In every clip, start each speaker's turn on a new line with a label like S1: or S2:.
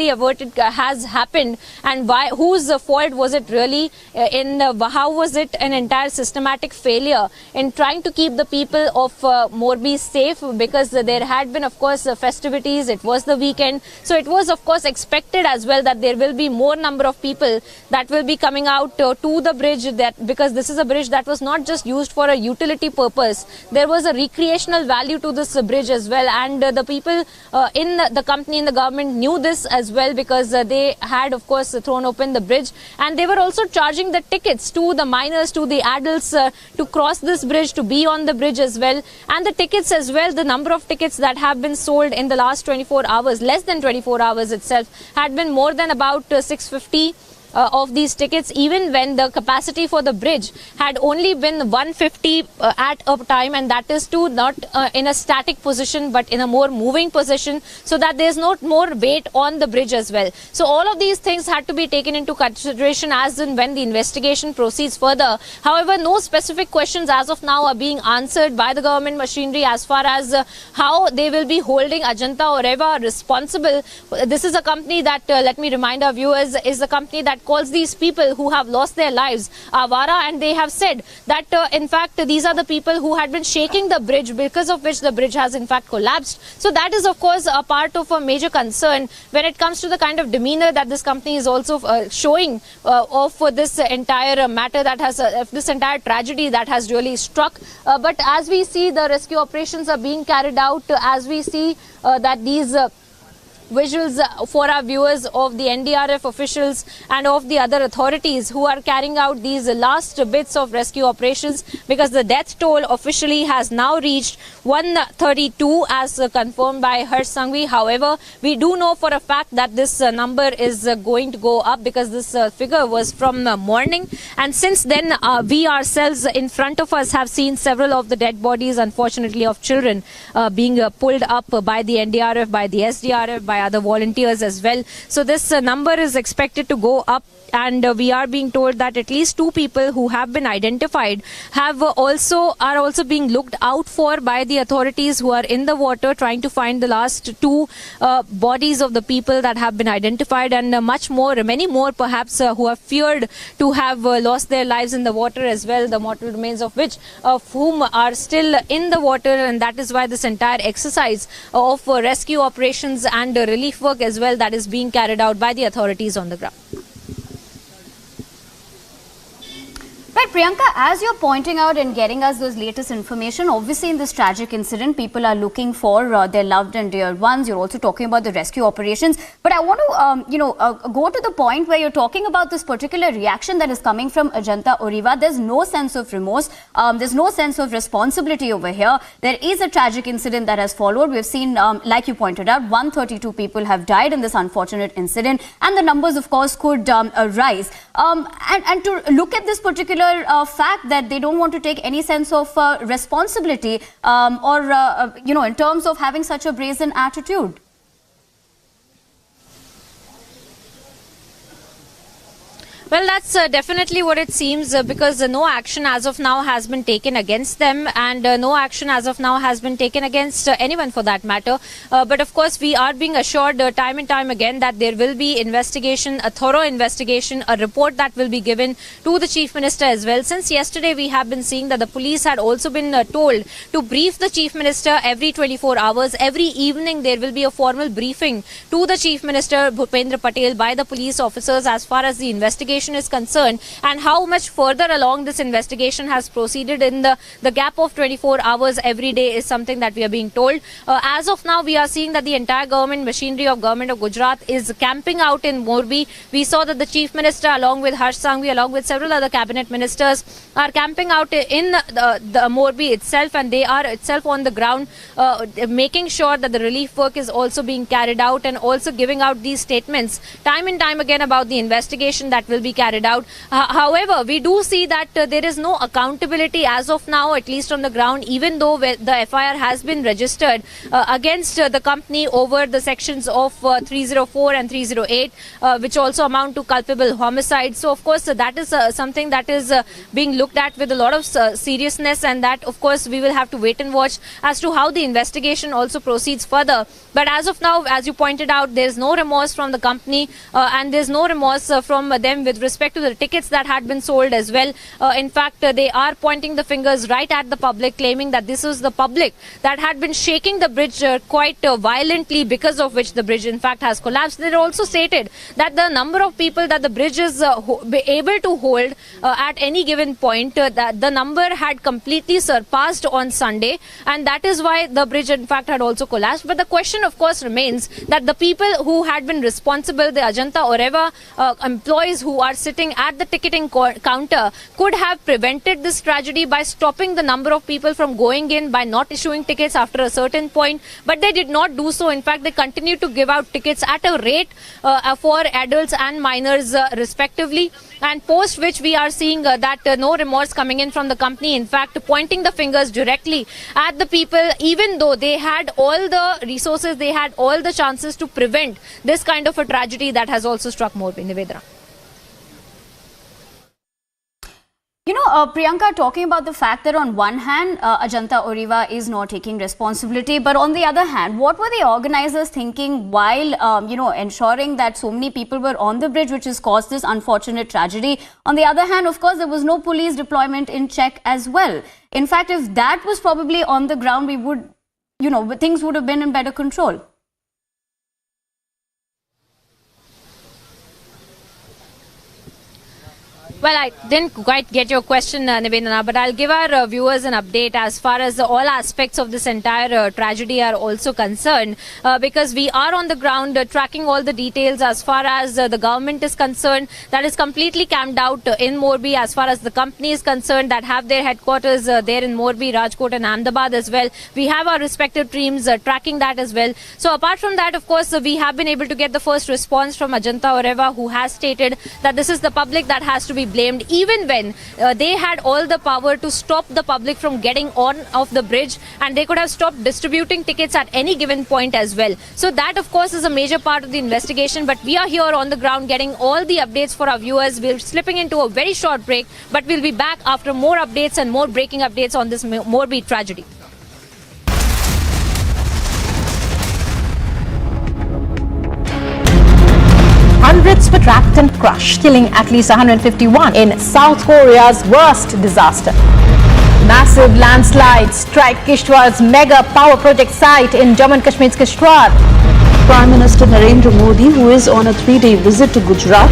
S1: finally averted has happened, and why, whose fault was it really? How was it an entire systematic failure in trying to keep the people of Morbi safe? Because there had been, of course, festivities. It was the weekend, so it was, of course, expected as well that there will be more number of people that will be coming out to the bridge. That because this is a bridge that was not just used for a utility purpose, there was a recreational value to this bridge as well, and the people in the company, in the government, knew this as well, because they had, of course, thrown open the bridge, and they were also charging the tickets to the minors, to the adults, to cross this bridge, to be on the bridge as well. And the tickets as well, the number of tickets that have been sold in the last 24 hours, less than 24 hours itself, had been more than about 650 of these tickets, even when the capacity for the bridge had only been 150 at a time, and that is to not in a static position but in a more moving position, so that there is no more weight on the bridge as well. So all of these things had to be taken into consideration as and when the investigation proceeds further. However, no specific questions as of now are being answered by the government machinery as far as how they will be holding Ajanta or Reva responsible. This is a company that, let me remind our viewers, is a company that calls these people who have lost their lives Avara, and they have said that in fact these are the people who had been shaking the bridge, because of which the bridge has in fact collapsed. So that is, of course, a part of a major concern when it comes to the kind of demeanor that this company is also showing of this entire matter, that has this entire tragedy that has really struck. But as we see, the rescue operations are being carried out, as we see that these visuals for our viewers of the NDRF officials and of the other authorities who are carrying out these last bits of rescue operations, because the death toll officially has now reached 132 as confirmed by Harsh Sanghvi. However, we do know for a fact that this number is going to go up, because this figure was from morning, and since then we ourselves in front of us have seen several of the dead bodies, unfortunately, of children being pulled up by the NDRF, by the SDRF, by other volunteers as well. So this number is expected to go up, and we are being told that at least 2 people who have been identified are also being looked out for by the authorities, who are in the water trying to find the last 2 bodies of the people that have been identified, and many more perhaps who are feared to have lost their lives in the water as well, the mortal remains of whom are still in the water. And that is why this entire exercise of rescue operations and relief work as well that is being carried out by the authorities on the ground.
S2: Right, Priyanka, as you're pointing out and getting us those latest information, obviously in this tragic incident, people are looking for their loved and dear ones. You're also talking about the rescue operations. But I want to, go to the point where you're talking about this particular reaction that is coming from Ajanta Oriva. There's no sense of remorse. There's no sense of responsibility over here. There is a tragic incident that has followed. We've seen, like you pointed out, 132 people have died in this unfortunate incident. And the numbers, of course, could rise. And to look at this particular fact that they don't want to take any sense of responsibility in terms of having such a brazen attitude.
S1: Well, that's definitely what it seems, because no action as of now has been taken against them, and no action as of now has been taken against anyone for that matter. But of course, we are being assured time and time again that there will be investigation, a thorough investigation, a report that will be given to the Chief Minister as well. Since yesterday, we have been seeing that the police had also been told to brief the Chief Minister every 24 hours. Every evening, there will be a formal briefing to the Chief Minister, Bhupendra Patel, by the police officers as far as the investigation is concerned, and how much further along this investigation has proceeded in the gap of 24 hours every day is something that we are being told. As of now, we are seeing that the entire government machinery of government of Gujarat is camping out in Morbi. We saw that the Chief Minister, along with Harsh Sanghvi, along with several other cabinet ministers, are camping out in the Morbi itself, and they are itself on the ground making sure that the relief work is also being carried out, and also giving out these statements time and time again about the investigation that will be be carried out. However, we do see that there is no accountability as of now, at least on the ground, even though the FIR has been registered against the company over the sections of 304 and 308, which also amount to culpable homicide. So, of course, that is something that is being looked at with a lot of seriousness, and that, of course, we will have to wait and watch as to how the investigation also proceeds further. But as of now, as you pointed out, there is no remorse from the company and there is no remorse from them with respect to the tickets that had been sold as well. In fact, they are pointing the fingers right at the public, claiming that this is the public that had been shaking the bridge quite violently, because of which the bridge in fact has collapsed. They also stated that the number of people that the bridge is able to hold at any given point, that the number had completely surpassed on Sunday, and that is why the bridge in fact had also collapsed. But the question of course remains that the people who had been responsible, the Ajanta Oreva employees who are sitting at the ticketing counter, could have prevented this tragedy by stopping the number of people from going in, by not issuing tickets after a certain point. But they did not do so. In fact, they continued to give out tickets at a rate for adults and minors respectively, and post which we are seeing that no remorse coming in from the company, in fact pointing the fingers directly at the people, even though they had all the resources, they had all the chances to prevent this kind of a tragedy that has also struck Morbi. Nivedana.
S2: You know, Priyanka, talking about the fact that on one hand, Ajanta Oreva is not taking responsibility, but on the other hand, what were the organizers thinking while, ensuring that so many people were on the bridge, which has caused this unfortunate tragedy? On the other hand, of course, there was no police deployment in check as well. In fact, if that was probably on the ground, we would, things would have been in better control.
S1: Well, I didn't quite get your question, Nivedana, but I'll give our viewers an update as far as all aspects of this entire tragedy are also concerned, because we are on the ground tracking all the details as far as the government is concerned. That is completely camped out in Morbi. As far as the company is concerned, that have their headquarters there in Morbi, Rajkot and Ahmedabad as well. We have our respective teams tracking that as well. So apart from that, of course, we have been able to get the first response from Ajanta Oreva, who has stated that this is the public that has to be blamed, even when they had all the power to stop the public from getting on off the bridge, and they could have stopped distributing tickets at any given point as well. So that of course is a major part of the investigation, but we are here on the ground getting all the updates for our viewers. We're slipping into a very short break, but we'll be back after more updates and more breaking updates on this Morbi tragedy.
S3: Hundreds were trapped and crushed, killing at least 151 in South Korea's worst disaster. Massive landslides strike Kishtwar's mega power project site in Jammu and Kashmir's Kishtwar.
S4: Prime Minister Narendra Modi, who is on a 3-day visit to Gujarat,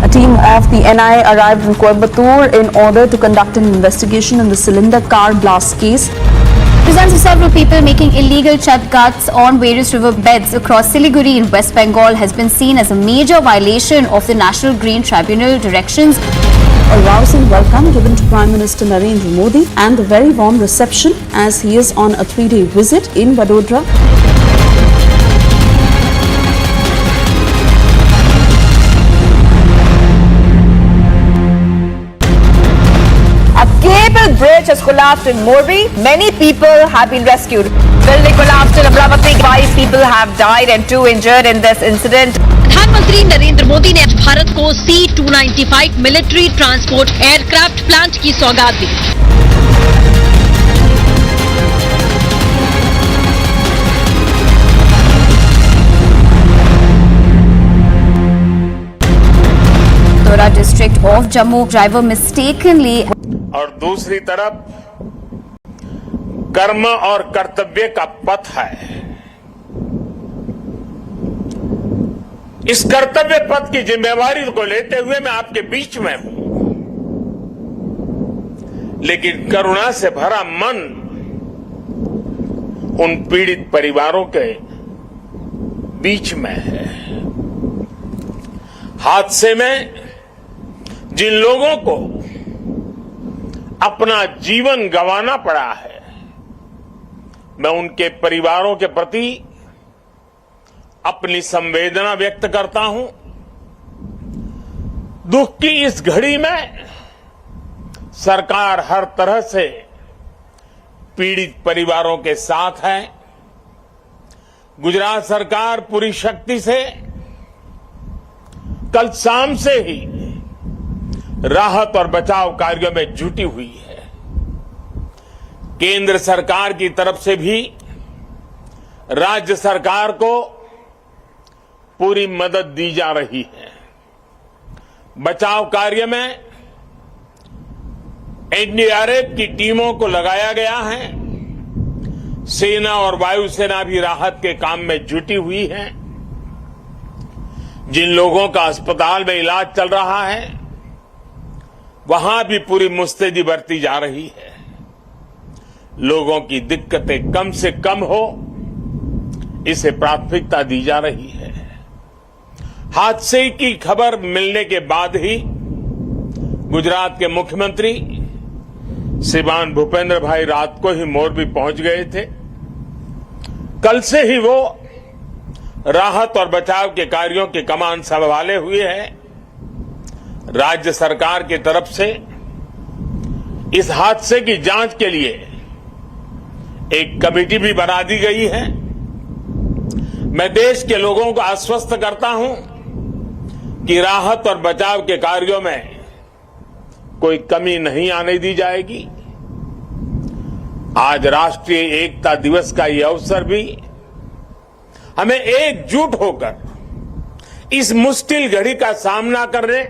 S4: a team of the NI arrived in Coimbatore in order to conduct an investigation in the cylinder car blast case.
S2: Presents of several people making illegal chat cuts on various river beds across Siliguri in West Bengal has been seen as a major violation of the National Green Tribunal directions.
S4: A rousing welcome given to Prime Minister Narendra Modi and a very warm reception as he is on a 3-day visit in Vadodara.
S5: Cable bridge has collapsed in Morbi. Many people have been rescued. Building collapsed in Amravati. 5 people have died and 2 injured in this incident.
S6: प्रधानमंत्री नरेंद्र मोदी ने आज भारत को C-295 military transport aircraft plant की सौगात दी।
S2: Dora district of Jammu, driver mistakenly.
S7: और दूसरी तरफ कर्म और कर्तव्य का पथ है। इस कर्तव्य पथ की जिम्मेवारी को लेते हुए मैं आपके बीच में हूं, लेकिन करुणा से भरा मन उन पीड़ित परिवारों के बीच में है। हादसे में जिन लोगों को अपना जीवन गंवाना पड़ा है, मैं उनके परिवारों के प्रति अपनी संवेदना व्यक्त करता हूं। दुख की इस घड़ी में सरकार हर तरह से पीड़ित परिवारों के साथ है। गुजरात सरकार पूरी शक्ति से कल शाम से ही राहत और बचाव कार्यों में जुटी हुई है। केंद्र सरकार की तरफ से भी राज्य सरकार को पूरी मदद दी जा रही है। बचाव कार्य में एनडीआरएफ की टीमों को लगाया गया है। सेना और वायुसेना भी राहत के काम में जुटी हुई है। जिन लोगों का अस्पताल में इलाज चल रहा है वहां भी पूरी मुस्तैदी बरती जा रही है। लोगों की दिक्कतें कम से कम हो, इसे प्राथमिकता दी जा रही है। हादसे की खबर मिलने के बाद ही गुजरात के मुख्यमंत्री श्रीमान भूपेंद्र भाई रात को ही मोरबी पहुंच गए थे। कल से ही वो राहत और बचाव के कार्यों की कमान संभाले हुए हैं। राज्य सरकार की तरफ से इस हादसे की जांच के लिए एक कमेटी भी बना दी गई है। मैं देश के लोगों को आश्वस्त करता हूं कि राहत और बचाव के कार्यों में कोई कमी नहीं आने दी जाएगी। आज राष्ट्रीय एकता दिवस का ये अवसर भी हमें एकजुट होकर इस मुश्किल घड़ी का सामना करने,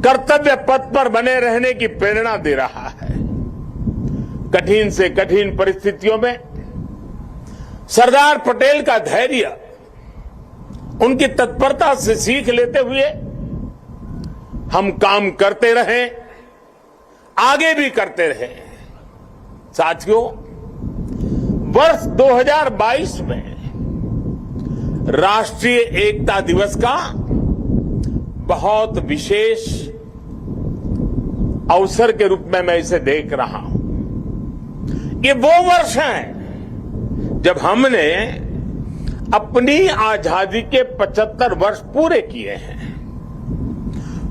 S7: कर्तव्य पथ पर बने रहने की प्रेरणा दे रहा है। कठिन से कठिन परिस्थितियों में सरदार पटेल का धैर्य, उनकी तत्परता से सीख लेते हुए हम काम करते रहें, आगे भी करते रहें। साथियों, वर्ष 2022 में राष्ट्रीय एकता दिवस का बहुत विशेष अवसर के रूप में मैं इसे देख रहा हूं। ये वो वर्ष है जब हमने अपनी आजादी के 75 वर्ष पूरे किए हैं।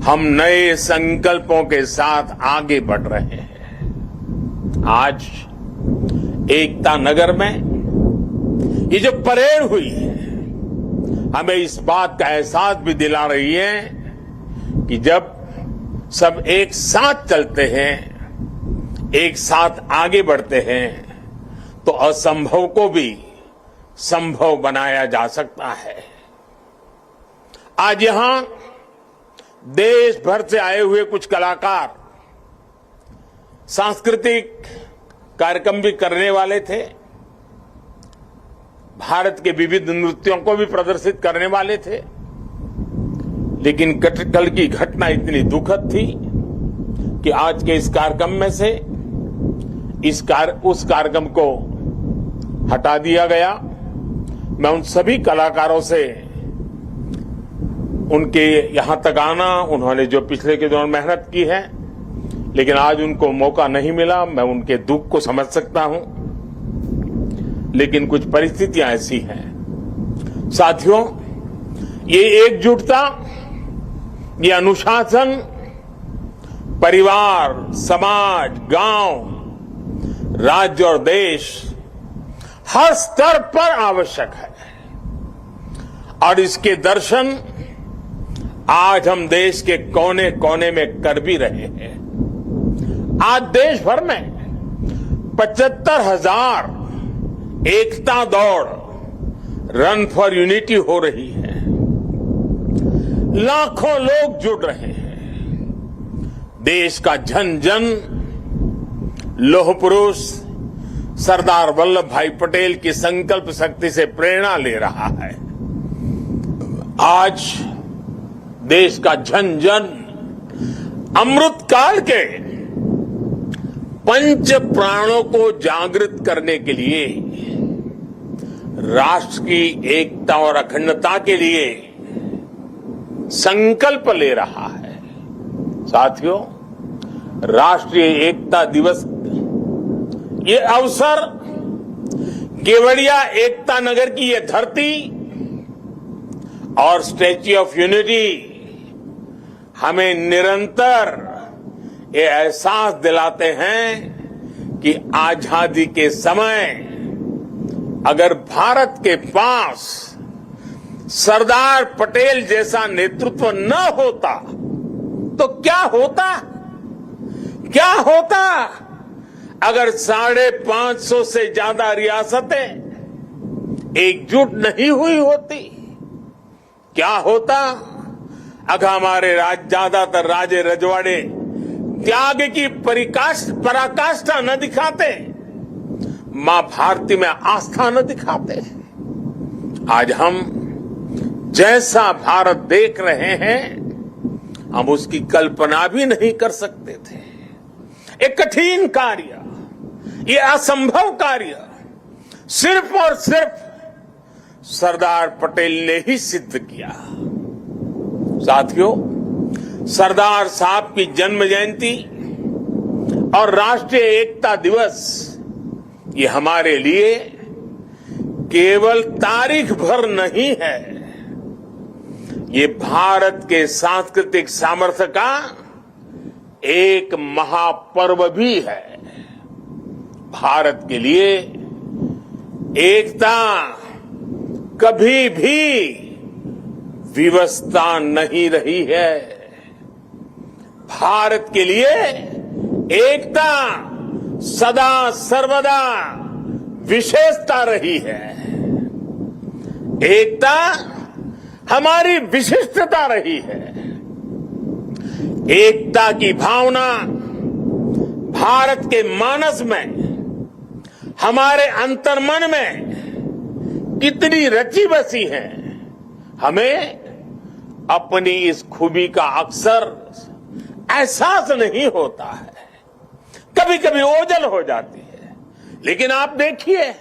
S7: हम नए संकल्पों के साथ आगे बढ़ रहे हैं। आज एकता नगर में ये जो परेड हुई है, हमें इस बात का एहसास भी दिला रही है कि जब सब एक साथ चलते हैं, एक साथ आगे बढ़ते हैं, तो असंभव को भी संभव बनाया जा सकता है। आज यहां देश भर से आए हुए कुछ कलाकार सांस्कृतिक कार्यक्रम भी करने वाले थे। भारत के विविध नृत्यों को भी प्रदर्शित करने वाले थे। लेकिन कल की घटना इतनी दुखद थी कि आज के इस कार्यक्रम में से उस कार्यक्रम को हटा दिया गया। मैं उन सभी कलाकारों से उनके यहां तक आना, उन्होंने जो पिछले के दौरान मेहनत की है, लेकिन आज उनको मौका नहीं मिला, मैं उनके दुख को समझ सकता हूं। लेकिन कुछ परिस्थितियां ऐसी हैं। साथियों, ये एकजुटता, ये अनुशासन परिवार, समाज, गांव, राज्य और देश हर स्तर पर आवश्यक है। और इसके दर्शन आज हम देश के कोने कोने में कर भी रहे हैं। आज देश भर में 75,000 एकता दौड़, रन फॉर यूनिटी हो रही है। लाखों लोग जुड़ रहे हैं। देश का जन जन लौह पुरुष सरदार वल्लभ भाई पटेल की संकल्प शक्ति से प्रेरणा ले रहा है। आज देश का जन जन अमृत काल के पंच प्राणों को जागृत करने के लिए, राष्ट्र की एकता और अखंडता के लिए संकल्प ले रहा है। साथियों, राष्ट्रीय एकता दिवस ये अवसर केवड़िया एकता नगर की ये धरती और स्टैच्यू ऑफ यूनिटी हमें निरंतर ये एहसास दिलाते हैं कि आजादी के समय अगर भारत के पास सरदार पटेल जैसा नेतृत्व न होता तो क्या होता अगर 550 से ज्यादा रियासतें एकजुट नहीं हुई होती? क्या होता अगर हमारे ज्यादातर राजे रजवाड़े त्याग की पराकाष्ठा न दिखाते, मां भारती में आस्था न दिखाते? आज हम जैसा भारत देख रहे हैं हम उसकी कल्पना भी नहीं कर सकते थे। एक कठिन कार्य, ये असंभव कार्य सिर्फ और सिर्फ सरदार पटेल ने ही सिद्ध किया। साथियों, सरदार साहब की जन्म जयंती और राष्ट्रीय एकता दिवस ये हमारे लिए केवल तारीख भर नहीं है, ये भारत के सांस्कृतिक सामर्थ्य का एक महापर्व भी है। भारत के लिए एकता कभी भी विवशता नहीं रही है। भारत के लिए एकता सदा सर्वदा विशेषता रही है। एकता हमारी विशिष्टता रही है। एकता की भावना भारत के मानस में, हमारे अंतर्मन में कितनी रची बसी है, हमें अपनी इस खूबी का अक्सर एहसास नहीं होता है। कभी कभी ओझल हो जाती है, लेकिन आप देखिए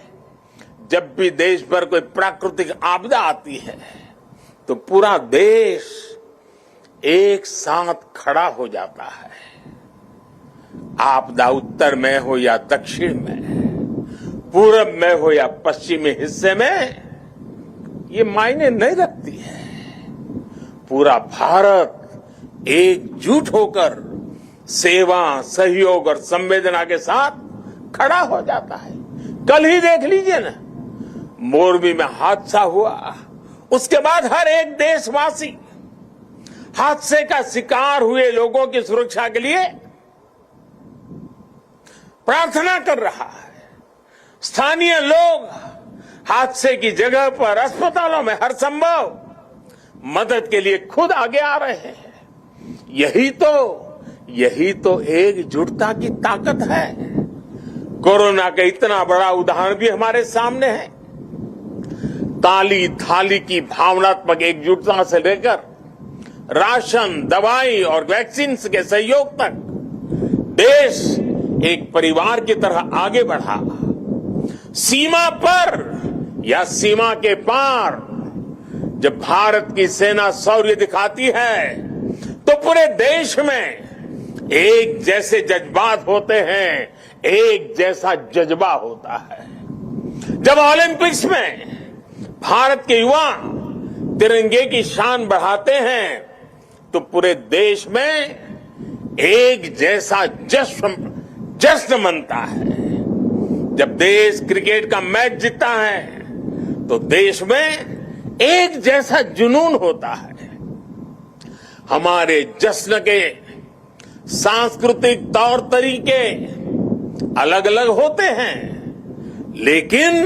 S7: जब भी देश पर कोई प्राकृतिक आपदा आती है तो पूरा देश एक साथ खड़ा हो जाता है। आपदा उत्तर में हो या दक्षिण में, पूरब में हो या पश्चिमी हिस्से में, ये मायने नहीं रखती है। पूरा भारत एकजुट होकर सेवा, सहयोग और संवेदना के साथ खड़ा हो जाता है। कल ही देख लीजिए ना, मोरबी में हादसा हुआ, उसके बाद हर एक देशवासी हादसे का शिकार हुए लोगों की सुरक्षा के लिए प्रार्थना कर रहा है। स्थानीय लोग हादसे की जगह पर अस्पतालों में हर संभव मदद के लिए खुद आगे आ रहे हैं। यही तो एकजुटता की ताकत है। कोरोना का इतना बड़ा उदाहरण भी हमारे सामने है। ताली थाली की भावनात्मक एकजुटता से लेकर राशन, दवाई और वैक्सीन के सहयोग तक देश एक परिवार की तरह आगे बढ़ा। सीमा पर या सीमा के पार जब भारत की सेना शौर्य दिखाती है तो पूरे देश में एक जैसे जज्बात होते हैं, एक जैसा जज्बा होता है। जब ओलंपिक्स में भारत के युवा तिरंगे की शान बढ़ाते हैं तो पूरे देश में एक जैसा जश्न मनता है। जब देश क्रिकेट का मैच जीतता है तो देश में एक जैसा जुनून होता है। हमारे जश्न के सांस्कृतिक तौर तरीके अलग अलग होते हैं, लेकिन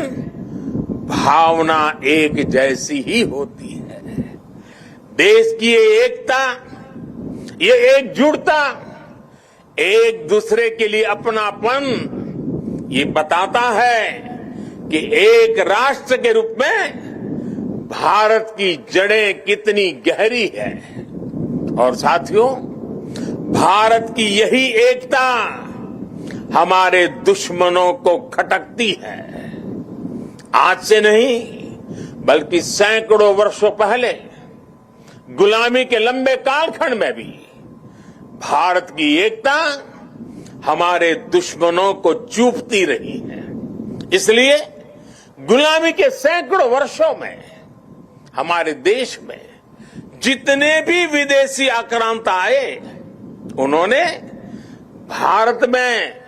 S7: भावना एक जैसी ही होती है। देश की ये एकता, ये एकजुटता, एक दूसरे के लिए अपनापन, ये बताता है कि एक राष्ट्र के रूप में भारत की जड़ें कितनी गहरी है। और साथियों, भारत की यही एकता हमारे दुश्मनों को खटकती है। आज से नहीं बल्कि सैकड़ों वर्षों पहले गुलामी के लंबे कालखंड में भी भारत की एकता हमारे दुश्मनों को चूपती रही है। इसलिए गुलामी के सैकड़ों वर्षों में हमारे देश में जितने भी विदेशी आक्रांत आए, उन्होंने भारत में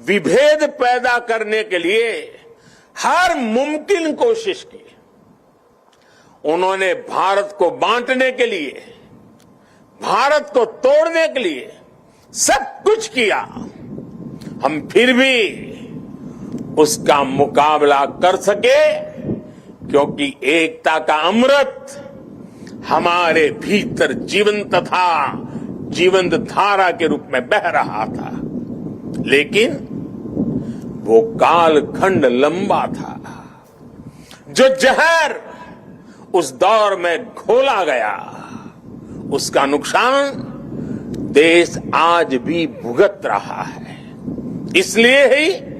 S7: विभेद पैदा करने के लिए हर मुमकिन कोशिश की। उन्होंने भारत को बांटने के लिए, भारत को तोड़ने के लिए सब कुछ किया। हम फिर भी उसका मुकाबला कर सके क्योंकि एकता का अमृत हमारे भीतर जीवंत था, जीवंत धारा के रूप में बह रहा था। लेकिन वो कालखंड लंबा था। जो जहर उस दौर में घोला गया, उसका नुकसान देश आज भी भुगत रहा है। इसलिए ही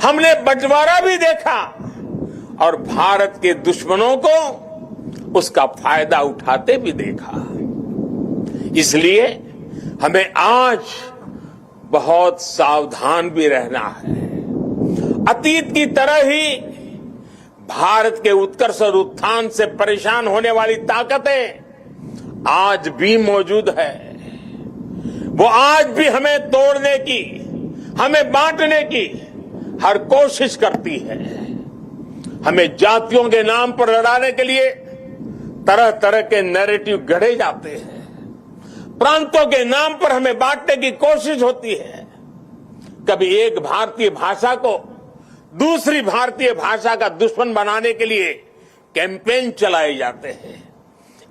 S7: हमने बंटवारा भी देखा और भारत के दुश्मनों को उसका फायदा उठाते भी देखा। इसलिए हमें आज बहुत सावधान भी रहना है। अतीत की तरह ही भारत के उत्कर्ष और उत्थान से परेशान होने वाली ताकतें आज भी मौजूद है। वो आज भी हमें तोड़ने की, हमें बांटने की हर कोशिश करती है। हमें जातियों के नाम पर लड़ाने के लिए तरह तरह के नैरेटिव गढ़े जाते हैं। प्रांतों के नाम पर हमें बांटने की कोशिश होती है। कभी एक भारतीय भाषा को दूसरी भारतीय भाषा का दुश्मन बनाने के लिए कैंपेन चलाए जाते हैं।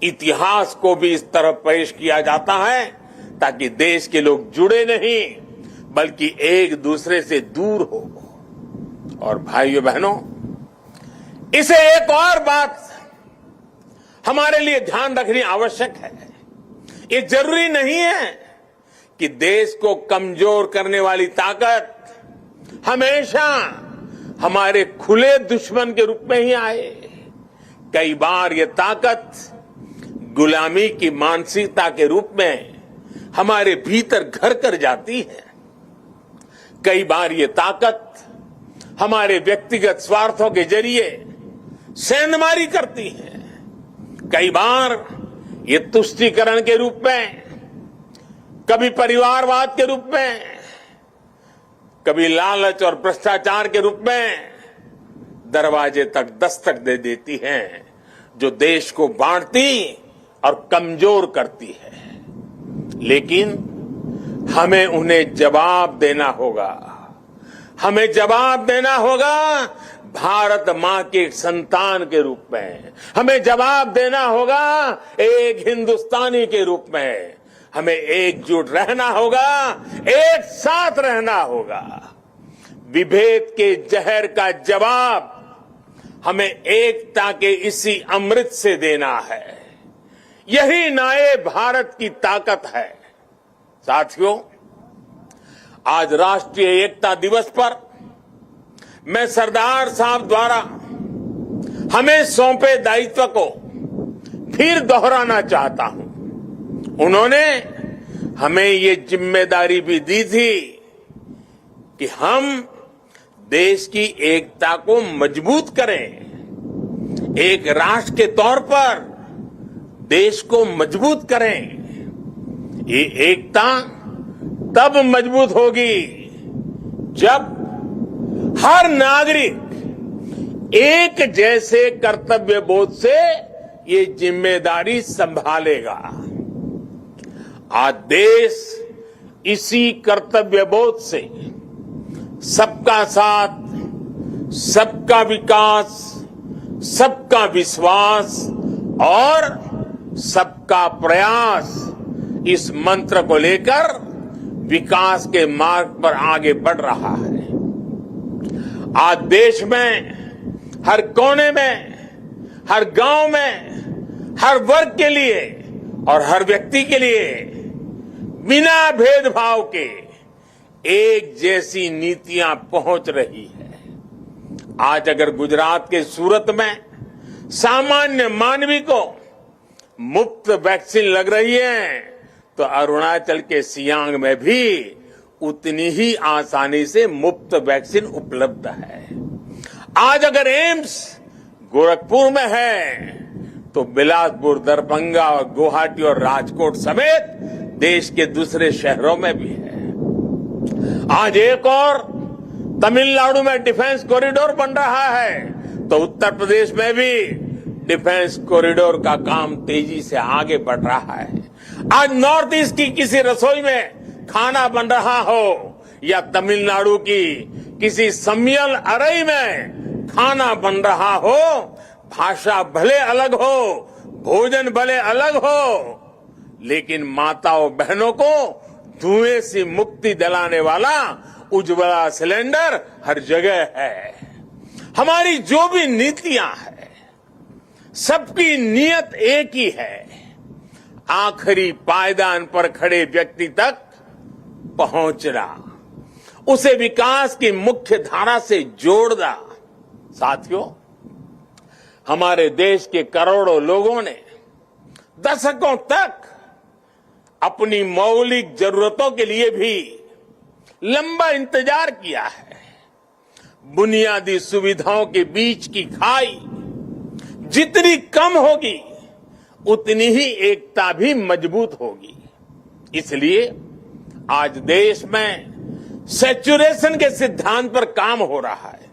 S7: इतिहास को भी इस तरह पेश किया जाता है ताकि देश के लोग जुड़े नहीं बल्कि एक दूसरे से दूर हो। और भाइयों बहनों, इसे एक और बात हमारे लिए ध्यान रखनी आवश्यक है। ये जरूरी नहीं है कि देश को कमजोर करने वाली ताकत हमेशा हमारे खुले दुश्मन के रूप में ही आए। कई बार ये ताकत गुलामी की मानसिकता के रूप में हमारे भीतर घर कर जाती है। कई बार ये ताकत हमारे व्यक्तिगत स्वार्थों के जरिए सेंधमारी करती है। कई बार ये तुष्टीकरण के रूप में, कभी परिवारवाद के रूप में, कभी लालच और भ्रष्टाचार के रूप में दरवाजे तक दस्तक दे देती हैं, जो देश को बांटती और कमजोर करती है। लेकिन हमें उन्हें जवाब देना होगा। हमें जवाब देना होगा भारत मां के संतान के रूप में। हमें जवाब देना होगा एक हिंदुस्तानी के रूप में। हमें एकजुट रहना होगा, एक साथ रहना होगा। विभेद के जहर का जवाब हमें एकता के इसी अमृत से देना है। यही नए भारत की ताकत है। साथियों, आज राष्ट्रीय एकता दिवस पर मैं सरदार साहब द्वारा हमें सौंपे दायित्व को फिर दोहराना चाहता हूं। उन्होंने हमें ये जिम्मेदारी भी दी थी कि हम देश की एकता को मजबूत करें। एक राष्ट्र के तौर पर देश को मजबूत करें। ये एकता तब मजबूत होगी जब हर नागरिक एक जैसे कर्तव्य बोध से ये जिम्मेदारी संभालेगा। आज देश इसी कर्तव्य बोध से सबका साथ, सबका विकास, सबका विश्वास और सबका प्रयास इस मंत्र को लेकर विकास के मार्ग पर आगे बढ़ रहा है। आज देश में हर कोने में, हर गांव में, हर वर्ग के लिए और हर व्यक्ति के लिए बिना भेदभाव के एक जैसी नीतियां पहुंच रही है। आज अगर गुजरात के सूरत में सामान्य मानवी को मुफ्त वैक्सीन लग रही है, तो अरुणाचल के सियांग में भी उतनी ही आसानी से मुफ्त वैक्सीन उपलब्ध है। आज अगर एम्स गोरखपुर में है तो बिलासपुर, दरभंगा और गुवाहाटी और राजकोट समेत देश के दूसरे शहरों में भी है। आज एक और तमिलनाडु में डिफेंस कॉरिडोर बन रहा है तो उत्तर प्रदेश में भी डिफेंस कॉरिडोर का काम तेजी से आगे बढ़ रहा है। आज नॉर्थ ईस्ट की किसी रसोई में खाना बन रहा हो या तमिलनाडु की किसी सम्मियल अरई में खाना बन रहा हो, भाषा भले अलग हो, भोजन भले अलग हो, लेकिन माताओं बहनों को धुएं से मुक्ति दिलाने वाला उज्ज्वला सिलेंडर हर जगह है। हमारी जो भी नीतियां हैं, सबकी नियत एक ही है, आखिरी पायदान पर खड़े व्यक्ति तक पहुंचना, उसे विकास की मुख्य धारा से जोड़ना। साथियों, हमारे देश के करोड़ों लोगों ने दशकों तक अपनी मौलिक जरूरतों के लिए भी लंबा इंतजार किया है। बुनियादी सुविधाओं के बीच की खाई जितनी कम होगी उतनी ही एकता भी मजबूत होगी। इसलिए आज देश में सैचुरेशन के सिद्धांत पर काम हो रहा है।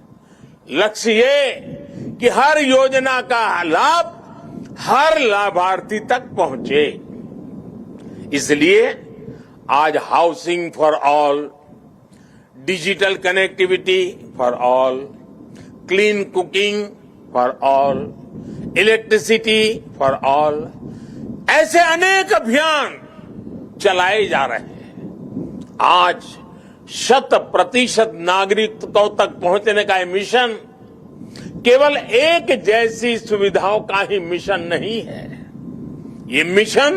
S7: लक्ष्य ये कि हर योजना का लाभ हर लाभार्थी तक पहुंचे। इसलिए आज housing for all, digital connectivity for all, clean cooking for all, electricity for all, ऐसे अनेक अभियान चलाए जा रहे हैं। आज 100% नागरिकों तक पहुंचने का मिशन केवल एक जैसी सुविधाओं का ही मिशन नहीं है। ये मिशन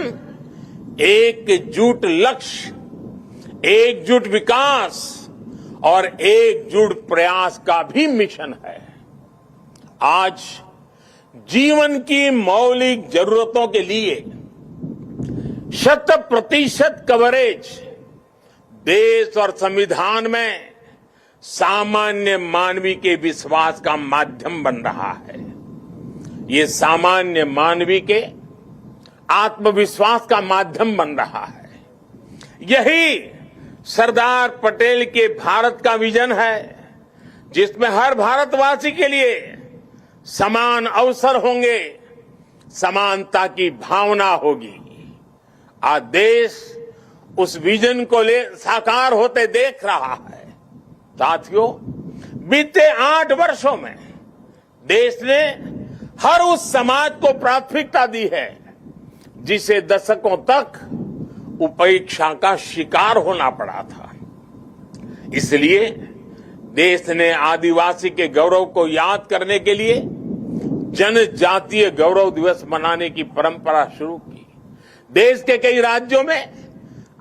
S7: एकजुट लक्ष्य, एकजुट विकास और एकजुट प्रयास का भी मिशन है। आज जीवन की मौलिक जरूरतों के लिए 100% कवरेज देश और संविधान में सामान्य मानवी के विश्वास का माध्यम बन रहा है। ये सामान्य मानवी के आत्मविश्वास का माध्यम बन रहा है। यही सरदार पटेल के भारत का विजन है, जिसमें हर भारतवासी के लिए समान अवसर होंगे, समानता की भावना होगी। आज देश उस विजन को साकार होते देख रहा है। साथियों, बीते 8 वर्षों में देश ने हर उस समाज को प्राथमिकता दी है जिसे दशकों तक उपेक्षा का शिकार होना पड़ा था। इसलिए देश ने आदिवासी के गौरव को याद करने के लिए जनजातीय गौरव दिवस मनाने की परंपरा शुरू की। देश के कई राज्यों में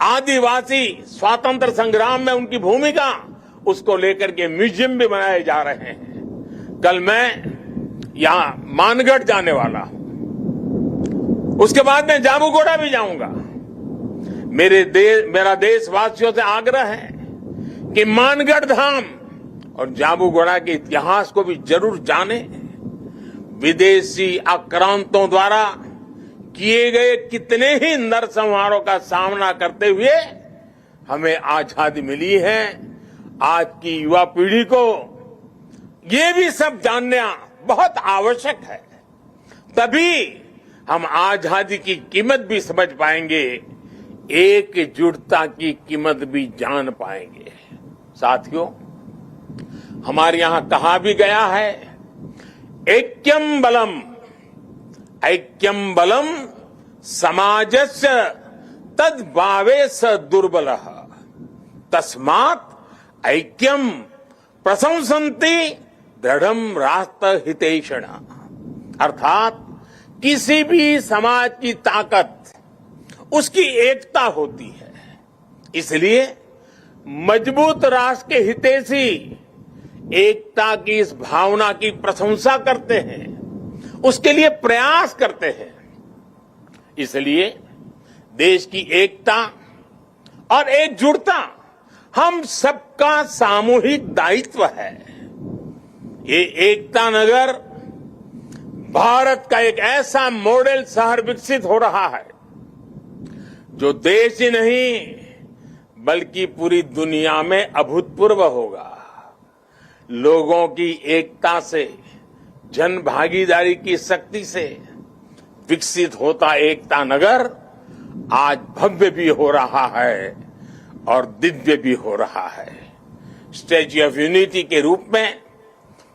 S7: आदिवासी स्वातंत्र संग्राम में उनकी भूमिका, उसको लेकर के म्यूजियम भी बनाए जा रहे हैं। कल मैं यहां मानगढ़ जाने वाला हूं, उसके बाद मैं जाबूगोड़ा भी जाऊंगा। मेरा देशवासियों से आग्रह है कि मानगढ़ धाम और जाबूगोड़ा के इतिहास को भी जरूर जानें। विदेशी आक्रांतों द्वारा किए गए कितने ही नरसंहारों का सामना करते हुए हमें आजादी मिली है। आज की युवा पीढ़ी को ये भी सब जानना बहुत आवश्यक है, तभी हम आजादी की कीमत भी समझ पाएंगे, एकजुटता की कीमत भी जान पाएंगे। साथियों, हमारे यहां कहा भी गया है, ऐक्यम बलम समाजस्य तद्भावे स दुर्बलः तस्मात् ऐक्यम प्रशंसन्ति दृढ़म राष्ट्र हितैषिण। अर्थात किसी भी समाज की ताकत उसकी एकता होती है। इसलिए मजबूत राष्ट्र के हितैषी एकता की इस भावना की प्रशंसा करते हैं, उसके लिए प्रयास करते हैं। इसलिए देश की एकता और एकजुटता हम सबका सामूहिक दायित्व है। ये एकता नगर भारत का एक ऐसा मॉडल शहर विकसित हो रहा है जो देश ही नहीं बल्कि पूरी दुनिया में अभूतपूर्व होगा। लोगों की एकता से, जन भागीदारी की शक्ति से विकसित होता एकता नगर आज भव्य भी हो रहा है और दिव्य भी हो रहा है। स्टैच्यू ऑफ यूनिटी के रूप में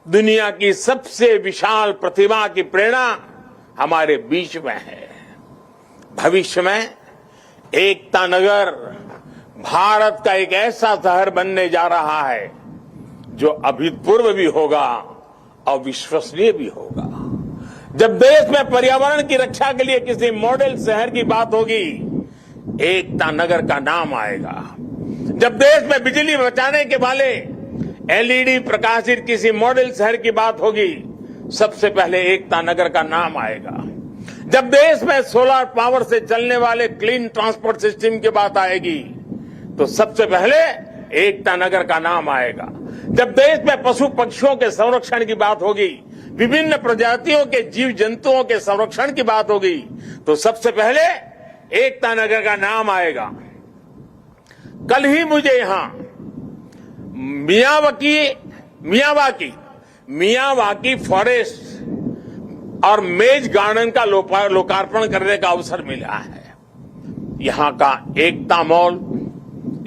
S7: दुनिया की सबसे विशाल प्रतिमा की प्रेरणा हमारे बीच में है। भविष्य में एकता नगर भारत का एक ऐसा शहर बनने जा रहा है जो अभूतपूर्व भी होगा और विश्वसनीय भी होगा। जब देश में पर्यावरण की रक्षा के लिए किसी मॉडल शहर की बात होगी, एकता नगर का नाम आएगा। जब देश में बिजली बचाने के वाले एलईडी प्रकाशित किसी मॉडल शहर की बात होगी, सबसे पहले एकता नगर का नाम आएगा। जब देश में सोलर पावर से चलने वाले क्लीन ट्रांसपोर्ट सिस्टम की बात आएगी, तो सबसे पहले एकता नगर का नाम आएगा। जब देश में पशु पक्षियों के संरक्षण की बात होगी, विभिन्न प्रजातियों के जीव जंतुओं के संरक्षण की बात होगी, तो सबसे पहले एकता नगर का नाम आएगा। कल ही मुझे यहां मियावाकी फॉरेस्ट और मेज गार्डन का लोकार्पण करने का अवसर मिला है। यहां का एकता मॉल,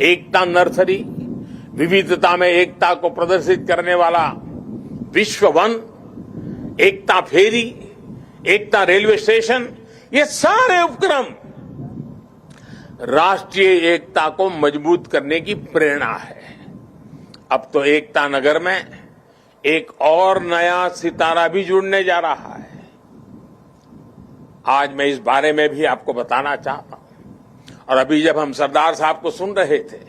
S7: एकता नर्सरी, विविधता में एकता को प्रदर्शित करने वाला विश्व वन, एकता फेरी, एकता रेलवे स्टेशन, ये सारे उपक्रम राष्ट्रीय एकता को मजबूत करने की प्रेरणा है। अब तो एकता नगर में एक और नया सितारा भी जुड़ने जा रहा है। आज मैं इस बारे में भी आपको बताना चाहता हूं। और अभी जब हम सरदार साहब को सुन रहे थे,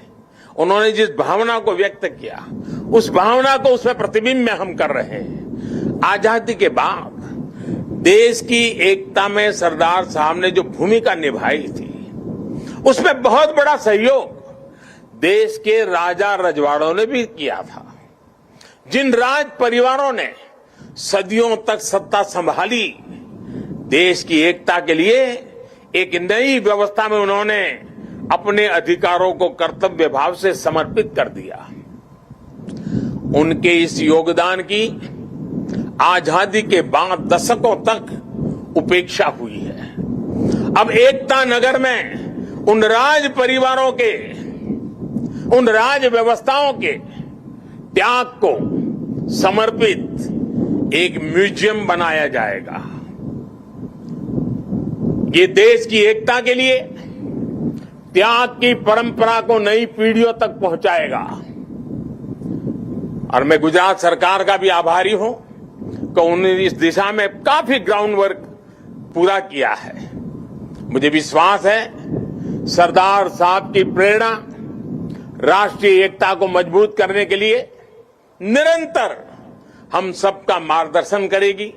S7: उन्होंने जिस भावना को व्यक्त किया, उस भावना को उसमें प्रतिबिंब में हम कर रहे हैं। आजादी के बाद देश की एकता में सरदार साहब ने जो भूमिका निभाई थी, उसमें बहुत बड़ा सहयोग देश के राजा रजवाड़ों ने भी किया था। जिन राज परिवारों ने सदियों तक सत्ता संभाली, देश की एकता के लिए एक नई व्यवस्था में उन्होंने अपने अधिकारों को कर्तव्य भाव से समर्पित कर दिया। उनके इस योगदान की आजादी के बाद दशकों तक उपेक्षा हुई है। अब एकता नगर में उन राज परिवारों के, उन राज व्यवस्थाओं के त्याग को समर्पित एक म्यूजियम बनाया जाएगा। ये देश की एकता के लिए त्याग की परंपरा को नई पीढ़ियों तक पहुंचाएगा। और मैं गुजरात सरकार का भी आभारी हूं कि उन्होंने इस दिशा में काफी ग्राउंड वर्क पूरा किया है। मुझे विश्वास है सरदार साहब की प्रेरणा राष्ट्रीय एकता को मजबूत करने के लिए निरंतर हम सबका मार्गदर्शन करेगी।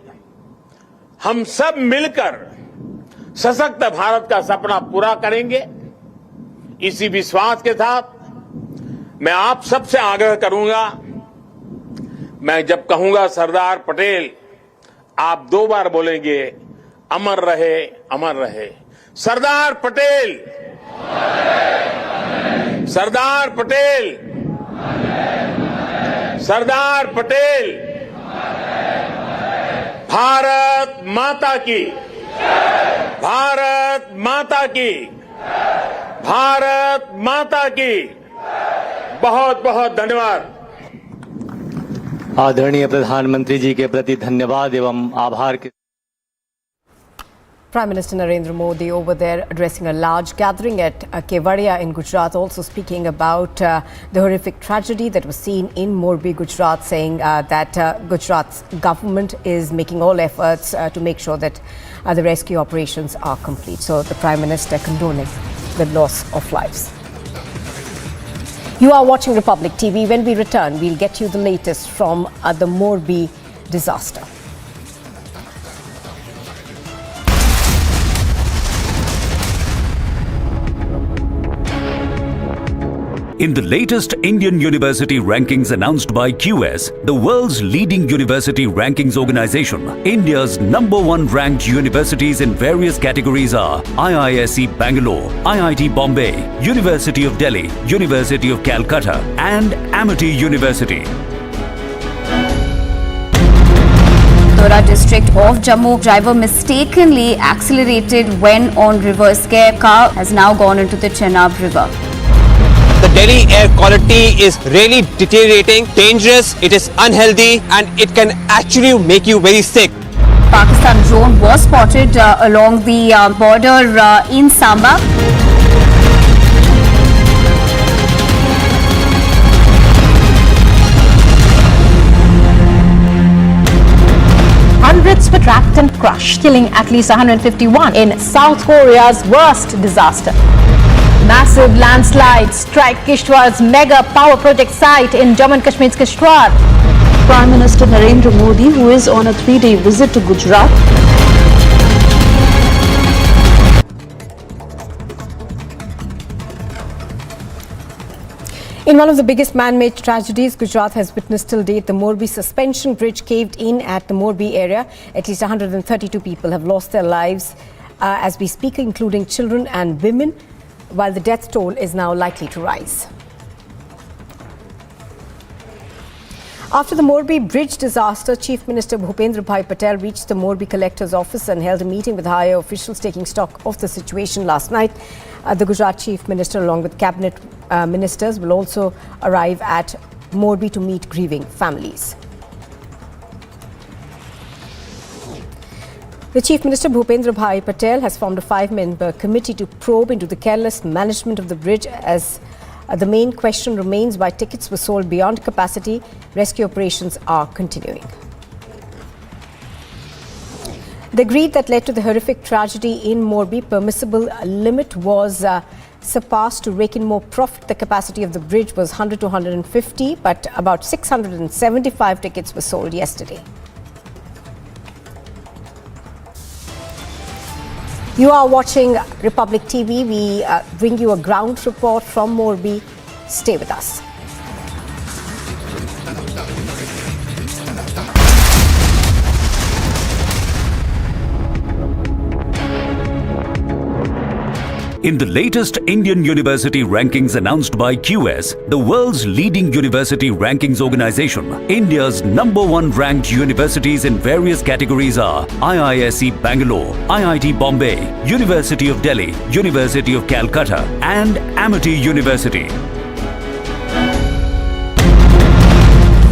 S7: हम सब मिलकर सशक्त भारत का सपना पूरा करेंगे। इसी विश्वास के साथ मैं आप सबसे आग्रह करूंगा, मैं जब कहूंगा सरदार पटेल, आप 2 बार बोलेंगे, अमर रहे, अमर रहे। सरदार पटेल, सरदार पटेल, सरदार पटेल। भारत माता की, भारत माता की, भारत माता की। बहुत बहुत धन्यवाद।
S8: आदरणीय प्रधानमंत्री जी के प्रति धन्यवाद एवं आभार के
S3: Prime Minister Narendra Modi over there addressing a large gathering at Kevadia in Gujarat, also speaking about the horrific tragedy that was seen in Morbi, Gujarat, saying that Gujarat's government is making all efforts to make sure that the rescue operations are complete. So the Prime Minister condoning the loss of lives. You are watching Republic TV. When we return, we'll get you the latest from the Morbi disaster.
S9: In the latest Indian university rankings announced by QS, the world's leading university rankings organization, India's #1 ranked universities in various categories are IISc Bangalore, IIT Bombay, University of Delhi, University of Calcutta, and Amity University.
S2: Gujarat district of Jammu, driver mistakenly accelerated when on reverse gear. Car has now gone into the Chenab River.
S10: The Delhi air quality is really deteriorating, dangerous, it is unhealthy, and it can actually make you very sick.
S2: Pakistan drone was spotted along the border in Samba.
S3: Hundreds were tracked and crushed, killing at least 151 in South Korea's worst disaster. Massive landslides strike Kishtwar's mega power project site in Jammu and Kashmir's Kishtwar.
S4: Prime Minister Narendra Modi, who is on a 3-day visit to Gujarat.
S11: In one of the biggest man-made tragedies Gujarat has witnessed till date, the Morbi suspension bridge caved in at the Morbi area. At least 132 people have lost their lives as we speak, including children and women, while the death toll is now likely to rise. After the Morbi bridge disaster, Chief Minister Bhupendra Bhai Patel reached the Morbi collector's office and held a meeting with higher officials taking stock of the situation last night. The Gujarat Chief Minister, along with cabinet ministers, will also arrive at Morbi to meet grieving families. The Chief Minister Bhupendra Bhai Patel has formed a 5-member committee to probe into the careless management of the bridge, as the main question remains why tickets were sold beyond capacity. Rescue operations are continuing. The greed that led to the horrific tragedy in Morbi, permissible limit was surpassed to rake in more profit. The capacity of the bridge was 100 to 150, but about 675 tickets were sold yesterday. You are watching Republic TV. We bring you a ground report from Morbi. Stay with us.
S9: In the latest Indian university rankings announced by QS, the world's leading university rankings organization, India's #1 ranked universities in various categories are IISc Bangalore, IIT Bombay, University of Delhi, University of Calcutta, and Amity University.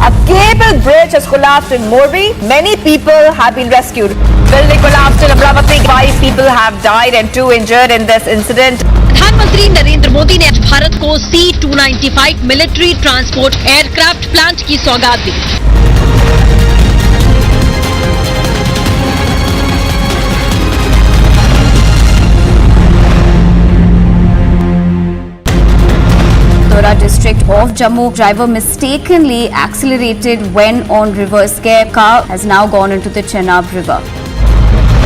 S5: A cable bridge has collapsed in Morbi. Many people have been rescued. Building collapsed in Amravati. 5 people have died and 2 injured in this incident.
S6: प्रधानमंत्री नरेंद्र मोदी ने आज भारत को C-295 military transport aircraft plant की सौगात दी।
S2: Gujarat district of Jammu, driver mistakenly accelerated when on reverse gear. Car has now gone into the Chenab River.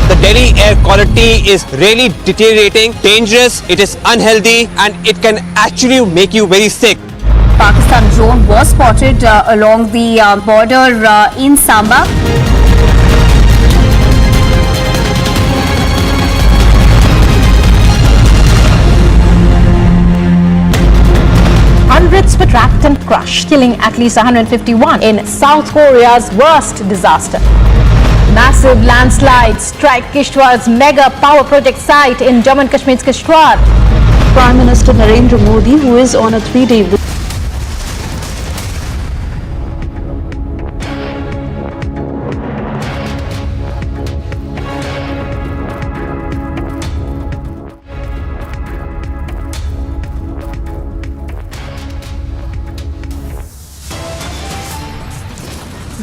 S10: The Delhi air quality is really deteriorating, dangerous, it is unhealthy, and it can actually make you very sick.
S2: Pakistan drone was spotted along the border in Samba.
S3: Hundreds were tracked and crushed, killing at least 151 in South Korea's worst disaster. Massive landslides strike Kishtwar's mega power project site in Jammu and Kashmir's Kishtwar.
S4: Prime Minister Narendra Modi, who is on a 3-day visit.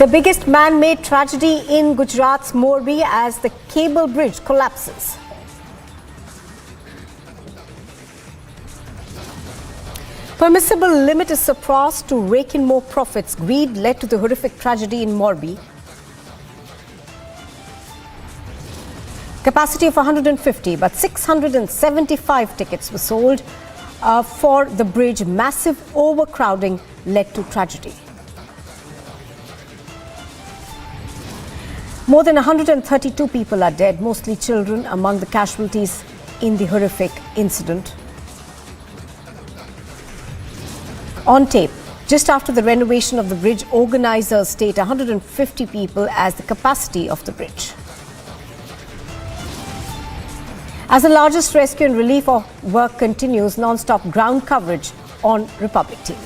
S11: The biggest man-made tragedy in Gujarat's Morbi as the cable bridge collapses. Permissible limit is surpassed to rake in more profits. Greed led to the horrific tragedy in Morbi. Capacity of 150, but 675 tickets were sold. for the bridge. Massive overcrowding led to tragedy. More than 132 people are dead, mostly children, among the casualties in the horrific incident. On tape, just after the renovation of the bridge, organizers state 150 people as the capacity of the bridge. As the largest rescue and relief work continues, non-stop ground coverage on Republic TV.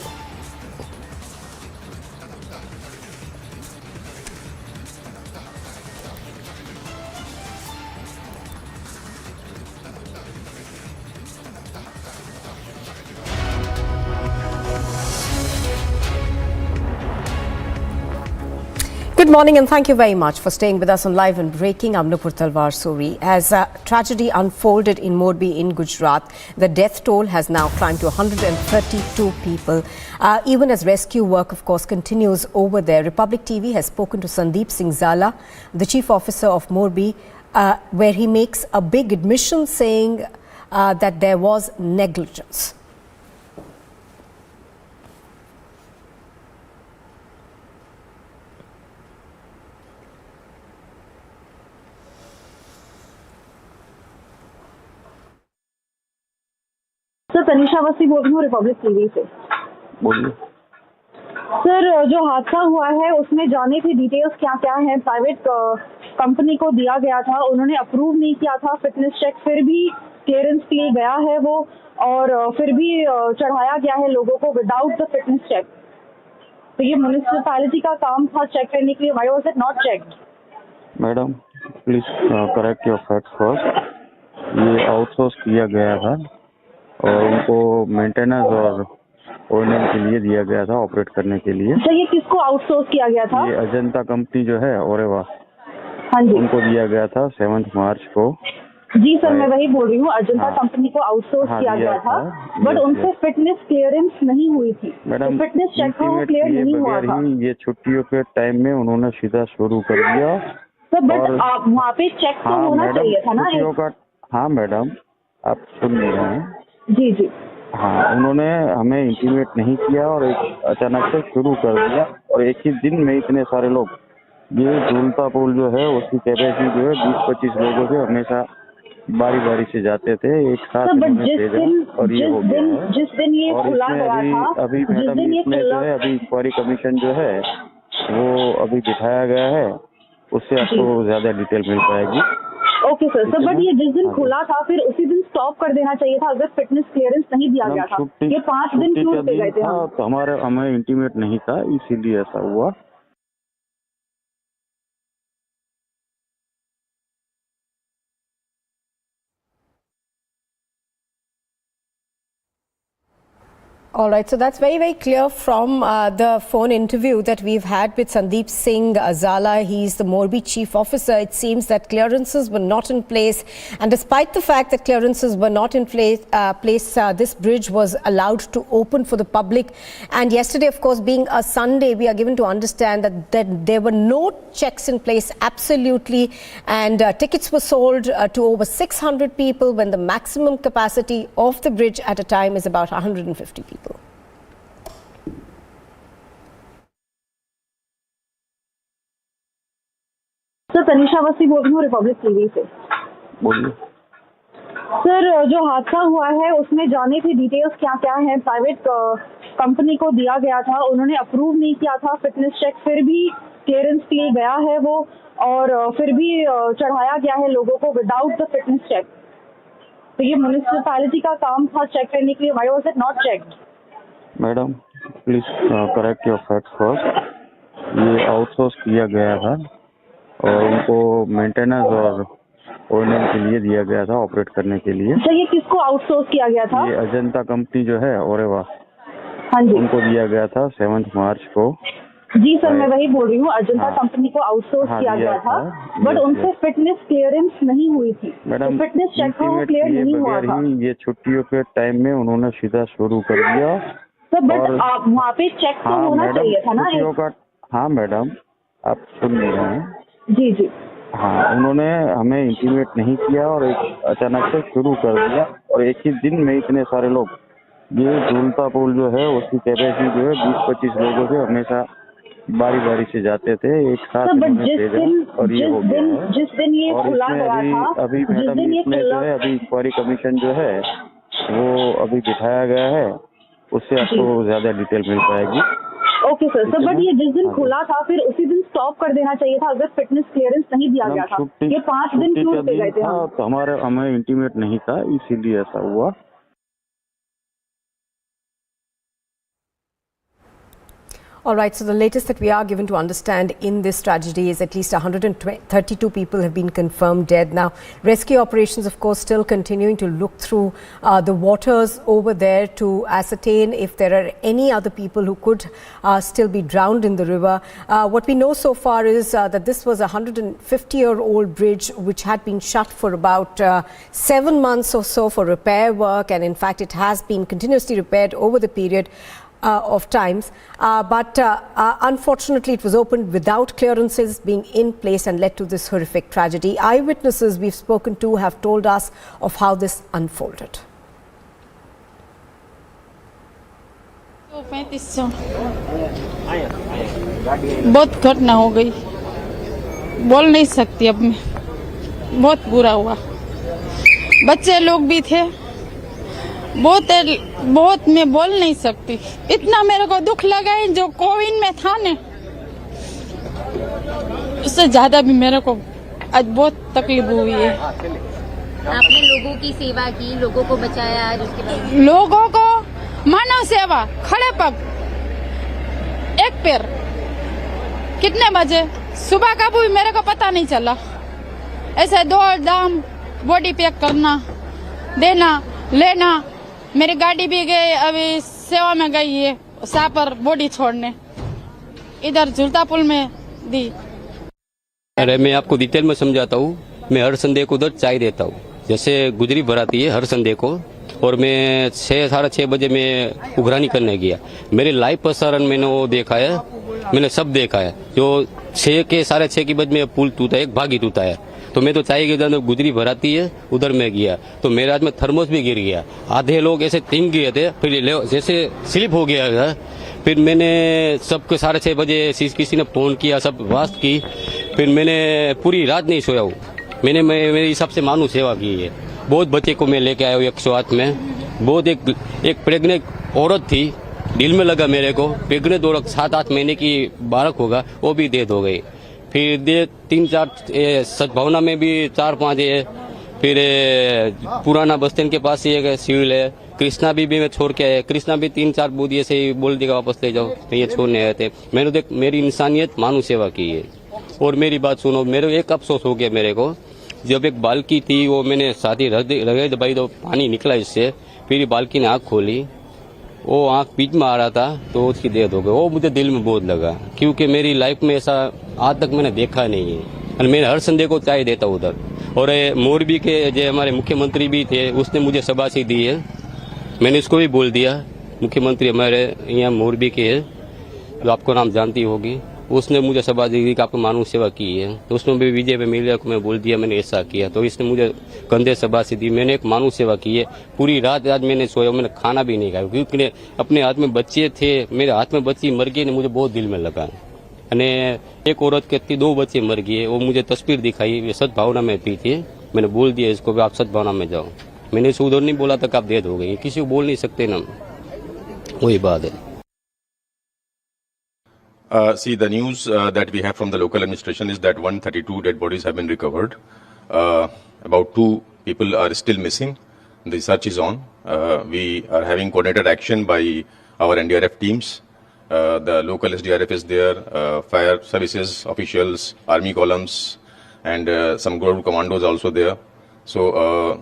S11: Good morning and thank you very much for staying with us on Live and Breaking. I'm Nupur Talwar Suri. As tragedy unfolded in Morbi in Gujarat, the death toll has now climbed to 132 people. Even as rescue work, of course, continues over there. Republic TV has spoken to Sandeep Singh Zala, the chief officer of Morbi, where he makes a big admission saying that there was negligence.
S12: Sir Tanisha वसी बोल रही हूँ Republic TV से।
S13: बोलिए
S12: sir, जो हादसा हुआ है उसमें जाने की डिटेल्स क्या क्या हैं? प्राइवेट कंपनी को दिया गया था, उन्होंने अप्रूव नहीं किया था फिटनेस चेक, फिर भी क्लियरेंस के लिए गया है वो, और फिर भी चढ़ाया गया है लोगों को विदाउट द फिटनेस चेक। तो ये म्युनिसिपैलिटी का काम था चेक करने के लिए। Why was it not checked?
S13: Madam please correct your facts first. ये आउटसोर्स किया गया था और उनको मेंटेनेंस और ओएनएम के लिए दिया गया था, ऑपरेट करने के लिए।
S12: सर, ये किसको आउटसोर्स किया गया था?
S13: ये अजंता कंपनी जो है ओरेवा,
S12: हाँ जी,
S13: उनको दिया गया था 7 मार्च को।
S12: जी सर, मैं वही बोल रही हूँ, अजंता कंपनी को आउटसोर्स किया गया था, बट उनसे फिटनेस क्लियरेंस नहीं हुई थी।
S13: मैडम
S12: फिटनेस चेक था, वो क्लियर नहीं हुआ था।
S13: ये छुट्टियों के टाइम में उन्होंने सीधा शुरू कर दिया।
S12: सर बट वहाँ पे चेक तो होना चाहिए था ना।
S13: हाँ मैडम, आप सुन नहीं रहे हैं?
S12: जी जी,
S13: हाँ, उन्होंने हमें इंटीमेट नहीं किया और अचानक से शुरू कर दिया, और एक ही दिन में इतने सारे लोग। ये झूलता पुल जो है उसकी कैपेसिटी जो है 20-25 लोगों से हमेशा बारी बारी से जाते थे, एक साथ भेजा, और ये हो गया है।
S12: जिस दिन ये खुला गया था,
S13: अभी मैडम इसमें जो है अभी इंक्वायरी कमीशन जो है वो अभी बिठाया गया है, उससे आपको ज्यादा डिटेल मिल पाएगी।
S12: Okay sir. सर बट ये जिस दिन खुला था फिर उसी दिन स्टॉप कर देना चाहिए था, अगर फिटनेस क्लियरेंस नहीं दिया गया था। ये 5 दिन क्यों रुके गए थे?
S13: तो हमें इंटीमेट नहीं था, इसीलिए ऐसा हुआ।
S11: All right, so that's very, very clear from the phone interview that we've had with Sandeep Singh Zala. He's the Morbi chief officer. It seems that clearances were not in place, and despite the fact that clearances were not in place, this bridge was allowed to open for the public. And yesterday, of course, being a Sunday, we are given to understand that there were no checks in place, absolutely, and tickets were sold to over 600 people when the maximum capacity of the bridge at a time is about 150 people.
S12: Sir Tanisha वसी बोल रही हूँ Republic TV से।
S13: बोलिए
S12: sir, जो हादसा हुआ है उसमें जाने की डिटेल्स क्या क्या हैं? प्राइवेट कंपनी को दिया गया था, उन्होंने अप्रूव नहीं किया था फिटनेस चेक, फिर भी क्लियरेंस के लिए गया है वो, और फिर भी चढ़ाया गया है लोगों को विदाउट द फिटनेस चेक। तो ये म्युनिसिपैलिटी का काम था चेक करने के लिए। Why was it not checked?
S13: Madam please correct your facts first. ये आउटसोर्स किया गया था और उनको मेंटेनेंस और ओएनएम के लिए दिया गया था, ऑपरेट करने के लिए।
S12: सर, ये किसको आउटसोर्स किया गया था?
S13: ये अजंता कंपनी जो है ओरेवा,
S12: हाँ जी,
S13: उनको दिया गया था 7 मार्च को।
S12: जी सर, मैं वही बोल रही हूँ, अजंता कंपनी को आउटसोर्स किया गया था, बट उनसे फिटनेस क्लियरेंस नहीं हुई थी।
S13: मैडम
S12: फिटनेस चेक था, वो क्लियर नहीं हुआ था।
S13: ये छुट्टियों के टाइम में उन्होंने सीधा शुरू कर दिया।
S12: सर बट वहाँ पे चेक तो होना चाहिए था ना।
S13: हाँ मैडम, आप सुन नहीं रहे हैं?
S12: जी जी,
S13: हाँ, उन्होंने हमें इंटीमेट नहीं किया और अचानक से शुरू कर दिया, और एक ही दिन में इतने सारे लोग। ये झूलता पुल जो है उसकी कैपेसिटी जो है 20-25 लोगों से हमेशा बारी बारी से जाते थे, एक साथ इन्होंने भेजा और ये हो गया है।
S12: जिस दिन ये
S13: और
S12: खुला
S13: इसमें
S12: गया था,
S13: अभी
S12: जिस
S13: मैडम
S12: दिन ये
S13: इसमें जो
S12: खुला,
S13: है अभी इंक्वायरी कमीशन जो है वो अभी बिठाया गया है, उससे आपको ज्यादा डिटेल मिल पाएगी।
S12: Okay sir. सर बट ये जिस दिन खुला था फिर उसी दिन स्टॉप कर देना चाहिए था अगर फिटनेस क्लियरेंस नहीं दिया गया था। ये 5 दिन क्यों रुके गए थे?
S13: तो हमें इंटीमेट नहीं था, इसीलिए ऐसा हुआ।
S11: All right, so the latest that we are given to understand in this tragedy is at least 132 people have been confirmed dead. Now, rescue operations, of course, still continuing to look through the waters over there to ascertain if there are any other people who could still be drowned in the river. What we know so far is that this was a 150-year-old bridge which had been shut for about 7 months or so for repair work, and in fact, it has been continuously repaired over the period of times, but unfortunately it was opened without clearances being in place and led to this horrific tragedy. Eyewitnesses we've spoken to have told us of how this unfolded.
S14: 3500 बहुत घटना हो गई, बोल नहीं सकती अब मैं, बहुत बुरा हुआ। बच्चे लोग भी थे, बहुत मैं बोल नहीं सकती, इतना मेरे को दुख लगा है। जो कोविड में था ने उससे ज्यादा भी मेरे को आज बहुत तकलीफ हुई है।
S1: आपने लोगों की सेवा की, लोगों को बचाया, आज उसके बाद
S14: लोगों को मानव सेवा, खड़े पग, एक पैर, कितने बजे सुबह का भी मेरे को पता नहीं चला। ऐसे दौड़ दाम, बॉडी पैक करना, देना, लेना। मेरी गाड़ी भी गई, अभी सेवा में गई है सापर बॉडी छोड़ने, इधर झूलता पुल में दी।
S15: अरे मैं आपको डिटेल में समझाता हूँ। मैं हर संडे को उधर चाय देता हूँ, जैसे गुजरी भराती है हर संडे को, और मैं 6-6:30 बजे मैं उघरानी करने गया। मेरे लाइव प्रसारण मैंने वो देखा है, मैंने सब देखा है। जो 6 के 6:30 के बजे में पुल टूटा है, एक भागी टूटा है, तो मैं तो चाय के अंदर गुजरी भराती है उधर में गया, तो मेरे हाथ में थर्मोस भी गिर गया। आधे लोग ऐसे तिम गए थे, फिर जैसे स्लिप हो गया। फिर मैंने सबको 6:30 बजे किसी ने फोन किया, सब बात की। फिर मैंने पूरी रात नहीं सोया हूँ। मैंने मेरे हिसाब से मानव सेवा की है। बहुत बच्चे को मैं लेके आया हूँ 108 में। बहुत एक प्रेग्नेंट औरत थी, दिल में लगा मेरे को। प्रेग्नेंट औरत 7-8 महीने की बालक होगा, वो भी डेथ हो गई। फिर 3-4 सद्भावना में भी 4-5 है। फिर पुराना बस स्टैंड के पास ही एक सिविल है। कृष्णा भी मैं छोड़ के आया। कृष्णा भी 3-4 बूदी से ही बोल देगा वापस ले जाओ, तो ये छोड़ने आए थे। मैंने देख मेरी इंसानियत मानव सेवा की है। और मेरी बात सुनो, मेरे एक अफसोस हो गया मेरे को, जब एक बाल्की थी वो मैंने साथी रगड़ दबाई तो पानी निकला इससे। फिर बाल्की ने आँख खोली, वो आँख बीच में आ रहा था तो उसकी डेथ हो गई। वो मुझे दिल में बहुत लगा, क्योंकि मेरी लाइफ में ऐसा आज तक मैंने देखा नहीं है। और मैं हर संडे को चाय देता हूँ उधर। और मोरबी के जो हमारे मुख्यमंत्री भी थे, उसने मुझे शाबाशी दी है। मैंने इसको भी बोल दिया, मुख्यमंत्री हमारे यहाँ मोरबी के है, जो आपको नाम जानती होगी, उसने मुझे शाबाशी दी कि आपको मानव सेवा की है। तो उसमें भी विजय पे मीडिया को मैं बोल दिया मैंने ऐसा किया, तो इसने मुझे कंधे शाबाशी दी। मैंने एक मानव सेवा की है। पूरी रात आज मैंने सोया, मैंने खाना भी नहीं खाया, क्योंकि अपने हाथ में बच्चे थे। मेरे हाथ में बच्ची मर गई, मुझे बहुत दिल में लगा। અને एक औरत के 2 बच्चे मर गए, वो मुझे तस्वीर दिखाई, ये सद्भावना में थी। मैंने बोल दिया इसको कि आप सद्भावना में जाओ। मैंने इसे उधर नहीं बोला था कि आप डेथ हो गई, किसी को बोल नहीं सकते ना, वही बात है।
S16: See, the news that we have from the local administration is that 132 dead bodies have been recovered. About 2 people are still missing. The search is on. We are having coordinated action by our NDRF teams. The local SDRF is there, fire services officials, army columns, and some ground commandos also there. So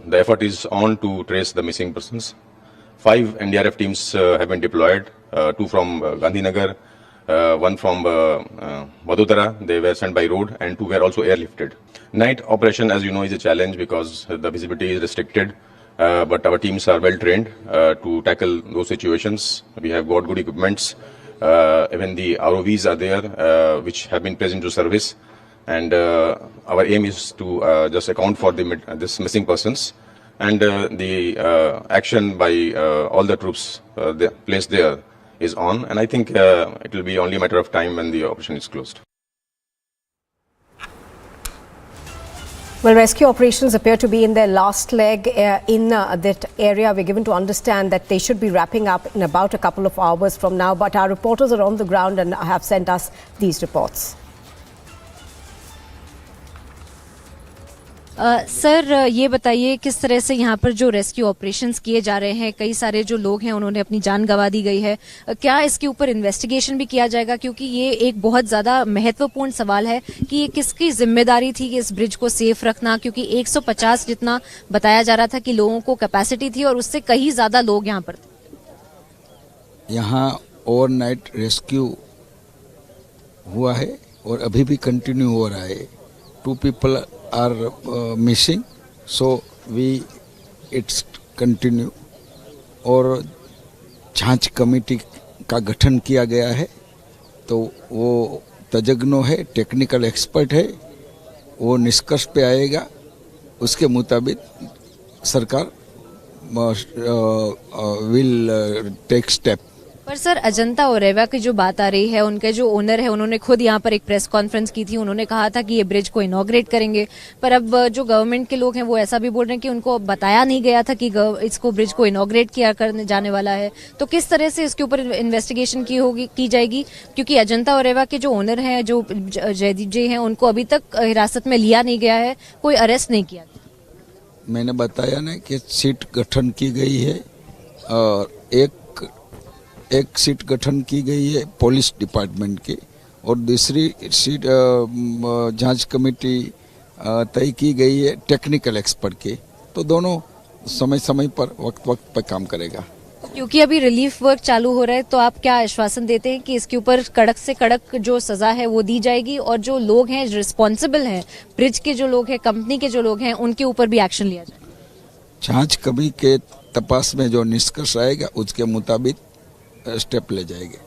S16: the effort is on to trace the missing persons. 5 NDRF teams have been deployed, 2 from Gandhinagar, 1 from Vadodara. They were sent by road, and 2 were also airlifted. Night operation, as you know, is a challenge because the visibility is restricted. But our teams are well trained to tackle those situations. We have got good equipments. Even the ROVs are there, which have been placed into service. And our aim is to just account for this missing persons. and the action by all the troops placed there is on, and I think it will be only a matter of time when the operation is closed.
S11: Well, rescue operations appear to be in their last leg in that area. We're given to understand that they should be wrapping up in about a couple of hours from now. But our reporters are on the ground and have sent us these reports.
S1: Sir ये बताइए किस तरह से यहाँ पर जो rescue operations किए जा रहे हैं, कई सारे जो लोग हैं उन्होंने अपनी जान गंवा दी गई है, क्या इसके ऊपर इन्वेस्टिगेशन भी किया जाएगा? क्योंकि ये एक बहुत ज्यादा महत्वपूर्ण सवाल है कि ये किसकी जिम्मेदारी थी कि इस ब्रिज को सेफ रखना, क्योंकि 150 जितना बताया जा रहा था कि लोगों को कैपेसिटी थी और उससे कहीं ज्यादा लोग यहाँ पर थे।
S17: यहाँ ओवरनाइट रेस्क्यू हुआ है और अभी भी कंटिन्यू हो रहा है। 2 people are missing, so it's continue। और जांच कमेटी का गठन किया गया है, तो वो तज्ञों है, टेक्निकल एक्सपर्ट है, वो निष्कर्ष पे आएगा, उसके मुताबिक सरकार विल टेक स्टेप।
S1: पर सर अजंता और रेवा की जो बात आ रही है, उनके जो ओनर है उन्होंने खुद यहाँ पर एक प्रेस कॉन्फ्रेंस की थी, उन्होंने कहा था कि ये ब्रिज को इनॉग्रेट करेंगे, पर अब जो गवर्नमेंट के लोग हैं वो ऐसा भी बोल रहे हैं कि उनको बताया नहीं गया था कि इसको ब्रिज को इनॉग्रेट किया करने जाने वाला है। तो किस तरह से इसके ऊपर इन्वेस्टिगेशन की जाएगी? क्योंकि अजंता और रेवा के जो ओनर हैं, जो जयदीप जी हैं, उनको अभी तक हिरासत में लिया नहीं गया है, कोई अरेस्ट नहीं किया गया।
S17: मैंने बताया ना कि सीट गठन की गई है और एक सीट गठन की गई है पुलिस डिपार्टमेंट की और दूसरी सीट जांच कमेटी तय की गई है टेक्निकल एक्सपर्ट की। तो दोनों समय समय पर वक्त पर काम करेगा।
S1: क्योंकि अभी रिलीफ वर्क चालू हो रहा है, तो आप क्या आश्वासन देते हैं कि इसके ऊपर कड़क से कड़क जो सजा है वो दी जाएगी और जो लोग हैं रिस्पॉन्सिबल हैं, ब्रिज के जो लोग हैं, कंपनी के जो लोग हैं, उनके ऊपर भी एक्शन लिया जाए?
S17: जांच कमेटी के तपास में जो निष्कर्ष आएगा उसके मुताबिक स्टेप ले जाएंगे।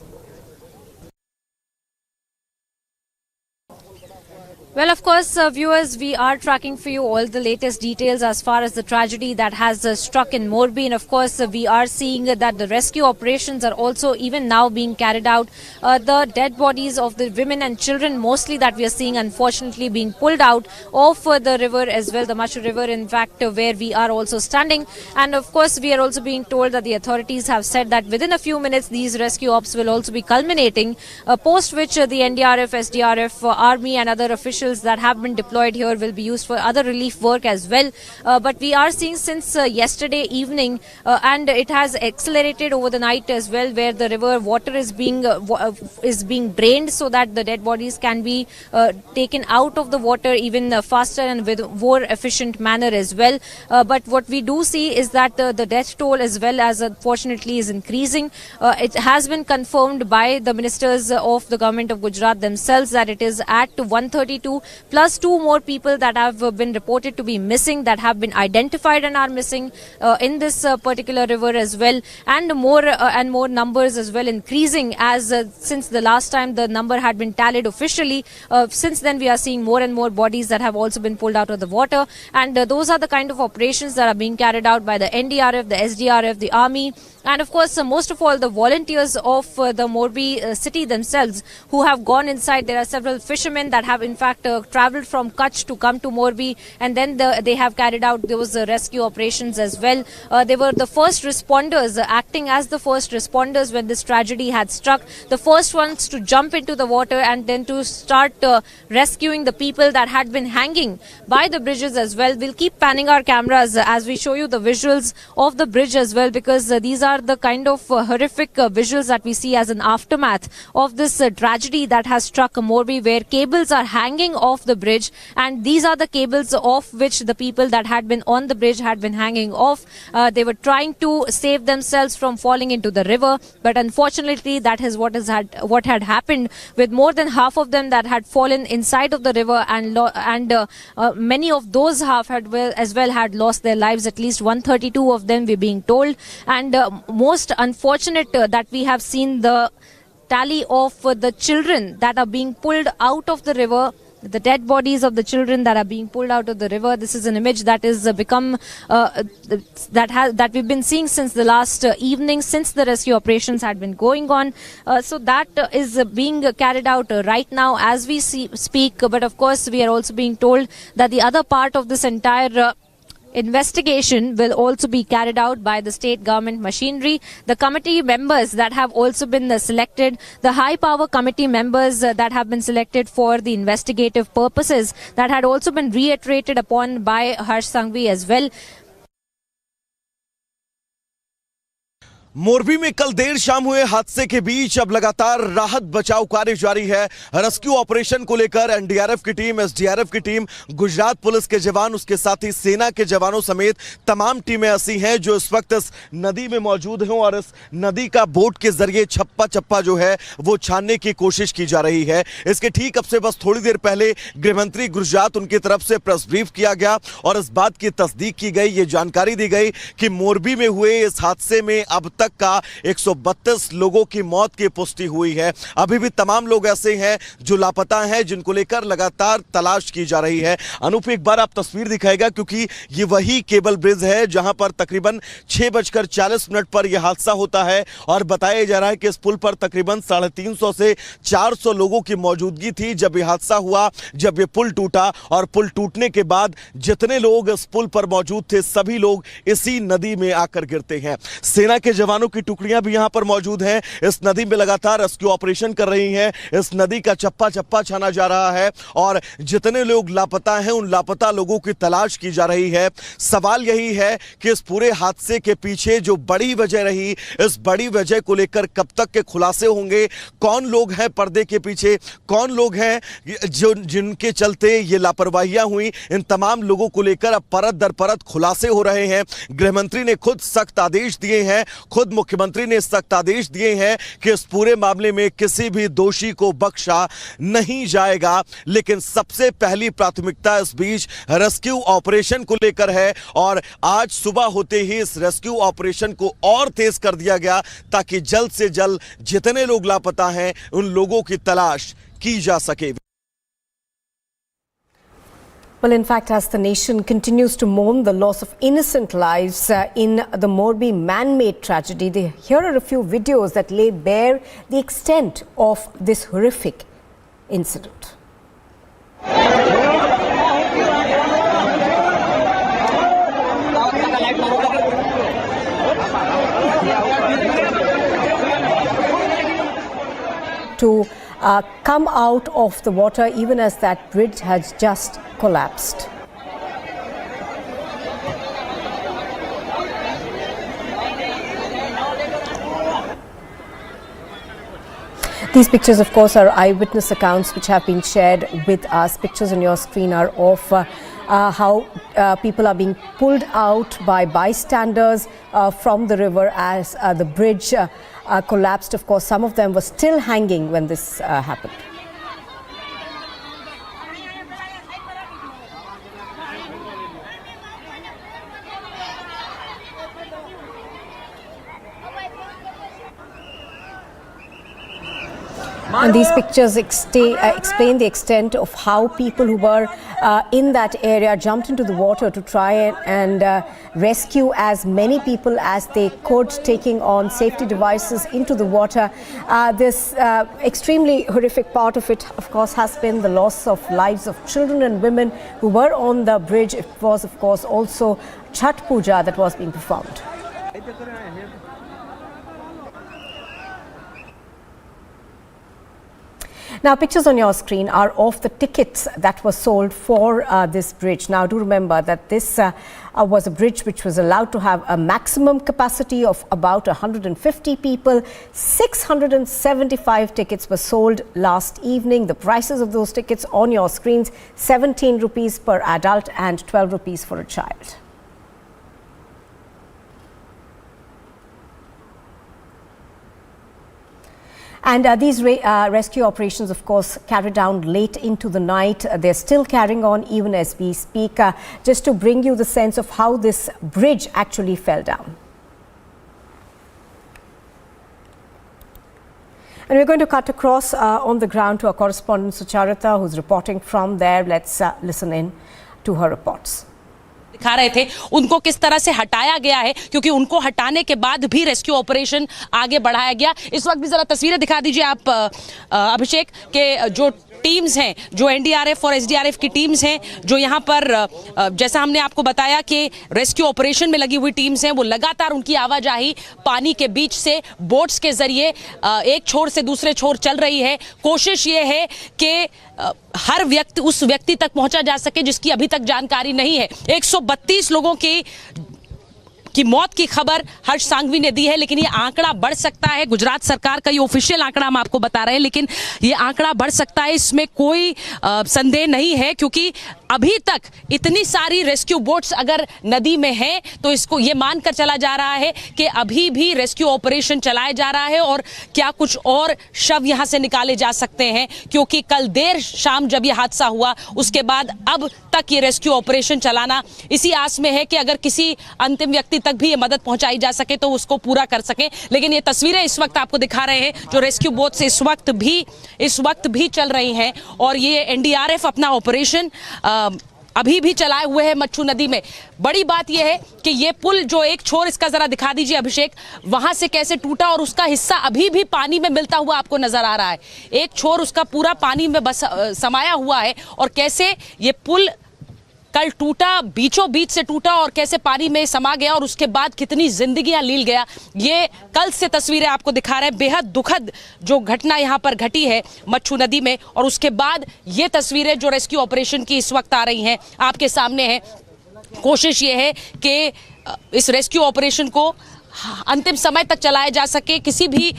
S1: Well, of course, viewers, we are tracking for you all the latest details as far as the tragedy that has struck in Morbi. And of course, we are seeing that the rescue operations are also even now being carried out. The dead bodies of the women and children mostly that we are seeing, unfortunately, being pulled out of the river as well, the Machu River, in fact, where we are also standing. And of course, we are also being told that the authorities have said that within a few minutes, these rescue ops will also be culminating, post which the NDRF, SDRF, Army and other officials that have been deployed here will be used for other relief work as well. But we are seeing since yesterday evening, and it has accelerated over the night as well, where the river water is being drained so that the dead bodies can be taken out of the water even faster and with more efficient manner as well. But what we do see is that the death toll as well as unfortunately is increasing. It has been confirmed by the ministers of the government of Gujarat themselves that it is at 132 plus 2 more people that have been reported to be missing, that have been identified and are missing in this particular river as well, and more numbers as well increasing as since the last time the number had been tallied officially. Since then we are seeing more and more bodies that have also been pulled out of the water, and those are the kind of operations that are being carried out by the NDRF, the SDRF, the Army, and of course most of all the volunteers of the Morbi city themselves who have gone inside. There are several fishermen that have in fact travelled from Kutch to come to Morbi, and then they have carried out those rescue operations as well. They were the first responders, acting as the first responders when this tragedy had struck, the first ones to jump into the water and then to start rescuing the people that had been hanging by the bridges as well. We'll keep panning our cameras as we show you the visuals of the bridge as well, because these are the kind of horrific visuals that we see as an aftermath of this tragedy that has struck Morbi, where cables are hanging off the bridge, and these are the cables off which the people that had been on the bridge had been hanging off. They were trying to save themselves from falling into the river, but unfortunately that is what had happened, with more than half of them that had fallen inside of the river, and many of those half had had lost their lives. At least 132 of them, we're being told, and most unfortunate that we have seen the tally of the children that are being pulled out of the river the dead bodies of the children that are being pulled out of the river. This is an image that is that we've been seeing since the last evening, since the rescue operations had been going on. So that is being carried out right now as we speak. But of course, we are also being told that the other part of this entire investigation will also be carried out by the state government machinery. The committee members that have also been selected, the high power committee members that have been selected for the investigative purposes, that had also been reiterated upon by Harsh Sanghvi as well.
S18: Morbi में कल देर शाम हुए हादसे के बीच अब लगातार राहत बचाव कार्य जारी है। रेस्क्यू ऑपरेशन को लेकर एनडीआरएफ की टीम, एसडीआरएफ की टीम, गुजरात पुलिस के जवान, उसके साथ ही सेना के जवानों समेत तमाम टीमें ऐसी हैं जो इस वक्त इस नदी में मौजूद हैं और इस नदी का बोट के जरिए छप्पा छप्पा जो है वो छानने की कोशिश की जा रही है। इसके ठीक अब से बस थोड़ी देर पहले गृह मंत्री गुजरात उनकी तरफ से प्रेस ब्रीफ किया गया और इस बात की तस्दीक की गई, ये जानकारी दी गई कि मोरबी में हुए इस हादसे में अब तक का 132 लोगों की मौत की पुष्टि हुई है। अभी भी तमाम लोग ऐसे हैं जो लापता हैं, जिनको लेकर लगातार तलाश की जा रही है। अनूप, एक बार आप तस्वीर दिखाएगा, क्योंकि ये वही केबल ब्रिज है जहां पर तकरीबन 6:40 पर यह हादसा होता है और बताया जा रहा है कि इस पुल पर तकरीबन 350 से 400 लोगों की मौजूदगी थी जब यह हादसा हुआ, जब यह पुल टूटा। और पुल टूटने के बाद जितने लोग इस पुल पर मौजूद थे सभी लोग इसी नदी में आकर गिरते हैं। सेना के जवानों की टुकड़ियां भी यहां पर मौजूद हैं, इस नदी में लगातार रेस्क्यू ऑपरेशन कर रही हैं। इस नदी का चप्पा चप्पा छाना जा रहा है और जितने लोग लापता हैं उन लापता लोगों की तलाश की जा रही है। सवाल यही है कि इस पूरे हादसे के पीछे जो बड़ी वजह रही, इस बड़ी वजह को लेकर कब तक के खुलासे होंगे, कौन लोग हैं पर्दे के पीछे, कौन लोग हैं जो जिनके चलते ये लापरवाहियां हुई, इन तमाम लोगों को लेकर अब परत दर परत खुलासे हो रहे हैं। गृह मंत्री ने खुद सख्त आदेश दिए हैं, खुद मुख्यमंत्री ने सख्त आदेश दिए हैं कि इस पूरे मामले में किसी भी दोषी को बख्शा नहीं जाएगा। लेकिन सबसे पहली प्राथमिकता इस बीच रेस्क्यू ऑपरेशन को लेकर है और आज सुबह होते ही इस रेस्क्यू ऑपरेशन को और तेज कर दिया गया ताकि जल्द से जल्द जितने लोग लापता हैं उन लोगों की तलाश की जा सके।
S11: Well, in fact, as the nation continues to mourn the loss of innocent lives in the Morbi man-made tragedy, here are a few videos that lay bare the extent of this horrific incident. To come out of the water even as that bridge has just collapsed. These pictures, of course, are eyewitness accounts which have been shared with us. Pictures on your screen are of how people are being pulled out by bystanders from the river as the bridge collapsed. Of course, some of them were still hanging when this happened. And these pictures explain the extent of how people who were in that area jumped into the water to try and rescue as many people as they could, taking on safety devices into the water. This extremely horrific part of it, of course, has been the loss of lives of children and women who were on the bridge. It was, of course, also Chhat Puja that was being performed. Now, pictures on your screen are of the tickets that were sold for this bridge. Now, do remember that this was a bridge which was allowed to have a maximum capacity of about 150 people. 675 tickets were sold last evening. The prices of those tickets on your screens, 17 rupees per adult and 12 rupees for a child. And these rescue operations, of course, carried down late into the night. They're still carrying on even as we speak, just to bring you the sense of how this bridge actually fell down. And we're going to cut across on the ground to our correspondent Sucharita, who's reporting from there. Let's listen in to her reports.
S19: दिखा रहे थे उनको किस तरह से हटाया गया है, क्योंकि उनको हटाने के बाद भी रेस्क्यू ऑपरेशन आगे बढ़ाया गया। इस वक्त भी जरा तस्वीरें दिखा दीजिए आप अभिषेक के जो टीम्स हैं, जो एनडीआरएफ और एसडीआरएफ की टीम्स हैं, जो यहाँ पर जैसा हमने आपको बताया कि रेस्क्यू ऑपरेशन में लगी हुई टीम्स हैं, वो लगातार उनकी आवाजाही पानी के बीच से बोट्स के जरिए एक छोर से दूसरे छोर चल रही है। कोशिश ये है कि हर व्यक्ति उस व्यक्ति तक पहुंचा जा सके जिसकी अभी तक जानकारी नहीं है। 132 लोगों की मौत की खबर हर्ष सांघवी ने दी है, लेकिन ये आंकड़ा बढ़ सकता है। गुजरात सरकार का ये ऑफिशियल आंकड़ा हम आपको बता रहे हैं, लेकिन ये आंकड़ा बढ़ सकता है, इसमें कोई संदेह नहीं है, क्योंकि अभी तक इतनी सारी रेस्क्यू बोट्स अगर नदी में हैं तो इसको ये मानकर चला जा रहा है कि अभी भी रेस्क्यू ऑपरेशन चलाया जा रहा है और क्या कुछ और शव यहां से निकाले जा सकते हैं, क्योंकि कल देर शाम जब ये हादसा हुआ उसके बाद अब तक ये रेस्क्यू ऑपरेशन चलाना इसी आस में है कि अगर किसी अंतिम व्यक्ति तक भी ये मदद पहुंचाई जा सके तो उसको पूरा कर सके। लेकिन ये तस्वीरें इस वक्त आपको दिखा रहे हैं जो रेस्क्यू बोट्स इस वक्त भी चल रही हैं, और ये एनडीआरएफ अपना ऑपरेशन अभी भी चलाए हुए है मच्छू नदी में। बड़ी बात यह है कि ये पुल जो एक छोर, इसका जरा दिखा दीजिए अभिषेक, वहां से कैसे टूटा और उसका हिस्सा अभी भी पानी में मिलता हुआ आपको नजर आ रहा है। एक छोर उसका पूरा पानी में बस समाया हुआ है, और कैसे ये पुल कल टूटा, बीचों बीच से टूटा और कैसे पानी में समा गया और उसके बाद कितनी जिंदगियां लील गया, ये कल से तस्वीरें आपको दिखा रहे हैं। बेहद दुखद जो घटना यहां पर घटी है मच्छू नदी में, और उसके बाद ये तस्वीरें जो रेस्क्यू ऑपरेशन की इस वक्त आ रही हैं आपके सामने है। कोशिश ये है कि इस रेस्क्यू ऑपरेशन को अंतिम समय तक चलाया जा सके। किसी भी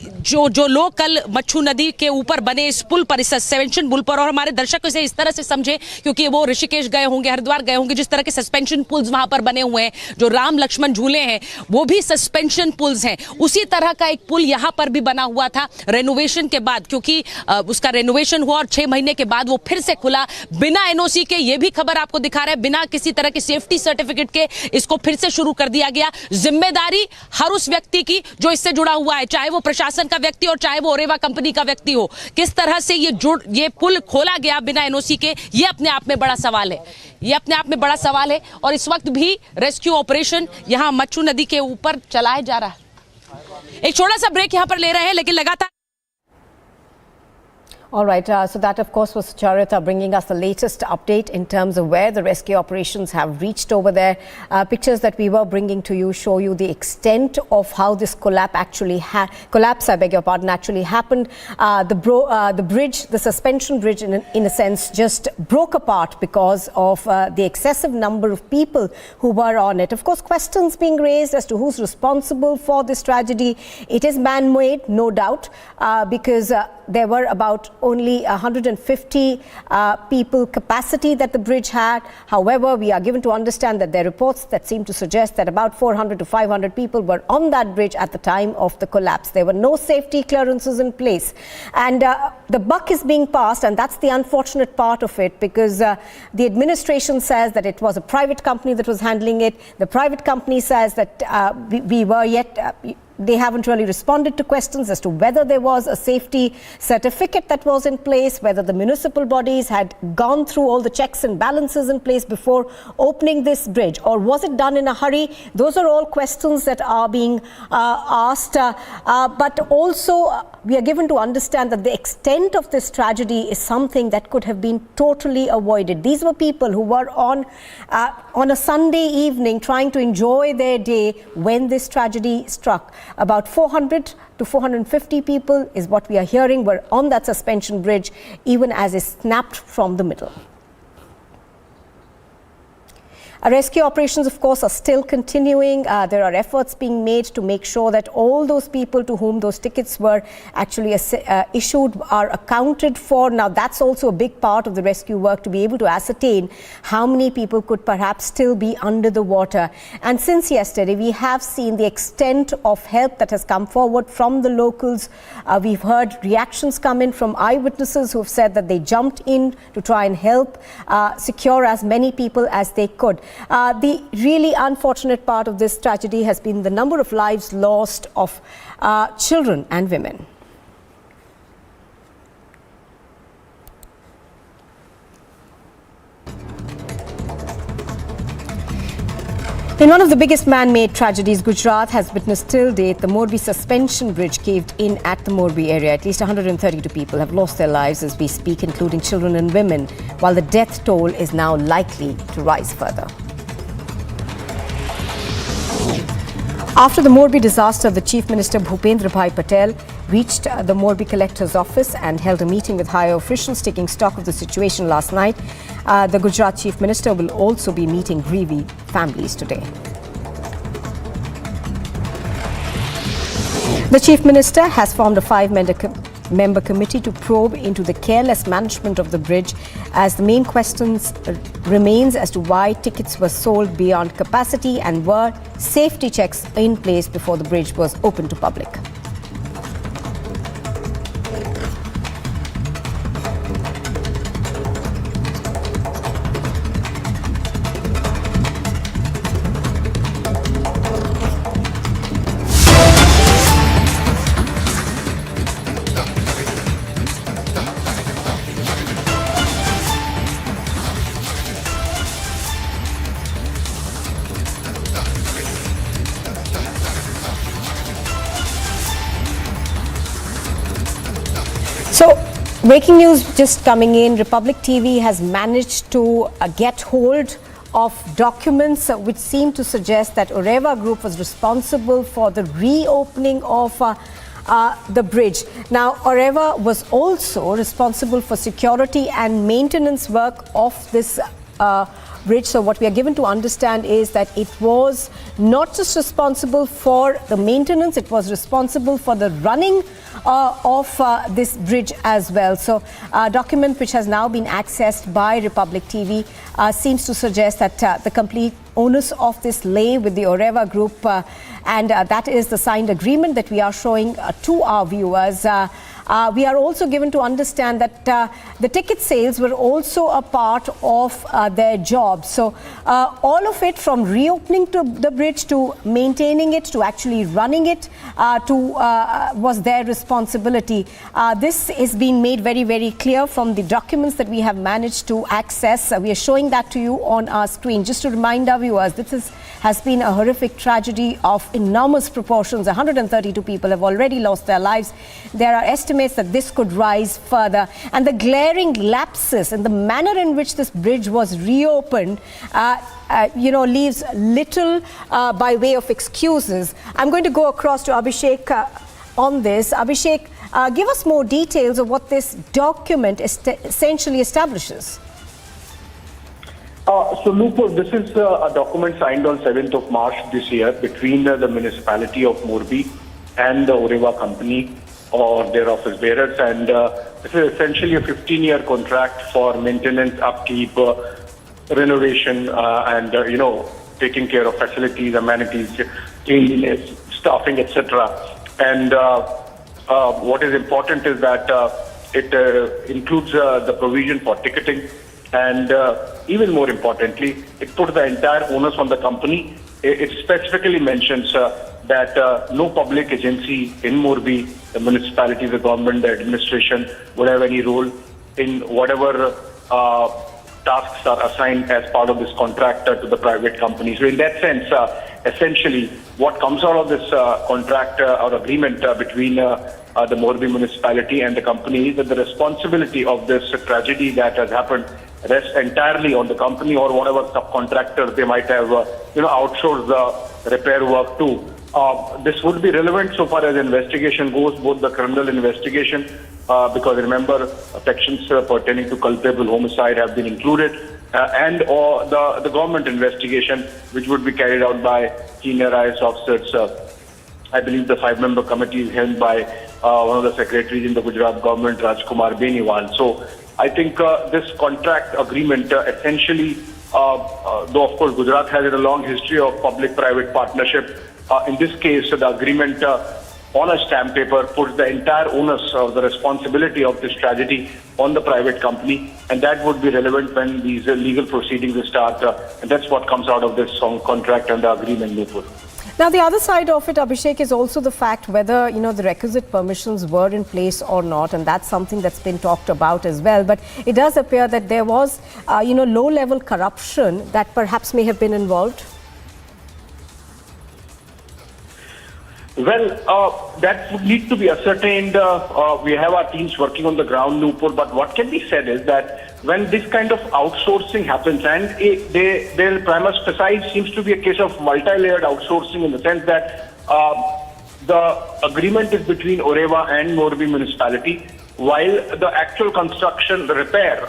S19: जो लोग कल मच्छू नदी के ऊपर बने इस पुल पर, इस सस्पेंशन पुल पर, और हमारे दर्शक इसे इस तरह से समझे क्योंकि वो ऋषिकेश गए होंगे, हरिद्वार गए होंगे, जिस तरह के सस्पेंशन पुल्स वहां पर बने हुए हैं, जो राम लक्ष्मण झूले हैं वो भी सस्पेंशन पुल्स हैं, उसी तरह का एक पुल यहां पर भी बना हुआ था रेनोवेशन के बाद, क्योंकि उसका रेनोवेशन हुआ और 6 महीने के बाद वो फिर से खुला बिना एनओसी के। ये भी खबर आपको दिखा रहे हैं, बिना किसी तरह के सेफ्टी सर्टिफिकेट के इसको फिर से शुरू कर दिया गया। जिम्मेदारी हर उस व्यक्ति की जो इससे जुड़ा हुआ है, चाहे वो प्रशासन का व्यक्ति और चाहे वो ओरेवा कंपनी का व्यक्ति हो। किस तरह से ये पुल खोला गया बिना एनओसी के, ये अपने आप में बड़ा सवाल है, और इस वक्त भी रेस्क्यू ऑपरेशन यहां मच्छू नदी के ऊपर चलाया जा रहा है। एक छोटा सा ब्रेक यहां पर ले रहे हैं, लेकिन लगातार
S11: All right, so that of course was Sucharita bringing us the latest update in terms of where the rescue operations have reached over there. Pictures that we were bringing to you show you the extent of how this collapse actually actually happened. The bridge, the suspension bridge in a sense just broke apart because of the excessive number of people who were on it. Of course, questions being raised as to who's responsible for this tragedy. It is man-made, no doubt, because there were about only 150 people capacity that the bridge had. However, we are given to understand that there are reports that seem to suggest that about 400 to 500 people were on that bridge at the time of the collapse. There were no safety clearances in place. And the buck is being passed, and that's the unfortunate part of it, because the administration says that it was a private company that was handling it. The private company says that we were yet... They haven't really responded to questions as to whether there was a safety certificate that was in place, whether the municipal bodies had gone through all the checks and balances in place before opening this bridge, or was it done in a hurry? Those are all questions that are being asked. But also, we are given to understand that the extent of this tragedy is something that could have been totally avoided. These were people who were on a Sunday evening trying to enjoy their day when this tragedy struck. About 400 to 450 people is what we are hearing were on that suspension bridge even as it snapped from the middle. Rescue operations, of course, are still continuing. There are efforts being made to make sure that all those people to whom those tickets were actually issued are accounted for. Now, that's also a big part of the rescue work, to be able to ascertain how many people could perhaps still be under the water. And since yesterday, we have seen the extent of help that has come forward from the locals. We've heard reactions come in from eyewitnesses who have said that they jumped in to try and help secure as many people as they could. The really unfortunate part of this tragedy has been the number of lives lost of children and women. In one of the biggest man-made tragedies, Gujarat has witnessed till date the Morbi suspension bridge caved in at the Morbi area. At least 132 people have lost their lives as we speak, including children and women, while the death toll is now likely to rise further. After the Morbi disaster, the Chief Minister Bhupendra Patel reached the Morbi collector's office and held a meeting with higher officials taking stock of the situation last night. The Gujarat Chief Minister will also be meeting grieving families today. The Chief Minister has formed a five-member committee to probe into the careless management of the bridge, as the main questions remains as to why tickets were sold beyond capacity and were safety checks in place before the bridge was open to public. So, breaking news just coming in, Republic TV has managed to get hold of documents which seem to suggest that Oreva Group was responsible for the reopening of the bridge. Now, Oreva was also responsible for security and maintenance work of this bridge. So what we are given to understand is that it was not just responsible for the maintenance, it was responsible for the running of this bridge as well. So a document which has now been accessed by Republic TV seems to suggest that the complete onus of this lay with the Oreva Group, and that is the signed agreement that we are showing to our viewers. We are also given to understand that the ticket sales were also a part of their job. So all of it, from reopening to the bridge to maintaining it to actually running it, was their responsibility. This is being made very, very clear from the documents that we have managed to access. We are showing that to you on our screen. Just to remind our viewers, this has been a horrific tragedy of enormous proportions. 132 people have already lost their lives. There are estimates that this could rise further, and the glaring lapses in the manner in which this bridge was reopened leaves little by way of excuses. I'm going to go across to Abhishek on this. Abhishek, give us more details of what this document essentially establishes.
S20: So, Nupur, this is a document signed on 7th of March this year between the municipality of Morbi and the Oreva company or their office bearers, and this is essentially a 15-year contract for maintenance, upkeep, renovation, and taking care of facilities, amenities, cleanliness, staffing, etc. And what is important is that it includes the provision for ticketing, and even more importantly, it puts the entire onus on the company. It specifically mentions that no public agency in Morbi, the municipality, the government, the administration, would have any role in whatever tasks are assigned as part of this contract to the private company. So in that sense, essentially, what comes out of this contract or agreement between the Morbi municipality and the company is that the responsibility of this tragedy that has happened rests entirely on the company or whatever subcontractors they might have outsourced the repair work to. This would be relevant so far as investigation goes, both the criminal investigation, because remember, sections pertaining to culpable homicide have been included, and or the government investigation, which would be carried out by senior IAS officers. I believe the five-member committee is held by one of the secretaries in the Gujarat government, Rajkumar Beniwal. So I think this contract agreement essentially, though of course Gujarat has a long history of public-private partnership, in this case the agreement on a stamp paper puts the entire onus of the responsibility of this tragedy on the private company, and that would be relevant when these legal proceedings start, and that's what comes out of this contract and the agreement, Nupur.
S11: Now, the other side of it, Abhishek, is also the fact whether, the requisite permissions were in place or not, and that's something that's been talked about as well. But it does appear that there was, low-level corruption that perhaps may have been involved.
S20: Well, that would need to be ascertained. We have our teams working on the ground, Nupur, but what can be said is that when this kind of outsourcing happens, and their prima facie seems to be a case of multi-layered outsourcing in the sense that the agreement is between Oreva and Morbi municipality, while the actual construction, the repair,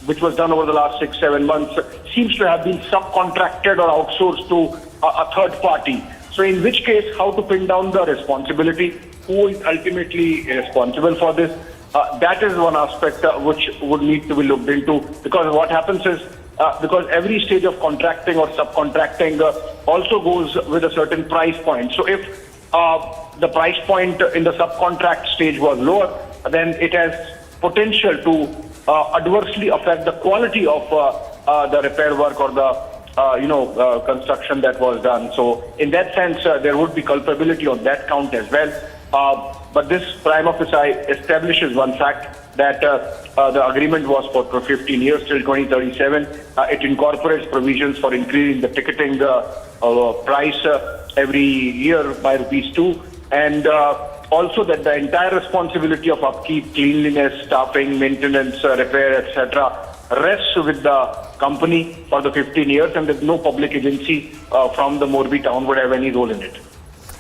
S20: which was done over the last 6-7 months, seems to have been subcontracted or outsourced to a third party. So in which case, how to pin down the responsibility, who is ultimately responsible for this, that is one aspect which would need to be looked into, because what happens is, because every stage of contracting or subcontracting also goes with a certain price point. So if the price point in the subcontract stage was lower, then it has potential to adversely affect the quality of the repair work or the construction that was done. So in that sense, there would be culpability on that count as well. But this prima facie establishes one fact, that the agreement was for 15 years till 2037. It incorporates provisions for increasing the ticketing price every year by ₹2, and also that the entire responsibility of upkeep, cleanliness, staffing, maintenance, repair, etc. rests with the company for the 15 years, and there's no public agency from the Morbi town would have any role in it.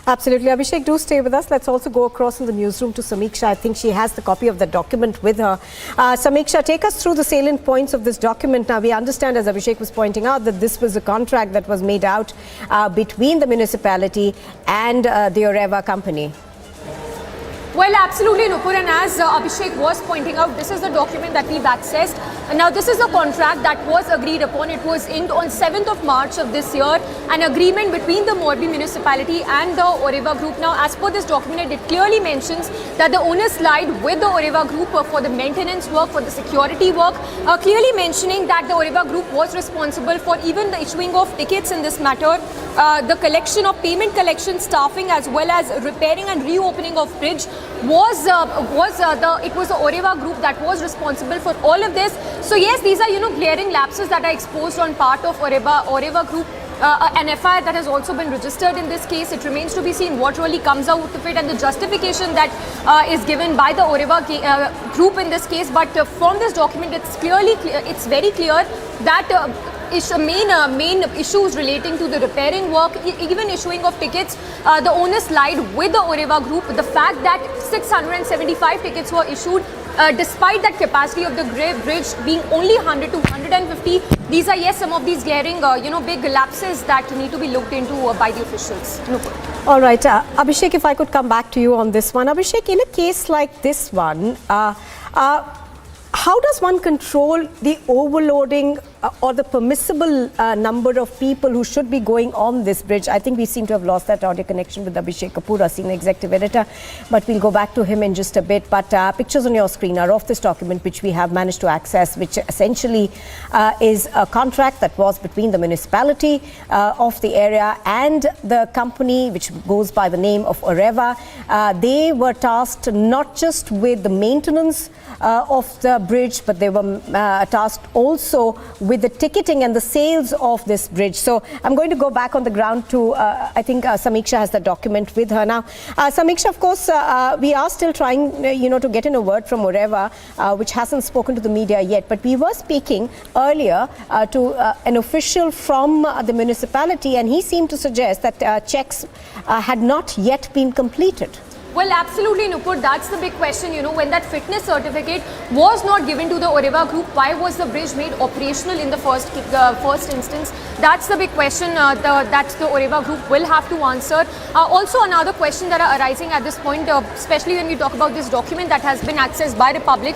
S11: Absolutely. Abhishek, do stay with us. Let's also go across in the newsroom to Samiksha. I think she has the copy of the document with her. Samiksha, take us through the salient points of this document. Now, we understand, as Abhishek was pointing out, that this was a contract that was made out between the municipality and the Oreva company.
S1: Well, absolutely, Nupur, and as Abhishek was pointing out, this is the document that we've accessed. Now, this is a contract that was agreed upon. It was inked on 7th of March of this year, an agreement between the Morbi municipality and the Oreva group. Now, as per this document, it clearly mentions that the owners lied with the Oreva group for the maintenance work, for the security work, clearly mentioning that the Oreva group was responsible for even the issuing of tickets in this matter, the collection of payment collection, staffing, as well as repairing and reopening of bridge. It was the Oreva group that was responsible for all of this. So yes, these are glaring lapses that are exposed on part of Oreva group. An FIR that has also been registered in this case. It remains to be seen what really comes out of it and the justification that is given by the Oreva group in this case. But from this document, it's very clear that main issues relating to the repairing work, even issuing of tickets, the owners lied with the Oreva group. The fact that 675 tickets were issued, despite that capacity of the bridge being only 100 to 150, these are some of these glaring, big lapses that need to be looked into by the officials.
S11: All right, Abhishek, if I could come back to you on this one. Abhishek, in a case like this one, how does one control the overloading or the permissible number of people who should be going on this bridge? I think we seem to have lost that audio connection with Abhishek Kapoor, senior executive editor, but we'll go back to him in just a bit. But pictures on your screen are of this document which we have managed to access, which essentially is a contract that was between the municipality of the area and the company which goes by the name of Oreva. They were tasked not just with the maintenance of the bridge, but they were tasked also with the ticketing and the sales of this bridge. So I'm going to go back on the ground to, I think Samiksha has the document with her now. Samiksha, of course, we are still trying, to get in a word from Oreva, which hasn't spoken to the media yet. But we were speaking earlier to an official from the municipality, and he seemed to suggest that checks had not yet been completed.
S1: Well, absolutely, Nupur. That's the big question. When that fitness certificate was not given to the Oreva group, why was the bridge made operational in the first instance? That's the big question that the Oreva group will have to answer. Also, another question that are arising at this point, especially when we talk about this document that has been accessed by the public,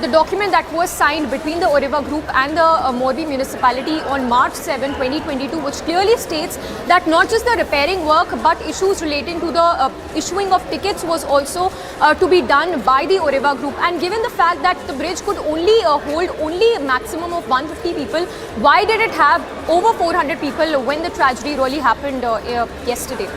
S1: the document that was signed between the Oreva group and the Morbi municipality on March 7, 2022, which clearly states that not just the repairing work, but issues relating to the issuing of tickets was also to be done by the Oreva group. And given the fact that the bridge could only hold a maximum of 150 people, why did it have over 400 people when the tragedy really happened yesterday?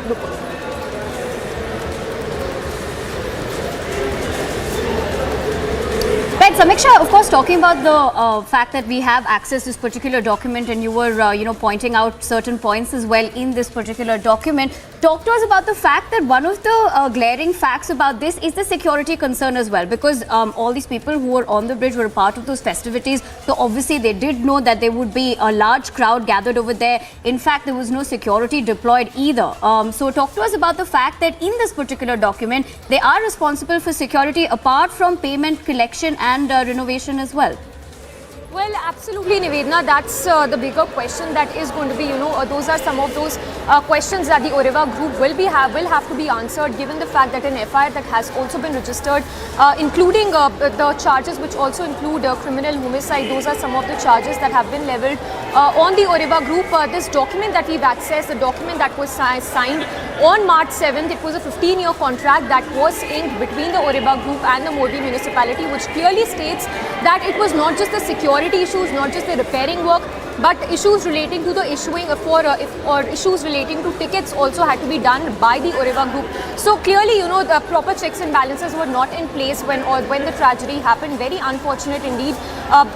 S2: Right, Samiksha, of course, talking about the fact that we have access to this particular document, and you were, pointing out certain points as well in this particular document. Talk to us about the fact that one of the glaring facts about this is the security concern as well, because all these people who were on the bridge were a part of those festivities. So obviously they did know that there would be a large crowd gathered over there. In fact, there was no security deployed either. So talk to us about the fact that in this particular document, they are responsible for security apart from payment, collection and renovation as well.
S1: Well, absolutely, Nivedna. That's the bigger question that is going to be, those are some of those questions that the Oreva group will have to be answered, given the fact that an FIR that has also been registered, including the charges which also include criminal homicide. Those are some of the charges that have been leveled on the Oreva group. This document that we've accessed, the document that was signed on March 7th, it was a 15-year contract that was inked between the Oreva group and the Morbi municipality, which clearly states that it was not just the security issues, not just the repairing work, but issues relating to the issuing or issues relating to tickets also had to be done by the Oreva group. So clearly, the proper checks and balances were not in place when the tragedy happened. Very unfortunate indeed,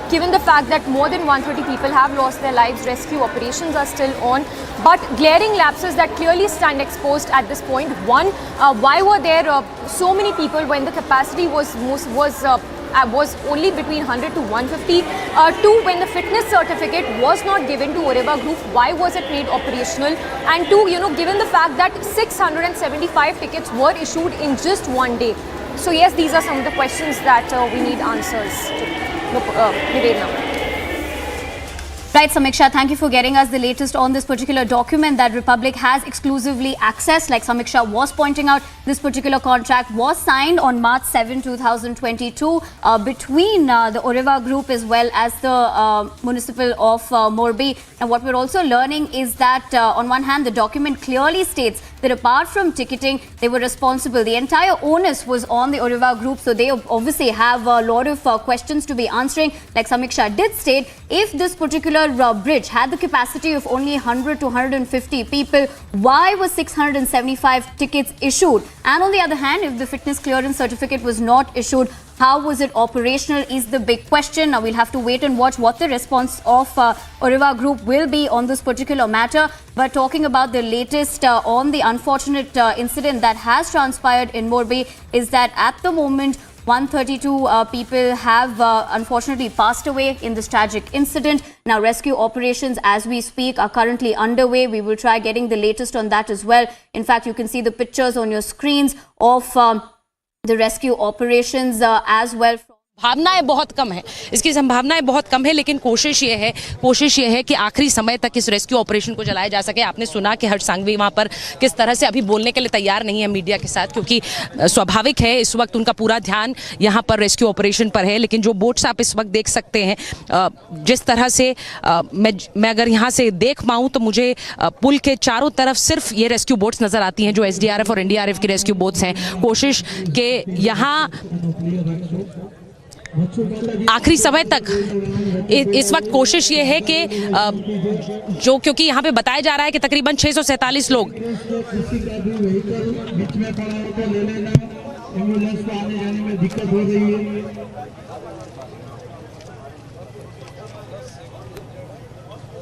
S1: given the fact that more than 130 people have lost their lives. Rescue operations are still on, but glaring lapses that clearly stand exposed at this point. One, why were there so many people when the capacity was only between 100 to 150. Two, when the fitness certificate was not given to Oreva Group, why was it made operational? And two, given the fact that 675 tickets were issued in just one day. So yes, these are some of the questions that we need answers to. Nivedna.
S2: Right, Samiksha, thank you for getting us the latest on this particular document that Republic has exclusively accessed. Like Samiksha was pointing out, this particular contract was signed on March 7, 2022 between the Oreva Group as well as the municipal of Morbi. And what we're also learning is that on one hand, the document clearly states that apart from ticketing, they were responsible. The entire onus was on the Oreva Group, so they obviously have a lot of questions to be answering. Like Samiksha did state, if this particular bridge had the capacity of only 100 to 150 people, why was 675 tickets issued? And on the other hand, if the fitness clearance certificate was not issued, how was it operational is the big question. Now we'll have to wait and watch what the response of Oreva Group will be on this particular matter. But talking about the latest on the unfortunate incident that has transpired in Morbi is that at the moment 132 people have unfortunately passed away in this tragic incident. Now rescue operations as we speak are currently underway. We will try getting the latest on that as well. In fact, you can see the pictures on your screens of the rescue operations as well.
S19: भावनाएं बहुत कम है, इसकी संभावनाएं बहुत कम है, लेकिन कोशिश ये है कि आखिरी समय तक इस रेस्क्यू ऑपरेशन को चलाया जा सके। आपने सुना कि हर्ष सांघवी वहां पर किस तरह से अभी बोलने के लिए तैयार नहीं है मीडिया के साथ, क्योंकि स्वाभाविक है इस वक्त उनका पूरा ध्यान यहां पर रेस्क्यू ऑपरेशन पर है। लेकिन जो बोट्स आप इस वक्त देख सकते हैं, जिस तरह से मैं अगर यहां से देख पाऊं तो मुझे पुल के चारों तरफ सिर्फ ये रेस्क्यू बोट्स नजर आती हैं जो एसडीआरएफ और एनडीआरएफ की रेस्क्यू बोट्स हैं। कोशिश के यहाँ आखिरी समय तक इस वक्त कोशिश ये है कि क्योंकि यहाँ पे बताया जा रहा है कि तकरीबन 647 लोग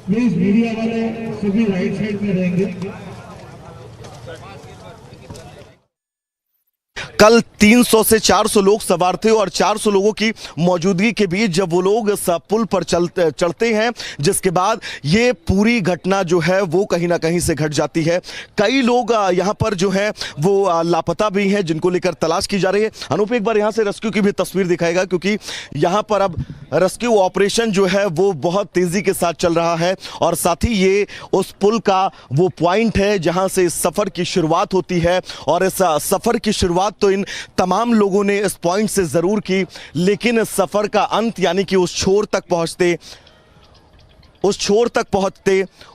S21: प्लीज मीडिया वाले सभी राइट साइड में रहेंगे।
S18: कल 300 से 400 लोग सवार थे और 400 लोगों की मौजूदगी के बीच जब वो लोग इस पुल पर चढ़ते हैं, जिसके बाद ये पूरी घटना जो है वो कहीं ना कहीं से घट जाती है। कई लोग यहाँ पर जो है वो लापता भी हैं, जिनको लेकर तलाश की जा रही है। अनूप एक बार यहाँ से रेस्क्यू की भी तस्वीर दिखाएगा, क्योंकि यहाँ पर अब रेस्क्यू ऑपरेशन जो है वो बहुत तेजी के साथ चल रहा है और साथ ही ये उस पुल का वो पॉइंट है जहाँ से इस सफर की शुरुआत होती है। और इस सफर की शुरुआत तो इन तमाम लोगों ने इस पॉइंट से जरूर की, लेकिन इस सफर का अंत यानी कि उस छोर तक पहुंचते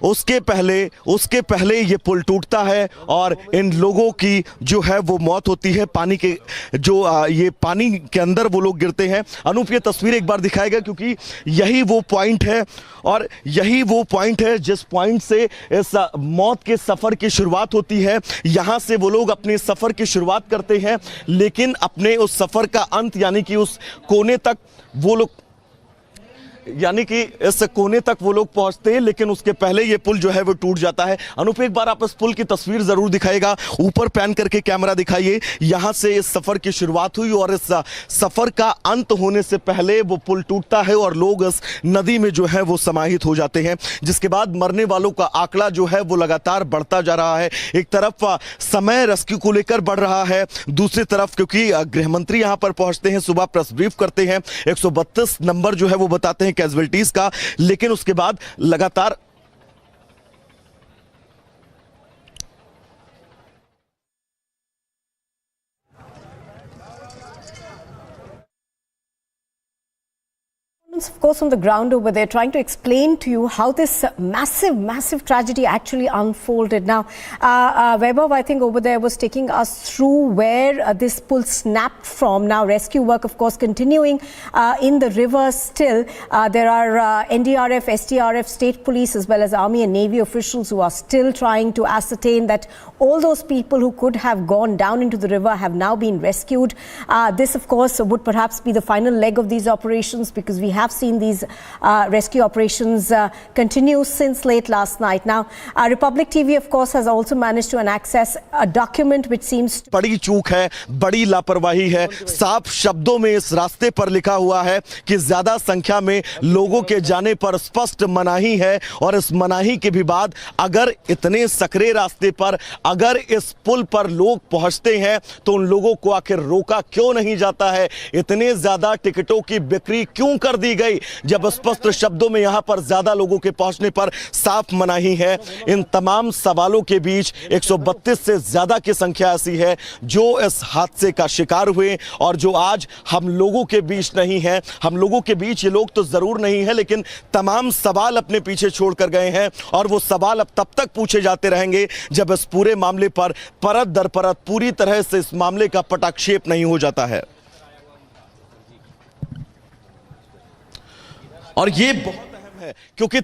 S18: उसके पहले ये पुल टूटता है और इन लोगों की जो है वो मौत होती है। पानी के ये पानी के अंदर वो लोग गिरते हैं। अनूप ये तस्वीर एक बार दिखाएगा, क्योंकि यही वो पॉइंट है और यही वो पॉइंट है जिस पॉइंट से इस मौत के सफर की शुरुआत होती है। यहाँ से वो लोग अपने सफर की शुरुआत करते हैं, लेकिन अपने उस सफर का अंत यानी कि उस कोने तक वो लोग यानी कि इस कोने तक वो लोग पहुंचते हैं, लेकिन उसके पहले ये पुल जो है वो टूट जाता है। अनूप, एक बार आप इस पुल की तस्वीर जरूर दिखाइएगा, ऊपर पैन करके कैमरा दिखाइए। यहां से इस सफर की शुरुआत हुई और इस सफर का अंत होने से पहले वो पुल टूटता है और लोग इस नदी में जो है वो समाहित हो जाते हैं, जिसके बाद मरने वालों का आंकड़ा जो है वो लगातार बढ़ता जा रहा है। एक तरफ समय रेस्क्यू को लेकर बढ़ रहा है, दूसरी तरफ क्योंकि गृह मंत्री यहां पर पहुंचते हैं, सुबह प्रेस ब्रीफ करते हैं, 132 नंबर जो है वो बताते हैं कैजुअल्टीज का, लेकिन उसके बाद लगातार
S11: of course on the ground over there trying to explain to you how this massive tragedy actually unfolded. Now Vaibhav, I think over there was taking us through where this pull snapped from. Now rescue work of course continuing in the river still. There are NDRF, SDRF, state police as well as army and navy officials who are still trying to ascertain that all those people who could have gone down into the river have now been rescued. This of course would perhaps be the final leg of these operations, because we have seen these rescue operations continue since late last night. Now Republic TV of course has also managed to access a document which seems
S18: बड़ी चूक है, बड़ी लापरवाही है। साफ शब्दों में इस रास्ते पर लिखा हुआ है कि ज्यादा संख्या में लोगों के जाने पर स्पष्ट मनाही है, और इस मनाही के भी बाद अगर इतने सकरे रास्ते पर अगर इस पुल पर लोग पहुंचते हैं तो उन लोगों को आखिर रोका क्यों नहीं जाता है? इतने ज्यादा टिकटों की बिक्री क्यों कर दी गई जब स्पष्ट शब्दों में यहां पर ज्यादा लोगों के पहुंचने पर साफ मनाही है? इन तमाम सवालों के बीच 132 से ज्यादा की संख्या ऐसी है जो इस हादसे का शिकार हुए और जो आज हम लोगों के बीच नहीं है। हम लोगों के बीच ये लोग तो जरूर नहीं है, लेकिन तमाम सवाल अपने पीछे छोड़कर गए हैं, और वो सवाल अब तब तक पूछे जाते रहेंगे जब इस पूरे मामले पर परत दर परत पूरी तरह से इस मामले का पटाक्षेप नहीं हो जाता है। और ये बहुत अहम है क्योंकि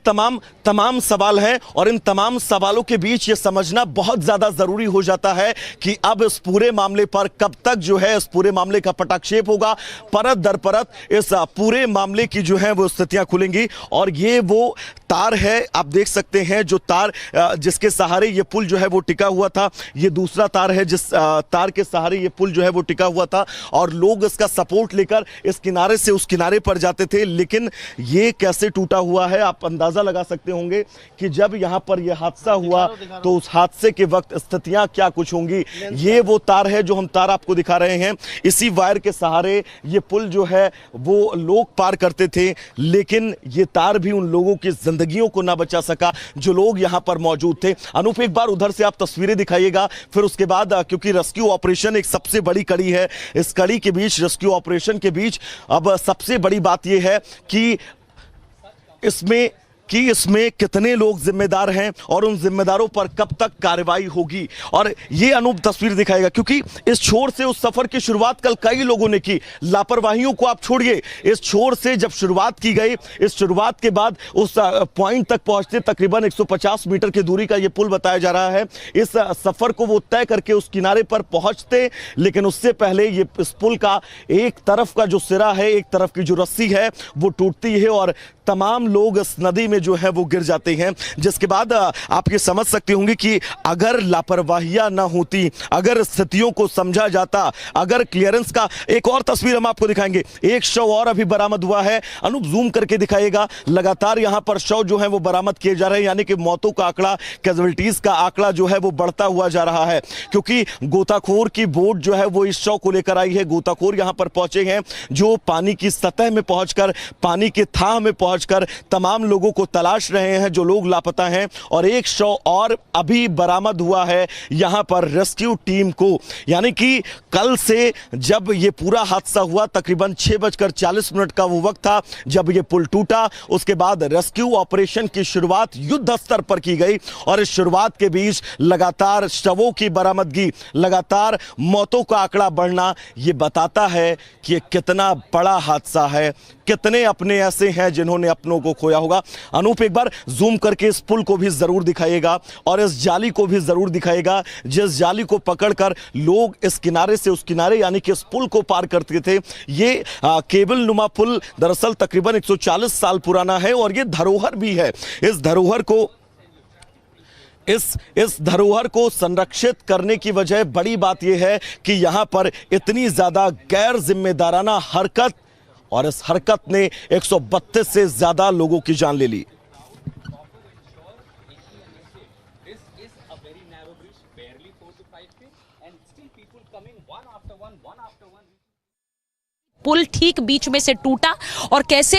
S18: तमाम सवाल हैं, और इन तमाम सवालों के बीच ये समझना बहुत ज्यादा जरूरी हो जाता है कि अब इस पूरे मामले पर कब तक जो है इस पूरे मामले का पटाक्षेप होगा। परत दर परत इस पूरे मामले की जो है वो स्थितियां खुलेंगी। और ये वो तार है, आप देख सकते हैं, जो तार जिसके सहारे ये पुल जो है वो टिका हुआ था, ये दूसरा तार है जिस तार के सहारे ये पुल जो है वो टिका हुआ था, और लोग इसका सपोर्ट लेकर इस किनारे से उस किनारे पर जाते थे। लेकिन ये कैसे टूटा हुआ है आप अंदाजा लगा सकते होंगे कि जब यहां पर यह हादसा हुआ तो उस हादसे के वक्त स्थितियां क्या कुछ होंगी। ये वो तार है जो हम तार आपको दिखा रहे हैं, इसी वायर के सहारे ये पुल जो है वो लोग पार करते थे, लेकिन ये तार भी उन लोगों की जिंदगियों को ना बचा सका जो लोग यहां पर मौजूद थे। अनूप, एक बार उधर से आप तस्वीरें दिखाइएगा, फिर उसके बाद क्योंकि रेस्क्यू ऑपरेशन एक सबसे बड़ी कड़ी है, इस कड़ी के बीच रेस्क्यू ऑपरेशन के बीच अब सबसे बड़ी बात यह है कि इसमें कितने लोग जिम्मेदार हैं और उन जिम्मेदारों पर कब तक कार्रवाई होगी। और ये अनूप तस्वीर दिखाएगा क्योंकि इस छोर से उस सफर की शुरुआत कल कई लोगों ने की। लापरवाहियों को आप छोड़िए, इस छोर से जब शुरुआत की गई, इस शुरुआत के बाद उस पॉइंट तक पहुंचते तकरीबन 150 मीटर की दूरी का ये पुल बताया जा रहा है। इस सफर को वो तय करके उस किनारे पर पहुंचते, लेकिन उससे पहले ये इस पुल का एक तरफ का जो सिरा है, एक तरफ की जो रस्सी है वो टूटती है और तमाम लोग इस नदी में जो है वो गिर जाते हैं। जिसके बाद आप ये समझ सकते होंगे कि अगर लापरवाहियां ना होती, अगर स्थितियों को समझा जाता, अगर क्लियरेंस का एक और तस्वीर हम आपको दिखाएंगे, एक शव और अभी बरामद हुआ है। अनूप जूम करके दिखाइएगा, लगातार यहां पर शव जो है वो बरामद किए जा रहे हैं, यानी कि मौतों का आंकड़ा, कैजुअल्टीज का आंकड़ा जो है वो बढ़ता हुआ जा रहा है, क्योंकि गोताखोर की बोट जो है वो इस शव को लेकर आई है। गोताखोर यहां पर पहुंचे हैं जो पानी की सतह में पहुंचकर, पानी के थाह में पहुंचकर तमाम लोगों को तलाश रहे हैं जो लोग लापता हैं। और एक शव और अभी बरामद हुआ है यहां पर रेस्क्यू टीम को, यानी कि कल से जब ये पूरा हादसा हुआ तकरीबन 6:40 का वो वक्त था जब ये पुल टूटा। उसके बाद रेस्क्यू ऑपरेशन की शुरुआत युद्ध स्तर पर की गई और इस शुरुआत के बीच लगातार शवों की बरामदगी, लगातार मौतों का आंकड़ा बढ़ना, ये बताता है कि ये कितना बड़ा हादसा है, कितने अपने ऐसे हैं जिन्होंने अपनों को खोया होगा। अनूप, एक बार जूम करके इस पुल को भी जरूर दिखाइएगा और इस जाली को भी जरूर दिखाइएगा, जिस जाली को पकड़कर लोग इस किनारे से उस किनारे यानी कि इस पुल को पार करते थे। ये केबल नुमा पुल दरअसल तकरीबन 140 साल पुराना है और ये धरोहर भी है। इस धरोहर को संरक्षित करने की वजह बड़ी बात यह है कि यहां पर इतनी ज्यादा गैर जिम्मेदाराना हरकत, और इस हरकत ने 132 से ज्यादा लोगों की जान ले ली।
S19: पुल ठीक बीच में से टूटा और कैसे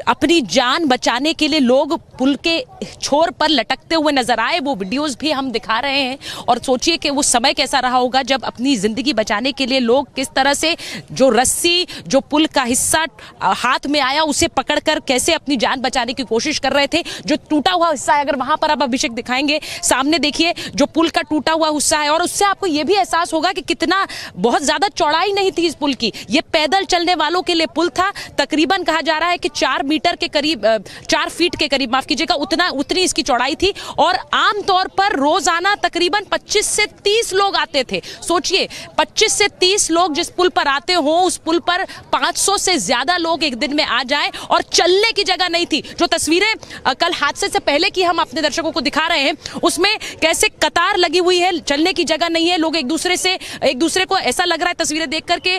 S19: अपनी जान बचाने के लिए लोग पुल के छोर पर लटकते हुए नजर आए, वो वीडियोस भी हम दिखा रहे हैं। और सोचिए कि वो समय कैसा रहा होगा जब अपनी जिंदगी बचाने के लिए लोग किस तरह से जो रस्सी, जो पुल का हिस्सा हाथ में आया उसे पकड़कर कैसे अपनी जान बचाने की कोशिश कर रहे थे। जो टूटा हुआ हिस्सा है, अगर वहां पर आप अभिषेक दिखाएंगे, सामने देखिए जो पुल का टूटा हुआ हिस्सा है, और उससे आपको यह भी एहसास होगा कि कितना बहुत ज्यादा चौड़ाई नहीं थी इस पुल की। ये पैदल चलने वालों के लिए पुल था। तकरीबन कहा जा रहा है कि 4 मीटर के करीब, 4 फीट के करीब, माफ कीजिएगा, उतनी इसकी चौड़ाई थी। और आमतौर पर रोजाना तकरीबन 25 से 30 लोग आते थे। सोचिए 25 से 30 लोग जिस पुल पर आते हो, उस पुल पर 500 से ज्यादा लोग एक दिन में आ जाएं और चलने की जगह नहीं थी। जो तस्वीरें कल हादसे से पहले की हम अपने दर्शकों को दिखा रहे हैं, उसमें कैसे कतार लगी हुई है, चलने की जगह नहीं है, लोग एक दूसरे को ऐसा लग रहा है तस्वीरें देख करके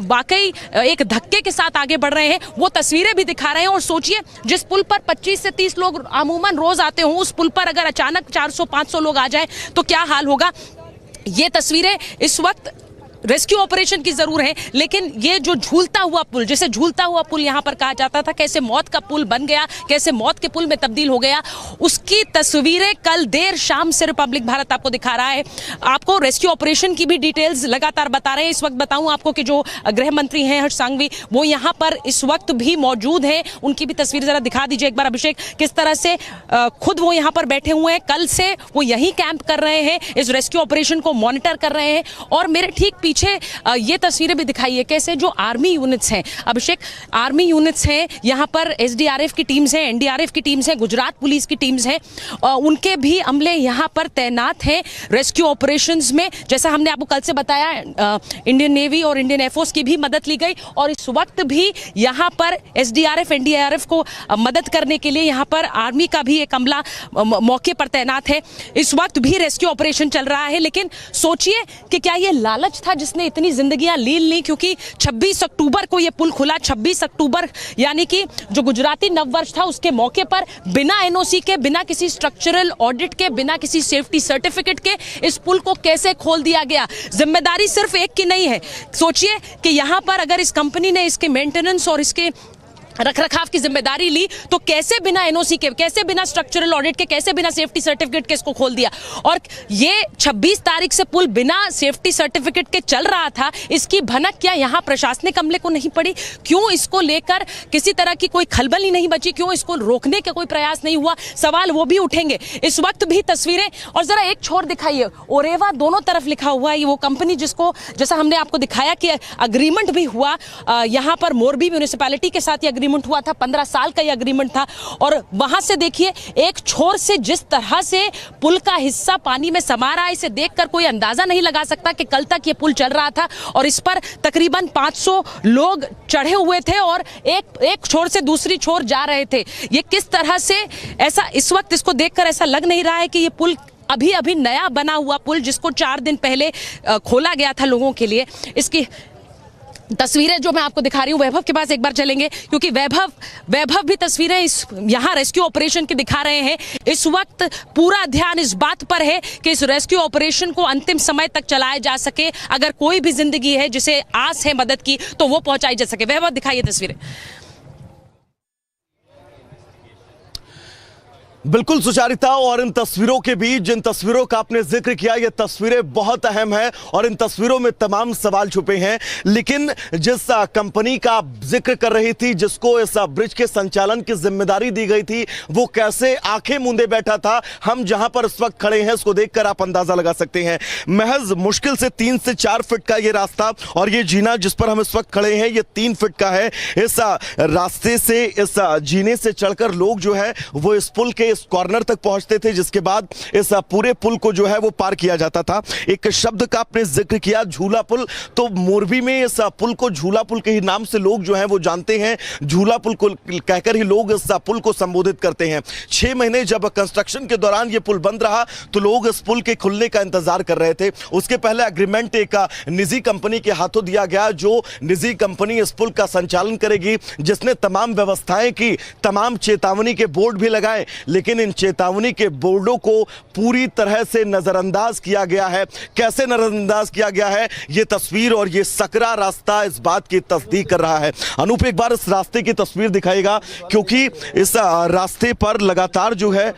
S19: वाकई एक धक्के के साथ आगे बढ़ रहे हैं, वो तस्वीरें भी दिखा रहे हैं। और सोचिए जिस पुल पर 25 से 30 लोग अमूमन रोज आते हों, उस पुल पर अगर अचानक 400-500 लोग आ जाएं तो क्या हाल होगा। ये तस्वीरें इस वक्त रेस्क्यू ऑपरेशन की जरूर है, लेकिन ये जो झूलता हुआ पुल, जिसे झूलता हुआ पुल यहां पर कहा जाता था, कैसे मौत का पुल बन गया, कैसे मौत के पुल में तब्दील हो गया, उसकी तस्वीरें कल देर शाम से रिपब्लिक भारत आपको दिखा रहा है। आपको रेस्क्यू ऑपरेशन की भी डिटेल्स लगातार बता रहे हैं। इस वक्त बताऊं आपको कि जो गृह मंत्री हैं हर्ष सांघवी, वो यहां पर इस वक्त भी मौजूद हैं। उनकी भी तस्वीर जरा दिखा दीजिए एक बार अभिषेक, किस तरह से खुद वो यहां पर बैठे हुए हैं। कल से वो यहीं कैंप कर रहे हैं, इस रेस्क्यू ऑपरेशन को मॉनिटर कर रहे हैं। और मेरे ठीक पीछे ये तस्वीरें भी दिखाइए कैसे जो आर्मी यूनिट्स हैं अभिषेक, आर्मी यूनिट्स हैं, यहाँ पर एसडीआरएफ की टीम्स हैं, एनडीआरएफ की टीम्स हैं, गुजरात पुलिस की टीम्स हैं, उनके भी अमले यहाँ पर तैनात हैं रेस्क्यू ऑपरेशंस में। जैसा हमने आपको कल से बताया, इंडियन नेवी और इंडियन एयरफोर्स की भी मदद ली गई और इस वक्त भी यहाँ पर एसडीआरएफ एनडीआरएफ को मदद करने के लिए यहाँ पर आर्मी का भी एक अमला मौके पर तैनात है। इस वक्त भी रेस्क्यू ऑपरेशन चल रहा है। लेकिन सोचिए कि क्या ये लालच था जिसने इतनी जिंदगियां लीन ली, क्योंकि 26 अक्टूबर को यह पुल खुला। 26 अक्टूबर यानी कि जो गुजराती नववर्ष था, उसके मौके पर बिना एनओसी के, बिना किसी स्ट्रक्चरल ऑडिट के, बिना किसी सेफ्टी सर्टिफिकेट के इस पुल को कैसे खोल दिया गया। जिम्मेदारी सिर्फ एक की नहीं है। सोचिए कि यहां पर अगर इस कंपनी ने इसके मेंटेनेंस और इसके रखरखाव की जिम्मेदारी ली तो कैसे बिना एनओसी के, कैसे बिना स्ट्रक्चरल ऑडिट के, कैसे बिना सेफ्टी सर्टिफिकेट के इसको खोल दिया। और ये 26 तारीख से पुल बिना सेफ्टी सर्टिफिकेट के चल रहा था, इसकी भनक क्या यहाँ प्रशासनिक अमले को नहीं पड़ी? क्यों इसको लेकर किसी तरह की कोई खलबल ही नहीं बची? क्यों इसको रोकने का कोई प्रयास नहीं हुआ? सवाल वो भी उठेंगे। इस वक्त भी तस्वीरें, और जरा एक छोर दिखाइए, ओरेवा दोनों तरफ लिखा हुआ है। ये वो कंपनी जिसको, जैसा हमने आपको दिखाया कि अग्रीमेंट भी हुआ यहाँ पर मोरबी म्यूनिसिपैलिटी के साथ अग्रीमेंट हुआ था, 15 साल का यह अग्रीमेंट था। और वहां से देखिए एक छोर से जिस तरह से पुल का हिस्सा पानी में समा रहा है, इसे देखकर कोई अंदाजा नहीं लगा सकता कि कल तक यह पुल चल रहा था और इस पर तकरीबन 500 लोग चढ़े हुए थे और एक छोर से दूसरी छोर जा रहे थे। ये किस तरह से, ऐसा इस वक्त इसको देखकर ऐसा लग नहीं रहा है कि ये पुल अभी अभी नया बना हुआ पुल जिसको 4 दिन पहले खोला गया था लोगों के लिए। इसकी तस्वीरें जो मैं आपको दिखा रही हूँ, वैभव के पास एक बार चलेंगे क्योंकि वैभव भी तस्वीरें इस यहाँ रेस्क्यू ऑपरेशन की दिखा रहे हैं। इस वक्त पूरा ध्यान इस बात पर है कि इस रेस्क्यू ऑपरेशन को अंतिम समय तक चलाया जा सके। अगर कोई भी जिंदगी है जिसे आस है मदद की तो वो पहुंचाई जा सके। वैभव दिखाइए तस्वीरें।
S18: बिल्कुल सुचारिता, और इन तस्वीरों के बीच जिन तस्वीरों का आपने जिक्र किया, ये तस्वीरें बहुत अहम है और इन तस्वीरों में तमाम सवाल छुपे हैं। लेकिन जिस कंपनी का जिक्र कर रही थी, जिसको इस ब्रिज के संचालन की जिम्मेदारी दी गई थी, वो कैसे आंखें मूंदे बैठा था, हम जहां पर इस वक्त खड़े हैं उसको देखकर आप अंदाजा लगा सकते हैं। महज मुश्किल से 3 से 4 फीट का ये रास्ता और ये जीना जिस पर हम इस वक्त खड़े हैं, ये 3 फीट का है। इस रास्ते से, इस जीने से चढ़कर लोग जो है वो इस पुल के इस कॉर्नर तक पहुंचते थे, जिसके बाद इस पूरे पुल को जो है वो पार किया जाता था। एक शब्द का आपने जिक्र किया, झूला पुल, तो मोरबी में इस पुल को झूला पुल के ही नाम से लोग जो हैं वो जानते हैं। झूला पुल को कहकर ही लोग इस पुल को संबोधित करते हैं। 6 महीने जब कंस्ट्रक्शन के दौरान ये पुल बंद रहा तो लोग इस पुल के खुलने का इंतजार कर रहे थे। उसके पहले एग्रीमेंट एक निजी कंपनी के हाथों दिया गया, जो निजी कंपनी इस पुल का संचालन करेगी, जिसने तमाम व्यवस्थाएं की, तमाम चेतावनी के बोर्ड भी लगाए, लेकिन इन चेतावनी के बोर्डों को पूरी तरह से नजरअंदाज किया गया है। कैसे नजरअंदाज किया गया है, ये तस्वीर और ये सकरा रास्ता इस बात की तस्दीक कर रहा है। अनूप, एक बार इस रास्ते की तस्वीर दिखाएगा, क्योंकि इस रास्ते पर लगातार जो है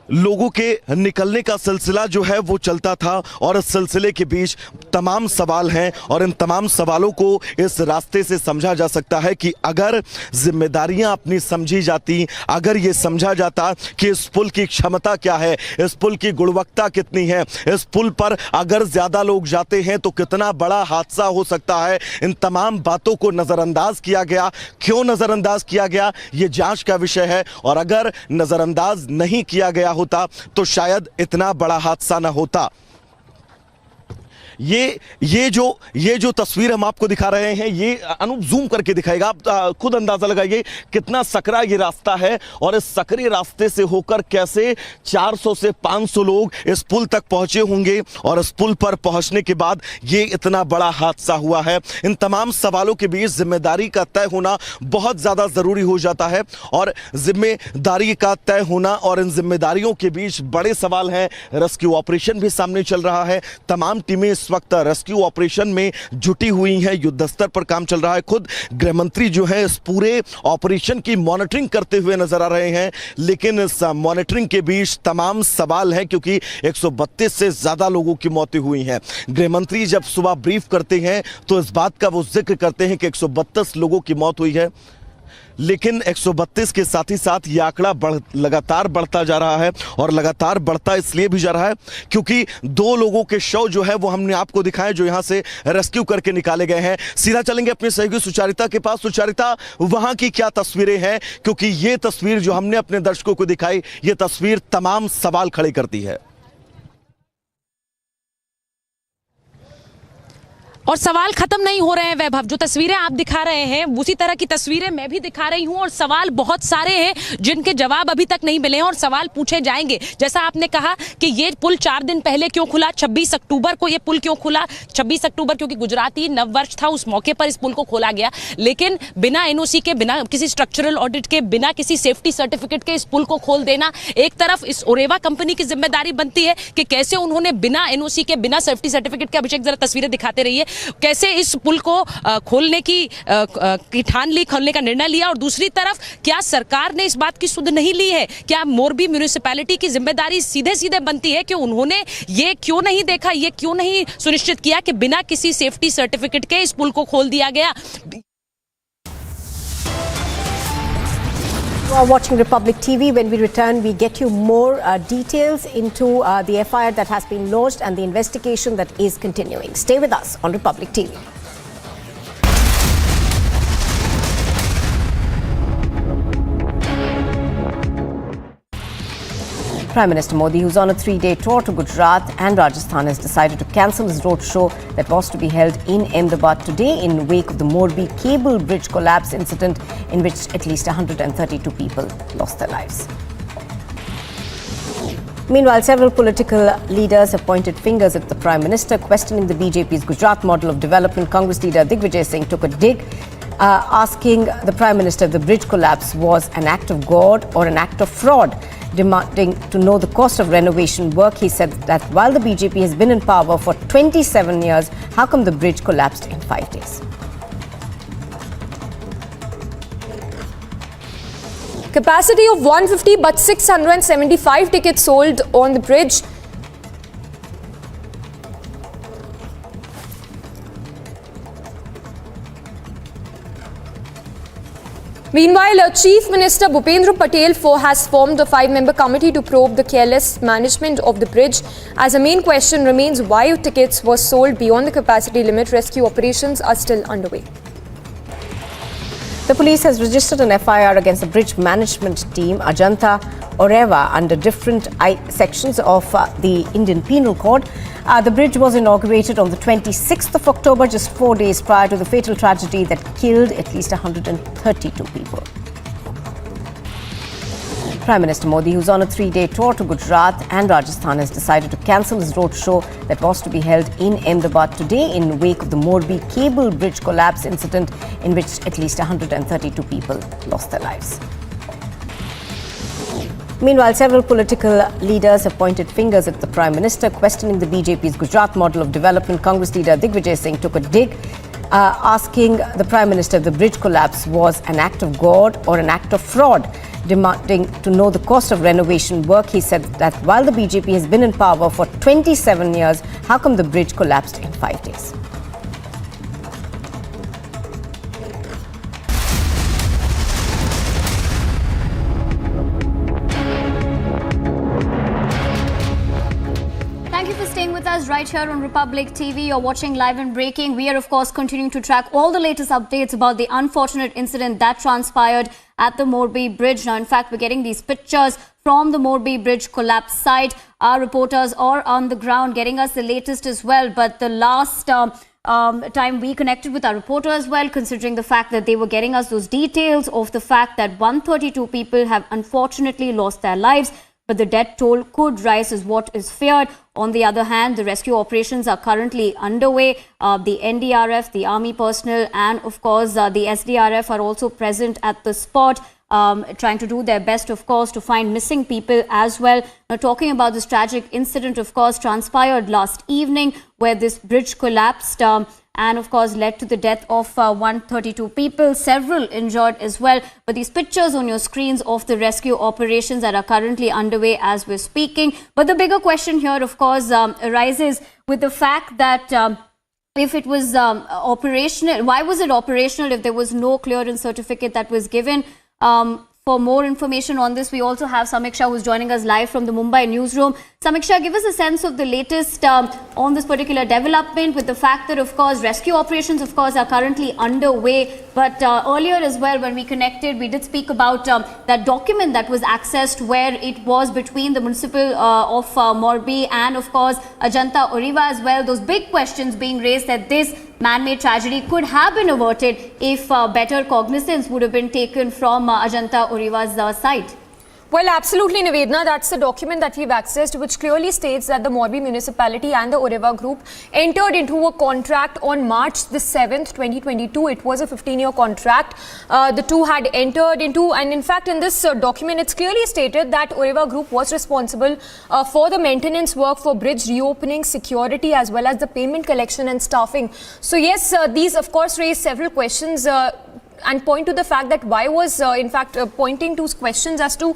S18: लोगों के निकलने का सिलसिला जो है वो चलता था और इस सिलसिले के बीच तमाम सवाल हैं और इन तमाम सवालों को इस रास्ते से समझा जा सकता है कि अगर जिम्मेदारियां अपनी समझी जाती, अगर ये समझा जाता कि इस पुल की क्षमता क्या है, इस पुल की गुणवत्ता कितनी है, इस पुल पर अगर ज्यादा लोग जाते हैं तो कितना बड़ा हादसा हो सकता है, इन तमाम बातों को नजरअंदाज किया गया। क्यों नजरअंदाज किया गया, ये जांच का विषय है, और अगर नजरअंदाज नहीं किया गया होता तो शायद इतना बड़ा हादसा ना होता। ये जो तस्वीर हम आपको दिखा रहे हैं, ये अनूप जूम करके दिखाएगा, आप खुद अंदाजा लगाइए कितना सकरा ये रास्ता है और इस सकरे रास्ते से होकर कैसे 400 से 500 लोग इस पुल तक पहुंचे होंगे और इस पुल पर पहुंचने के बाद ये इतना बड़ा हादसा हुआ है। इन तमाम सवालों के बीच जिम्मेदारी का तय होना बहुत ज्यादा जरूरी हो जाता है और जिम्मेदारी का तय होना और इन जिम्मेदारियों के बीच बड़े सवाल हैं। रेस्क्यू ऑपरेशन भी सामने चल रहा है, तमाम टीमें इस वक्त रेस्क्यू ऑपरेशन में जुटी हुई हैं, युद्ध स्तर पर काम चल रहा है। खुद गृह मंत्री जो है इस पूरे ऑपरेशन की मॉनिटरिंग करते हुए नजर आ रहे हैं, लेकिन इस मॉनिटरिंग के बीच तमाम सवाल हैं, क्योंकि 132 से ज्यादा लोगों की मौतें हुई हैं। गृह मंत्री जब सुबह ब्रीफ करते हैं तो इस बात का वो जिक्र करते हैं कि 132 लोगों की मौत हुई है, लेकिन 132 के साथ ही साथ ये आंकड़ा लगातार बढ़ता जा रहा है और लगातार बढ़ता इसलिए भी जा रहा है क्योंकि 2 लोगों के शव जो है वो हमने आपको दिखाए जो यहां से रेस्क्यू करके निकाले गए हैं। सीधा चलेंगे अपने सहयोगी सुचारिता के पास। सुचारिता, वहां की क्या तस्वीरें हैं, क्योंकि ये तस्वीर जो हमने अपने दर्शकों को दिखाई, ये तस्वीर तमाम सवाल खड़े करती है।
S19: और सवाल खत्म नहीं हो रहे हैं वैभव। जो तस्वीरें आप दिखा रहे हैं उसी तरह की तस्वीरें मैं भी दिखा रही हूं और सवाल बहुत सारे हैं जिनके जवाब अभी तक नहीं मिले हैं और सवाल पूछे जाएंगे। जैसा आपने कहा कि ये पुल 4 दिन पहले क्यों खुला, 26 अक्टूबर को ये पुल क्यों खुला, 26 अक्टूबर क्योंकि गुजराती नववर्ष था, उस मौके पर इस पुल को खोला गया, लेकिन बिना एनओसी के, बिना किसी स्ट्रक्चरल ऑडिट के, बिना किसी सेफ्टी सर्टिफिकेट के इस पुल को खोल देना। एक तरफ इस ओरेवा कंपनी की जिम्मेदारी बनती है कि कैसे उन्होंने बिना एनओसी के, बिना सेफ्टी सर्टिफिकेट के, अभिषेक जरा तस्वीरें दिखाते रहिए, कैसे इस पुल को खोलने की ठान ली, खोलने का निर्णय लिया। और दूसरी तरफ क्या सरकार ने इस बात की सुध नहीं ली है? क्या मोरबी म्युनिसिपैलिटी की जिम्मेदारी सीधे सीधे बनती है कि उन्होंने ये क्यों नहीं देखा, ये क्यों नहीं सुनिश्चित किया कि बिना किसी सेफ्टी सर्टिफिकेट के इस पुल को खोल दिया गया?
S11: You are watching Republic TV. When we return, we get you more details into the FIR that has been lodged and the investigation that is continuing. Stay with us on Republic TV. Prime Minister Modi, who's on a 3-day tour to Gujarat and Rajasthan, has decided to cancel his roadshow that was to be held in Ahmedabad today in wake of the Morbi cable bridge collapse incident in which at least 132 people lost their lives. Meanwhile, several political leaders have pointed fingers at the Prime Minister, questioning the BJP's Gujarat model of development. Congress leader Digvijay Singh took a dig, asking the Prime Minister if the bridge collapse was an act of God or an act of fraud. Demanding to know the cost of renovation work, he said that while the BJP has been in power for 27 years, how come the bridge collapsed in 5 days?
S7: Capacity of 150 but 675 tickets sold on the bridge. Meanwhile, Chief Minister Bhupendra Patel has formed a 5-member committee to probe the careless management of the bridge. As a main question remains why tickets were sold beyond the capacity limit. Rescue operations are still underway.
S11: The police has registered an FIR against the bridge management team, Ajanta Oreva, under different sections of the Indian Penal Code. The bridge was inaugurated on the 26th of October, just 4 days prior to the fatal tragedy that killed at least 132 people. Prime Minister Modi, who's on a 3-day tour to Gujarat and Rajasthan, has decided to cancel his roadshow that was to be held in Ahmedabad today in wake of the Morbi cable bridge collapse incident in which at least 132 people lost their lives. Meanwhile, several political leaders have pointed fingers at the Prime Minister, questioning the BJP's Gujarat model of development. Congress leader Digvijay Singh took a dig, asking the Prime Minister if the bridge collapse was an act of God or an act of fraud. Demanding to know the cost of renovation work, he said that while the BJP has been in power for 27 years, how come the bridge collapsed in 5 days?
S2: Right here on Republic TV, you're watching Live and Breaking. We are, of course, continuing to track all the latest updates about the unfortunate incident that transpired at the Morbi Bridge. Now, in fact, we're getting these pictures from the Morbi Bridge collapse site. Our reporters are on the ground getting us the latest as well. But the last time we connected with our reporter as well, considering the fact that they were getting us those details of the fact that 132 people have unfortunately lost their lives. But the death toll could rise is what is feared. On the other hand, the rescue operations are currently underway. The NDRF, the army personnel and of course the SDRF are also present at the spot, trying to do their best, of course, to find missing people as well. Now, talking about this tragic incident, of course, transpired last evening where this bridge collapsed and of course led to the death of 132 people, several injured as well. But these pictures on your screens of the rescue operations that are currently underway as we're speaking. But the bigger question here, of course, arises with the fact that if it was operational, why was it operational if there was no clearance certificate that was given? For more information on this, we also have Samiksha, who's joining us live from the Mumbai newsroom. Samiksha, give us a sense of the latest on this particular development, with the fact that, of course, rescue operations, of course, are currently underway. But earlier as well, when we connected, we did speak about that document that was accessed where it was between the municipal of Morbi and, of course, Ajanta Oreva as well. Those big questions being raised that this man-made tragedy could have been averted if better cognizance would have been taken from Ajanta Oreva's side.
S7: Well, absolutely, Nivedna. That's the document that we've accessed, which clearly states that the Morbi municipality and the Oreva group entered into a contract on March the 7th, 2022. It was a 15-year contract. The two had entered into, and in fact, in this document, it's clearly stated that Oreva group was responsible for the maintenance work for bridge reopening, security, as well as the payment collection and staffing. So yes, these, of course, raise several questions and point to the fact that why was, in fact, pointing to questions as to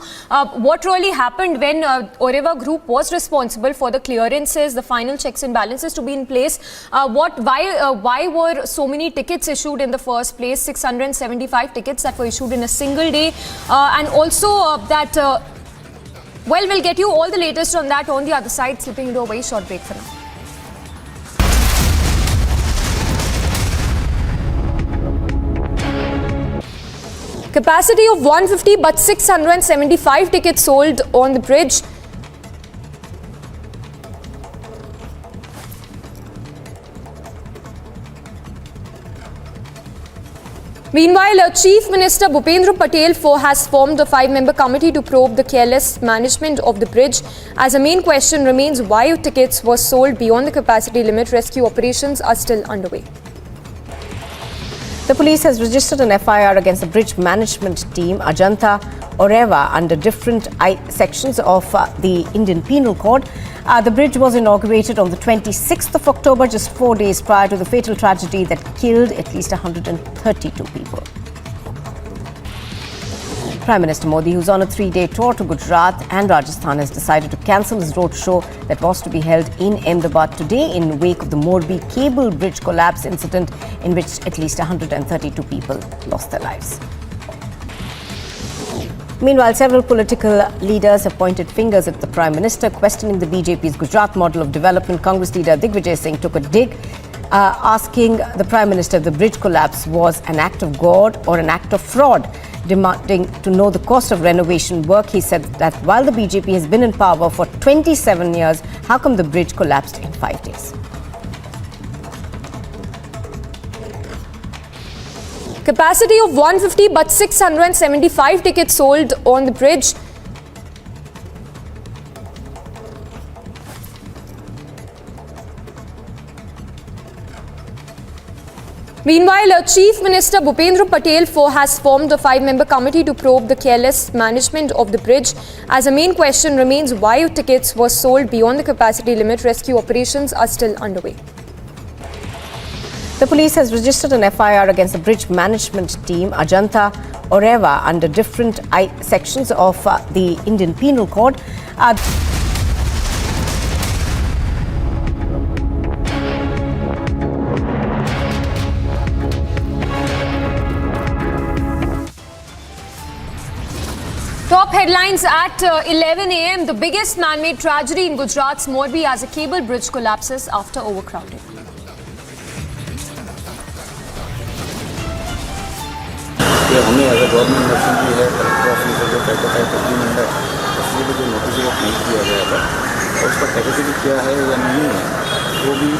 S7: what really happened when Oreva Group was responsible for the clearances, the final checks and balances to be in place. Why were so many tickets issued in the first place? 675 tickets that were issued in a single day, and also that. Well, we'll get you all the latest on that on the other side. Slipping into a very short break for now. Capacity of 150 but 675 tickets sold on the bridge. Meanwhile, Chief Minister Bhupendra Patel has formed a 5-member committee to probe the careless management of the bridge. As a main question remains why tickets were sold beyond the capacity limit. Rescue operations are still underway. The police has registered an FIR against the bridge management team, Ajanta Oreva, under different sections of the Indian Penal Code. The bridge was inaugurated on the 26th of October, just 4 days prior to the fatal tragedy that killed at least 132 people.
S11: Prime Minister Modi, who's on a 3-day tour to Gujarat and Rajasthan, has decided to cancel his roadshow that was to be held in Ahmedabad today in wake of the Morbi cable bridge collapse incident in which at least 132 people lost their lives. Meanwhile, several political leaders have pointed fingers at the Prime Minister, questioning the BJP's Gujarat model of development. Congress leader Digvijay Singh took a dig, asking the Prime Minister if the bridge collapse was an act of God or an act of fraud, demanding to know the cost of renovation work. He said that while the BJP has been in power for 27 years, how come the bridge collapsed in 5 days?
S7: Capacity of 150 but 675 tickets sold on the bridge. Meanwhile, Chief Minister Bhupendra Patel has formed a 5-member committee to probe the careless management of the bridge. As a main question remains why tickets were sold beyond the capacity limit. Rescue operations are still underway.
S11: The police has registered an FIR against the bridge management team, Ajanta Oreva, under different sections of the Indian Penal Code.
S7: Top headlines at 11 a.m. The biggest man-made tragedy in Gujarat's Morbi as a cable bridge collapses after overcrowding.
S13: हमें as a government machinery है collector office जो category document है उसमें भी जो notice नहीं किया गया था और उसका कैपेसिटी क्या है या नहीं है वो भी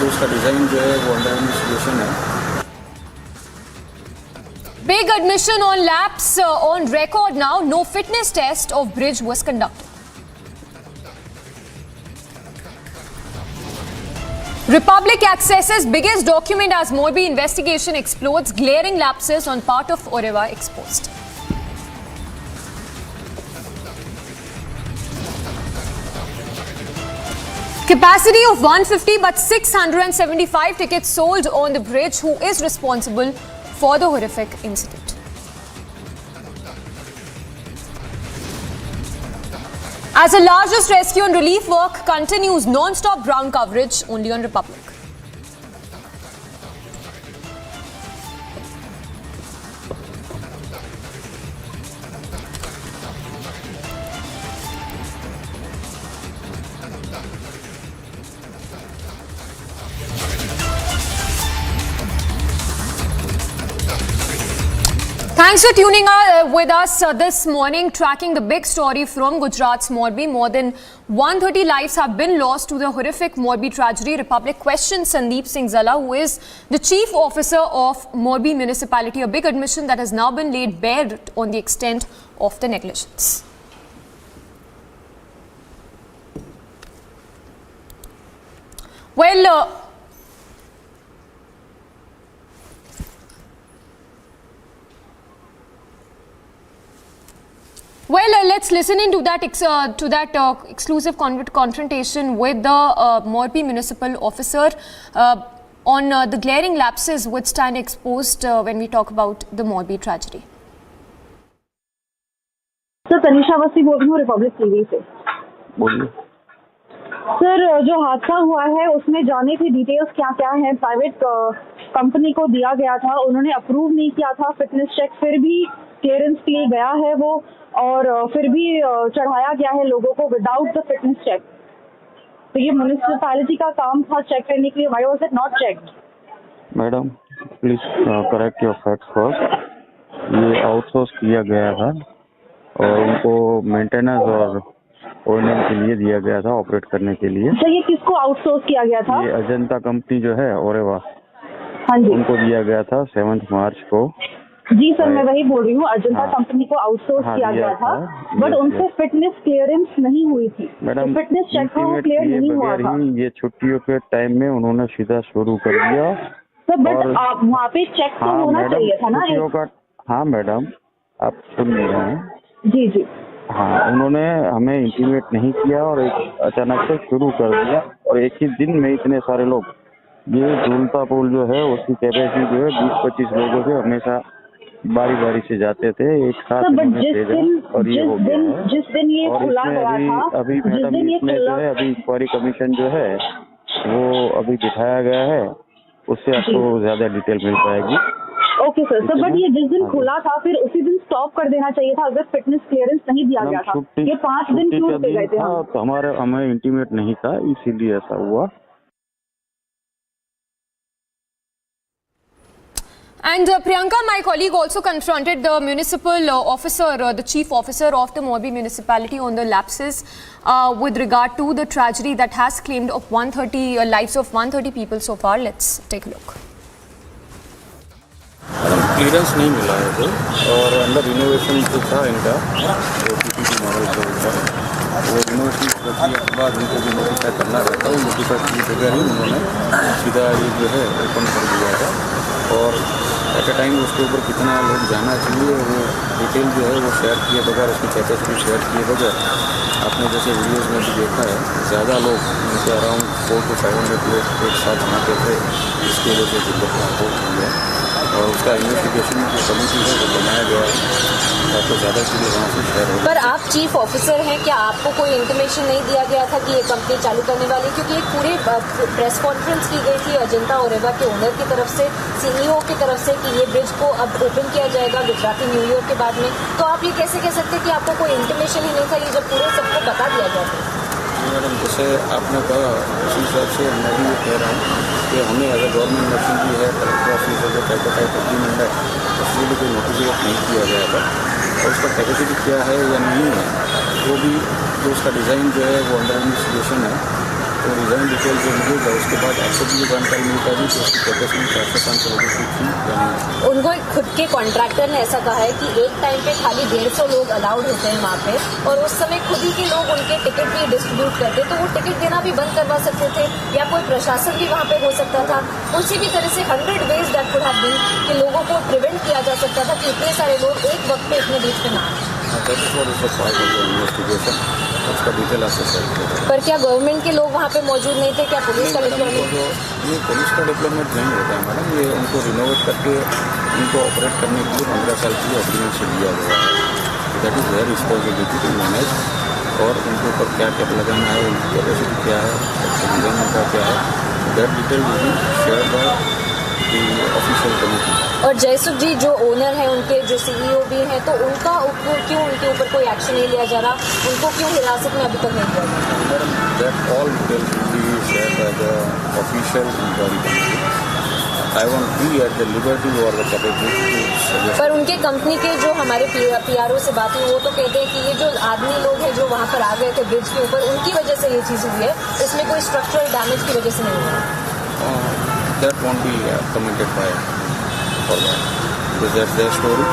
S13: जो उसका डिज़ाइन जो है वो अंडर इन्वेस्टिगेशन है.
S7: Big admission on lapse on record now. No fitness test of bridge was conducted. Republic accesses biggest document as Morbi investigation explodes. Glaring lapses on part of Oreva exposed. Capacity of 150 but 675 tickets sold on the bridge. Who is responsible for the horrific incident? As the largest rescue and relief work continues, non-stop ground coverage only on Republic. Thanks for tuning with us this morning, tracking the big story from Gujarat's Morbi. More than 130 lives have been lost to the horrific Morbi tragedy. Republic questions Sandeep Singh Zala, who is the chief officer of Morbi municipality, a big admission that has now been laid bare on the extent of the negligence. Let's listen into that exclusive confrontation with the Morbi municipal officer on the glaring lapses which stand exposed when we talk about the Morbi tragedy.
S12: Sir Tanisha वसी बोल रही हूँ Republic TV से.
S13: बोलिए.
S12: Sir जो हादसा हुआ है उसमें जाने की डिटेल्स क्या क्या है. प्राइवेट कंपनी को दिया गया था, उन्होंने अप्रूव नहीं किया था फिटनेस चेक, फिर भी क्लियरेंस के लिए गया है वो, और फिर भी चढ़ाया गया है लोगों को विदाउट द फिटनेस चेक. तो ये म्युनिसिपैलिटी का काम था चेक करने के लिए. Why was it not checked?
S13: Madam please correct your facts first. ये आउटसोर्स किया गया था और उनको मेंटेनेंस और ओएनएम के लिए दिया गया था, ऑपरेट करने के लिए.
S12: तो ये किसको आउटसोर्स किया गया था?
S13: ये अजंता कंपनी जो है ओरेवा,
S12: हाँ जी,
S13: उनको दिया गया था 7 मार्च को.
S12: जी सर, मैं वही बोल रही हूँ. अजंता कंपनी को आउटसोर्स किया गया था, बट उनसे फिटनेस क्लियरेंस नहीं हुई थी.
S13: मैडम
S12: फिटनेस चेक वो क्लियर नहीं हुआ था.
S13: ये छुट्टियों के टाइम में उन्होंने सीधा शुरू कर दिया.
S12: सर बट वहाँ पे चेक तो होना चाहिए था ना.
S13: छुट्टियों का. हाँ मैडम, आप सुन नहीं रहे हैं?
S12: जी जी.
S13: हाँ, उन्होंने हमें इंटीमेट नहीं किया और अचानक से शुरू कर दिया और एक ही दिन में इतने सारे लोग. ये झूलता पुल जो है उसकी कैपेसिटी जो है 20-25 लोगों से हमेशा बारी बारी से जाते थे, एक साथ
S12: बट
S13: इन्होंने
S12: जिस
S13: भेजा
S12: दिन
S13: और ये हो गया है।
S12: जिस दिन ये
S13: और
S12: खुला
S13: इसमें
S12: गया था,
S13: अभी
S12: जिस
S13: मैडम
S12: दिन ये
S13: इसमें जो
S12: खुला,
S13: है अभी इंक्वायरी कमीशन जो है वो अभी बिठाया गया है, उससे आपको ज्यादा डिटेल मिल पाएगी।
S12: Okay sir. सर बट ये जिस दिन खुला था फिर उसी दिन स्टॉप कर देना चाहिए था, अगर फिटनेस क्लियरेंस नहीं दिया गया था। ये 5 दिन क्यों रुके गए थे?
S13: तो हमें इंटीमेट नहीं था, इसीलिए ऐसा हुआ।
S7: And Priyanka, my colleague, also confronted the municipal officer, the chief officer of the Morbi municipality on the lapses with regard to the tragedy that has claimed of 130 lives of 130 people so far. Let's take a look.
S8: Clearance नहीं मिला है तो, और under renovation जो था इनका जो PPP model का होता है, वो रिनोवेशन प्रक्रिया के बाद उनको जो नोटिफाई करना रहता है वो नोटिफाई किए बगैर ही उन्होंने सीधा ये जो है ओपन कर दिया था। और एट ए टाइम उसके ऊपर कितना लोग जाना चाहिए वो डिटेल जो है वो शेयर किए बगैर, उसकी कैपेसिटी शेयर किए बगैर, आपने जैसे वीडियोज़ में भी देखा है ज़्यादा लोग उनके अराउंड 400 to 500 लोग एक साथ जाते थे, जिसकी वजह से दुर्घटना हो गई है। और उसका इन्वेस्टिगेशन जो कमेटी है वो बनाया गया है ताकि ज़्यादा चीज़ें वहाँ से शेयर हो।
S1: पर आप चीफ ऑफिसर हैं, क्या आपको कोई इंटीमेशन नहीं दिया गया था कि ये कंपनी चालू करने वाली? क्योंकि एक पूरे प्रेस कॉन्फ्रेंस की गई थी अजंता ओरेवा के ओनर की तरफ से, सीईओ की तरफ से, कि ये ब्रिज को अब ओपन किया जाएगा गुजराती न्यू ईयर के बाद में। तो आप ये कैसे कह सकते हैं कि आपको कोई इंटीमेशन ही नहीं था, ये जब पूरे सबको बता दिया गया था?
S8: मैडम, जैसे आपने कहा उसी हिसाब से मैं भी ये कह रहा हूँ कि हमें अगर गवर्नमेंट मशीनरी है, कलेक्टर ऑफिस है, जो टाइप एग्रीमेंट है, उसके लिए कोई नोटिफिकेट नहीं किया गया था। और उसका कैपेसिटी क्या है या नहीं है वो भी, जो उसका डिज़ाइन जो है वो अंडर इन्वेस्टिगेशन है, तो डिज़ाइन डिटेल जो मिलेगा उसके बाद आपको भी ये जानकारी मिल पाएगी कि उसकी कैपेसिटी 400-500 लोगों की थी या नहीं।
S1: उनको खुद के कॉन्ट्रैक्टर ने ऐसा कहा है कि एक टाइम पे खाली 150 लोग अलाउड होते हैं वहाँ पे, और उस समय खुद ही के लोग उनके टिकट भी डिस्ट्रीब्यूट करते, तो वो टिकट देना भी बंद करवा सकते थे, या कोई प्रशासन भी वहाँ पे हो सकता था। उसी भी तरह से 100 ways that could have been कि लोगों को प्रिवेंट किया जा सकता था कि इतने सारे लोग एक वक्त पे इतने बीच पे ना आए।
S8: उसका डिटेल आपको शेयर किया।
S1: पर क्या गवर्नमेंट के लोग वहाँ पे मौजूद नहीं थे? क्या पुलिस का डिप्लोमेट?
S8: ये पुलिस का डिप्लोमेट नहीं होता है मैडम, ये उनको रिनोवेट करके उनको ऑपरेट करने के लिए 15 साल की एग्रीमेंट से दिया गया है। That is where responsibility to manage, और उनके ऊपर क्या क्या लगाना है, उनकी कैपेसिटी क्या है, डिजाइन उनका क्या है, that detail will be share by the official committee.
S1: और जयसुख जी जो ओनर हैं, उनके जो सीईओ भी हैं, तो उनका क्यों उनके ऊपर कोई एक्शन नहीं लिया जा रहा? उनको क्यों हिरासत में अभी तक नहीं लिया जा रहा?
S8: Madam, that all detail will be share by the official inquiry committee. I want be at the liberty और द कैपेबिलिटी।
S1: पर उनके कंपनी के जो हमारे पीआरओ से बात हुई वो तो कहते हैं कि ये जो आदमी लोग हैं जो वहाँ पर आ गए थे ब्रिज के ऊपर, उनकी वजह से ये चीज़ हुई है, इसमें कोई स्ट्रक्चरल डैमेज की वजह से नहीं हुआ।
S8: That won't be commented by forward because that's their story.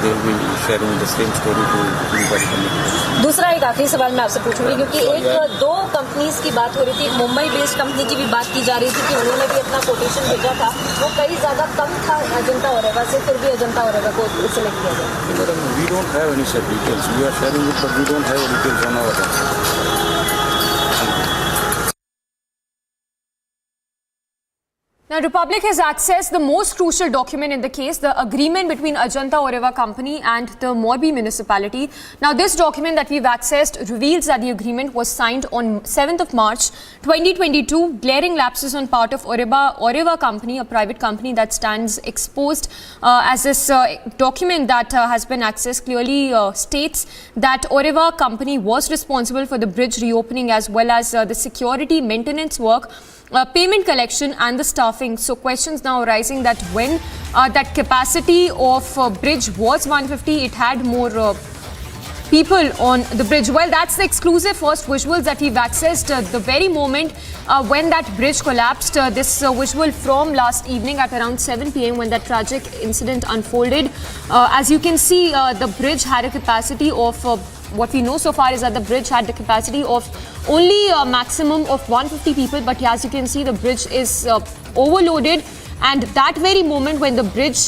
S8: They will be sharing the same story to inquiry committee.
S1: दूसरा एक आखिरी सवाल मैं आपसे पूछूंगी, क्योंकि एक दो कंपनीज की बात हो रही थी, एक मुंबई बेस्ड कंपनी की भी बात की जा रही थी कि उन्होंने भी अपना कोटेशन भेजा था, वो कई ज़्यादा कम था अजंता ओरेवा से, फिर भी अजंता ओरेवा को सिलेक्ट किया गया।
S8: Madam, we don't have any such details. We are sharing it, but we don't have details on our end.
S7: Now, Republic has accessed the most crucial document in the case, the agreement between Ajanta Orewa Company and the Morbi municipality. Now, this document that we've accessed reveals that the agreement was signed on 7th of March 2022. Glaring lapses on part of Orewa Company, a private company that stands exposed, as this document that has been accessed clearly states that Orewa Company was responsible for the bridge reopening as well as the security maintenance work, payment collection and the staffing. So questions now arising that when that capacity of bridge was 150, it had more people on the bridge. Well, that's the exclusive first visuals that we've accessed the very moment when that bridge collapsed. This visual from last evening at around 7 p.m. when that tragic incident unfolded. As you can see, the bridge had a capacity of what we know so far is that the bridge had the capacity of only a maximum of 150 people, but as you can see, the bridge is overloaded, and that very moment when the bridge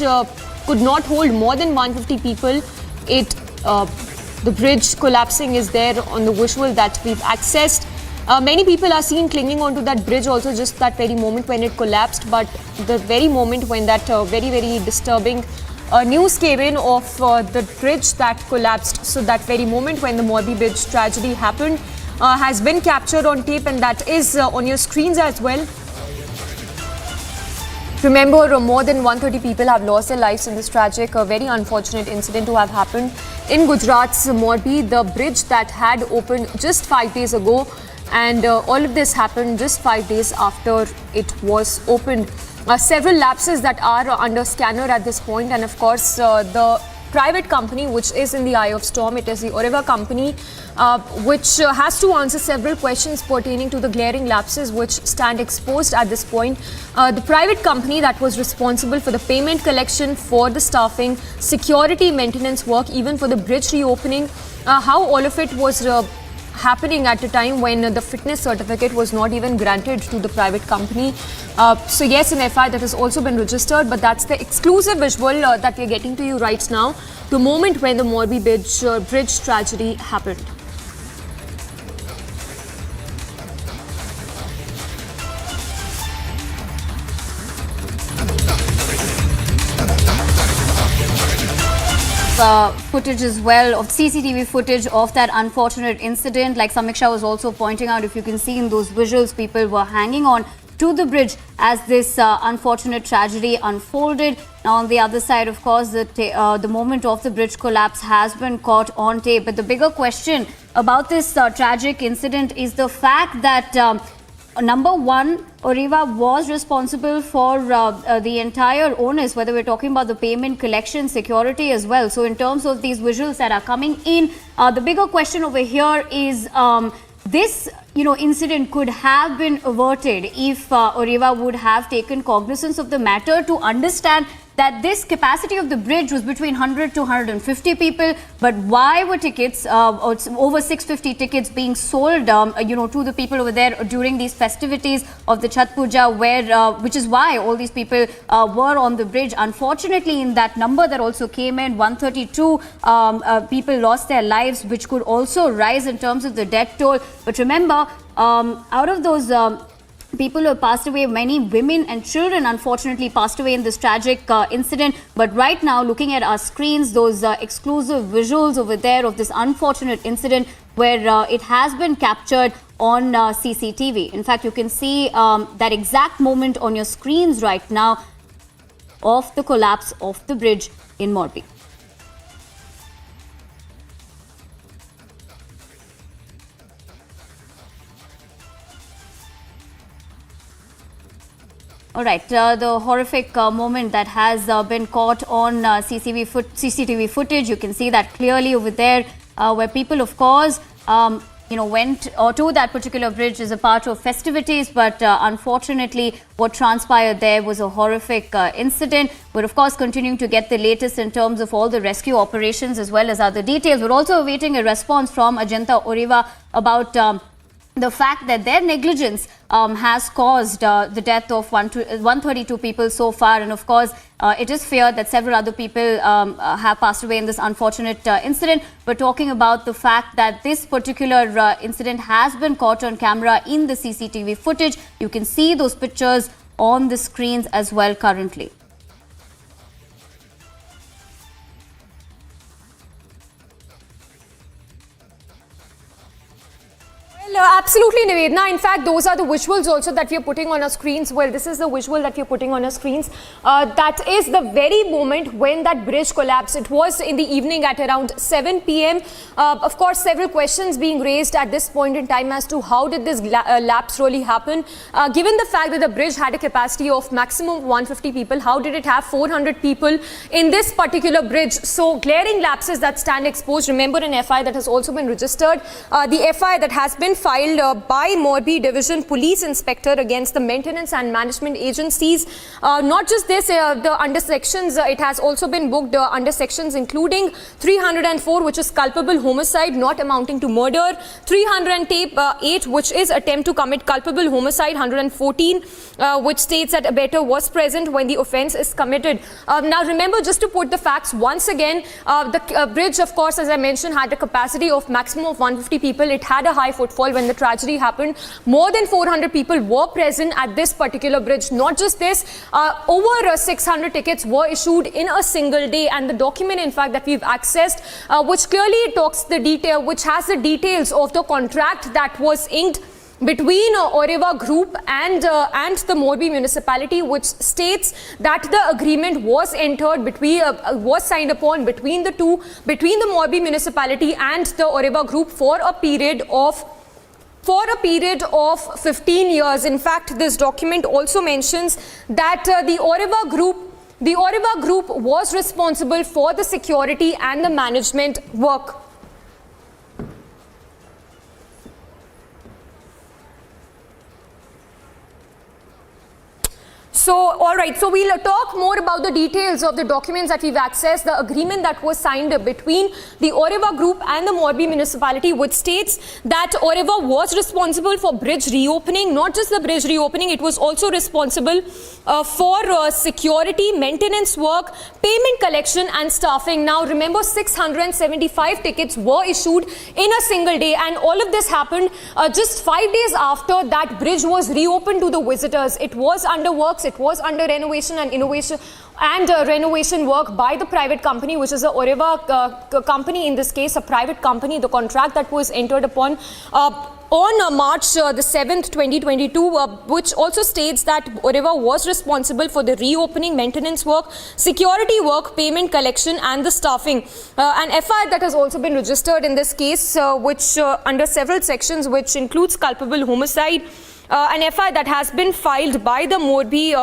S7: could not hold more than 150 people, the bridge collapsing is there on the visual that we've accessed. Many people are seen clinging onto that bridge also just that very moment when it collapsed, but the very moment when that very disturbing news came in of the bridge that collapsed. So that very moment when the Morbi bridge tragedy happened has been captured on tape, and that is on your screens as well. Remember, more than 130 people have lost their lives in this tragic, very unfortunate incident to have happened in Gujarat's Morbi, the bridge that had opened just 5 days ago. And all of this happened just 5 days after it was opened. Several lapses that are under scanner at this point, and of course the private company which is in the eye of storm, it is the Oreva company which has to answer several questions pertaining to the glaring lapses which stand exposed at this point. The private company that was responsible for the payment collection, for the staffing, security, maintenance work, even for the bridge reopening, how all of it was happening at a time when the fitness certificate was not even granted to the private company. So yes, an FI that has also been registered, but that's the exclusive visual that we're getting to you right now, the moment when the Morbi bridge tragedy happened.
S2: Footage as well of CCTV footage of that unfortunate incident. Like Samiksha was also pointing out, if you can see in those visuals, people were hanging on to the bridge as this unfortunate tragedy unfolded. Now on the other side, of course, the moment of the bridge collapse has been caught on tape. But the bigger question about this tragic incident is the fact that number one, Oreva was responsible for the entire onus, whether we're talking about the payment, collection, security as well. So in terms of these visuals that are coming in, the bigger question over here is this incident could have been averted if Oreva would have taken cognizance of the matter to understand that this capacity of the bridge was between 100 to 150 people, but why were tickets, over 650 tickets being sold, to the people over there during these festivities of the Chhat Puja, which is why all these people were on the bridge. Unfortunately, in that number that also came in, 132 people lost their lives, which could also rise in terms of the death toll. But remember, out of those people who have passed away, many women and children unfortunately passed away in this tragic incident. But right now, looking at our screens, those exclusive visuals over there of this unfortunate incident where it has been captured on CCTV. In fact, you can see that exact moment on your screens right now of the collapse of the bridge in Morbi. All right, the horrific moment that has been caught on CCTV footage. You can see that clearly over there, where people, of course, went to that particular bridge as a part of festivities. But unfortunately, what transpired there was a horrific incident. We're, of course, continuing to get the latest in terms of all the rescue operations as well as other details. We're also awaiting a response from Ajanta Oreva about the fact that their negligence has caused the death of 132 people so far. And of course, it is feared that several other people have passed away in this unfortunate incident. We're talking about the fact that this particular incident has been caught on camera in the CCTV footage. You can see those pictures on the screens as well currently.
S7: Absolutely, Nivedna. In fact, those are the visuals also that we are putting on our screens. Well, this is the visual that we are putting on our screens. That is the very moment when that bridge collapsed. It was in the evening at around 7 p.m. Of course, several questions being raised at this point in time as to how did this lapse really happen. Given the fact that the bridge had a capacity of maximum 150 people, how did it have 400 people in this particular bridge? So, glaring lapses that stand exposed. Remember, an FI that has also been registered. The FI that has been filed by Morbi Division Police Inspector against the maintenance and management agencies. Not just this, the under sections, it has also been booked under sections including 304, which is culpable homicide not amounting to murder, 308, which is attempt to commit culpable homicide, 114, which states that abettor was present when the offence is committed. Now remember, just to put the facts once again, the bridge, of course, as I mentioned, had a capacity of maximum of 150 people. It had a high footfall. all, when the tragedy happened, more than 400 people were present at this particular bridge. Not just this, over 600 tickets were issued in a single day, and the document, in fact, that we've accessed, which clearly talks the detail, which has the details of the contract that was inked between Oreva Group and the Morbi municipality, which states that the agreement was entered between was signed upon between the Morbi municipality and the Oreva Group for a period of 15 years. In fact, this document also mentions that the Oreva Group was responsible for the security and the management work. So, all right, so we'll talk more about the details of the documents that we've accessed, the agreement that was signed between the Oreva Group and the Morbi municipality, which states that Oreva was responsible for bridge reopening. Not just the bridge reopening, it was also responsible for security, maintenance work, payment collection and staffing. Now, remember, 675 tickets were issued in a single day, and all of this happened just 5 days after that bridge was reopened to the visitors. It was under works. It was under renovation renovation work by the private company, which is the Oreva company, in this case, a private company. The contract that was entered upon on March the 7th, 2022, which also states that Oreva was responsible for the reopening, maintenance work, security work, payment collection and the staffing. An FIR that has also been registered in this case, which under several sections, which includes culpable homicide, an FIR that has been filed by the Morbi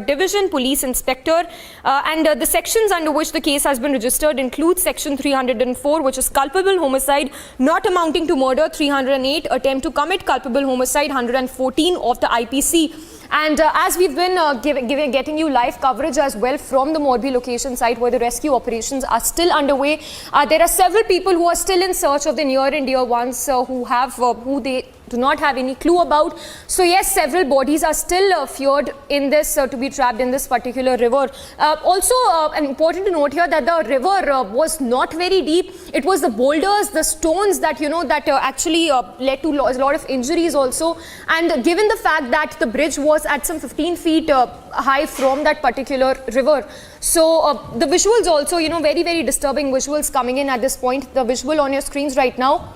S7: Division Police Inspector, and the sections under which the case has been registered include section 304, which is culpable homicide not amounting to murder, 308 attempt to commit culpable homicide, 114 of the IPC. And as we've been getting you live coverage as well from the Morbi location site, where the rescue operations are still underway, there are several people who are still in search of the near and dear ones who they do not have any clue about. So yes, several bodies are still feared in this to be trapped in this particular river. Also important to note here that the river was not very deep. It was the boulders, the stones that actually led to a lot of injuries also. And given the fact that the bridge was at some 15 feet high from that particular river, so the visuals also, very, very disturbing visuals coming in at this point. The visual on your screens right now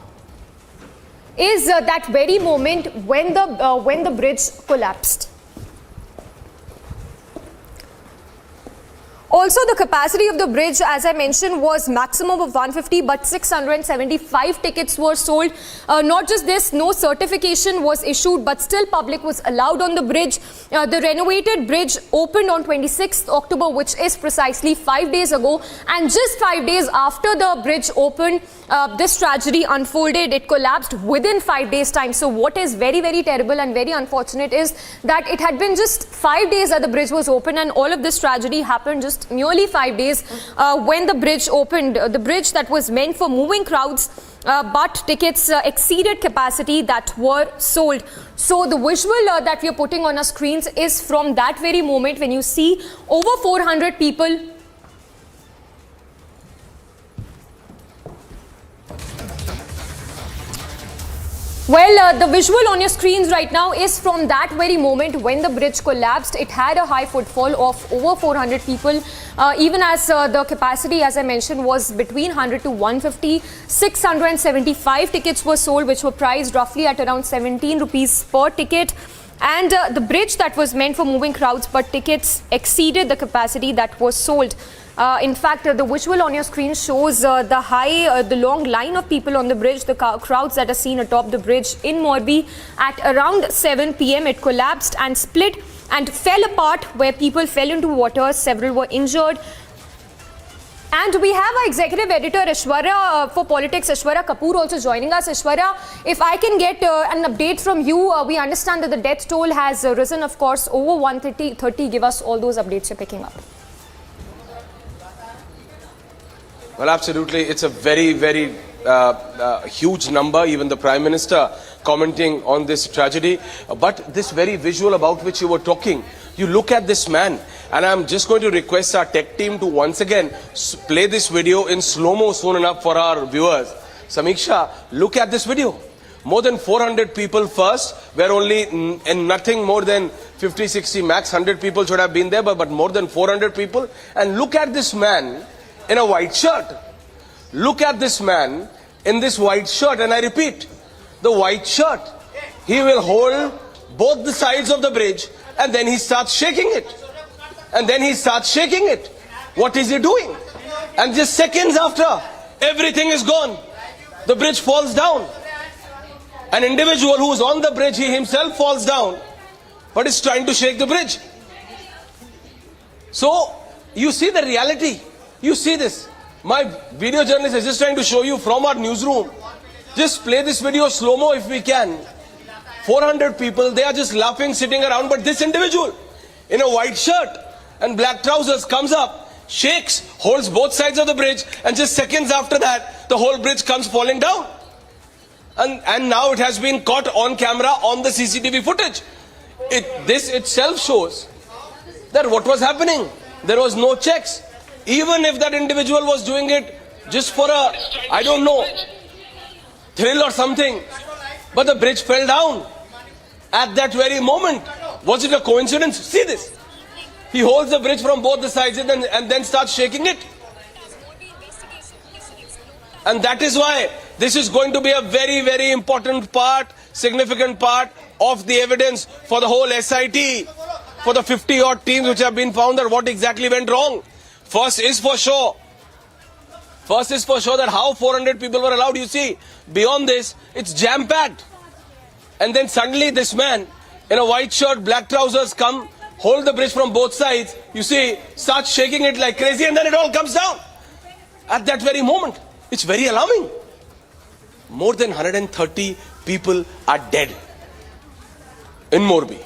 S7: is that very moment when the bridge collapsed. Also, the capacity of the bridge, as I mentioned, was maximum of 150, but 675 tickets were sold. Not just this, no certification was issued, but still public was allowed on the bridge. The renovated bridge opened on 26th October, which is precisely 5 days ago. And just 5 days after the bridge opened, this tragedy unfolded. It collapsed within 5 days' time. So what is very, very terrible and very unfortunate is that it had been just 5 days that the bridge was open, and all of this tragedy happened just nearly 5 days when the bridge opened. The bridge that was meant for moving crowds, but tickets exceeded capacity that were sold. So the visual that we are putting on our screens is from that very moment when you see over 400 people Well, the visual on your screens right now is from that very moment when the bridge collapsed. It had a high footfall of over 400 people, even as the capacity, as I mentioned, was between 100 to 150. 675 tickets were sold, which were priced roughly at around 17 rupees per ticket. And the bridge that was meant for moving crowds, but tickets exceeded the capacity that was sold. In fact, the visual on your screen shows the long line of people on the bridge, the crowds that are seen atop the bridge in Morbi. At around 7 p.m. it collapsed and split and fell apart, where people fell into water. Several were injured. And we have our executive editor Ishwarya for Politics, Ishwarya Kapoor, also joining us. Ishwarya, if I can get an update from you, we understand that the death toll has risen, of course, over 130. Give us all those updates you're picking up.
S9: Well, absolutely. It's a very, very huge number. Even the Prime Minister commenting on this tragedy. But this very visual about which you were talking, you look at this man, and I'm just going to request our tech team to once again play this video in slow-mo soon enough for our viewers. Samiksha, look at this video. more than 400 people first, where only and nothing more than 50, 60, max 100 people should have been there, but more than 400 people. And look at this man in a white shirt. Look at this man in this white shirt, and I repeat, the white shirt. He will hold both the sides of the bridge, and then he starts shaking it. And then he starts shaking it. What is he doing? And just seconds after, everything is gone. The bridge falls down. An individual who is on the bridge, he himself falls down, but is trying to shake the bridge. So, you see the reality. You see this. My video journalist is just trying to show you from our newsroom. Just play this video slow-mo if we can. 400 people, they are just laughing, sitting around, but this individual in a white shirt and black trousers comes up, shakes, holds both sides of the bridge, and just seconds after that, the whole bridge comes falling down. And now it has been caught on camera on the CCTV footage. This itself shows that what was happening. There was no checks. Even if that individual was doing it just for a, I don't know, thrill or something, but the bridge fell down at that very moment. Was it a coincidence? See this. He holds the bridge from both the sides and then starts shaking it. And that is why this is going to be a very, very important part, significant part of the evidence for the whole SIT, for the 50-odd teams which have been found, that what exactly went wrong. First is for sure that how 400 people were allowed. You see, beyond this, it's jam-packed. And then suddenly this man in a white shirt, black trousers come, hold the bridge from both sides, you see, starts shaking it like crazy, and then it all comes down. At that very moment, it's very alarming. More than 130 people are dead in Morbi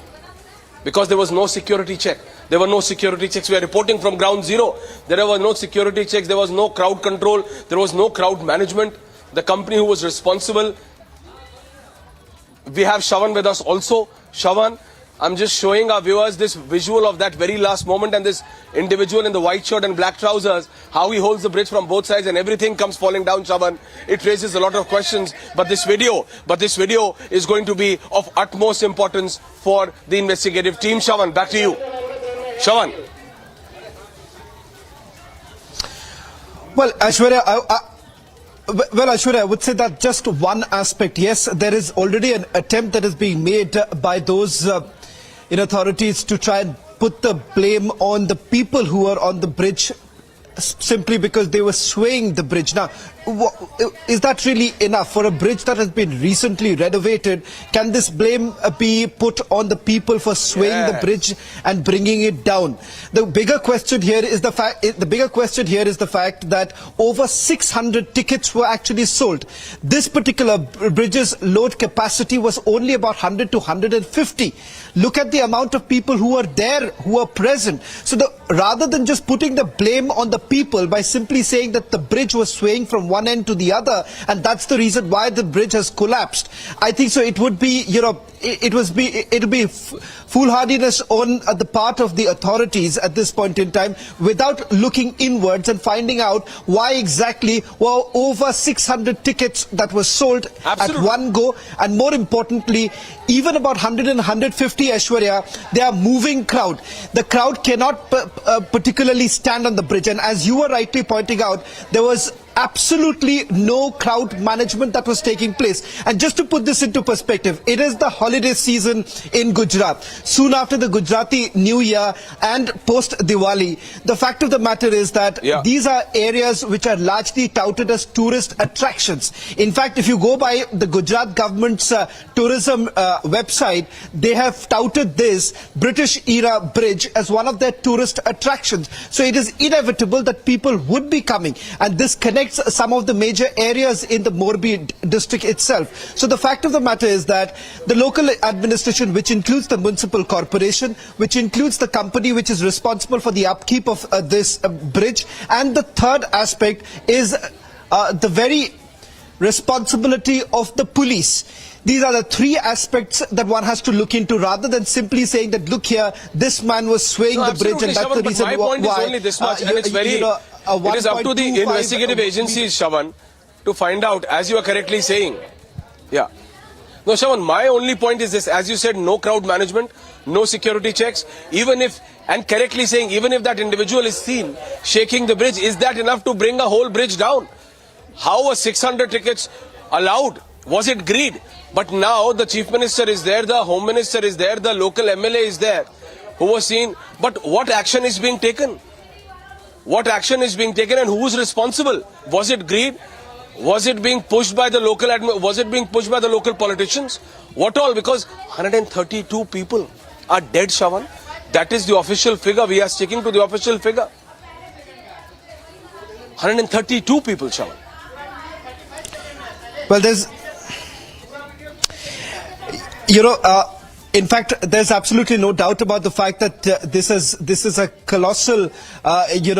S9: because there was no security check. There were no security checks. We are reporting from ground zero. There were no security checks. There was no crowd control. There was no crowd management. The company who was responsible. We have Shravan with us also. Shravan, I'm just showing our viewers this visual of that very last moment, and this individual in the white shirt and black trousers, how he holds the bridge from both sides and everything comes falling down, Shravan. It raises a lot of questions, but this video is going to be of utmost importance for the investigative team. Shravan, back to you. Shravan.
S5: Well, Aishwarya, Aishwarya, I would say that just one aspect. Yes, there is already an attempt that is being made by those in authorities to try and put the blame on the people who are on the bridge simply because they were swaying the bridge. Now, is that really enough for a bridge that has been recently renovated? Can this blame be put on the people for swaying the bridge and bringing it down? The bigger question here is the fact. That over 600 tickets were actually sold. This particular bridge's load capacity was only about 100 to 150. Look at the amount of people who were there, who were present. So rather than just putting the blame on the people by simply saying that the bridge was swaying from one end to the other, and that's the reason why the bridge has collapsed, I think so it would be, it would be foolhardiness on the part of the authorities at this point in time, without looking inwards and finding out why exactly were over 600 tickets that were sold at one go, and more importantly, even about 100 and 150, Aishwarya, they are moving crowd. The crowd cannot particularly stand on the bridge, and as you were rightly pointing out, there was absolutely no crowd management that was taking place. And just to put this into perspective, it is the holiday season in Gujarat. Soon after the Gujarati New Year and post Diwali, the fact of the matter is that these are areas which are largely touted as tourist attractions. In fact, if you go by the Gujarat government's tourism website, they have touted this British era bridge as one of their tourist attractions. So it is inevitable that people would be coming, and this connects some of the major areas in the Morbi district itself. So the fact of the matter is that the local administration, which includes the municipal corporation, which includes the company which is responsible for the upkeep of this bridge, and the third aspect is the very responsibility of the police. These are the three aspects that one has to look into, rather than simply saying that, look here, this man was swaying the bridge, and that's the reason why.
S9: My point is only this much, and it's very, it is up to the investigative agencies, Shravan, to find out, as you are correctly saying. No, Shawan, my only point is this. As you said, no crowd management, no security checks. Even if, and correctly saying, even if that individual is seen shaking the bridge, is that enough to bring a whole bridge down? How were 600 tickets allowed? Was it greed? But now the Chief Minister is there, the Home Minister is there, the local MLA is there, who was seen. But what action is being taken? What action is being taken and who is responsible? Was it greed? Was it being pushed by the local was it being pushed by the local politicians? What all? Because 132 people are dead, Shawan. That is the official figure. We are sticking to the official figure. 132 people, Shawan.
S5: Well, there's, in fact, there's absolutely no doubt about the fact that this is a colossal,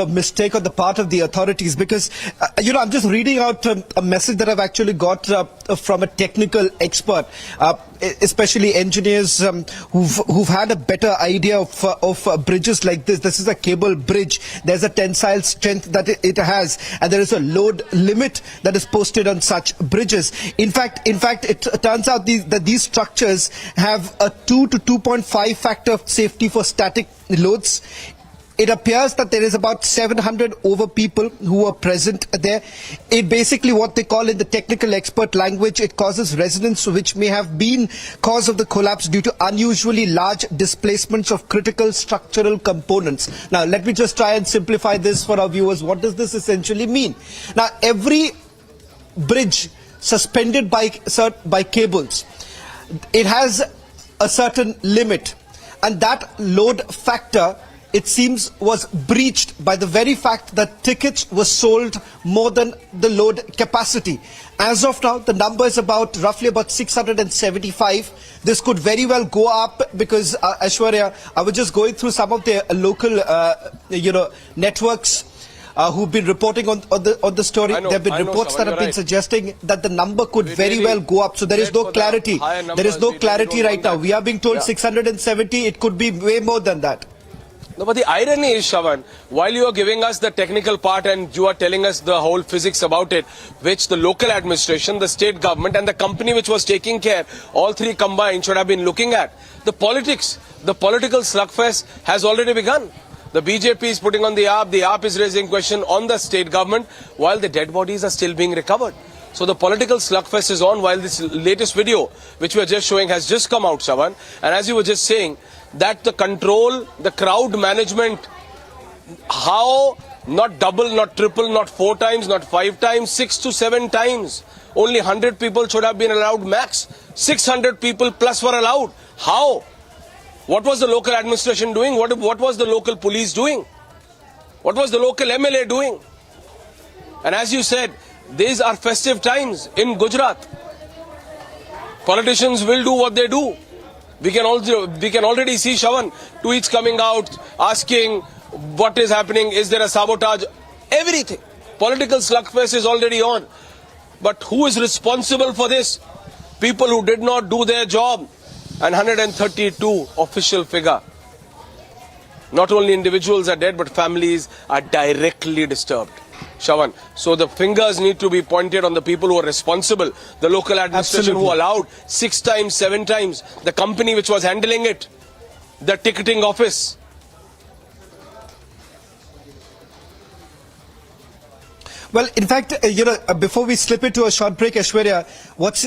S5: mistake on the part of the authorities. Because, I'm just reading out a message that I've actually got from a technical expert, especially engineers who've had a better idea of bridges like this. This is a cable bridge. There's a tensile strength that it has, and there is a load limit that is posted on such bridges. In fact, it turns out that these structures have a 2 to 2.5 factor of safety for static loads. It appears that there is about 700 over people who are present there. It basically, what they call in the technical expert language, it causes resonance which may have been cause of the collapse due to unusually large displacements of critical structural components. Now, let me just try and simplify this for our viewers. What does this essentially mean? Now, every bridge suspended by cables, it has a certain limit, and that load factor, it seems, was breached by the very fact that tickets were sold more than the load capacity. As of now, the number is roughly about 675. This could very well go up because, Aishwarya, I was just going through some of the local, networks who've been reporting on the story. There have been reports that have been suggesting that the number could very well go up. So there is no clarity. There is no clarity right now. We are being told 670. It could be way more than that.
S9: No, but the irony is, Shawan, while you are giving us the technical part and you are telling us the whole physics about it, which the local administration, the state government and the company which was taking care, all three combined should have been looking at. The politics, the political slugfest has already begun. The BJP is putting on the AAP is raising question on the state government while the dead bodies are still being recovered. So the political slugfest is on while this latest video, which we are just showing, has just come out, Shawan. And as you were just saying, that the control, the crowd management, how not double, not triple, not 4 times, not 5 times, 6 to 7 times. Only 100 people should have been allowed max. 600 people plus were allowed. How? What was the local administration doing? What was the local police doing? What was the local MLA doing? And as you said, these are festive times in Gujarat. Politicians will do what they do. We can already see, Shawan, tweets coming out asking what is happening, is there a sabotage? Everything. Political slugfest is already on. But who is responsible for this? People who did not do their job. And 132 official figure. Not only individuals are dead, but families are directly disturbed. Shawan. So the fingers need to be pointed on the people who are responsible. The local administration who allowed 6 times, 7 times. The company which was handling it. The ticketing office.
S5: Well, in fact, before we slip into a short break, Aishwarya, what's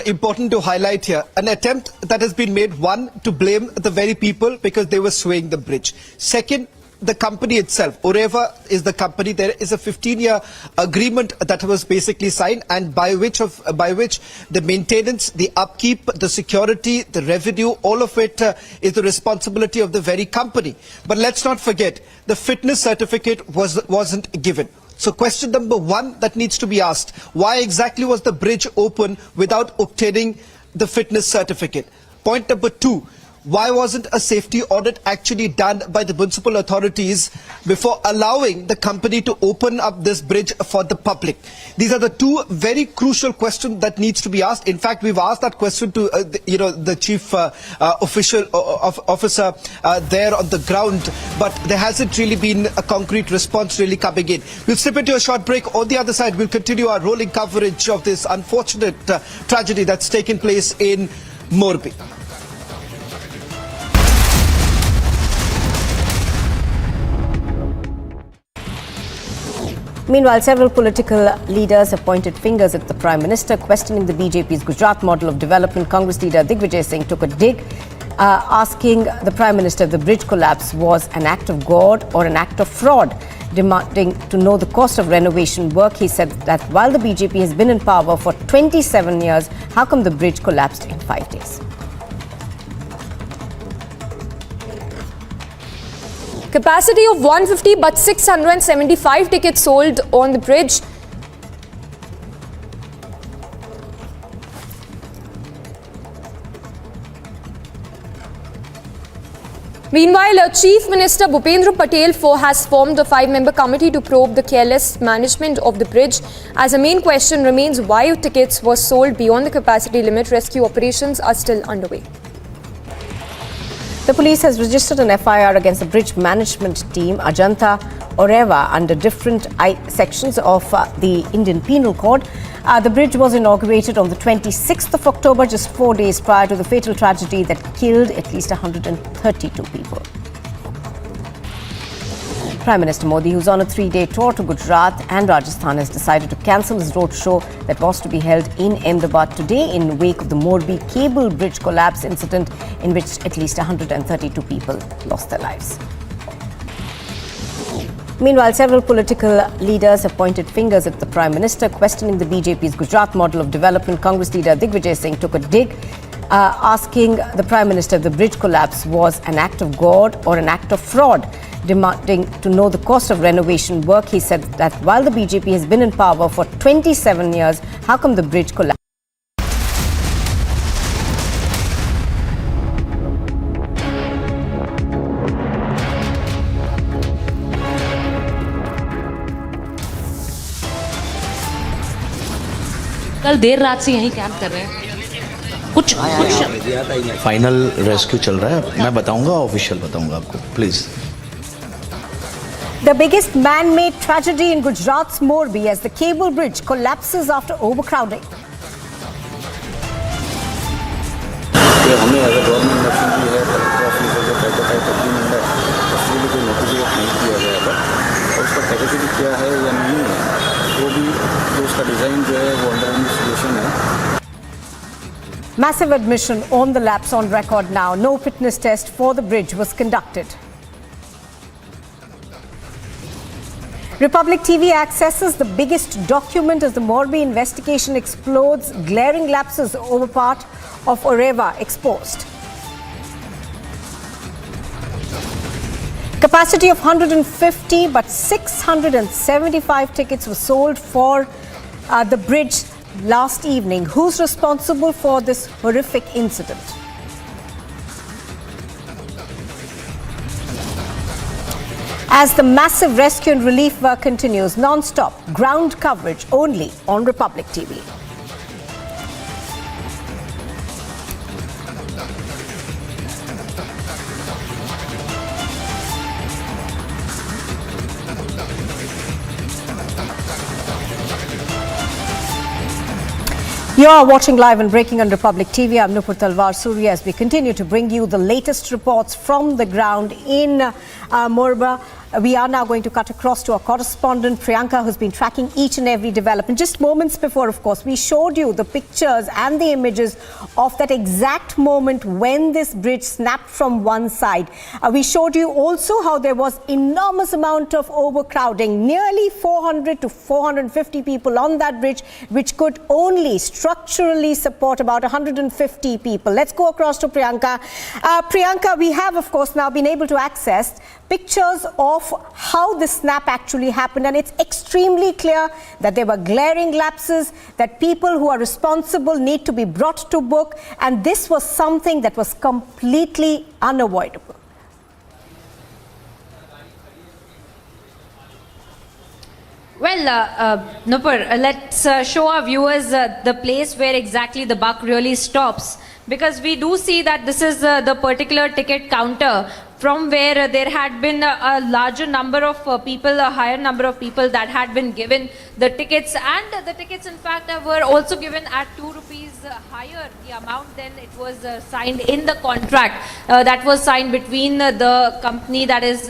S5: important to highlight here, an attempt that has been made, one, to blame the very people because they were swaying the bridge. Second, the company itself. Oreva is the company. There is a 15-year agreement that was basically signed, and by which the maintenance, the upkeep, the security, the revenue, all of it is the responsibility of the very company. But let's not forget, the fitness certificate wasn't given. So question number 1 that needs to be asked, why exactly was the bridge open without obtaining the fitness certificate? Point number 2, why wasn't a safety audit actually done by the municipal authorities before allowing the company to open up this bridge for the public? These are the two very crucial questions that needs to be asked. In fact, we've asked that question to the chief officer there on the ground, but there hasn't really been a concrete response really coming in. We'll slip into a short break. On the other side, we'll continue our rolling coverage of this unfortunate tragedy that's taken place in Morbi.
S11: Meanwhile, several political leaders have pointed fingers at the Prime Minister, questioning the BJP's Gujarat model of development. Congress leader Digvijay Singh took a dig, asking the Prime Minister if the bridge collapse was an act of God or an act of fraud. Demanding to know the cost of renovation work, he said that while the BJP has been in power for 27 years, how come the bridge collapsed in 5 days?
S7: Capacity of 150 but 675 tickets sold on the bridge. Meanwhile, Chief Minister Bhupendra Patel has formed a 5-member committee to probe the careless management of the bridge. As the main question remains why tickets were sold beyond the capacity limit, rescue operations are still underway.
S11: The police has registered an FIR against the bridge management team, Ajanta Oreva, under different sections of the Indian Penal Code. The bridge was inaugurated on the 26th of October, just 4 days prior to the fatal tragedy that killed at least 132 people. Prime Minister Modi, who's on a 3-day tour to Gujarat and Rajasthan, has decided to cancel his roadshow that was to be held in Ahmedabad today in wake of the Morbi cable bridge collapse incident in which at least 132 people lost their lives. Meanwhile, several political leaders have pointed fingers at the Prime Minister, questioning the BJP's Gujarat model of development. Congress leader Digvijay Singh took a dig, asking the Prime Minister if the bridge collapse was an act of God or an act of fraud. Demanding to know the cost of renovation work, he said that while the BJP has been in power for 27 years, how come the bridge collapsed?
S19: कल देर रात से यहीं camp कर रहे हैं कुछ
S6: final rescue चल रहा है मैं बताऊंगा ऑफिशियल बताऊंगा आपको please
S11: The biggest man-made tragedy in Gujarat's Morbi as the cable bridge collapses after overcrowding.
S8: हमने अगर गवर्नमेंट मशीनरी है कलेक्टर ऑफिस है जो टाइप एग्रीमेंट है उसके लिए कोई नोटिफिकेट नहीं किया गया था और उसका कैपेसिटी क्या है या नहीं है वो भी जो उसका डिज़ाइन जो है वो अंडर इन्वेस्टिगेशन है.
S11: Massive admission on the lapse on record now. No fitness test for the bridge was conducted. Republic TV accesses the biggest document as the Morbi investigation explodes. Glaring lapses over part of Oreva exposed. Capacity of 150 but 675 tickets were sold for the bridge last evening. Who's responsible for this horrific incident? As the massive rescue and relief work continues non-stop, ground coverage only on Republic TV. You are watching live and breaking on Republic TV. I'm Nupur Talwar Surya as we continue to bring you the latest reports from the ground in Morbi. We are now going to cut across to our correspondent Priyanka, who's been tracking each and every development. Just moments before, of course, we showed you the pictures and the images of that exact moment when this bridge snapped from one side. We showed you also how there was enormous amount of overcrowding, nearly 400 to 450 people on that bridge, which could only structurally support about 150 people. Let's go across to Priyanka. Priyanka, we have, of course, now been able to access pictures of of how the snap actually happened, and it's extremely clear that there were glaring lapses, that people who are responsible need to be brought to book, and this was something that was completely unavoidable.
S1: Well, Nupur, let's show our viewers the place where exactly the buck really stops, because we do see that this is the particular ticket counter from where there had been a larger number of people, a higher number of people that had been given the tickets, and the tickets in fact were also given at 2 rupees higher the amount than it was signed in the contract that was signed between the company, that is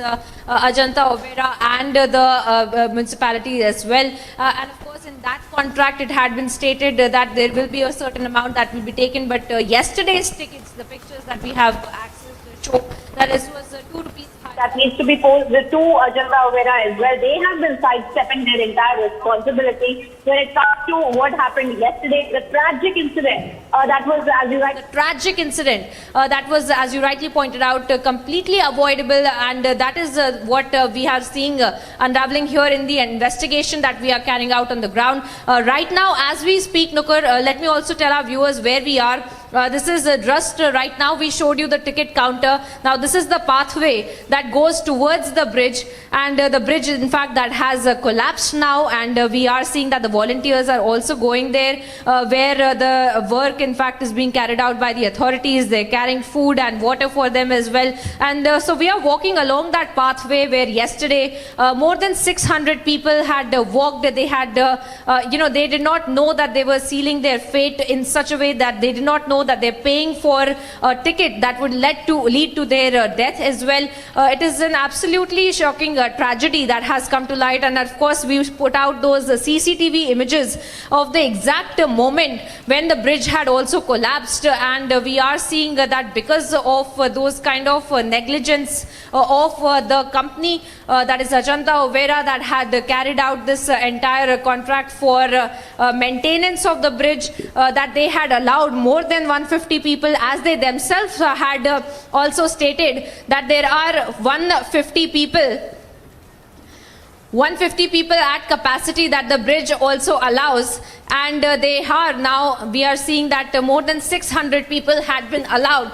S1: Ajanta Overa, and the municipality as well. And of course in that contract it had been stated that there will be a certain amount that will be taken, but yesterday's tickets, the pictures that we have access to show that it was 2 rupees high.
S12: That needs to be posed to Ajanta Overa as well. They have been sidestepping their entire responsibility when it comes to what happened yesterday, the tragic incident that was, as you rightly...
S1: The tragic incident that was, as you rightly pointed out, completely avoidable, and that is what we are seeing unraveling here in the investigation that we are carrying out on the ground. Right now, as we speak, Nukur, let me also tell our viewers where we are. This is just right now we showed you the ticket counter. Now this is the pathway that goes towards the bridge, and the bridge in fact that has collapsed now, and we are seeing that the volunteers are also going there where the work in fact is being carried out by the authorities. They're carrying food and water for them as well, and so we are walking along that pathway where yesterday more than 600 people had walked. They had they did not know that they were sealing their fate in such a way that they did not know that they're paying for a ticket that would lead to their death as well. It is an absolutely shocking tragedy that has come to light, and of course we put out those CCTV images of the exact moment when the bridge had also collapsed, and we are seeing that because of those kind of negligence of the company that is Ajanta Overa that had carried out this entire contract for maintenance of the bridge, that they had allowed more than 150 people, as they themselves had also stated that there are 150 people at capacity that the bridge also allows, and we are seeing that more than 600 people had been allowed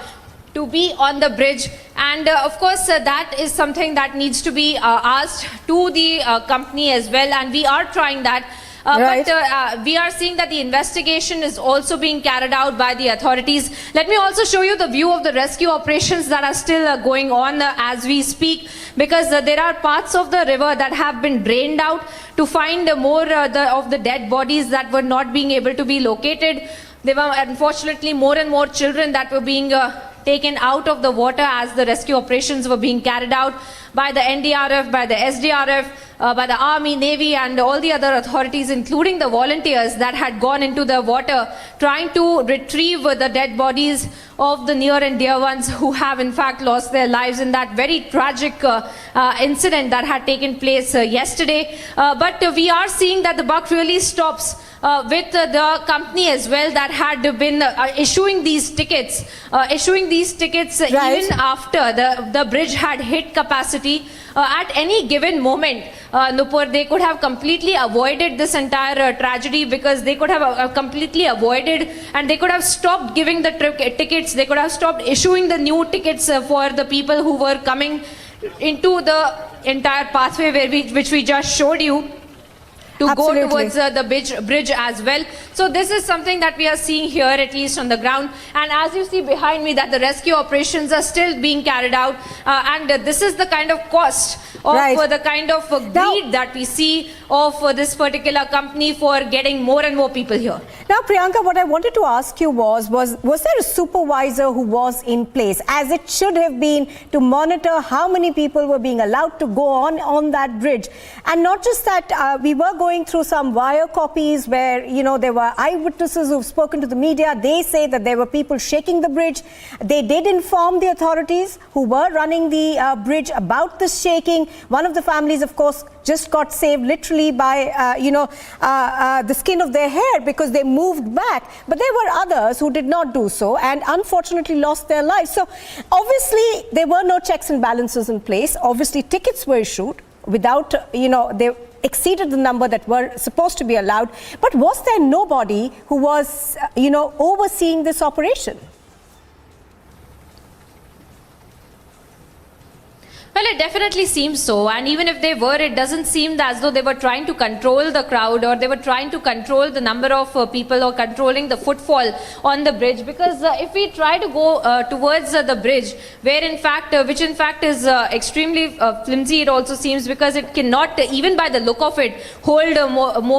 S1: to be on the bridge, and of course that is something that needs to be asked to the company as well, and we are trying that.
S11: Right.
S1: But we are seeing that the investigation is also being carried out by the authorities. Let me also show you the view of the rescue operations that are still going on as we speak, because there are parts of the river that have been drained out to find more of the dead bodies that were not being able to be located. There were unfortunately more and more children that were being taken out of the water as the rescue operations were being carried out by the NDRF, by the SDRF, by the Army, Navy, and all the other authorities, including the volunteers that had gone into the water trying to retrieve the dead bodies of the near and dear ones who have in fact lost their lives in that very tragic incident that had taken place yesterday. But we are seeing that the buck really stops with the company as well that had been issuing these tickets even after the bridge had hit capacity. At any given moment, Nupur, they could have completely avoided this entire tragedy, because they could have completely avoided, and they could have stopped giving the tickets. They could have stopped issuing the new tickets for the people who were coming into the entire pathway which we just showed you, to
S11: Absolutely.
S1: go towards the bridge as well. So this is something that we are seeing here, at least on the ground. And as you see behind me, that the rescue operations are still being carried out. And this is the kind of cost of the kind of greed that we see of this particular company for getting more and more people here.
S11: Now, Priyanka, what I wanted to ask you was there a supervisor who was in place, as it should have been, to monitor how many people were being allowed to go on that bridge? And not just that, we were going going through some wire copies where, you know, there were eyewitnesses who've spoken to the media. They say that there were people shaking the bridge. They did inform the authorities who were running the bridge about this shaking. One of the families, of course, just got saved literally by, the skin of their hair because they moved back. But there were others who did not do so and unfortunately lost their lives. So obviously there were no checks and balances in place. Obviously tickets were issued without, they exceeded the number that were supposed to be allowed. But was there nobody who was, overseeing this operation?
S1: Well, it definitely seems so, and even if they were, it doesn't seem as though they were trying to control the crowd or they were trying to control the number of people or controlling the footfall on the bridge, because if we try to go towards the bridge, where in fact, which in fact is extremely flimsy, it also seems, because it cannot, even by the look of it, hold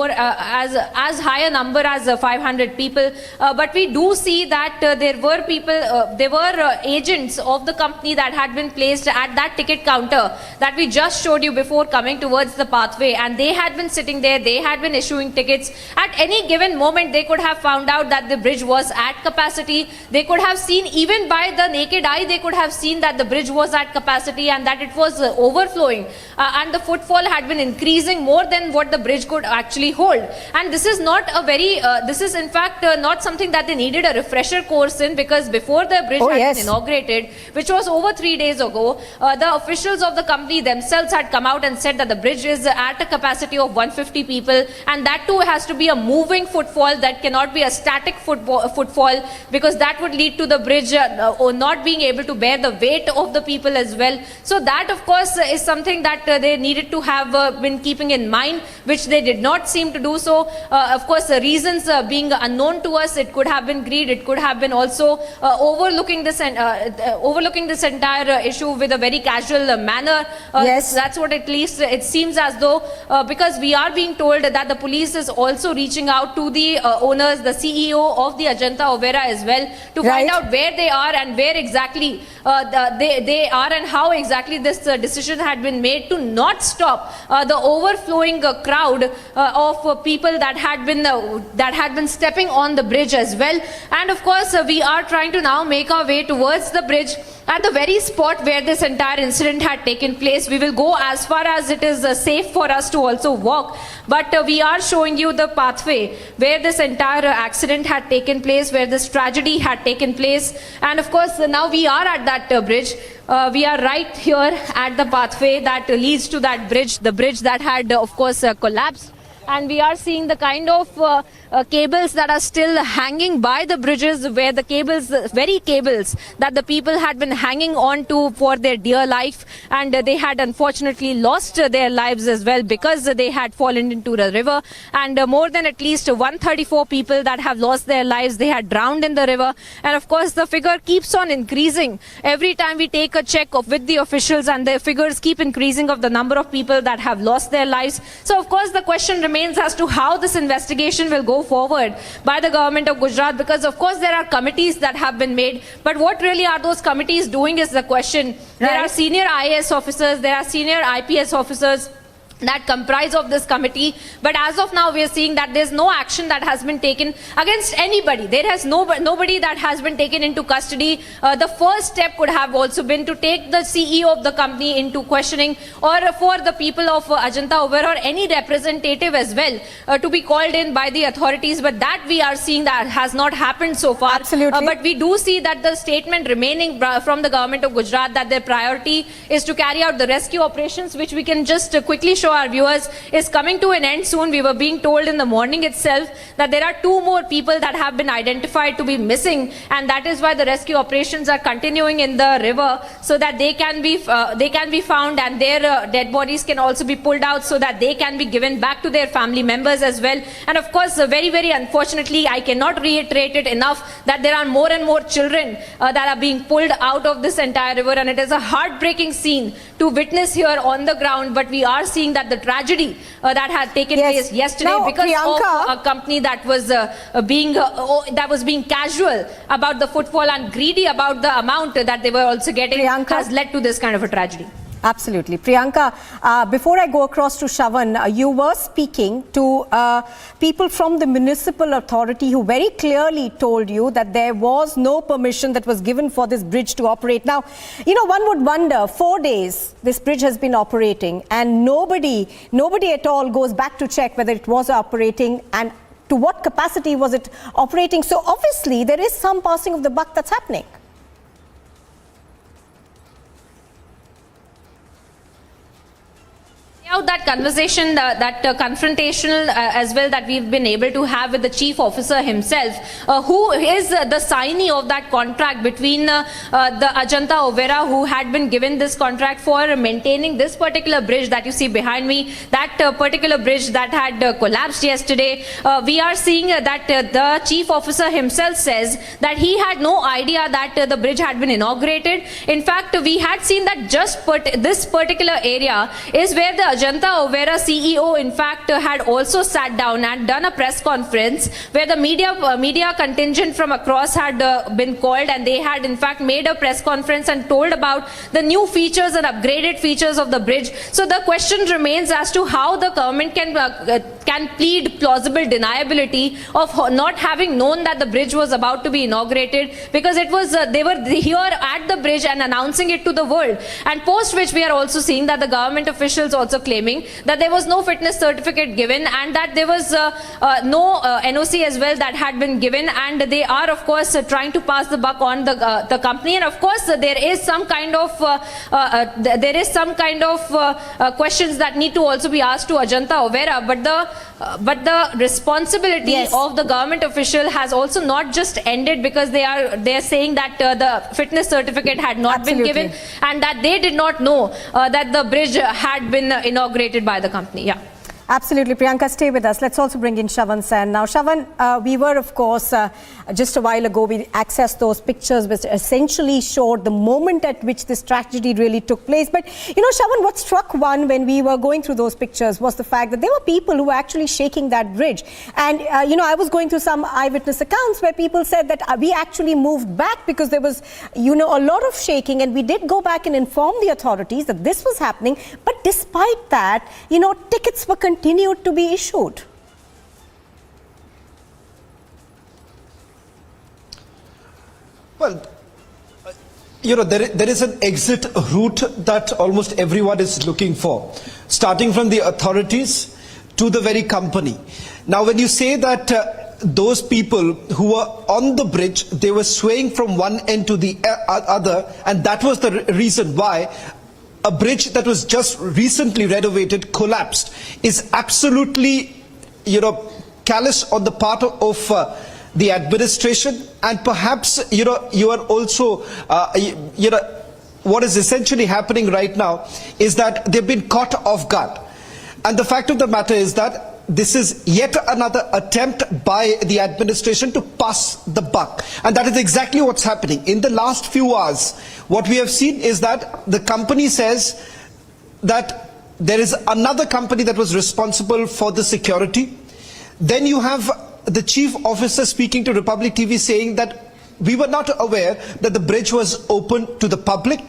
S1: as high a number as 500 people, but we do see that there were people, there were agents of the company that had been placed at that ticket counter that we just showed you before coming towards the pathway, and they had been sitting there, they had been issuing tickets. At any given moment they could have found out that the bridge was at capacity. They could have seen, even by the naked eye, they could have seen that the bridge was at capacity and that it was overflowing, and the footfall had been increasing more than what the bridge could actually hold. And this is not a very, this is in fact not something that they needed a refresher course in, because before the bridge had been inaugurated, which was over 3 days ago, the officials of the company themselves had come out and said that the bridge is at a capacity of 150 people, and that too has to be a moving footfall, that cannot be a static footfall, because that would lead to the bridge not being able to bear the weight of the people as well. So that of course is something that they needed to have been keeping in mind, which they did not seem to do so. Of course, the reasons being unknown to us, it could have been greed, it could have been also overlooking this entire issue with a very casual manner. Yes, that's what at least it seems as though, because we are being told that the police is also reaching out to the owners, the CEO of the Ajanta Overa as well, to find out where they are and where exactly they are, and how exactly this decision had been made to not stop the overflowing crowd of people that had been stepping on the bridge as well. And of course we are trying to now make our way towards the bridge at the very spot where this entire incident had taken place. We will go as far as it is safe for us to also walk, but we are showing you the pathway where this entire accident had taken place, where this tragedy had taken place. And of course now we are at that bridge. We are right here at the pathway that leads to that bridge, the bridge that had of course collapsed. And we are seeing the kind of cables that are still hanging by the bridges, where the cables, very cables that the people had been hanging on to for their dear life, and they had unfortunately lost their lives as well because they had fallen into the river. And more than at least 134 people that have lost their lives, they had drowned in the river. And of course the figure keeps on increasing every time we take a check with the officials, and the figures keep increasing of the number of people that have lost their lives. So of course the question remains as to how this investigation will go forward by the government of Gujarat, because of course there are committees that have been made, but what really are those committees doing is the question. There are senior IAS officers, there are senior IPS officers that comprise of this committee, but as of now we are seeing that there's no action that has been taken against anybody. There has nobody that has been taken into custody. The first step could have also been to take the CEO of the company into questioning, or for the people of Ajanta Overa or any representative as well to be called in by the authorities, but that we are seeing that has not happened so far. Absolutely. But we do see that the statement remaining from the government of Gujarat, that their priority is to carry out the rescue operations, which we can just quickly show our viewers, is coming to an end soon. We were being told in the morning itself that there are 2 more people that have been identified to be missing, and that is why the rescue operations are continuing in the river, so that they can be found, and their dead bodies can also be pulled out, so that they can be given back to their family members as well. And of course very unfortunately, I cannot reiterate it enough, that there are more and more children that are being pulled out of this entire river, and it is a heartbreaking scene to witness here on the ground. But we are seeing that the tragedy that had taken place yesterday, because of a company that was being casual about the footfall and greedy about the amount that they were also getting, has led to this kind of a tragedy.
S11: Absolutely. Priyanka, before I go across to Shravan, you were speaking to people from the municipal authority who very clearly told you that there was no permission that was given for this bridge to operate. Now, you know, one would wonder, 4 days this bridge has been operating and nobody at all goes back to check whether it was operating and to what capacity was it operating. So obviously there is some passing of the buck that's happening.
S1: Out that conversation, that confrontational as well that we've been able to have with the chief officer himself, who is the signee of that contract between the Ajanta Overa, who had been given this contract for maintaining this particular bridge that you see behind me, that particular bridge that had collapsed yesterday. We are seeing that the chief officer himself says that he had no idea that the bridge had been inaugurated. In fact, we had seen that just this particular area is where the Ajanta Overa CEO in fact had also sat down and done a press conference where the media contingent from across had been called, and they had in fact made a press conference and told about the new features and upgraded features of the bridge. So the question remains as to how the government can plead plausible deniability of not having known that the bridge was about to be inaugurated, because it was they were here at the bridge and announcing it to the world, and post which we are also seeing that the government officials also claiming that there was no fitness certificate given and that there was no NOC as well that had been given, and they are of course trying to pass the buck on the company. And of course there is some kind of questions that need to also be asked to Ajanta Overa, but the responsibility of the government official has also not just ended because they are saying that the fitness certificate had not been given and that they did not know that the bridge had been inaugurated by the company. Yeah.
S11: Absolutely. Priyanka, stay with us. Let's also bring in Shravan Sen. Now, Shravan, we were, of course, just a while ago, we accessed those pictures which essentially showed the moment at which this tragedy really took place. But, you know, Shravan, what struck one when we were going through those pictures was the fact that there were people who were actually shaking that bridge. And, you know, I was going through some eyewitness accounts where people said that we actually moved back because there was, you know, a lot of shaking. And we did go back and inform the authorities that this was happening. But despite that, you know, tickets were continued to be issued.
S5: Well, you know, there is an exit route that almost everyone is looking for, starting from the authorities to the very company. Now, when you say that those people who were on the bridge, they were swaying from one end to the other, and that was the reason why a bridge that was just recently renovated collapsed, is absolutely, you know, callous on the part of the administration. And perhaps, you know, you are also, you know, what is essentially happening right now is that they've been caught off guard. And the fact of the matter is that this is yet another attempt by the administration to pass the buck. And that is exactly what's happening. In the last few hours, what we have seen is that the company says that there is another company that was responsible for the security. Then you have the chief officer speaking to Republic TV saying that we were not aware that the bridge was open to the public.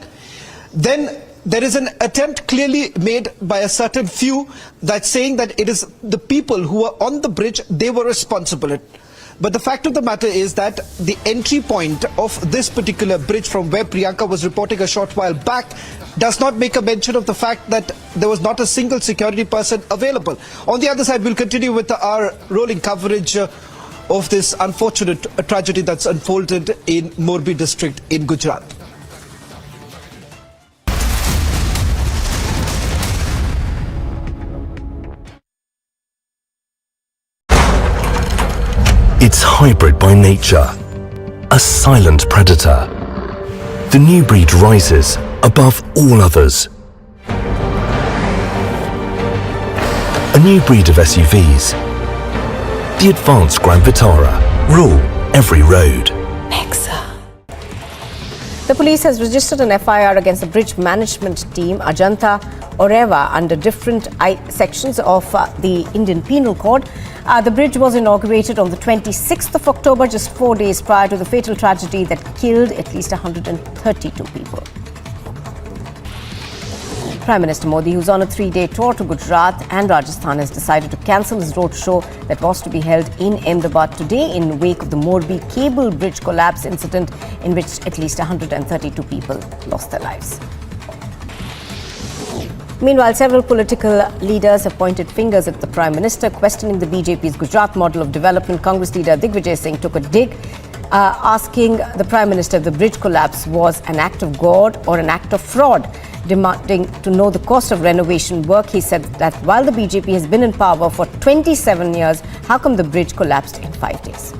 S5: Then there is an attempt clearly made by a certain few that's saying that it is the people who are on the bridge, they were responsible. But the fact of the matter is that the entry point of this particular bridge from where Priyanka was reporting a short while back does not make a mention of the fact that there was not a single security person available. On the other side, we'll continue with our rolling coverage of this unfortunate tragedy that's unfolded in Morbi district in Gujarat.
S10: It's hybrid by nature, a silent predator. The new breed rises above all others. A new breed of SUVs, the advanced Grand Vitara, rule every road.
S11: The police has registered an FIR against the bridge management team, Ajanta Overa, under different sections of the Indian Penal Code. The bridge was inaugurated on the 26th of October, just 4 days prior to the fatal tragedy that killed at least 132 people. Prime Minister Modi, who's on a 3-day tour to Gujarat and Rajasthan, has decided to cancel his roadshow that was to be held in Ahmedabad today in wake of the Morbi cable bridge collapse incident in which at least 132 people lost their lives. Meanwhile, several political leaders have pointed fingers at the Prime Minister, questioning the BJP's Gujarat model of development. Congress leader Digvijay Singh took a dig, asking the Prime Minister if the bridge collapse was an act of God or an act of fraud. Demanding to know the cost of renovation work, he said that while the BJP has been in power for 27 years, how come the bridge collapsed in 5 days?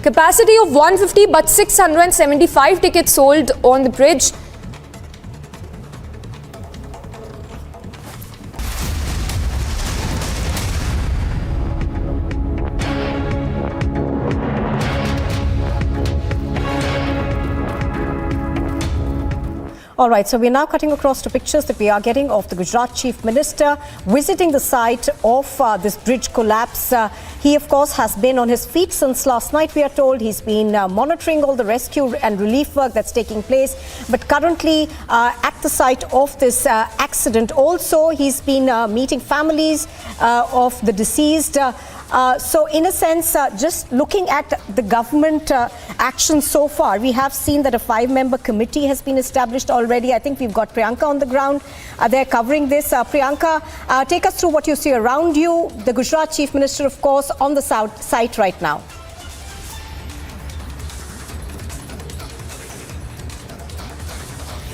S7: Capacity of 150 but 675 tickets sold on the bridge.
S11: All right, so we're now cutting across to pictures that we are getting of the Gujarat Chief Minister visiting the site of this bridge collapse. He, of course, has been on his feet since last night, we are told. He's been monitoring all the rescue and relief work that's taking place. But currently, at the site of this accident, also, he's been meeting families of the deceased. So in a sense, just looking at the government action so far, we have seen that a 5-member committee has been established already. I think we've got Priyanka on the ground. They're covering this. Priyanka, take us through what you see around you. The Gujarat Chief Minister, of course, on the site right now.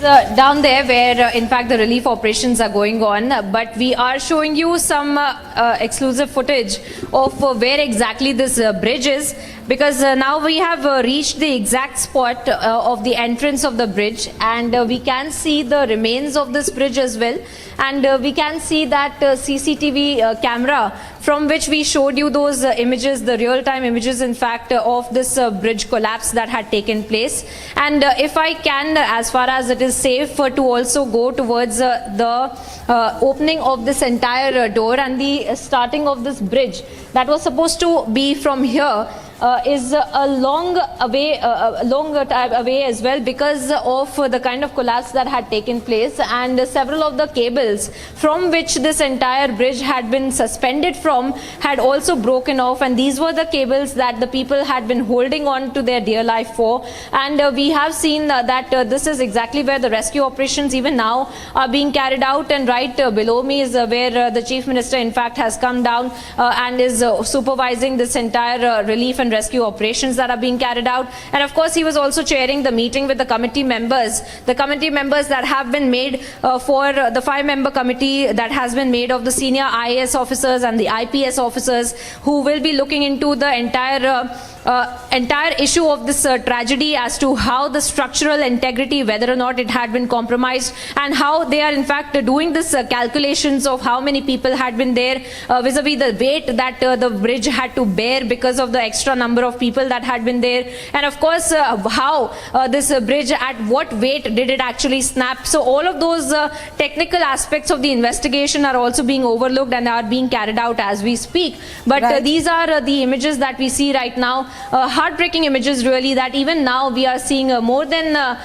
S1: Down there where in fact the relief operations are going on, but we are showing you some exclusive footage of where exactly this bridge is, because now we have reached the exact spot of the entrance of the bridge, and we can see the remains of this bridge as well, and we can see that CCTV camera from which we showed you those images, the real-time images in fact of this bridge collapse that had taken place. And if I can, as far as it is safe to also go towards the opening of this entire door and the starting of this bridge that was supposed to be from here, is a long time away as well, because of the kind of collapse that had taken place, and several of the cables from which this entire bridge had been suspended from had also broken off, and these were the cables that the people had been holding on to their dear life for. And we have seen that this is exactly where the rescue operations even now are being carried out, and right below me is where the Chief Minister in fact has come down and is supervising this entire relief and rescue operations that are being carried out. And of course, he was also chairing the meeting with the committee members that have been made for the 5-member committee that has been made of the senior IAS officers and the IPS officers, who will be looking into the entire issue of this tragedy, as to how the structural integrity, whether or not it had been compromised, and how they are in fact doing this calculations of how many people had been there vis-a-vis the weight that the bridge had to bear because of the extra number of people that had been there, and of course how this bridge, at what weight did it actually snap. So all of those technical aspects of the investigation are also being overlooked and are being carried out as we speak. But these are the images that we see right now, heartbreaking images really, that even now we are seeing more than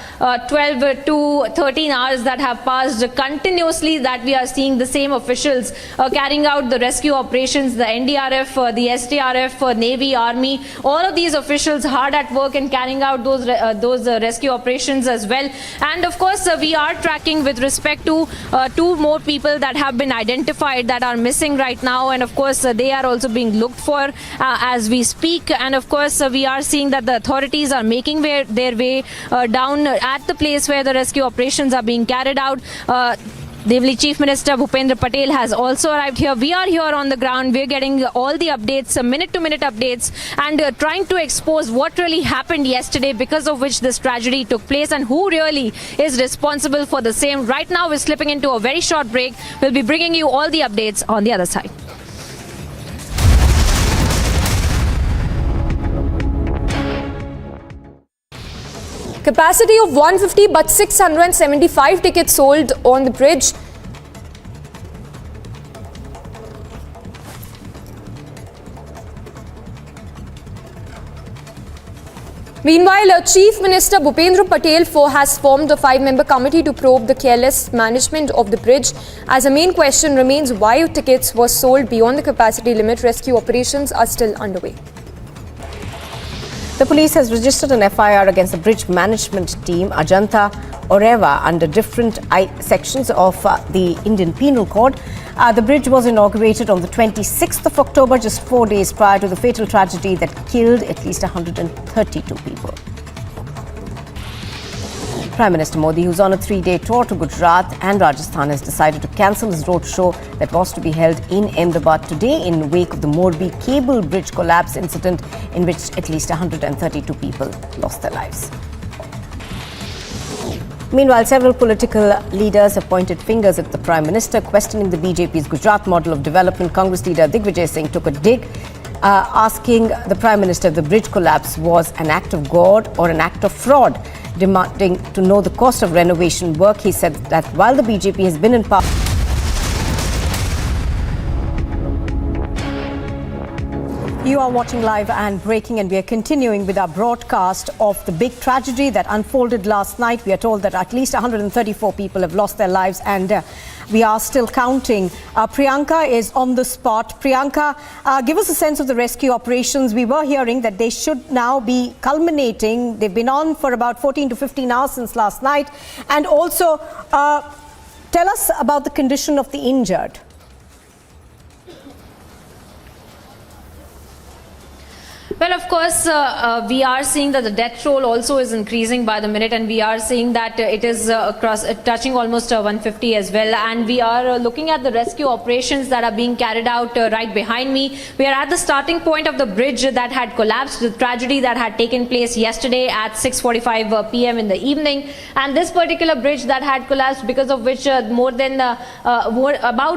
S1: 12 to 13 hours that have passed continuously, that we are seeing the same officials carrying out the rescue operations, the NDRF, the SDRF, Navy, Army, all of these officials hard at work and carrying out those rescue operations as well. And of course, we are tracking with respect to 2 more people that have been identified that are missing right now, and of course they are also being looked for as we speak. And of course we are seeing that the authorities are making their way down at the place where the rescue operations are being carried out. Delhi Chief Minister Bhupendra Patel has also arrived here. We are here on the ground. We're getting all the updates, minute-to-minute updates, and trying to expose what really happened yesterday, because of which this tragedy took place, and who really is responsible for the same. Right now, we're slipping into a very short break. We'll be bringing you all the updates on the other side.
S7: Capacity of 150 but 675 tickets sold on the bridge. Meanwhile, Chief Minister Bhupendra Patel has formed a 5-member committee to probe the careless management of the bridge. As the main question remains why tickets were sold beyond the capacity limit, rescue operations are still underway.
S11: The police has registered an FIR against the bridge management team, Ajanta Oreva, under different sections of the Indian Penal Code. The bridge was inaugurated on the 26th of October, just 4 days prior to the fatal tragedy that killed at least 132 people. Prime Minister Modi, who's on a 3-day tour to Gujarat and Rajasthan, has decided to cancel his roadshow that was to be held in Ahmedabad today in wake of the Morbi cable bridge collapse incident in which at least 132 people lost their lives. Meanwhile, several political leaders have pointed fingers at the Prime Minister, questioning the BJP's Gujarat model of development. Congress leader Digvijay Singh took a dig, asking the Prime Minister if the bridge collapse was an act of God or an act of fraud, demanding to know the cost of renovation work. He said that while the BJP has been in power, you are watching Live and Breaking, and we are continuing with our broadcast of the big tragedy that unfolded last night. We are told that at least 134 people have lost their lives, and we are still counting. Priyanka is on the spot. Priyanka, give us a sense of the rescue operations. We were hearing that they should now be culminating. They've been on for about 14 to 15 hours since last night. And also, tell us about the condition of the injured.
S1: Well, of course, we are seeing that the death toll also is increasing by the minute, and we are seeing that it is touching almost 150 as well. And we are looking at the rescue operations that are being carried out right behind me. We are at the starting point of the bridge that had collapsed, the tragedy that had taken place yesterday at 6:45 p.m. in the evening. And this particular bridge that had collapsed, because of which about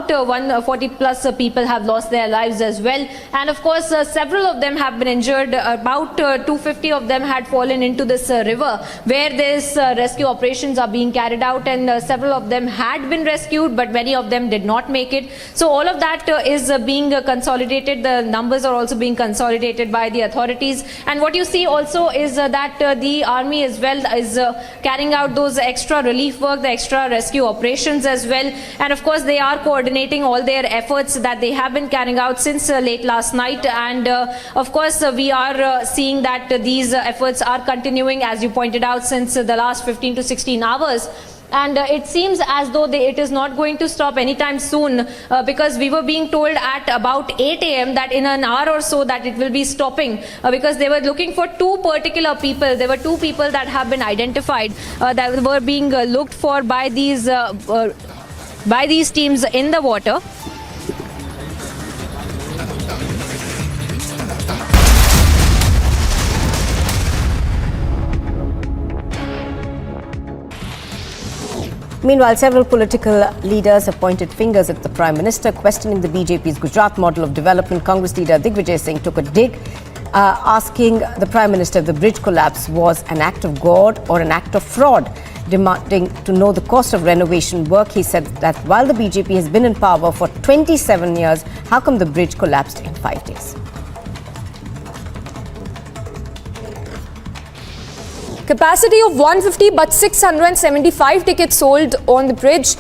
S1: 140 plus people have lost their lives as well. And of course, several of them have been injured. About 250 of them had fallen into this river where this rescue operations are being carried out, and several of them had been rescued, but many of them did not make it. So all of that is being consolidated. The numbers are also being consolidated by the authorities. And what you see also is that the army as well is carrying out those extra relief work, the extra rescue operations as well. And of course, they are coordinating all their efforts that they have been carrying out since late last night. And of course, we are seeing that these efforts are continuing, as you pointed out, since the last 15 to 16 hours. And it seems as though it is not going to stop anytime soon, because we were being told at about 8 a.m. that in an hour or so that it will be stopping, because they were looking for two particular people. There were two people that have been identified that were being looked for by these teams in the water.
S11: Meanwhile, several political leaders have pointed fingers at the Prime Minister, questioning the BJP's Gujarat model of development. Congress leader Digvijay Singh took a dig, asking the Prime Minister if the bridge collapse was an act of God or an act of fraud, demanding to know the cost of renovation work. He said that while the BJP has been in power for 27 years, how come the bridge collapsed in 5 days?
S7: Capacity of 150 but 675 tickets sold on the bridge.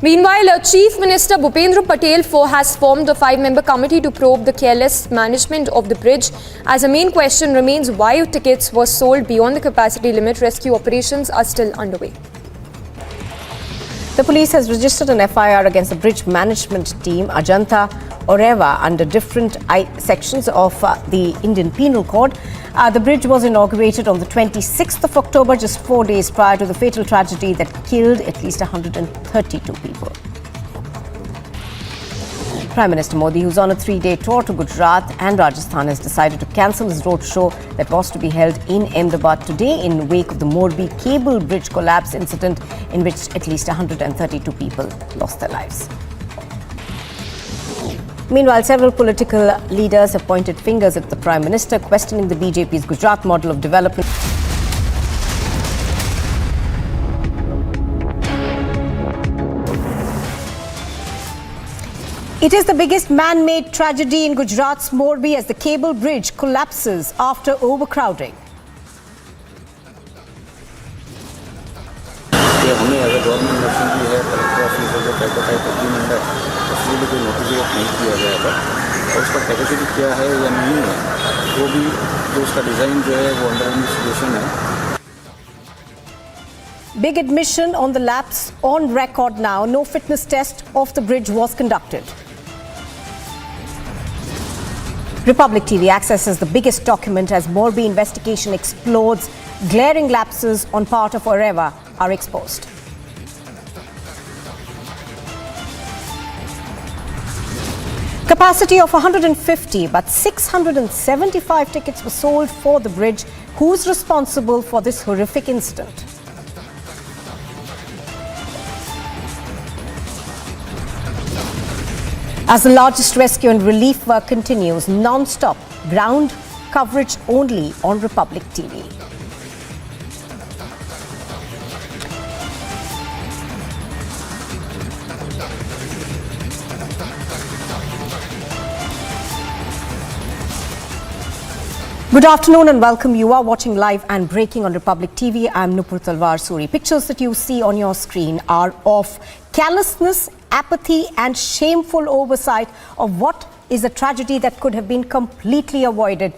S7: Meanwhile, Chief Minister Bhupendra Patel has formed a 5-member committee to probe the careless management of the bridge. As the main question remains why tickets were sold beyond the capacity limit, rescue operations are still underway.
S11: The police has registered an FIR against the bridge management team, Ajanta Oreva, under different sections of the Indian Penal Code. The bridge was inaugurated on the 26th of October, just 4 days prior to the fatal tragedy that killed at least 132 people. Prime Minister Modi, who's on a 3-day tour to Gujarat and Rajasthan, has decided to cancel his roadshow that was to be held in Ahmedabad today in wake of the Morbi cable bridge collapse incident in which at least 132 people lost their lives. Meanwhile, several political leaders have pointed fingers at the Prime Minister, questioning the BJP's Gujarat model of development. It is the biggest man-made tragedy in Gujarat's Morbi as the cable bridge collapses after overcrowding.
S8: हमें अगर government machinery है, collector office है, जो type agreement है, उसके लिए कोई नोटिफिकेट नहीं किया गया था और उसका कैपेसिटी क्या है या नहीं है, वो भी जो उसका डिज़ाइन जो है वो अंडर इन्वेस्टिगेशन है.
S11: Big admission on the lapse on record now. No fitness test of the bridge was conducted. Republic TV accesses the biggest document as Morbi investigation explodes. Glaring lapses on part of Oreva are exposed. Capacity of 150, but 675 tickets were sold for the bridge. Who's responsible for this horrific incident? As the largest rescue and relief work continues, non-stop ground coverage only on Republic TV. Good afternoon and welcome. You are watching live and breaking on Republic TV. I'm Nupur Talwar Suri. Pictures that you see on your screen are of callousness, apathy and shameful oversight of what is a tragedy that could have been completely avoided.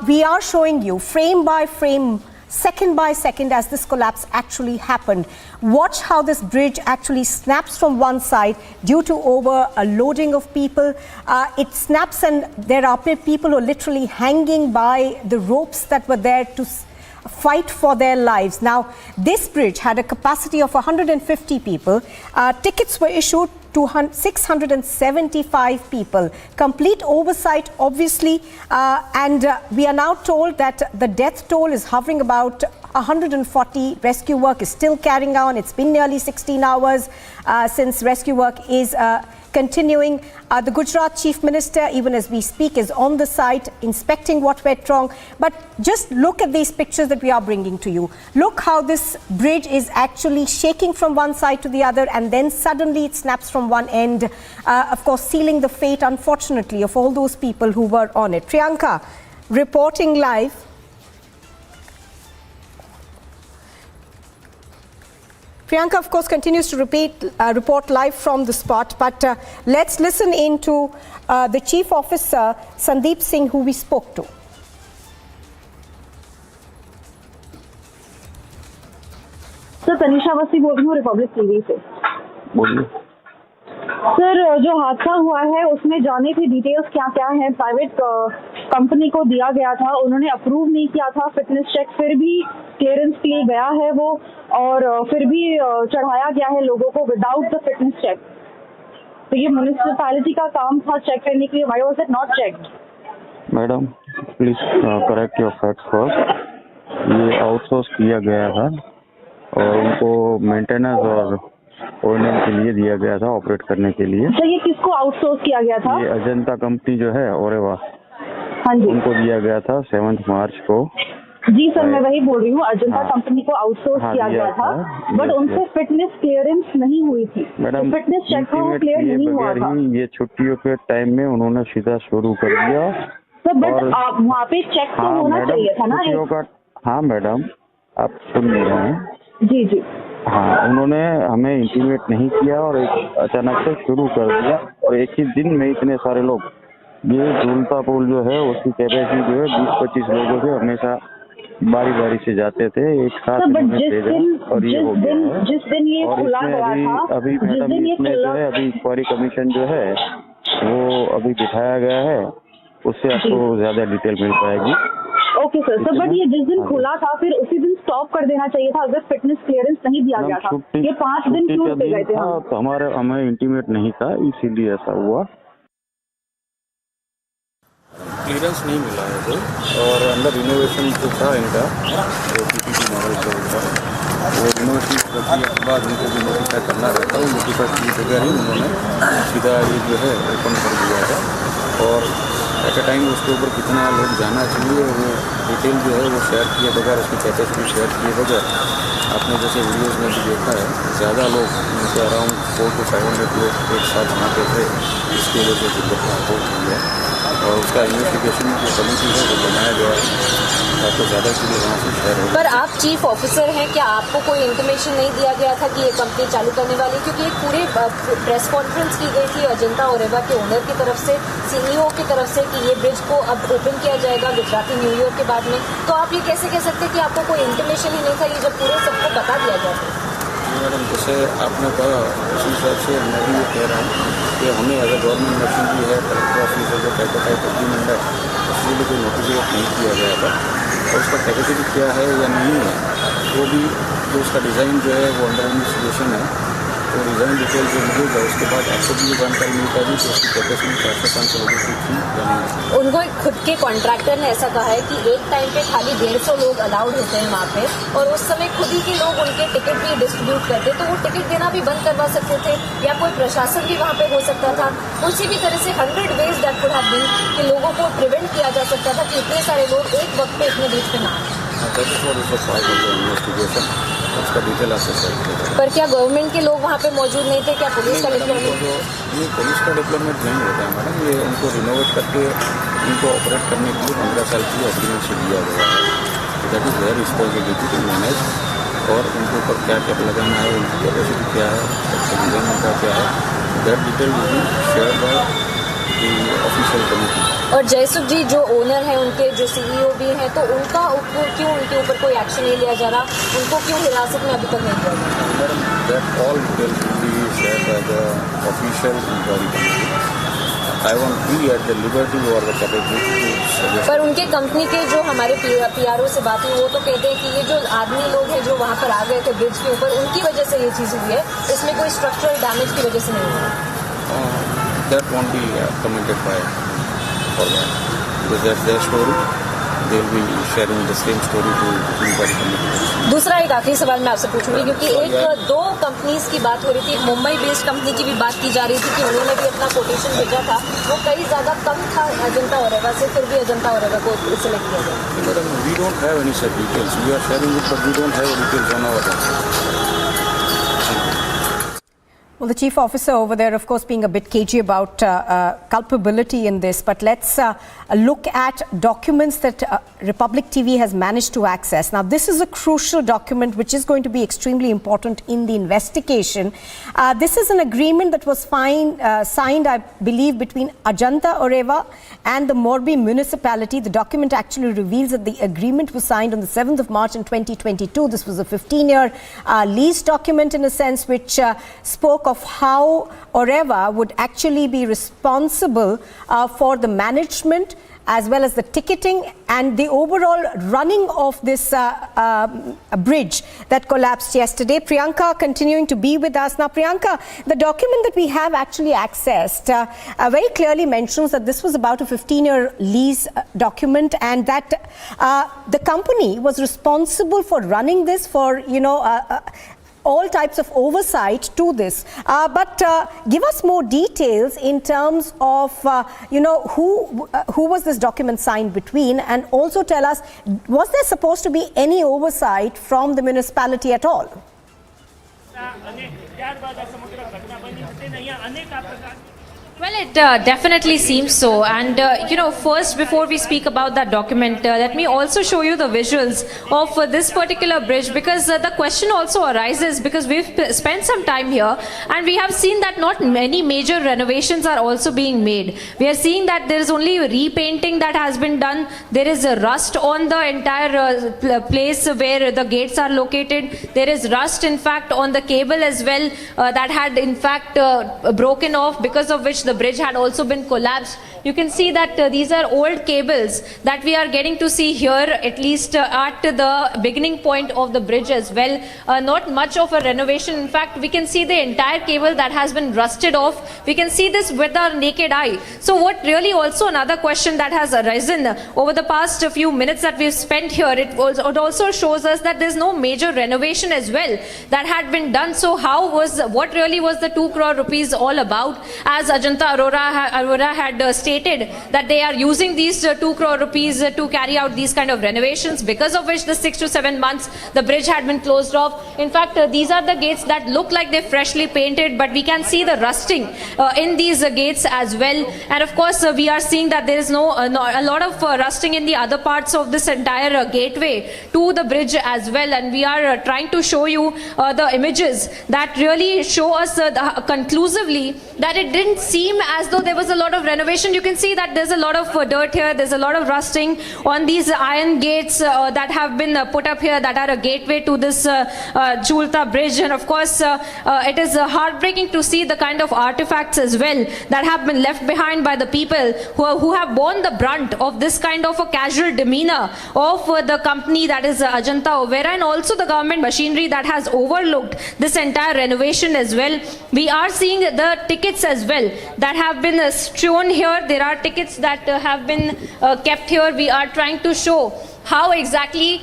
S11: We are showing you frame by frame, second by second as this collapse actually happened. Watch how this bridge actually snaps from one side due to overloading of people. It snaps and there are people who are literally hanging by the ropes that were there to fight for their lives. Now, this bridge had a capacity of 150 people. Tickets were issued to 675 people. Complete oversight, obviously, and we are now told that the death toll is hovering about 140. Rescue work is still carrying on. It's been nearly 16 hours since rescue work is continuing. The Gujarat Chief Minister, even as we speak, is on the site inspecting what went wrong. But just look at these pictures that we are bringing to you. Look how this bridge is actually shaking from one side to the other and then suddenly it snaps from one end, of course sealing the fate, unfortunately, of all those people who were on it. Priyanka, reporting live. Priyanka, of course, continues to report live from the spot, but let's listen in to the Chief Officer, Sandeep Singh, who we spoke to.
S12: Sir Tanisha वसी बोल रही हूँ Republic TV से.
S13: बोलिए.
S12: Sir जो हादसा हुआ है उसमें जाने की डिटेल्स क्या क्या है. प्राइवेट कंपनी को दिया गया था, उन्होंने अप्रूव नहीं किया था फिटनेस चेक, फिर भी क्लियरेंस के लिए गया है वो और फिर भी चढ़ाया गया है लोगों को विदाउट द फिटनेस चेक. तो ये म्युनिसिपैलिटी का काम था चेक करने के लिए. Why was it not checked?
S13: Madam please correct your facts first. ये आउटसोर्स किया गया था और उनको मेंटेनेंस और ओएनएम के लिए दिया गया था, ऑपरेट करने के लिए.
S12: सर ये किसको आउटसोर्स किया गया था?
S13: ये अजंता कंपनी जो है ओरेवा,
S12: हाँ जी,
S13: उनको दिया गया था 7 मार्च को.
S12: जी सर मैं वही बोल रही हूँ, अजंता कंपनी को आउटसोर्स किया गया था, बट उनसे फिटनेस क्लियरेंस नहीं हुई थी.
S13: मैडम
S12: फिटनेस चेक का वो क्लियर नहीं हुआ था.
S13: ये छुट्टियों के टाइम में उन्होंने सीधा शुरू कर दिया.
S12: सर बट वहाँ पे चेक तो होना चाहिए था ना.
S13: हाँ मैडम, आप सुन नहीं रहे हैं?
S12: जी जी.
S13: हाँ, उन्होंने हमें इंटीमेट नहीं किया और एक अचानक से शुरू कर दिया और एक ही दिन में इतने सारे लोग. ये झूलता पुल जो है उसकी कैपेसिटी जो है 20-25 लोगों से हमेशा बारी बारी से जाते थे, एक साथ और ये हो गया है.
S12: जिस दिन ये खुला गया था,
S13: अभी मैडम इसमें जो है अभी इंक्वायरी कमीशन जो है वो अभी बिठाया गया है, उससे आपको ज्यादा डिटेल मिल पाएगी.
S12: Okay sir. सर बट ये जिस दिन खुला था फिर उसी दिन स्टॉप कर देना चाहिए था अगर फिटनेस क्लियरेंस नहीं दिया गया था. ये 5 दिन क्यों रुके गए थे?
S13: तो हमें इंटीमेट नहीं था, इसीलिए ऐसा हुआ.
S8: क्लियरेंस नहीं मिला है कोई और अंडर रिनोवेशन जो था इनका जो पीपीपी मॉडल का उनका वो रिनोवेशन प्रक्रिया के बाद उनको भी नोटिफाई करना रहता है. वो नोटिफाई किए बगैर ही उन्होंने सीधा ये जो है ओपन कर दिया था और एट अ टाइम उसके ऊपर कितना लोग जाना चाहिए वो डिटेल जो है वो शेयर किए बगैर, उसकी कैपेसिटी शेयर किए बगैर, आपने जैसे वीडियोस में भी देखा है ज़्यादा लोग उनके अराउंड 400 to 500 लोग एक साथ वहाँ पे थे, इसकी वजह से दुर्घटना हो गया। और उसका इन्वेस्टिगेशन जो कमेटी है वो बनाया गया है ताकि ज़्यादा चीज़ें वहाँ से शेयर हो।
S1: पर आप चीफ ऑफिसर हैं, क्या आपको कोई इंटीमेशन नहीं दिया गया था कि ये कंपनी चालू करने वाली? क्योंकि एक पूरी प्रेस कॉन्फ्रेंस की गई थी अजंता ओरेवा के ओनर की तरफ से, सीईओ की तरफ से, कि ये ब्रिज को अब ओपन किया जाएगा गुजराती न्यू ईयर के बाद में। तो आप ये कैसे कह सकते हैं कि आपको कोई इंटीमेशन ही नहीं था, ये जब पूरे सबको बता दिया गया था?
S8: मैडम, जैसे आपने कहा उसी हिसाब से मैं भी ये कह रहा हूँ कि हमें अगर गवर्नमेंट मशीनरी है, कलेक्टर ऑफिस है, जो टाइप एग्रीमेंट है, उसके लिए कोई नोटिफिकेट नहीं किया गया था और उसका कैपेसिटी क्या है या नहीं है वो भी, जो उसका डिज़ाइन जो है वो अंडर इन्वेस्टिगेशन है, तो डिज़ाइन डिटेल जो मिलेगा उसके बाद आपको भी ये जानकारी मिल पाएगी कि उसकी कैपेसिटी 400-500 लोगों की थी या नहीं।
S1: उनको खुद के कॉन्ट्रैक्टर ने ऐसा कहा है कि एक टाइम पे खाली 150 लोग अलाउड होते हैं वहाँ पे, और उस समय खुद ही के लोग उनके टिकट भी डिस्ट्रीब्यूट करते, तो वो टिकट देना भी बंद करवा सकते थे, या कोई प्रशासन भी वहाँ पे हो सकता था। उसी भी तरह से 100 ways that could have been कि लोगों को प्रिवेंट किया जा सकता था कि इतने सारे लोग एक वक्त पे इतने बीच पे ना आए।
S8: उसका डिटेल आपसे शेयर।
S1: पर क्या गवर्नमेंट के लोग वहाँ पे मौजूद नहीं थे? क्या पुलिस का डिप्लोमेट?
S8: ये पुलिस का डिप्लोमेट नहीं होता है मैडम, ये उनको रिनोवेट करके इनको ऑपरेट करने के लिए 15 साल की एग्रीमेंट से दिया गया है। That is where responsibility to manage, और उनके ऊपर क्या क्या लगाना है, उनकी कैपेसिटी क्या है, डिजाइन उनका क्या है, that detail will be share by the official committee.
S1: और जयसुख जी जो ओनर है, उनके जो सीईओ भी हैं, तो उनका क्यों उनके ऊपर कोई एक्शन नहीं लिया जा रहा? उनको क्यों हिरासत में अभी तक नहीं लिया जा रहा?
S8: Madam, that all detail will be share by the official inquiry committee. I want be at the liberty और द कैपेबिलिटी टू सजेस्ट।
S1: पर उनके कंपनी के जो हमारे पीआरओ से बात हुई, वो तो कहते हैं कि ये जो आदमी लोग हैं जो वहाँ पर आ गए थे ब्रिज के ऊपर, उनकी वजह से ये चीज़ हुई है, इसमें कोई स्ट्रक्चरल डैमेज की वजह से नहीं हुआ।
S8: That won't be commented by for that, because that's their story. They'll be sharing the same story to inquiry committee.
S1: दूसरा एक आखिरी सवाल मैं आपसे पूछूंगी, क्योंकि एक दो कंपनीज की बात हो रही थी, मुंबई बेस्ड कंपनी की भी बात की जा रही थी कि उन्होंने भी अपना कोटेशन भेजा था, वो कई ज़्यादा कम था अजंता ओरेवा से, फिर भी अजंता ओरेवा को सिलेक्ट किया गया।
S8: Madam, we don't have any such details. We are sharing it, but we don't have details on our website.
S11: Well, the chief officer over there, of course, being a bit cagey about culpability in this. But let's look at documents that Republic TV has managed to access. Now, this is a crucial document which is going to be extremely important in the investigation. This is an agreement that was signed, I believe, between Ajanta Orewa and the Morbi municipality. The document actually reveals that the agreement was signed on the 7th of March in 2022. This was a 15-year lease document, in a sense, which spoke of how Orewa would actually be responsible for the management as well as the ticketing and the overall running of this bridge that collapsed yesterday. Priyanka continuing to be with us. Now, Priyanka, the document that we have actually accessed very clearly mentions that this was about a 15-year lease document, and that the company was responsible for running this, for, all types of oversight to this. But give us more details in terms of, who was this document signed between, and also tell us, was there supposed to be any oversight from the municipality at all?
S1: Well, it definitely seems so. And, first, before we speak about that document, let me also show you the visuals of this particular bridge, because the question also arises, because we've spent some time here and we have seen that not many major renovations are also being made. We are seeing that there is only repainting that has been done. There is a rust on the entire place where the gates are located. There is rust, in fact, on the cable as well that had, in fact, broken off, because of which the bridge had also been collapsed. You can see that these are old cables that we are getting to see here, at least at the beginning point of the bridge as well. Not much of a renovation. In fact, we can see the entire cable that has been rusted off. We can see this with our naked eye. So what really also another question that has arisen over the past few minutes that we've spent here, it also shows us that there's no major renovation as well that had been done. So what really was the 2 crore rupees all about, as Ajanta Ajanta Arora had stated that they are using these 2 crore rupees to carry out these kind of renovations, because of which the 6 to 7 months the bridge had been closed off. In fact, these are the gates that look like they're freshly painted, but we can see the rusting in these gates as well. And of course, we are seeing that there is a lot of rusting in the other parts of this entire gateway to the bridge as well. And we are trying to show you the images that really show us conclusively that it didn't seem as though there was a lot of renovation. You can see that there's a lot of dirt here, there's a lot of rusting on these iron gates that have been put up here, that are a gateway to this Julta bridge. And of course, it is heartbreaking to see the kind of artifacts as well that have been left behind by the people who have borne the brunt of this kind of a casual demeanor of the company, that is Ajanta Overa, and also the government machinery that has overlooked this entire renovation as well. We are seeing the tickets as well that have been strewn here. There are tickets that have been kept here. We are trying to show how exactly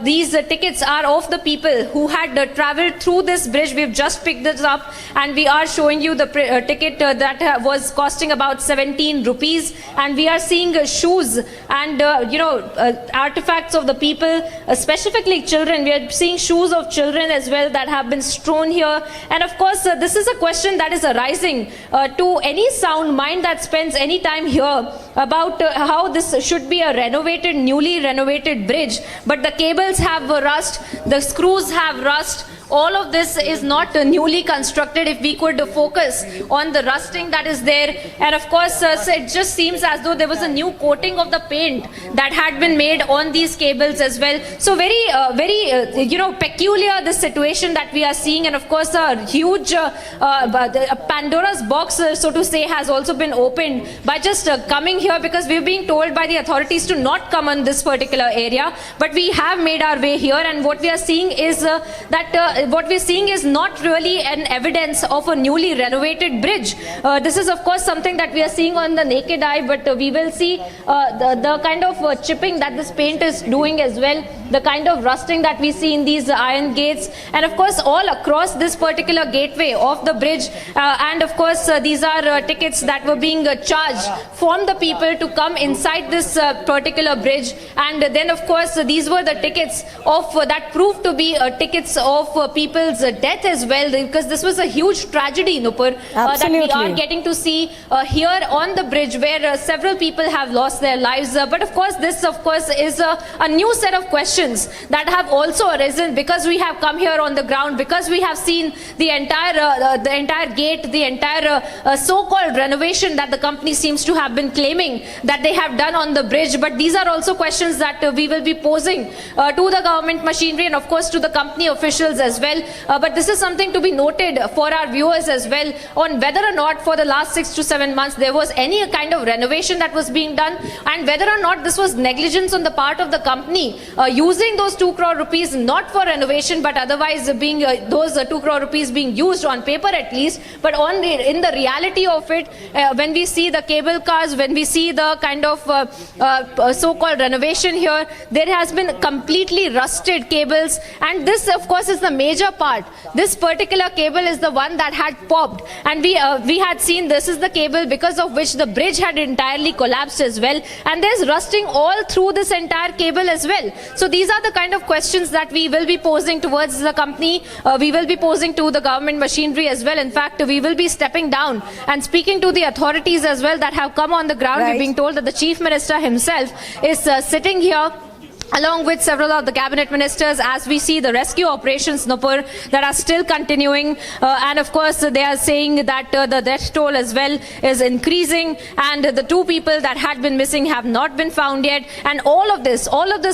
S1: these tickets are of the people who had traveled through this bridge. We've just picked this up and we are showing you the ticket that was costing about 17 rupees. And we are seeing shoes and artifacts of the people, specifically children. We are seeing shoes of children as well that have been strewn here. And of course, this is a question that is arising to any sound mind that spends any time here about how this should be a newly renovated bridge, but the cables have rust, the screws have rust. All of this is not newly constructed. If we could focus on the rusting that is there, and of course it just seems as though there was a new coating of the paint that had been made on these cables as well. So very peculiar this situation that we are seeing. And of course a huge Pandora's box, so to say, has also been opened by just coming here, because we're being told by the authorities to not come on this particular area, but we have made our way here. And what we are seeing is what we're seeing is not really an evidence of a newly renovated bridge. This is of course something that we are seeing on the naked eye, but we will see the kind of chipping that this paint is doing as well, the kind of rusting that we see in these iron gates, and of course all across this particular gateway of the bridge. And of course these are tickets that were being charged from the people to come inside this particular bridge. And then of course these were the tickets of that proved to be tickets of people's death as well, because this was a huge tragedy, Nupur, that we are getting to see here on the bridge, where several people have lost their lives. But of course this is a new set of questions that have also arisen, because we have come here on the ground, because we have seen the entire gate, the entire so-called renovation that the company seems to have been claiming that they have done on the bridge. But these are also questions that we will be posing to the government machinery and of course to the company officials as well. But this is something to be noted for our viewers as well, on whether or not for the last 6 to 7 months there was any kind of renovation that was being done, and whether or not this was negligence on the part of the company using those 2 crore rupees not for renovation, but otherwise being those 2 crore rupees being used on paper at least, but in the reality of it, when we see the cable cars, when we see the kind of so-called renovation here, there has been completely rusted cables. And this of course is the major part. This particular cable is the one that had popped, and we had seen this is the cable because of which the bridge had entirely collapsed as well, and there's rusting all through this entire cable as well. So these are the kind of questions that we will be posing towards the company, we will be posing to the government machinery as well. In fact, we will be stepping down and speaking to the authorities as well that have come on the ground. We're being told that the Chief Minister himself is sitting here along with several of the cabinet ministers, as we see the rescue operations, Nupur, that are still continuing. And of course, they are saying that the death toll as well is increasing, and the 2 people that had been missing have not been found yet. And all of this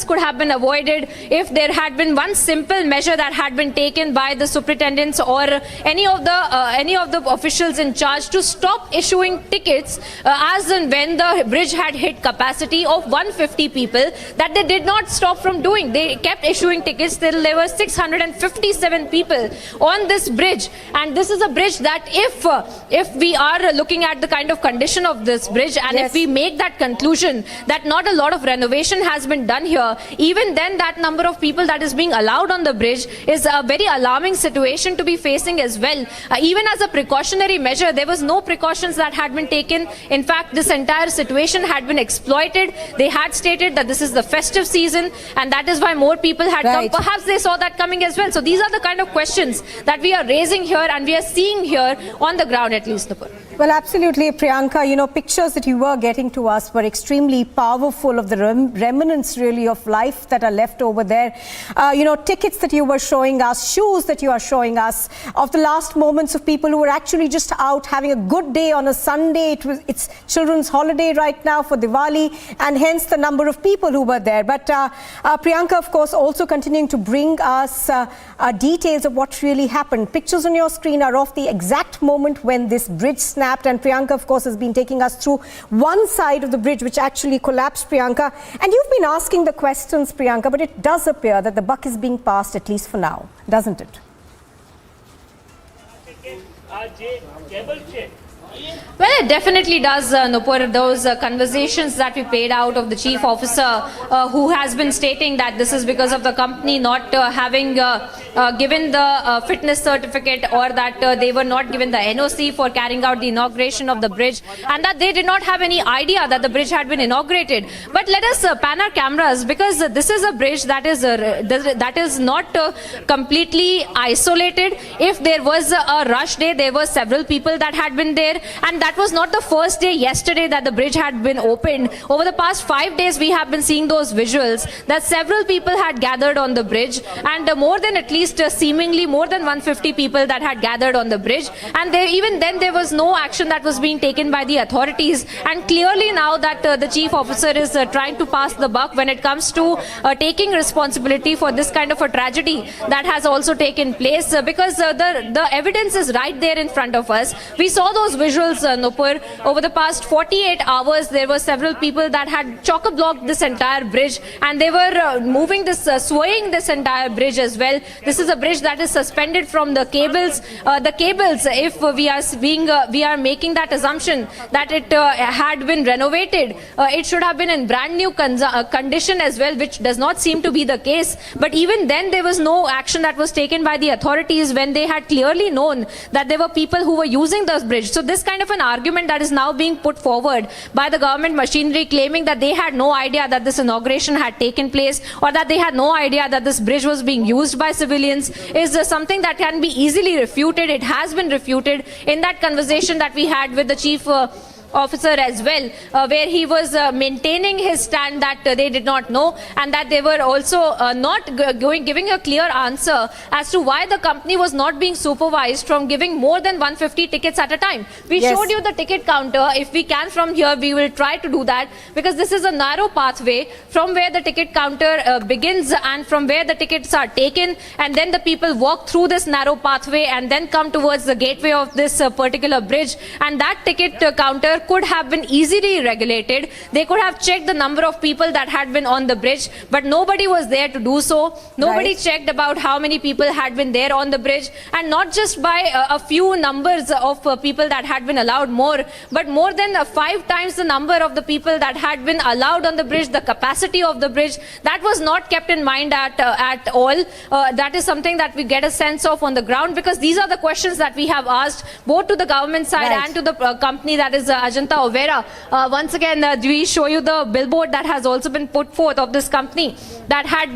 S1: could have been avoided if there had been one simple measure that had been taken by the superintendents or any of the officials in charge to stop issuing tickets as and when the bridge had hit capacity of 150 people, that they did not not stop from doing. They kept issuing tickets till there were 657 people on this bridge. And this is a bridge that if we are looking at the kind of condition of this bridge, and if we make that conclusion that not a lot of renovation has been done here, even then that number of people that is being allowed on the bridge is a very alarming situation to be facing as well. Even as a precautionary measure, there was no precautions that had been taken. In fact, this entire situation had been exploited. They had stated that this is the festive season and that is why more people had come. Perhaps they saw that coming as well. So these are the kind of questions that we are raising here and we are seeing here on the ground, at least.
S11: Well, absolutely, Priyanka. You know, pictures that you were getting to us were extremely powerful of the remnants, really, of life that are left over there. You know, tickets that you were showing us, shoes that you are showing us, of the last moments of people who were actually just out having a good day on a Sunday. It's children's holiday right now for Diwali, and hence the number of people who were there. But Priyanka, of course, also continuing to bring us details of what really happened. Pictures on your screen are of the exact moment when this bridge snapped. And Priyanka, of course, has been taking us through one side of the bridge which actually collapsed, Priyanka. And you've been asking the questions, Priyanka, but it does appear that the buck is being passed, at least for now, doesn't it?
S1: Well, it definitely does, Nupur. Those conversations that we paid out of the chief officer who has been stating that this is because of the company not having given the fitness certificate, or that they were not given the NOC for carrying out the inauguration of the bridge, and that they did not have any idea that the bridge had been inaugurated. But let us pan our cameras, because this is a bridge that is not completely isolated. If there was a rush day, there were several people that had been there. And that was not the first day yesterday that the bridge had been opened. Over the past 5 days, we have been seeing those visuals that several people had gathered on the bridge, and more than at least seemingly more than 150 people that had gathered on the bridge. And even then there was no action that was being taken by the authorities. And clearly now that the chief officer is trying to pass the buck when it comes to taking responsibility for this kind of a tragedy that has also taken place, because the evidence is right there in front of us. We saw those visuals, Nupur. Over the past 48 hours, there were several people that had chock-a-blocked this entire bridge, and they were moving this, swaying this entire bridge as well. This is a bridge that is suspended from the cables. If we are making that assumption that it had been renovated, it should have been in brand new condition as well, which does not seem to be the case. But even then, there was no action that was taken by the authorities when they had clearly known that there were people who were using this bridge. So this kind of an argument that is now being put forward by the government machinery, claiming that they had no idea that this inauguration had taken place, or that they had no idea that this bridge was being used by civilians, is something that can be easily refuted. It has been refuted in that conversation that we had with the chief officer as well, where he was maintaining his stand that they did not know, and that they were also not giving a clear answer as to why the company was not being supervised from giving more than 150 tickets at a time. We showed you the ticket counter. If we can from here, we will try to do that, because this is a narrow pathway from where the ticket counter begins and from where the tickets are taken, and then the people walk through this narrow pathway and then come towards the gateway of this particular bridge. And that ticket counter could have been easily regulated. They could have checked the number of people that had been on the bridge, but nobody was there to do so. Nobody checked about how many people had been there on the bridge, and not just by a few numbers of people that had been allowed more, but more than 5 times the number of the people that had been allowed on the bridge, the capacity of the bridge, that was not kept in mind at all. That is something that we get a sense of on the ground, because these are the questions that we have asked both to the government side and to the company, that is Ajanta Overa. Once again, we show you the billboard that has also been put forth of this company that had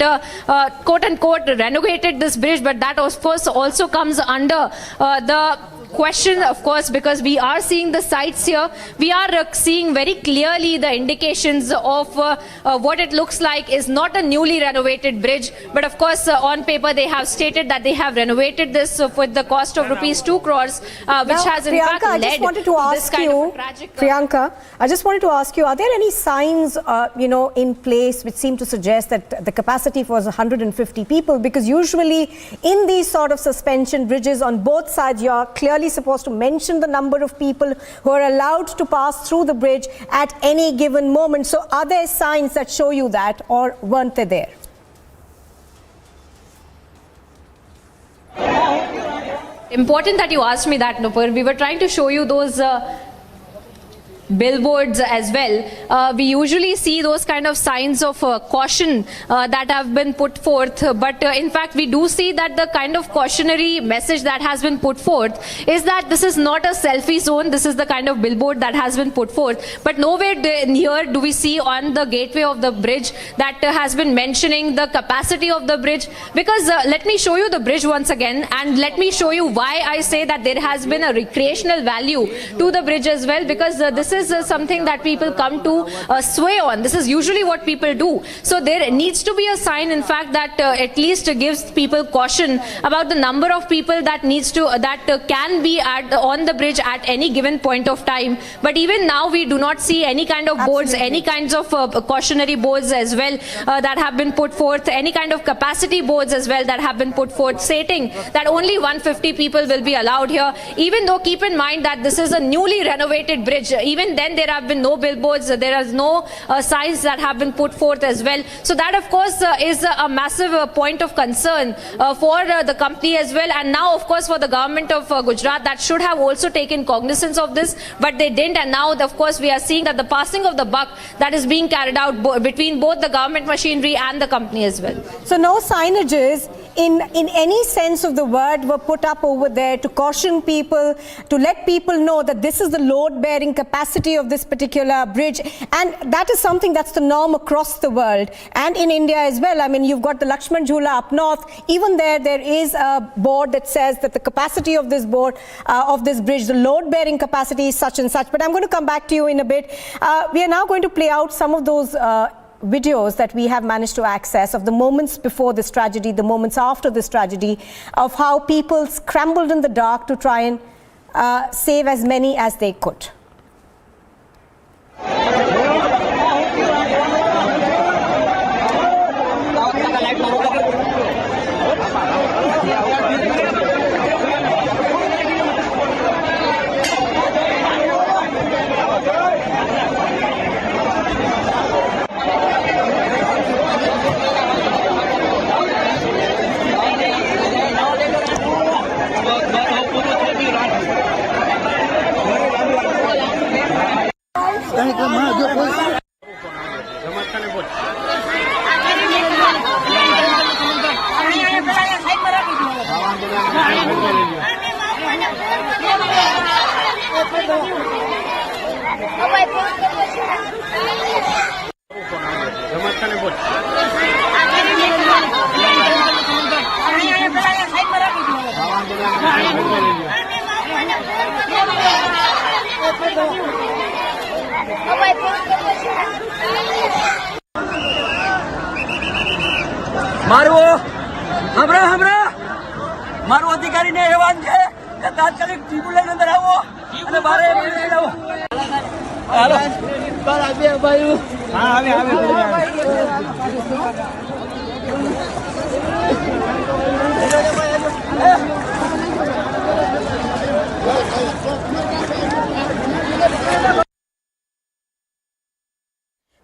S1: quote-unquote renovated this bridge, but that of course also comes under the question, of course, because we are seeing the sites here. We are seeing very clearly the indications of what it looks like is not a newly renovated bridge, but of course on paper they have stated that they have renovated this with the cost of ₹2 crores, which has in fact led to this kind of a tragic...
S11: Priyanka, I just wanted to ask you, are there any signs in place which seem to suggest that the capacity was 150 people? Because usually in these sort of suspension bridges on both sides, you're clearly clearly supposed to mention the number of people who are allowed to pass through the bridge at any given moment. So are there signs that show you that, or weren't they there?
S1: Important that you asked me that, Nupur. We were trying to show you those billboards as well. We usually see those kind of signs of caution that have been put forth, but in fact we do see that the kind of cautionary message that has been put forth is that this is not a selfie zone. This is the kind of billboard that has been put forth, but nowhere here do we see on the gateway of the bridge that has been mentioning the capacity of the bridge. Because let me show you the bridge once again, and let me show you why I say that there has been a recreational value to the bridge as well, because this is something that people come to sway on. This is usually what people do. So there needs to be a sign, in fact, that at least gives people caution about the number of people that can be on the bridge at any given point of time. But even now we do not see any kind of boards, any kinds of cautionary boards as well that have been put forth, any kind of capacity boards as well that have been put forth, stating that only 150 people will be allowed here. Even though, keep in mind that this is a newly renovated bridge, even then there have been no billboards, there is no signs that have been put forth as well. So that of course is a massive point of concern for the company as well, and now of course for the government of Gujarat, that should have also taken cognizance of this, but they didn't. And now of course we are seeing that the passing of the buck that is being carried out between both the government machinery and the company as well.
S11: So no signages in any sense of the word were put up over there to caution people, to let people know that this is the load-bearing capacity of this particular bridge, and that is something that's the norm across the world and in India as well. I mean, you've got the Lakshman Jhula up north. Even there is a board that says that the capacity of this bridge, the load-bearing capacity is such and such. But I'm going to come back to you in a bit. We are now going to play out some of those videos that we have managed to access of the moments before this tragedy, the moments after this tragedy, of how people scrambled in the dark to try and save as many as they could.
S3: મારો અધિકારીને એવાન છે કે તાત્કાલિક ટીપુ લઈને અંદર આવો અને બારે આવો. હાલો બાર આવી ભાઈ. હા આવે.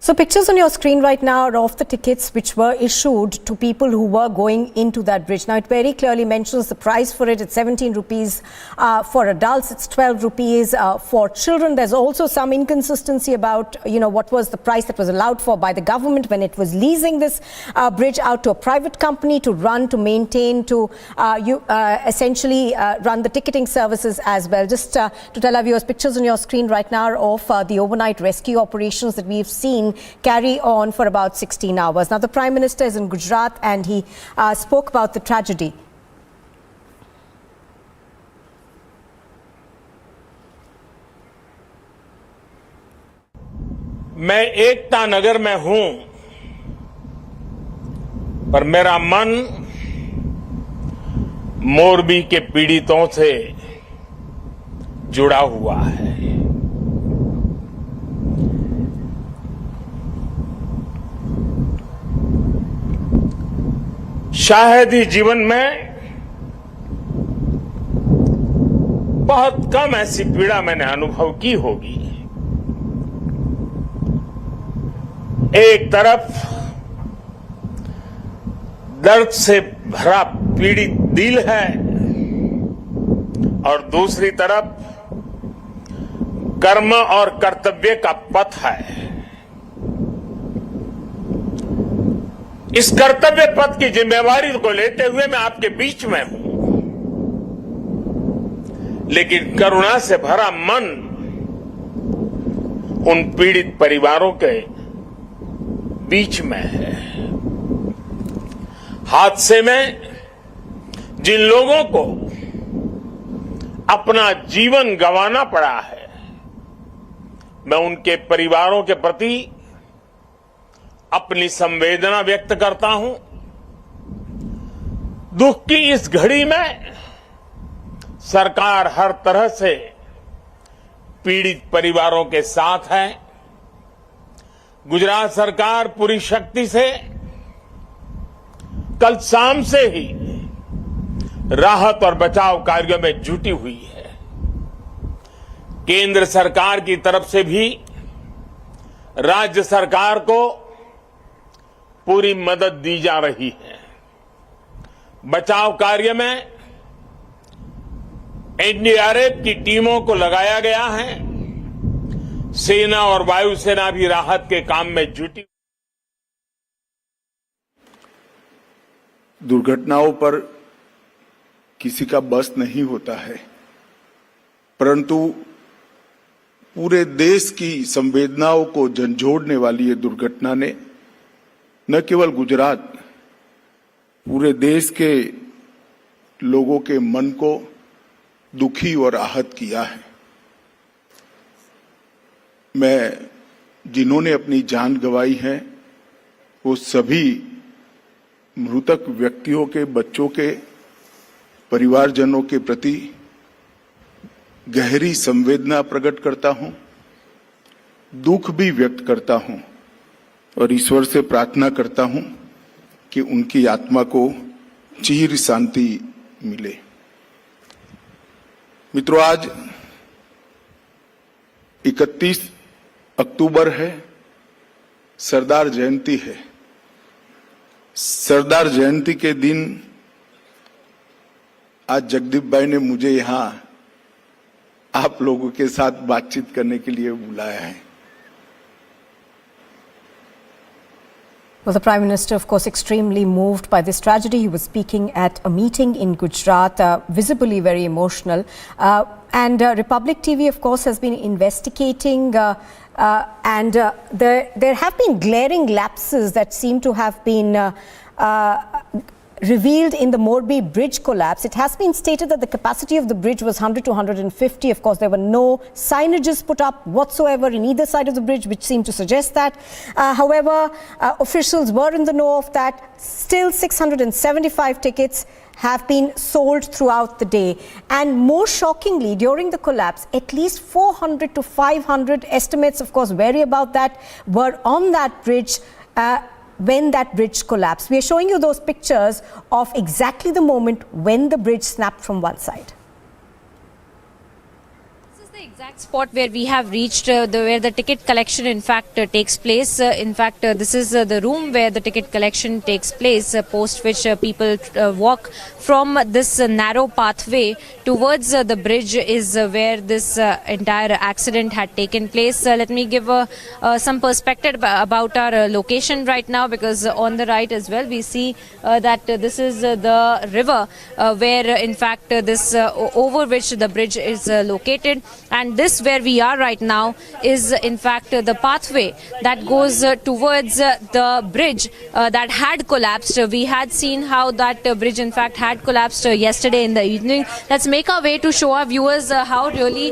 S11: So pictures on your screen right now are of the tickets which were issued to people who were going into that bridge. Now it very clearly mentions the price for it. It's 17 rupees for adults. It's 12 rupees for children. There's also some inconsistency about, what was the price that was allowed for by the government when it was leasing this bridge out to a private company to run, to maintain, to essentially run the ticketing services as well. Just to tell our viewers, pictures on your screen right now are of the overnight rescue operations that we've seen carry on for about 16 hours. Now, the Prime Minister is in Gujarat and he spoke about the tragedy.
S22: मैं एकता नगर में हूं, पर मेरा मन मोरबी के पीड़ितों से जुड़ा हुआ है। शायद ही जीवन में बहुत कम ऐसी पीड़ा मैंने अनुभव की होगी। एक तरफ दर्द से भरा पीड़ित दिल है और दूसरी तरफ कर्म और कर्तव्य का पथ है। इस कर्तव्य पथ की जिम्मेवारी को लेते हुए मैं आपके बीच में हूं, लेकिन करुणा से भरा मन उन पीड़ित परिवारों के बीच में है। हादसे में जिन लोगों को अपना जीवन गंवाना पड़ा है, मैं उनके परिवारों के प्रति अपनी संवेदना व्यक्त करता हूं। दुख की इस घड़ी में सरकार हर तरह से पीड़ित परिवारों के साथ है। गुजरात सरकार पूरी शक्ति से कल शाम से ही राहत और बचाव कार्यों में जुटी हुई है। केंद्र सरकार की तरफ से भी राज्य सरकार को पूरी मदद दी जा रही है। बचाव कार्य में एनडीआरएफ की टीमों को लगाया गया है। सेना और वायुसेना भी राहत के काम में जुटी।
S4: दुर्घटनाओं पर किसी का बस नहीं होता है, परंतु पूरे देश की संवेदनाओं को झंझोड़ने वाली ये दुर्घटना ने न केवल गुजरात, पूरे देश के लोगों के मन को दुखी और आहत किया है। मैं जिन्होंने अपनी जान गंवाई है वो सभी मृतक व्यक्तियों के बच्चों के परिवारजनों के प्रति गहरी संवेदना प्रकट करता हूं, दुख भी व्यक्त करता हूं और ईश्वर से प्रार्थना करता हूं कि उनकी आत्मा को चिर शांति मिले। मित्रों, आज 31 अक्टूबर है, सरदार जयंती है। सरदार जयंती के दिन आज जगदीप भाई ने मुझे यहां आप लोगों के साथ बातचीत करने के लिए बुलाया है।
S11: Well, the Prime Minister, of course, extremely moved by this tragedy. He was speaking at a meeting in Gujarat, visibly very emotional. And Republic TV, of course, has been investigating and there have been glaring lapses that seem to have been revealed in the Morbi bridge collapse. It has been stated that the capacity of the bridge was 100 to 150. Of course, there were no signages put up whatsoever in either side of the bridge, which seemed to suggest that. However, officials were in the know of that. Still, 675 tickets have been sold throughout the day. And more shockingly, during the collapse, at least 400 to 500 estimates, of course, vary about that, were on that bridge when that bridge collapsed. We are showing you those pictures of exactly the moment when the bridge snapped from one side.
S1: Exact spot where we have reached, where the ticket collection in fact takes place. In fact, this is the room where the ticket collection takes place, post which people walk from this narrow pathway towards the bridge is where this entire accident had taken place. Let me give some perspective about our location right now, because on the right as well we see that this is the river where in fact this over which the bridge is located. And this where we are right now is in fact the pathway that goes towards the bridge that had collapsed. We had seen how that bridge in fact had collapsed yesterday in the evening. Let's make our way to show our viewers how really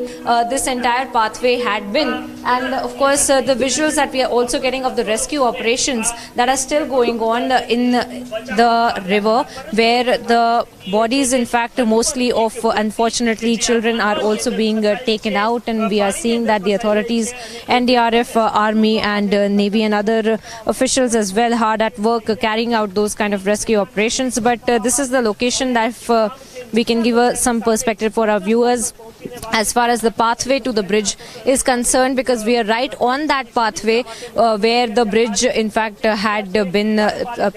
S1: this entire pathway had been. And of course the visuals that we are also getting of the rescue operations that are still going on in the river, where the bodies in fact mostly of unfortunately children are also being taken out. And we are seeing that the authorities, NDRF, Army and Navy and other officials as well hard at work carrying out those kind of rescue operations. But this is the location that we can give some perspective for our viewers as far as the pathway to the bridge is concerned, because we are right on that pathway where the bridge in fact had been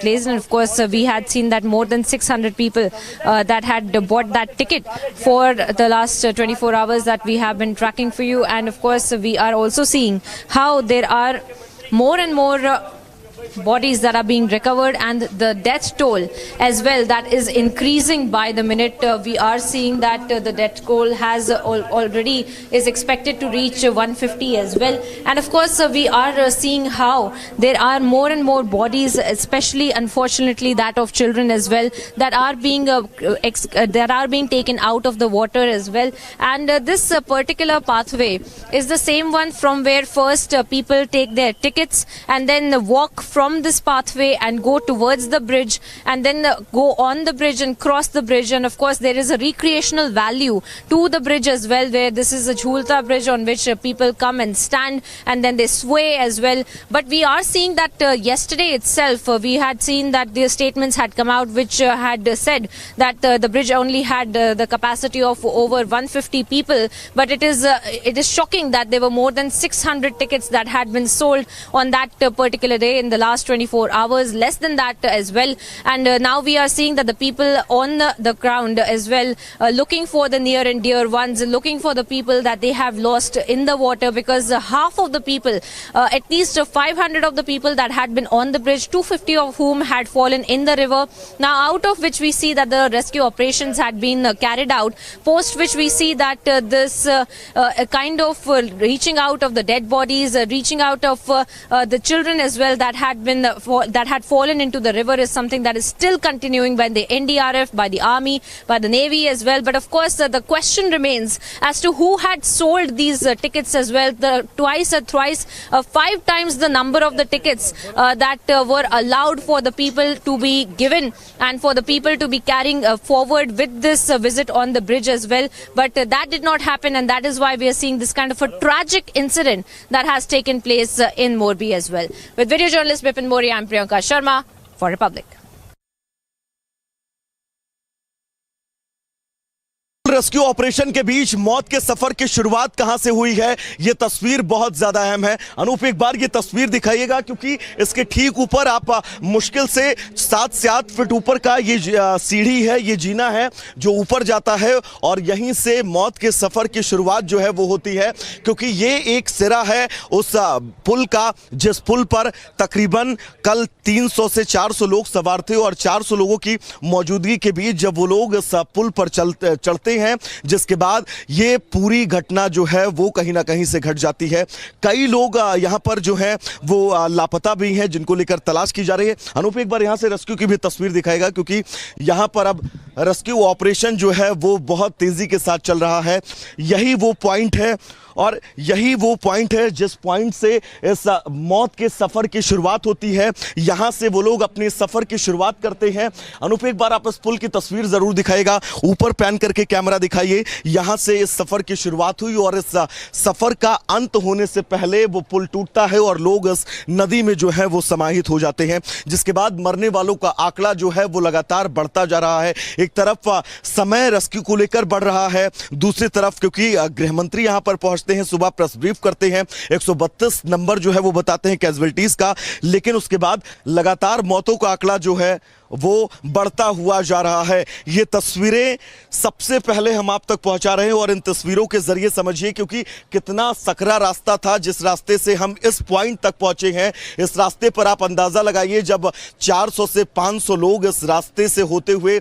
S1: placed, and of course we had seen that more than 600 people that had bought that ticket for the last 24 hours that we have been tracking for you. And of course we are also seeing how there are more and more bodies that are being recovered, and the death toll as well that is increasing by the minute. We are seeing that the death toll has already is expected to reach 150 as well. And of course we are seeing how there are more and more bodies, especially unfortunately that of children as well, that are being taken out of the water as well. And this particular pathway is the same one from where first people take their tickets and then walk from this pathway and go towards the bridge, and then go on the bridge and cross the bridge. And of course there is a recreational value to the bridge as well, where this is a Jhulta bridge on which people come and stand and then they sway as well. But we are seeing that yesterday itself we had seen that the statements had come out which had said that the bridge only had the capacity of over 150 people, but it is shocking that there were more than 600 tickets that had been sold on that particular day in the last 24 hours, less than that as well. And now we are seeing that the people on the ground as well, looking for the near and dear ones, looking for the people that they have lost in the water, because half of the people, at least 500 of the people that had been on the bridge, 250 of whom had fallen in the river. Now out of which we see that the rescue operations had been carried out, post which we see that this kind of reaching out of the dead bodies, reaching out of the children as well that had fallen into the river is something that is still continuing by the NDRF, by the army, by the navy as well. But of course the question remains as to who had sold these tickets as well. Twice or thrice, 5 times the number of the tickets that were allowed for the people to be given and for the people to be carrying forward with this visit on the bridge as well. But that did not happen, and that is why we are seeing this kind of a tragic incident that has taken place in Morbi as well. With video journalist Bipin Mori, I'm Priyanka Sharma for Republic.
S18: Rescue operation के बीच मौत के सफर की शुरुआत कहां से हुई है, यह तस्वीर बहुत ज्यादा अहम है। अनूप एक बार ये तस्वीर दिखाइएगा, क्योंकि इसके ठीक ऊपर आप मुश्किल से 7 से 8 फीट ऊपर का ये सीढ़ी है, ये जीना है जो ऊपर जाता है, और यहीं से मौत के सफर की शुरुआत जो है वो होती है, क्योंकि ये एक सिरा है उस पुल का जिस पुल पर तकरीबन कल 300 से 400 लोग सवार थे, और 400 लोगों की मौजूदगी के बीच जब वो लोग इस पुल पर चढ़ते हैं, जिसके बाद ये पूरी घटना जो है वो कहीं ना कहीं से घट जाती है। कई लोग यहां पर जो है वो लापता भी हैं, जिनको लेकर तलाश की जा रही है। अनूप एक बार यहां से रेस्क्यू की भी तस्वीर दिखाएगा, क्योंकि यहां पर अब रेस्क्यू ऑपरेशन जो है वो बहुत तेजी के साथ चल रहा है। यही वो पॉइंट है, और यही वो पॉइंट है जिस पॉइंट से इस मौत के सफर की शुरुआत होती है। यहां से वो लोग अपने सफर की शुरुआत करते हैं। अनूप एक बार आप इस पुल की तस्वीर जरूर दिखाएगा, ऊपर पैन करके कैमरा दिखाइए। यहां से इस सफर की शुरुआत हुई, और इस सफर का अंत होने से पहले वो पुल टूटता है और लोग इस नदी में जो है वो समाहित हो जाते हैं, जिसके बाद मरने वालों का आंकड़ा जो है वो लगातार बढ़ता जा रहा है। एक तरफ समय रेस्क्यू को लेकर बढ़ रहा है, दूसरी तरफ क्योंकि गृह मंत्री यहां पर पहुंचते हैं, सुबह प्रेस ब्रीफ करते हैं, 132 नंबर जो है वो बताते हैं कैजुअलिटीज का, लेकिन उसके बाद लगातार मौतों का आंकड़ा जो है वो बढ़ता हुआ जा रहा है। ये तस्वीरें सबसे पहले हम आप तक पहुंचा रहे हैं, और इन तस्वीरों के जरिए समझिए क्योंकि कितना सकरा रास्ता था जिस रास्ते से हम इस पॉइंट तक पहुंचे हैं। इस रास्ते पर आप अंदाजा लगाइए, जब 400 से 500 लोग इस रास्ते से होते हुए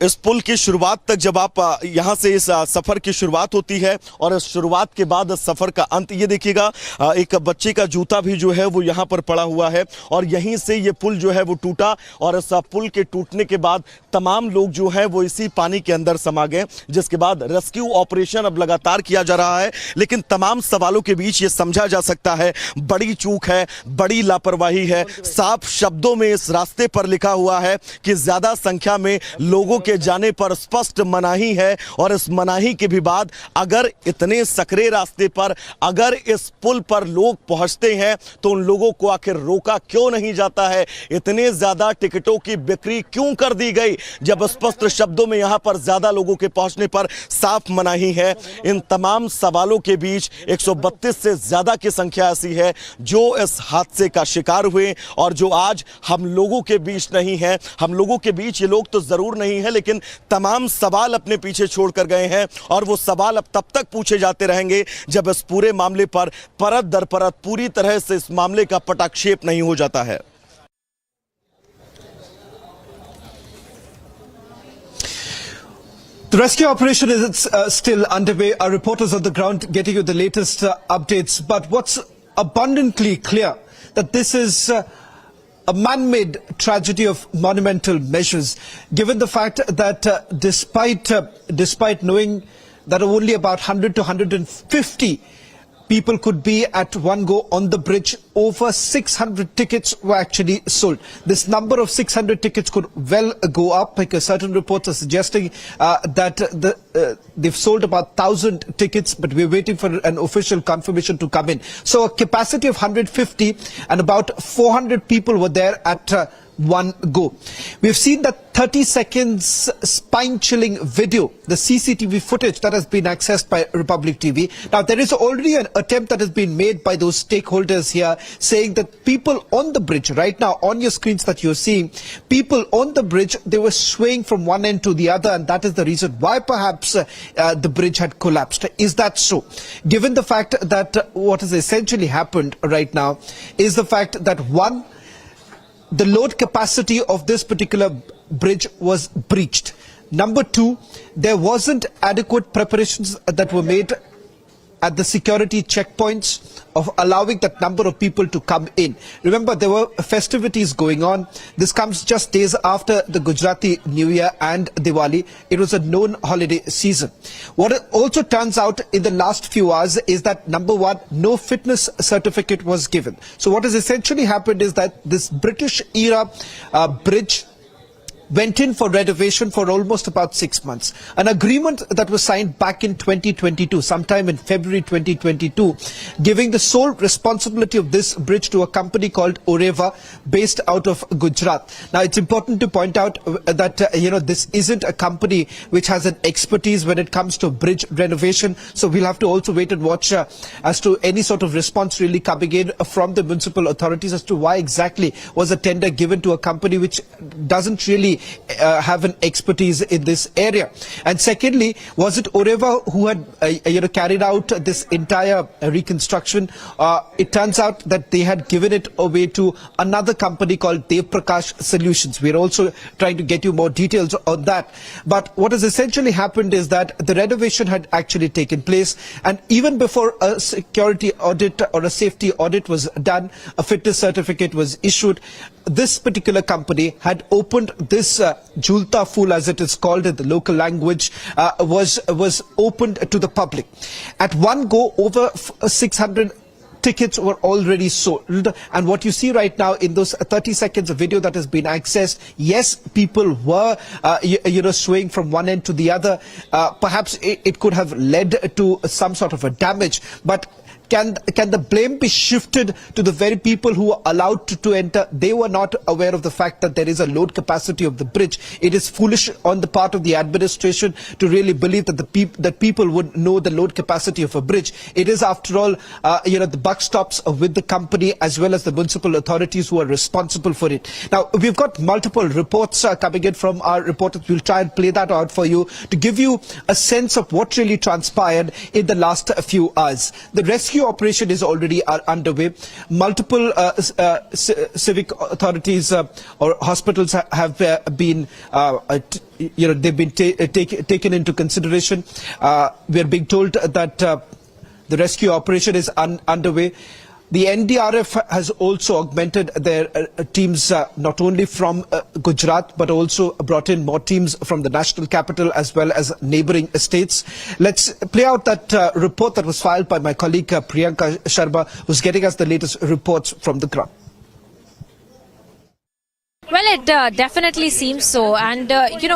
S18: इस पुल की शुरुआत तक, जब आप यहां से इस सफर की शुरुआत होती है और इस शुरुआत के बाद इस सफर का अंत, ये देखिएगा एक बच्चे का जूता भी जो है वो यहां पर पड़ा हुआ है, और यहीं से ये पुल जो है वो टूटा, और इस पुल के टूटने के बाद तमाम लोग जो है वो इसी पानी के अंदर समा गए, जिसके बाद रेस्क्यू ऑपरेशन अब लगातार किया जा रहा है। लेकिन तमाम सवालों के बीच ये समझा जा सकता है बड़ी चूक है, बड़ी लापरवाही है। साफ शब्दों में इस रास्ते पर लिखा हुआ है कि ज्यादा संख्या में लोगों के जाने पर स्पष्ट मनाही है, और इस मनाही के भी बाद अगर इतने सकरे रास्ते पर अगर इस पुल पर लोग पहुंचते हैं तो उन लोगों को आखिर रोका क्यों नहीं जाता है? इतने ज्यादा टिकटों की बिक्री क्यों कर दी गई जब स्पष्ट शब्दों में यहां पर ज्यादा लोगों के पहुंचने पर साफ मनाही है? इन तमाम सवालों के बीच 132 से ज्यादा की संख्या ऐसी है जो इस हादसे का शिकार हुए और जो आज हम लोगों के बीच नहीं है। हम लोगों के बीच ये लोग तो जरूर नहीं है, लेकिन तमाम सवाल अपने पीछे छोड़कर गए हैं, और वो सवाल अब तब तक पूछे जाते रहेंगे जब इस पूरे मामले पर परत दर परत पूरी तरह से इस मामले का पटाक्षेप नहीं हो जाता है।
S5: The rescue operation is still underway. Our reporters on the ground getting you the latest updates. But what's abundantly clear that this is a man-made tragedy of monumental measures, given the fact that despite knowing that only about 100 to 150 people could be at one go on the bridge, over 600 tickets were actually sold. This number of 600 tickets could well go up, because certain reports are suggesting that they've sold about 1,000 tickets, but we're waiting for an official confirmation to come in. So a capacity of 150 and about 400 people were there at one go. We've seen that 30 seconds spine-chilling video, the CCTV footage that has been accessed by Republic TV. Now, there is already an attempt that has been made by those stakeholders here, saying that people on the bridge, right now on your screens that you're seeing, people on the bridge, they were swaying from one end to the other, and that is the reason why perhaps the bridge had collapsed. Is that so? Given the fact that what has essentially happened right now is the fact that one, the load capacity of this particular bridge was breached. Number two, there wasn't adequate preparations that were made at the security checkpoints of allowing that number of people to come in. Remember, there were festivities going on. This comes just days after the Gujarati New Year and Diwali. It was a known holiday season. What it also turns out in the last few hours is that, number one, no fitness certificate was given. So what has essentially happened is that this British era bridge went in for renovation for almost about 6 months. An agreement that was signed back in 2022, sometime in February 2022, giving the sole responsibility of this bridge to a company called Oreva, based out of Gujarat. Now, it's important to point out that, this isn't a company which has an expertise when it comes to bridge renovation. So we'll have to also wait and watch as to any sort of response really coming in from the municipal authorities as to why exactly was a tender given to a company which doesn't really have an expertise in this area. And secondly, was it Oreva who had carried out this entire reconstruction? It turns out that they had given it away to another company called Dev Prakash Solutions. We're also trying to get you more details on that. But what has essentially happened is that the renovation had actually taken place, and even before a security audit or a safety audit was done, a fitness certificate was issued. This particular company had opened this Julta Fool, as it is called in the local language, was opened to the public. At one go, over 600 tickets were already sold, and what you see right now in those 30 seconds of video that has been accessed, yes, people were swaying from one end to the other. Perhaps it could have led to some sort of a damage, but can the blame be shifted to the very people who were allowed to enter? They were not aware of the fact that there is a load capacity of the bridge. It is foolish on the part of the administration to really believe that people would know the load capacity of a bridge. It is, after all, the buck stops with the company as well as the municipal authorities who are responsible for it. Now, we've got multiple reports coming in from our reporters. We'll try and play that out for you to give you a sense of what really transpired in the last few hours. The rescue operation is already underway. Multiple civic authorities or hospitals have been they've been taken into consideration. We are being told that the rescue operation is underway. The NDRF has also augmented their teams not only from Gujarat but also brought in more teams from the national capital as well as neighbouring states. Let's play out that report that was filed by my colleague Priyanka Sharma, who's getting us the latest reports from the ground.
S1: Well, it definitely seems so. And,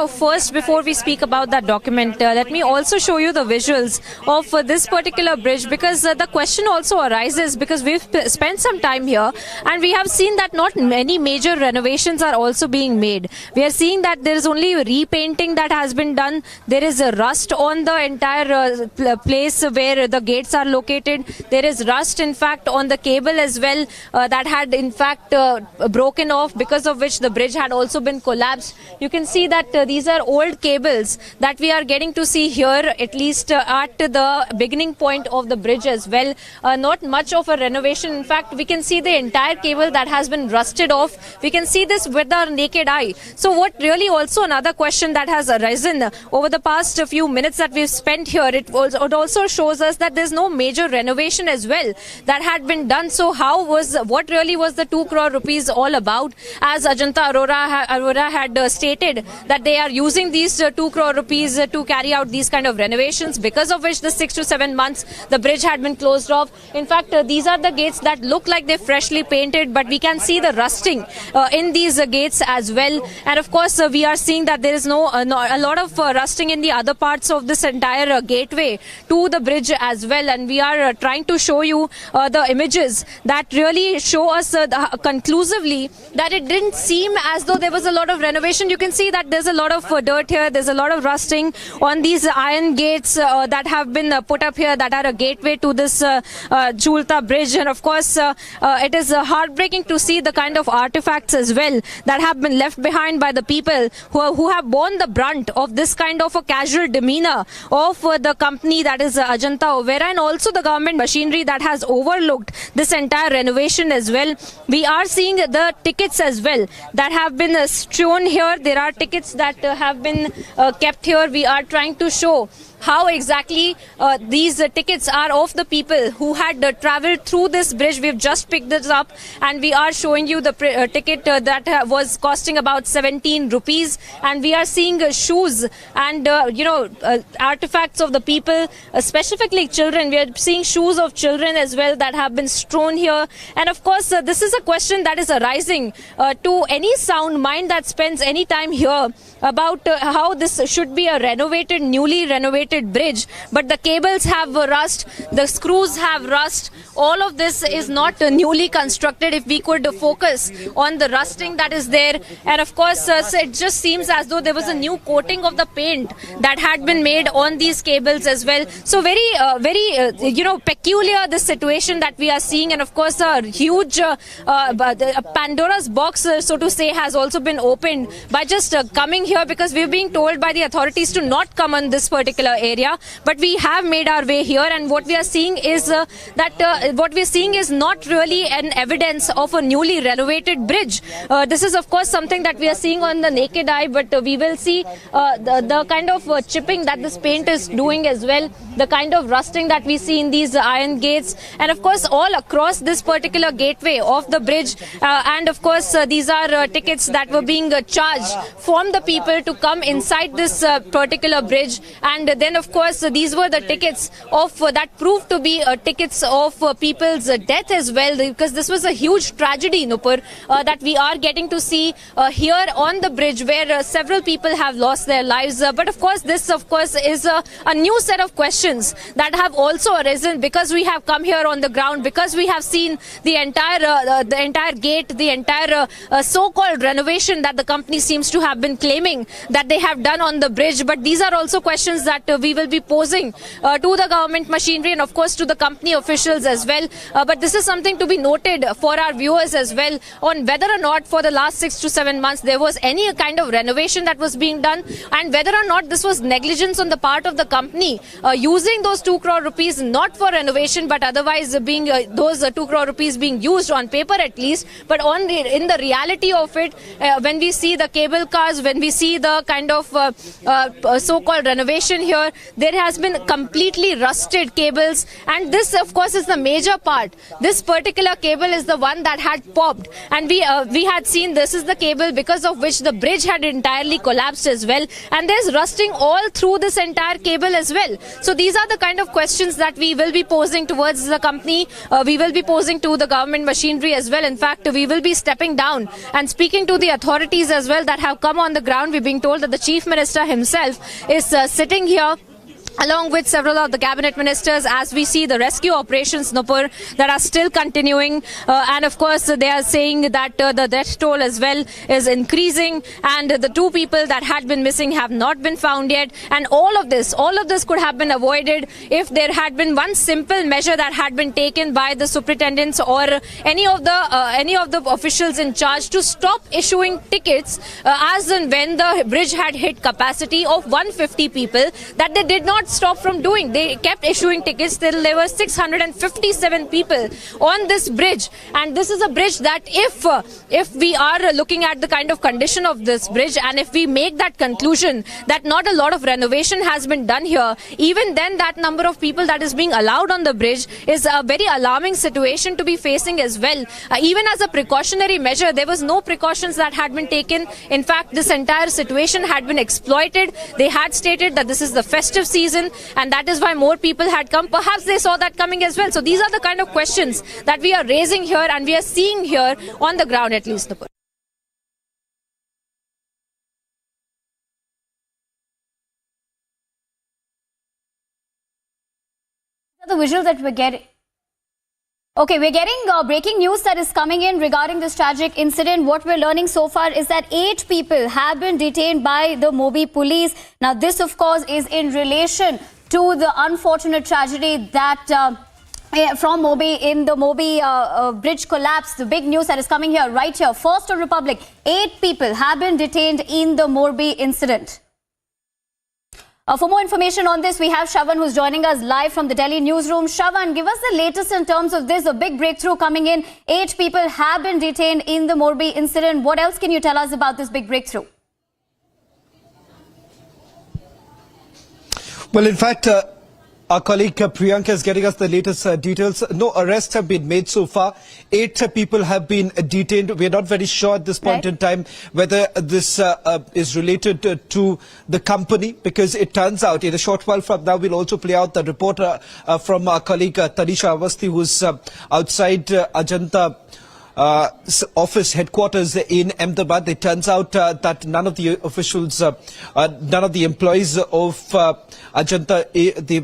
S1: first, before we speak about that document, let me also show you the visuals of this particular bridge, because the question also arises because we've spent some time here and we have seen that not many major renovations are also being made. We are seeing that there is only repainting that has been done. There is a rust on the entire place where the gates are located. There is rust, in fact, on the cable as well that had, in fact, broken off, because of which the bridge had also been collapsed. You can see that these are old cables that we are getting to see here, at least at the beginning point of the bridge as well. Not much of a renovation. In fact, we can see the entire cable that has been rusted off. We can see this with our naked eye. So what really also another question that has arisen over the past few minutes that we've spent here, it also shows us that there's no major renovation as well that had been done. So what really was the 2 crore rupees all about? As Ajanta Arora had stated that they are using these 2 crore rupees to carry out these kind of renovations, because of which the 6 to 7 months the bridge had been closed off. In fact, these are the gates that look like they're freshly painted, but we can see the rusting in these gates as well. And of course, we are seeing that there is a lot of rusting in the other parts of this entire gateway to the bridge as well. And we are trying to show you the images that really show us conclusively that it didn't seem as though there was a lot of renovation. You can see that there's a lot of dirt here. There's a lot of rusting on these iron gates that have been put up here that are a gateway to this Jhulta bridge. And of course, it is heartbreaking to see the kind of artifacts as well that have been left behind by the people who have borne the brunt of this kind of a casual demeanor of the company, that is Ajanta Overa, and also the government machinery that has overlooked this entire renovation as well. We are seeing the tickets as well that have been strewn here. There are tickets that have been kept here. We are trying to show how exactly these tickets are of the people who had travelled through this bridge. We've just picked this up and we are showing you the ticket that was costing about 17 rupees. And we are seeing shoes and, artifacts of the people, specifically children. We are seeing shoes of children as well that have been strewn here. And of course, this is a question that is arising to any sound mind that spends any time here about how this should be a newly renovated bridge, but the cables have rust, the screws have rust. All of this is not newly constructed. If we could focus on the rusting that is there, and of course it just seems as though there was a new coating of the paint that had been made on these cables as well. So very peculiar this situation that we are seeing. And of course a huge Pandora's box, so to say, has also been opened by just coming here, because we're being told by the authorities to not come on this particular area, but we have made our way here. And what we are seeing is not really an evidence of a newly renovated bridge. This is of course something that we are seeing on the naked eye, but we will see the kind of chipping that this paint is doing as well, the kind of rusting that we see in these iron gates, and of course all across this particular gateway of the bridge. And of course these are tickets that were being charged from the people to come inside this particular bridge. And then of course these were the tickets of that proved to be tickets of people's death as well, because this was a huge tragedy, Nupur, that we are getting to see here on the bridge, where several people have lost their lives. But of course this is a new set of questions that have also arisen, because we have come here on the ground, because we have seen the entire gate, the entire so-called renovation that the company seems to have been claiming that they have done on the bridge. But these are also questions that we will be posing to the government machinery and of course to the company officials as well. But this is something to be noted for our viewers as well, on whether or not for the last 6 to 7 months there was any kind of renovation that was being done, and whether or not this was negligence on the part of the company using those 2 crore rupees not for renovation, but otherwise being those 2 crore rupees being used on paper at least, but in the reality of it, when we see the cable cars, when we see the kind of so-called renovation here, here, there has been completely rusted cables, and this of course is the major part. This particular cable is the one that had popped, and we had seen this is the cable because of which the bridge had entirely collapsed as well, and there's rusting all through this entire cable as well. So these are the kind of questions that we will be posing towards the company. We will be posing to the government machinery as well. In fact, we will be stepping down and speaking to the authorities as well that have come on the ground. We're being told that the Chief Minister himself is sitting here along with several of the cabinet ministers as we see the rescue operations, Nupur, that are still continuing. And of course, they are saying that the death toll as well is increasing, and the 2 people that had been missing have not been found yet. And all of this could have been avoided if there had been one simple measure that had been taken by the superintendents or any of the officials in charge to stop issuing tickets as and when the bridge had hit capacity of 150 people, that they did not stop from doing. They kept issuing tickets till there were 657 people on this bridge. And this is a bridge that if we are looking at the kind of condition of this bridge, and if we make that conclusion that not a lot of renovation has been done here, even then that number of people that is being allowed on the bridge is a very alarming situation to be facing as well. Even as a precautionary measure, there was no precautions that had been taken. In fact, this entire situation had been exploited. They had stated that this is the festive season, and that is why more people had come. Perhaps they saw that coming as well. So these are the kind of questions that we are raising here and we are seeing here on the ground, at least. The
S2: visuals that we're getting. Okay, we're getting breaking news that is coming in regarding this tragic incident. What we're learning so far is that 8 people have been detained by the Morbi police. Now, this, of course, is in relation to the unfortunate tragedy that from Morbi, in the Morbi bridge collapse. The big news that is coming here, right here. First on Republic, 8 people have been detained in the Morbi incident. For more information on this, we have Shravan, who's joining us live from the Delhi newsroom. Shravan, give us the latest in terms of this, a big breakthrough coming in. 8 people have been detained in the Morbi incident. What else can you tell us about this big breakthrough?
S5: Well, in fact, our colleague Priyanka is getting us the latest details. No arrests have been made so far. 8 people have been detained. We are not very sure at this point in time whether this is related to the company, because it turns out in a short while from now we'll also play out the report from our colleague Tanisha Avasthi, who's outside Ajanta office headquarters in Ahmedabad. It turns out that none of the officials, none of the employees of Ajanta,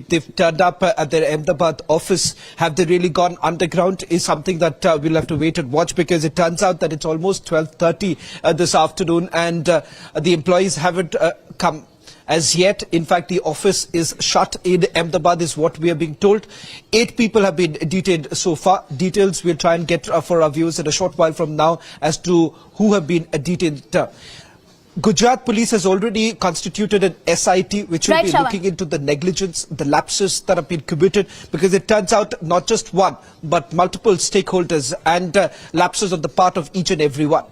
S5: they've turned up at their Ahmedabad office. Have they really gone underground is something that we'll have to wait and watch, because it turns out that it's almost 12:30 this afternoon and the employees haven't come as yet. In fact, the office is shut in Ahmedabad is what we are being told. 8 people have been detained so far. Details we'll try and get for our viewers in a short while from now as to who have been detained. Gujarat police has already constituted an SIT which will be looking into the negligence, the lapses that have been committed, because it turns out not just one but multiple stakeholders and lapses on the part of each and every one.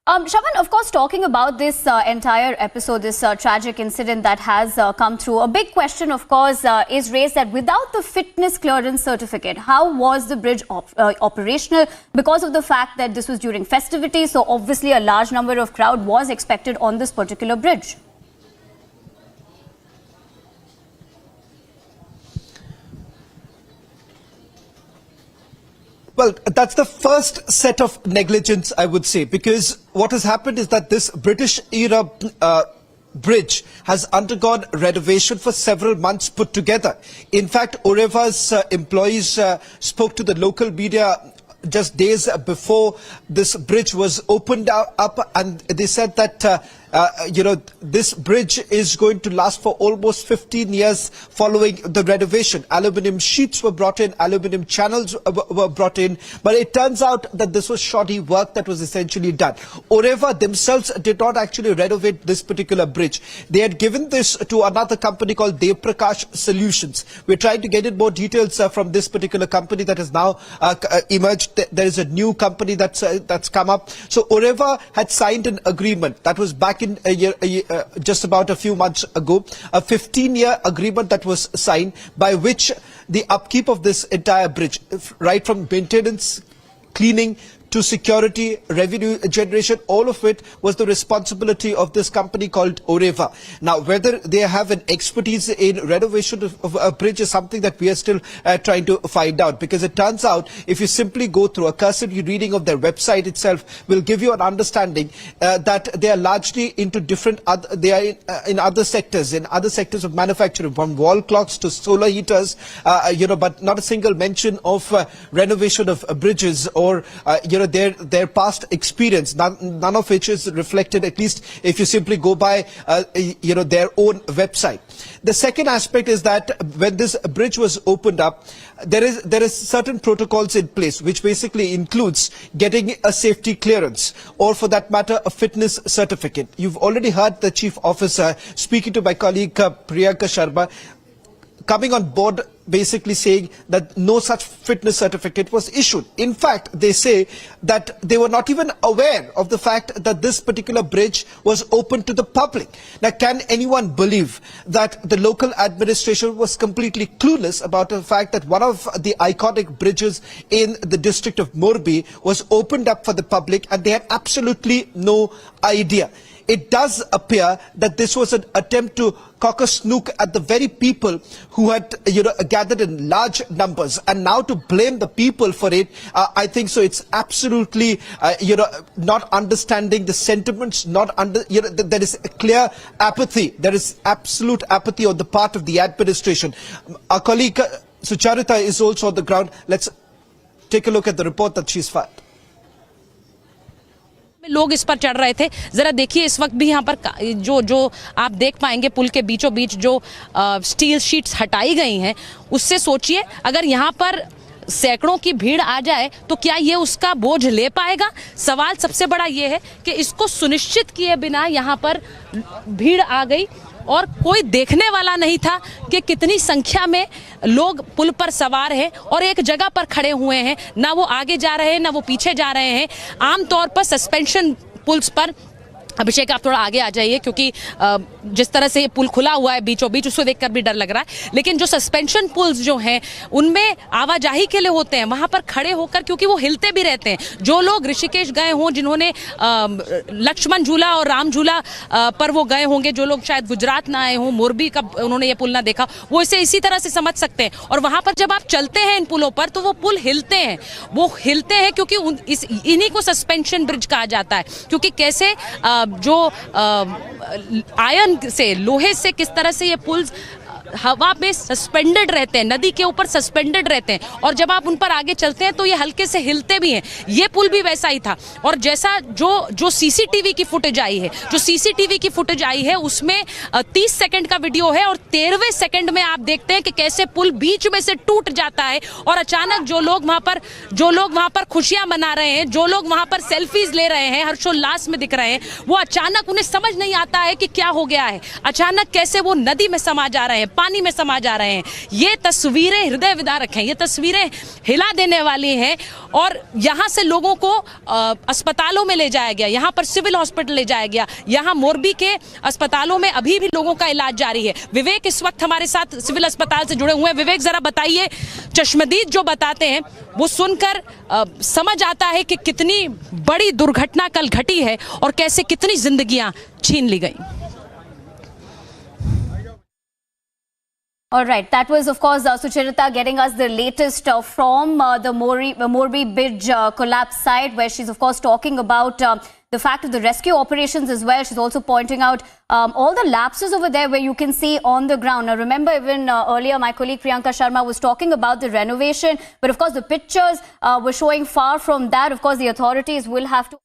S2: Shravan, of course, talking about this entire episode, this tragic incident that has come through, a big question, of course, is raised that without the fitness clearance certificate, how was the bridge operational? Because of the fact that this was during festivities, so obviously a large number of crowd was expected on this particular bridge.
S5: Well, that's the first set of negligence, I would say, because what has happened is that this British-era bridge has undergone renovation for several months put together. In fact, Oreva's employees spoke to the local media just days before this bridge was opened up, and they said that this bridge is going to last for almost 15 years following the renovation. Aluminium sheets were brought in, aluminium channels were brought in, but it turns out that this was shoddy work that was essentially done. Oreva themselves did not actually renovate this particular bridge. They had given this to another company called Devprakash Solutions. We're trying to get in more details from this particular company that has now emerged. There is a new company that's come up. So Oreva had signed an agreement that was back back in just about a few months ago, a 15-year agreement that was signed by which the upkeep of this entire bridge, right from maintenance, cleaning to security, revenue generation, all of it was the responsibility of this company called Oreva. Now, whether they have an expertise in renovation of a bridge is something that we are still trying to find out, because it turns out if you simply go through a cursory reading of their website itself will give you an understanding that they are largely into different, they are in other sectors of manufacturing, from wall clocks to solar heaters, but not a single mention of renovation of bridges or, their past experience, none of which is reflected, at least if you simply go by, their own website. The second aspect is that when this bridge was opened up, there is certain protocols in place, which basically includes getting a safety clearance, or for that matter, a fitness certificate. You've already heard the chief officer speaking to my colleague Priyanka Sharma, coming on board, basically saying that no such fitness certificate was issued. In fact, they say that they were not even aware of the fact that this particular bridge was open to the public. Now, can anyone believe that the local administration was completely clueless about the fact that one of the iconic bridges in the district of Morbi was opened up for the public, and they had absolutely no idea? It does appear that this was an attempt to cock a snook at the very people who had, gathered in large numbers, and now to blame the people for it, I think so. It's absolutely, not understanding the sentiments. There is a clear apathy. There is absolute apathy on the part of the administration. Our colleague Sucharita is also on the ground. Let's take a look at the report that she's filed.
S19: लोग इस पर चढ़ रहे थे। जरा देखिए, इस वक्त भी यहाँ पर जो आप देख पाएंगे पुल के बीचों बीच जो स्टील शीट्स हटाई गई हैं, उससे सोचिए अगर यहाँ पर सैकड़ों की भीड़ आ जाए तो क्या ये उसका बोझ ले पाएगा। सवाल सबसे बड़ा ये है कि इसको सुनिश्चित किए बिना यहाँ पर भीड़ आ गई और कोई देखने वाला नहीं था कि कितनी संख्या में लोग पुल पर सवार हैं और एक जगह पर खड़े हुए हैं। ना वो आगे जा रहे हैं, ना वो पीछे जा रहे हैं। आमतौर पर सस्पेंशन पुल्स पर, अभिषेक आप थोड़ा आगे आ जाइए, क्योंकि जिस तरह से ये पुल खुला हुआ है बीचों बीच, उसको देखकर भी डर लग रहा है। लेकिन जो सस्पेंशन पुल्स जो हैं उनमें आवाजाही के लिए होते हैं, वहां पर खड़े होकर, क्योंकि वो हिलते भी रहते हैं। जो लोग ऋषिकेश गए हों, जिन्होंने लक्ष्मण झूला और राम झूला पर वो गए होंगे, जो लोग शायद गुजरात ना आए हों, मोरबी का उन्होंने ये पुल ना देखा, वो इसे इसी तरह से समझ सकते हैं। और वहां पर जब आप चलते हैं इन पुलों पर तो वो पुल हिलते हैं। वो हिलते हैं क्योंकि इन्हीं को सस्पेंशन ब्रिज कहा जाता है, क्योंकि कैसे जो आयरन से, लोहे से किस तरह से ये पुल्स हवा में सस्पेंडेड रहते हैं, नदी के ऊपर सस्पेंडेड रहते हैं, और जब आप उन पर आगे चलते हैं तो ये हल्के से हिलते भी हैं। ये पुल भी वैसा ही था। और जैसा जो सीसीटीवी की फुटेज आई है, उसमें 30 सेकंड का वीडियो है और 13वें सेकंड में आप देखते हैं कि कैसे पुल बीच में से टूट जाता है और अचानक जो लोग वहां पर खुशियां मना रहे हैं, जो लोग वहां पर सेल्फीज ले रहे हैं, हर्षोल्लास में दिख रहे हैं, वो अचानक उन्हें समझ नहीं आता है कि क्या हो गया है। अचानक कैसे वो नदी में समा जा रहे हैं, पानी में समा जा रहे हैं। ये तस्वीरें हृदय विदारक हैं, ये तस्वीरें हिला देने वाली हैं। और यहां से लोगों को अस्पतालों में ले जाया गया, यहां पर सिविल हॉस्पिटल ले जाया गया। यहां मोरबी के अस्पतालों में अभी भी लोगों का इलाज जारी है। विवेक इस वक्त हमारे साथ सिविल अस्पताल से जुड़े हुए हैं। विवेक, जरा बताइए, चश्मदीद जो बताते हैं वो सुनकर समझ आता है कि कितनी बड़ी दुर्घटना कल घटी है और कैसे कितनी जिंदगियां छीन ली गई।
S2: All right, that was of course Sucharita getting us the latest from the Morbi bridge collapse site, where she's of course talking about the fact of the rescue operations as well. She's also pointing out all the lapses over there where you can see on the ground. Now remember, even earlier my colleague Priyanka Sharma was talking about the renovation, but of course the pictures were showing far from that. Of course the authorities will have to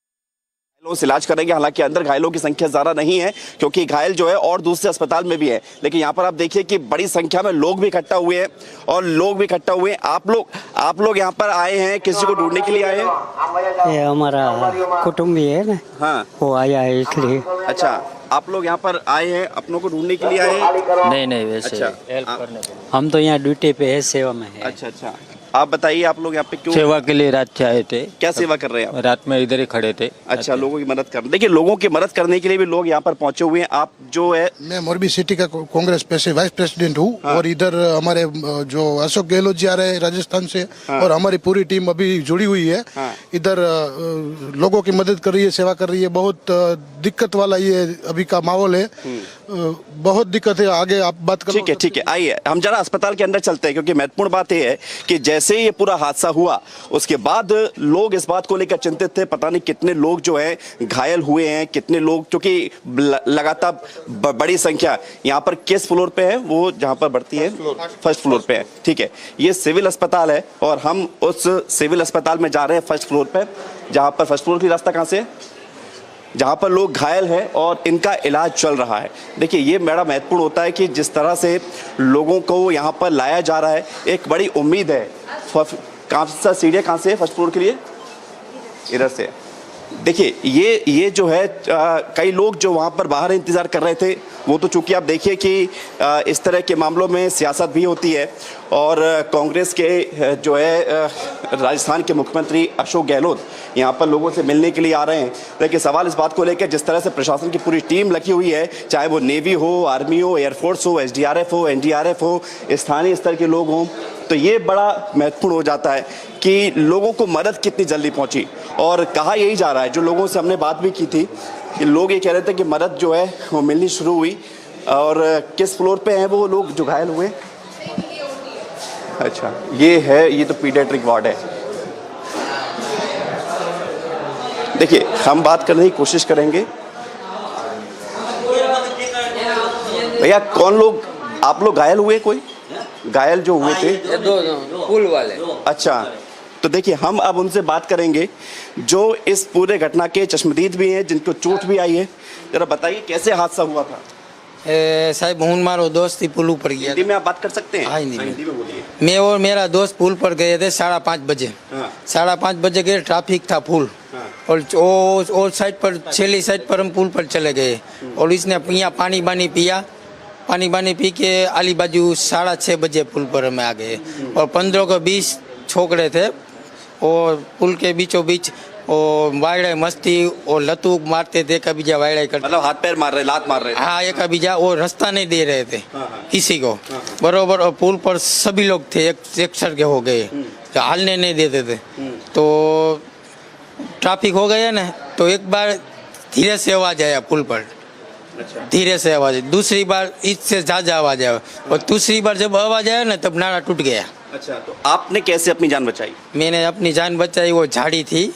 S14: इलाज करेंगे। हालांकि अंदर घायलों की संख्या ज्यादा नहीं है, क्योंकि घायल जो है और दूसरे अस्पताल में भी है। लेकिन यहाँ पर आप देखिए कि बड़ी संख्या में लोग भी इकट्ठा हुए हैं आप लोग यहाँ पर आए हैं, किसी को ढूंढने के लिए आए हैं?
S15: ये हमारा कुटुंबी है ना,
S14: हाँ,
S15: वो आया है इसलिए।
S14: अच्छा, आप लोग यहाँ पर आए हैं अपनों को ढूंढने के लिए आए हैं?
S15: नहीं वैसे
S14: अच्छा,
S15: हम तो यहाँ ड्यूटी पे है, सेवा में है।
S14: अच्छा, आप बताइए, आप लोग यहाँ पे क्यों?
S15: सेवा के लिए रात से आए थे।
S14: क्या सेवा कर रहे हैं आप?
S15: रात में इधर ही खड़े थे।
S14: अच्छा, लोगों की मदद कर, देखिए लोगों की मदद करने के लिए भी लोग यहाँ पर पहुंचे हुए हैं। आप जो है,
S21: मैं मोरबी सिटी का कांग्रेस वाइस प्रेसिडेंट हूँ।
S14: हाँ।
S21: और इधर हमारे जो अशोक गहलोत जी आ रहे हैं राजस्थान से।
S14: हाँ।
S21: और हमारी पूरी टीम अभी जुड़ी हुई है।
S14: हाँ।
S21: इधर लोगों की मदद कर रही है, सेवा कर रही है। बहुत दिक्कत वाला ये अभी का माहौल है, बहुत दिक्कत है। आगे आप बात करो।
S14: ठीक है, आइए हम जरा अस्पताल के अंदर चलते हैं, क्योंकि महत्वपूर्ण बात यह है कि जैसे ये पूरा हादसा हुआ उसके बाद लोग इस बात को लेकर चिंतित थे, पता नहीं कितने लोग जो है घायल हुए हैं, कितने लोग, क्योंकि लगातार बड़ी संख्या यहाँ पर किस फ्लोर पे है, वो जहाँ पर बढ़ती है फर्स्ट फ्लोर पे है। ठीक है, ये सिविल अस्पताल है और हम उस सिविल अस्पताल में जा रहे हैं फर्स्ट फ्लोर पे, जहाँ पर फर्स्ट फ्लोर की रास्ता कहाँ से, जहां पर लोग घायल हैं और इनका इलाज चल रहा है। देखिए, ये बड़ा महत्वपूर्ण होता है कि जिस तरह से लोगों को यहां पर लाया जा रहा है, एक बड़ी उम्मीद है। कहाँ से सीढ़ियाँ, कहाँ से फर्स्ट फ्लोर के लिए, इधर से। देखिए, ये जो है कई लोग जो वहाँ पर बाहर इंतज़ार कर रहे थे, वो तो चूंकि आप देखिए कि इस तरह के मामलों में सियासत भी होती है और कांग्रेस के जो है राजस्थान के मुख्यमंत्री अशोक गहलोत यहाँ पर लोगों से मिलने के लिए आ रहे हैं। लेकिन सवाल इस बात को लेकर, जिस तरह से प्रशासन की पूरी टीम लगी हुई है, चाहे वो नेवी हो, आर्मी हो, एयरफोर्स हो, SDRF हो, NDRF हो, स्थानीय स्तर के लोग हों, तो ये बड़ा महत्वपूर्ण हो जाता है कि लोगों को मदद कितनी जल्दी पहुंची। और कहा यही जा रहा है, जो लोगों से हमने बात भी की थी, कि लोग ये कह रहे थे कि मदद जो है वो मिलनी शुरू हुई। और किस फ्लोर पे हैं वो लोग जो घायल हुए? अच्छा, ये तो पीडियाट्रिक वार्ड है। देखिए, हम बात करने की कोशिश करेंगे। भैया, कौन लोग, आप लोग घायल हुए? कोई घायल जो हुए थे?
S16: दो पुल वाले।
S14: अच्छा, तो देखिए हम अब उनसे बात करेंगे जो इस पूरे घटना के चश्मदीद भी हैं, जिनको चोट भी आई है। जरा बताइए कैसे हादसा हुआ था?
S16: साहब, हूँ मारो दोस्त ही पुल ऊपर गया।
S14: हिंदी में आप बात कर सकते हैं?
S16: हाँ, हिंदी में
S14: बोलिए।
S16: मैं और मेरा दोस्त पुल पर गए थे 5:30 बजे। 5:30 बजे गए, ट्रैफिक था फुल। और साइड पर, छेली साइड पर हम पुल पर चले गए और इसने यहाँ पानी बानी पिया। पानी बानी पी के आली बाजू 6:30 बजे पुल पर हम आ गए और 15 को 20 छोकरे थे और पुल के बीचों बीच और वायड़े मस्ती और लतूक मारते थे, कभी जा वायड़े करते,
S14: मतलब हाथ पैर मार रहे, लात मार रहे थे।
S16: हाँ, एक कभी जा, और रास्ता नहीं दे रहे थे किसी को बरोबर। और पुल पर सभी लोग थे, एक सर के हो गए, हालने नहीं देते थे। तो ट्रैफिक हो गया ना, तो एक बार धीरे से आवाज आया पुल पर। अच्छा। धीरे से आवाज, दूसरी बार इससे ज्यादा आवाज आया और तीसरी बार जब आवाज आया ना, तब नारा टूट गया। अच्छा, तो आपने कैसे अपनी जान बचाई? मैंने अपनी जान बचाई, वो झाड़ी थी,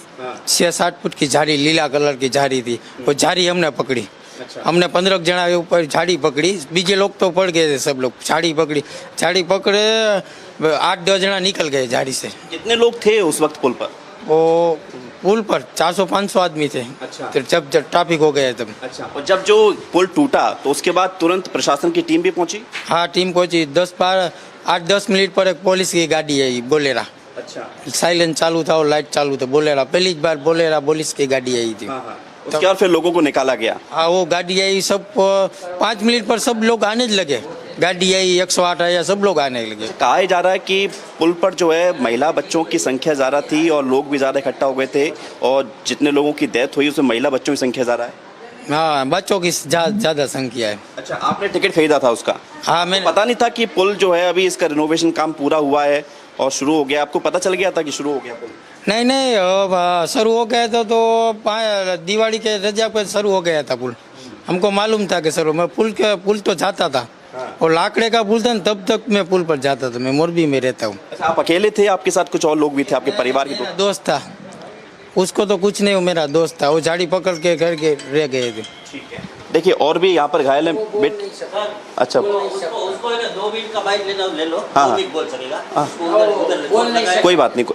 S16: 6-7 फुट की झाड़ी, लीला कलर की झाड़ी थी, वो झाड़ी हमने पकड़ी। अच्छा। हमने 15 जना ऊपर झाड़ी पकड़ी, बीजे लोग तो पड़ गए थे, सब लोग झाड़ी पकड़ी। झाड़ी पकड़े 8-10 जना निकल गए झाड़ी से। कितने लोग थे उस वक्त पुल पर? वो पुल पर 400-500 आदमी थे। अच्छा। तो जब ट्रैफिक हो गया तब। अच्छा, और जब जो पुल टूटा तो उसके बाद तुरंत प्रशासन की टीम भी पहुंची? हाँ, टीम पहुंची। 8-10 मिनट पर एक पुलिस की गाड़ी आई, बोलेरा। अच्छा। साइलेंट चालू था और लाइट चालू था, बोलेरा। पहली बार बोलेरा पुलिस की गाड़ी आई थी। उसके बाद फिर लोगों को निकाला गया? हाँ, वो गाड़ी आई, सब 5 मिनट पर सब लोग आने लगे। गाड़ी आई, 108 आया, सब लोग आने लगे। कहा जा रहा है कि पुल पर जो है महिला बच्चों की संख्या ज़्यादा थी और लोग भी ज़्यादा इकट्ठा हो गए थे और जितने लोगों की डेथ हुई उसमें महिला बच्चों की संख्या ज़्यादा है। हाँ, बच्चों की ज़्यादा संख्या है। अच्छा, आपने टिकट खरीदा था उसका? हाँ, मैंने। पता नहीं था कि पुल जो है अभी इसका रिनोवेशन काम पूरा हुआ है और शुरू हो गया? आपको पता चल गया था कि शुरू हो गया पुल? नहीं, शुरू हो गया था तो दिवाली के रजा पर शुरू हो गया था पुल। हमको मालूम था कि शुरू में पुल तो जाता था और लाकड़े का पुल था, तब तक मैं पुल पर जाता था। मैं मोरबी में रहता हूँ। अच्छा, आप अकेले थे? आपके साथ कुछ और लोग भी थे आपके परिवार के? दोस्त था, उसको तो कुछ नहीं, वो मेरा दोस्त था, वो झाड़ी पकड़ के घर के रह गए थे। ठीक है, देखिए और भी यहाँ पर घायल हैं। अच्छा, उसको 2 मिनट का बाइक ले लो। हाँ, बोल सकेगा। कोई बात नहीं।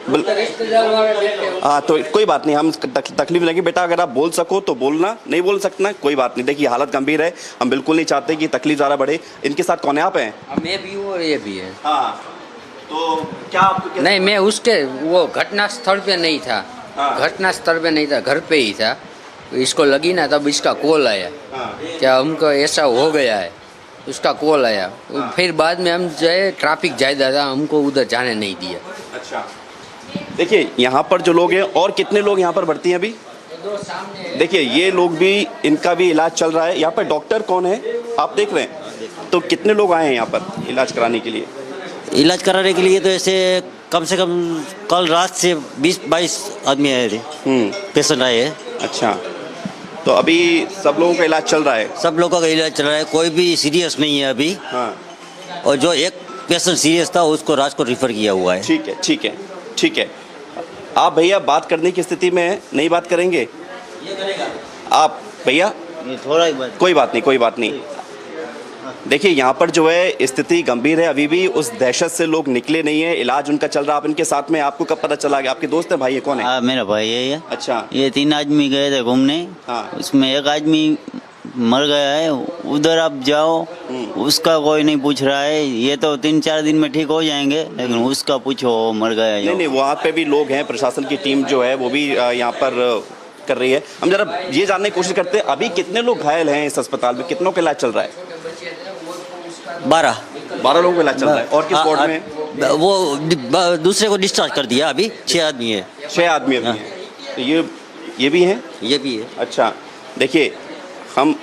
S16: हाँ, तो कोई बात नहीं, हम तकलीफ लगी। बेटा, अगर आप बोल सको तो बोलना, नहीं बोल सकना कोई बात नहीं। देखिए हालत गंभीर है, हम बिल्कुल नहीं चाहते कि तकलीफ ज़्यादा बढ़े। इनके साथ कौन है? आप हैं? मैं भी हूँ और ये भी है।
S14: हाँ, तो क्या आपको? नहीं,
S16: मैं उसके वो घटना स्थल पे नहीं था। घटना स्थल पे नहीं था, घर पे ही था। इसको लगी ना, तब इसका कॉल आया। क्या हमको ऐसा हो गया है, उसका कॉल आया। फिर बाद में हम जाए, ट्रैफिक ज़्यादा था, हमको उधर जाने नहीं दिया।
S14: अच्छा, देखिए यहाँ पर जो लोग हैं, और कितने लोग यहाँ पर भर्ती हैं अभी? देखिए ये लोग भी, इनका भी इलाज चल रहा है। यहाँ पर डॉक्टर कौन है आप देख रहे हैं? तो कितने लोग आए हैं यहाँ पर इलाज कराने के लिए?
S17: इलाज कराने के लिए तो ऐसे कम से कम कल रात से 20-22 आदमी आए थे, पेशेंट आए हैं।
S14: अच्छा, तो अभी सब लोगों का इलाज चल रहा है?
S17: सब लोगों का इलाज चल रहा है, कोई भी सीरियस नहीं है अभी।
S14: हाँ।
S17: और जो एक पेशेंट सीरियस था उसको रात को रेफर किया हुआ है।
S14: ठीक है, ठीक है, ठीक है। आप भैया बात करने की स्थिति में नहीं बात करेंगे? आप भैया
S17: थोड़ा ही
S14: कोई बात नहीं, कोई बात नहीं। देखिए यहाँ पर जो है स्थिति गंभीर है, अभी भी उस दहशत से लोग निकले नहीं है, इलाज उनका चल रहा है। आप इनके साथ में, आपको कब पता चला? आपके दोस्त है, भाई है, कौन है?
S17: मेरा भाई है।
S14: अच्छा,
S17: ये 3 आदमी गए थे घूमने।
S14: हाँ।
S17: उसमें एक आदमी मर गया है, उधर आप जाओ, उसका कोई नहीं पूछ रहा है। ये तो 3-4 दिन में ठीक हो जाएंगे, लेकिन उसका पूछो, मर गया है।
S14: नहीं, वहाँ पे भी लोग हैं, प्रशासन की टीम जो है वो भी यहाँ पर कर रही है। हम जरा ये जानने की कोशिश करते हैं, अभी कितने लोग घायल हैं इस अस्पताल में, कितनों का इलाज चल रहा है?
S17: 12
S14: लोगों का इलाज चल रहा है। और किस वार्ड में?
S17: वो दूसरे को डिस्चार्ज कर दिया, अभी 6 आदमी है।
S14: 6 आदमी अभी हैं। तो ये भी हैं?
S17: ये भी है।
S14: अच्छा, देखिए हम,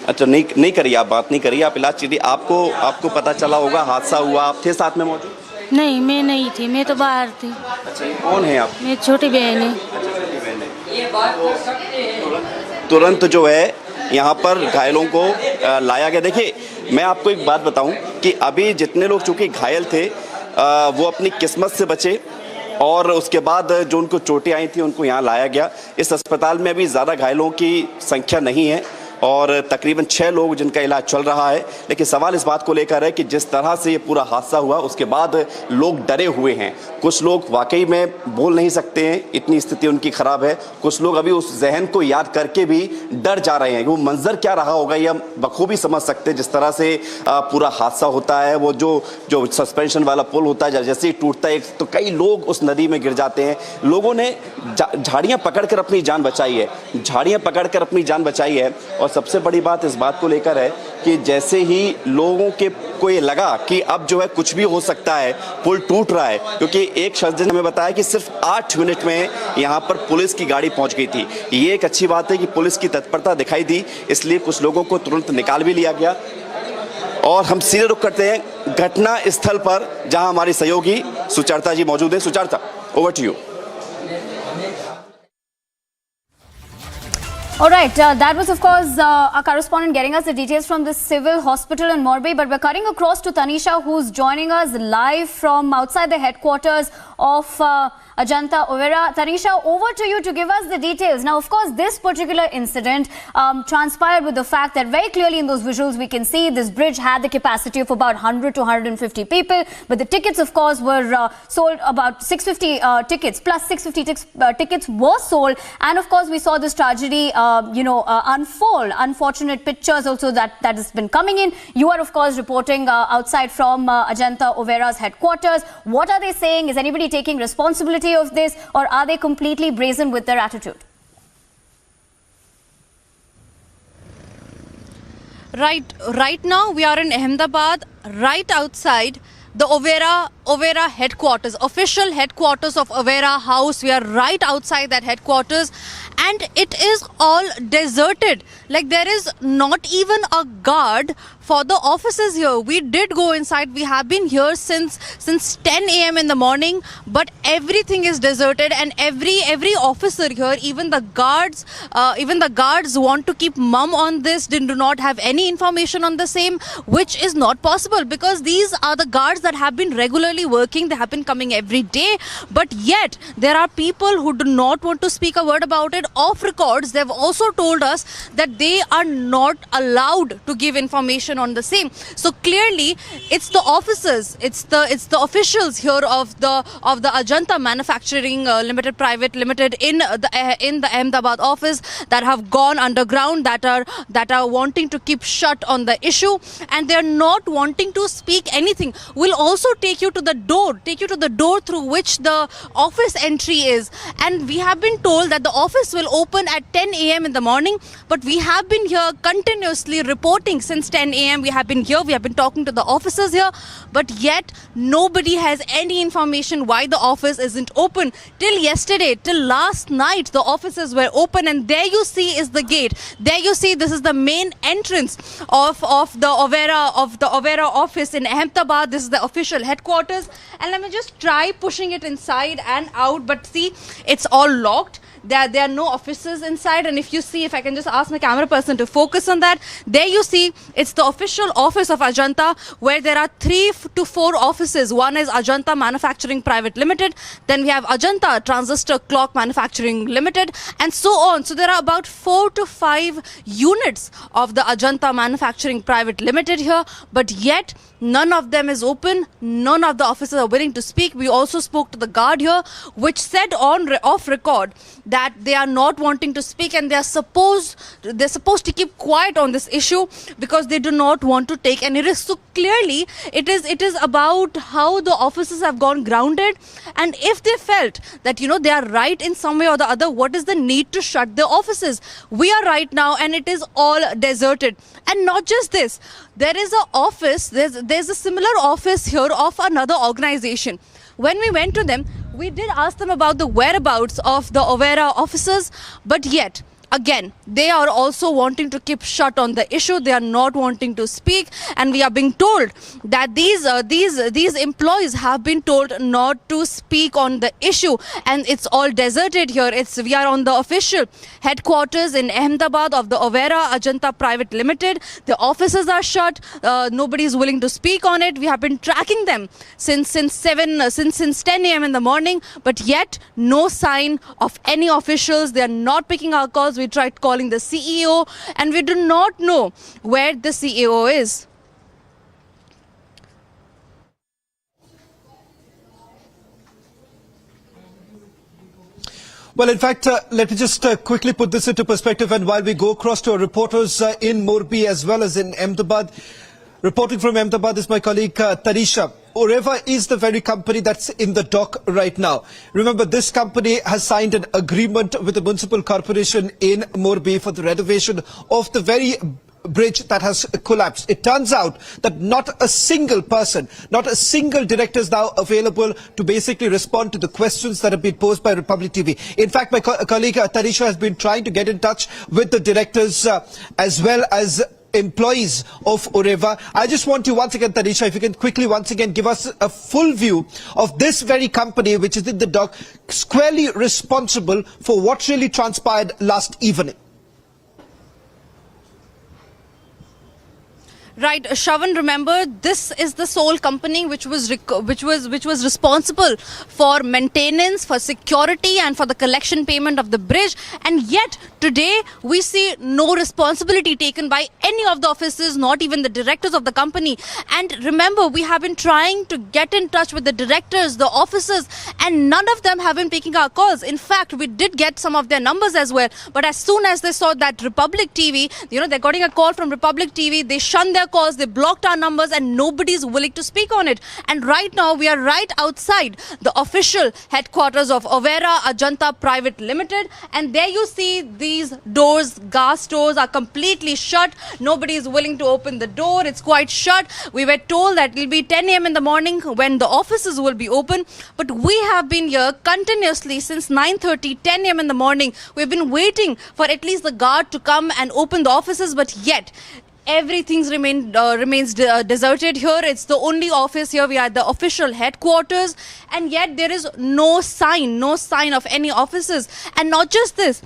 S14: अच्छा नहीं करिए, आप बात नहीं करिए, आप इलाज कीजिए। आपको पता चला होगा हादसा हुआ, आप थे साथ में मौजूद?
S20: नहीं, मैं नहीं थी, मैं तो बाहर थी।
S14: अच्छा, कौन है आप?
S20: मेरी छोटी बहन है।
S14: तुरंत जो है यहाँ पर घायलों को लाया गया। देखिए मैं आपको एक बात बताऊं कि अभी जितने लोग चूंकि घायल थे वो अपनी किस्मत से बचे, और उसके बाद जो उनको चोटें आई थी उनको यहाँ लाया गया। इस अस्पताल में अभी ज़्यादा घायलों की संख्या नहीं है, और तकरीबन 6 लोग जिनका इलाज चल रहा है। लेकिन सवाल इस बात को लेकर है कि जिस तरह से ये पूरा हादसा हुआ उसके बाद लोग डरे हुए हैं। कुछ लोग वाकई में बोल नहीं सकते हैं, इतनी स्थिति उनकी खराब है। कुछ लोग अभी उस जहन को याद करके भी डर जा रहे हैं। वो मंजर क्या रहा होगा ये हम बखूबी समझ सकते हैं। जिस तरह से पूरा हादसा होता है, वो जो सस्पेंशन वाला पुल होता है, जैसे ही टूटता है तो कई लोग उस नदी में गिर जाते हैं। लोगों ने झाड़ियाँ पकड़कर अपनी जान बचाई है, झाड़ियाँ पकड़कर अपनी जान बचाई है। और सबसे बड़ी बात इस बात को लेकर है कि जैसे ही लोगों को ये लगा कि अब जो है कुछ भी हो सकता है, पुल टूट रहा है, क्योंकि एक शख्स ने हमें बताया कि सिर्फ 8 मिनट में यहाँ पर पुलिस की गाड़ी पहुँच गई थी। ये एक अच्छी बात है कि पुलिस की तत्परता दिखाई दी, इसलिए कुछ लोगों को तुरंत निकाल भी लिया गया। और हम सीधे रुख करते हैं घटना स्थल पर, जहाँ हमारी सहयोगी सुचरिता जी मौजूद है। Sucharita, over to you.
S2: All right, that was of course our correspondent getting us the details from the civil hospital in Morbi, but we're cutting across to Tanisha, who's joining us live from outside the headquarters of Ajanta Overa. Tanisha, over to you to give us the details. Now, of course, this particular incident transpired with the fact that very clearly in those visuals we can see this bridge had the capacity of about 100 to 150 people, but the tickets, of course, were sold about 650 tickets, plus 650 tickets were sold, and of course we saw this tragedy unfold. Unfortunate pictures also that has been coming in. You are of course reporting outside from Ajanta Overa's headquarters. What are they saying? Is anybody taking responsibility of this, or are they completely brazen with their attitude?
S23: Right now we are in Ahmedabad, right outside the Overa headquarters, official headquarters of Overa House. We are right outside that headquarters, and it is all deserted. Like there is not even a guard for the offices here. We did go inside. We have been here since 10 a.m. in the morning, but everything is deserted, and every officer here, even the guards want to keep mum on this. They do not have any information on the same, which is not possible because these are the guards that have been regularly working. They have been coming every day, but yet there are people who do not want to speak a word about it. Off records, they've also told us that they are not allowed to give information on the same. So clearly it's the officers, it's the officials here of the Ajanta Manufacturing Limited Private Limited in the Ahmedabad office that have gone underground, that are wanting to keep shut on the issue, and they are not wanting to speak anything. We'll also take you to the door, through which the office entry is. And we have been told that the office will open at 10 a.m. in the morning, but we have been here continuously reporting since 10 a.m. We have been here, we have been talking to the officers here, but yet nobody has any information why the office isn't open. Till yesterday, till last night, the offices were open, and there you see is the gate. There you see this is the main entrance of the Overa office in Ahmedabad. This is the official headquarters, and let me just try pushing it inside and out, but see, it's all locked. There are no offices inside, and if you see, if I can just ask my camera person to focus on that, there you see it's the official office of Ajanta, where there are 3 to 4 offices. One is Ajanta Manufacturing Private Limited, then we have Ajanta Transistor Clock Manufacturing Limited, and so on. So there are about 4 to 5 units of the Ajanta Manufacturing Private Limited here, but yet none of them is open. None of the officers are willing to speak. We also spoke to the guard here, which said off record that they are not wanting to speak, and they're supposed to keep quiet on this issue because they do not want to take any risk. So clearly it is about how the officers have gone grounded, and if they felt that they are right in some way or the other, what is the need to shut their offices? We are right now, and it is all deserted. And not just this, there is an office, there's a similar office here of another organization. When we went to them, we did ask them about the whereabouts of the Overa officers, but yet again, they are also wanting to keep shut on the issue. They are not wanting to speak, and we are being told that these employees have been told not to speak on the issue, and it's all deserted here. We are on the official headquarters in Ahmedabad of the Overa Ajanta Private Limited. The offices are shut. Nobody is willing to speak on it. We have been tracking them since 10 a.m. in the morning, but yet no sign of any officials. They are not picking our calls. We tried calling the CEO, and we do not know where the CEO is.
S5: Well, in fact, let me just quickly put this into perspective, and while we go across to our reporters in Morbi as well as in Ahmedabad, reporting from Ahmedabad is my colleague Tarisha. Oreva is the very company that's in the dock right now. Remember, this company has signed an agreement with the municipal corporation in Morbi for the renovation of the very bridge that has collapsed. It turns out that not a single person, not a single director is now available to basically respond to the questions that have been posed by Republic TV. In fact, my colleague Tarisha has been trying to get in touch with the directors as well as employees of Oreva. I just want you once again, Tarisha, if you can quickly once again give us a full view of this very company which is in the dock, squarely responsible for what really transpired last evening.
S23: Right, Shravan, remember, this is the sole company which was responsible for maintenance, for security, and for the collection payment of the bridge. And yet today we see no responsibility taken by any of the officers, not even the directors of the company. And remember, we have been trying to get in touch with the directors, the officers, and none of them have been picking our calls. In fact, we did get some of their numbers as well. But as soon as they saw that Republic TV, they're getting a call from Republic TV, they shunned their calls, they blocked our numbers, and nobody is willing to speak on it. And right now we are right outside the official headquarters of Overa Ajanta Private Limited, and there you see these doors, gas doors are completely shut. Nobody is willing to open the door. It's quite shut. We were told that it will be 10 a.m. in the morning when the offices will be open, but we have been here continuously since 9:30, 10 a.m. in the morning. We've been waiting for at least the guard to come and open the offices, but yet everything remains deserted here. It's the only office here. We are at the official headquarters, and yet there is no sign of any offices. And not just this,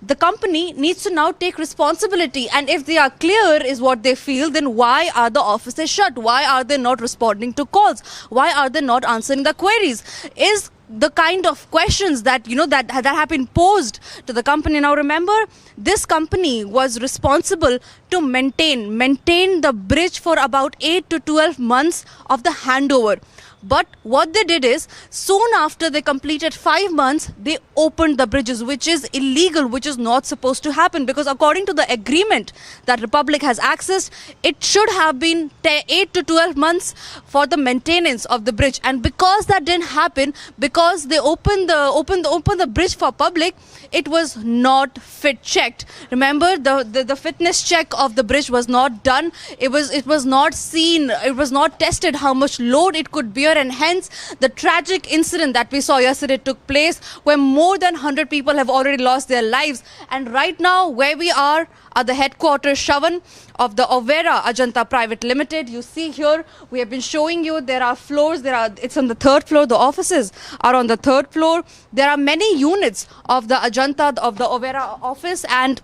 S23: the company needs to now take responsibility, and if they are clear is what they feel, then why are the offices shut? Why are they not responding to calls? Why are they not answering the queries? Is the kind of questions that that have been posed to the company. Now remember, this company was responsible to maintain the bridge for about 8 to 12 months of the handover. But what they did is, soon after they completed 5 months, they opened the bridges, which is illegal, which is not supposed to happen, because according to the agreement that Republic has accessed, it should have been 8 to 12 months for the maintenance of the bridge. And because that didn't happen, because they opened the bridge for public, it was not fit checked. Remember, the fitness check of the bridge was not done. It was not seen, it was not tested how much load it could bear, and hence the tragic incident that we saw yesterday took place, where more than 100 people have already lost their lives. And right now, where we are at the headquarters, Shravan, of the Overa Ajanta Private Limited. You see here, we have been showing you there are floors. It's on the 3rd floor. The offices are on the 3rd floor. There are many units of the Ajanta, of the Overa office, and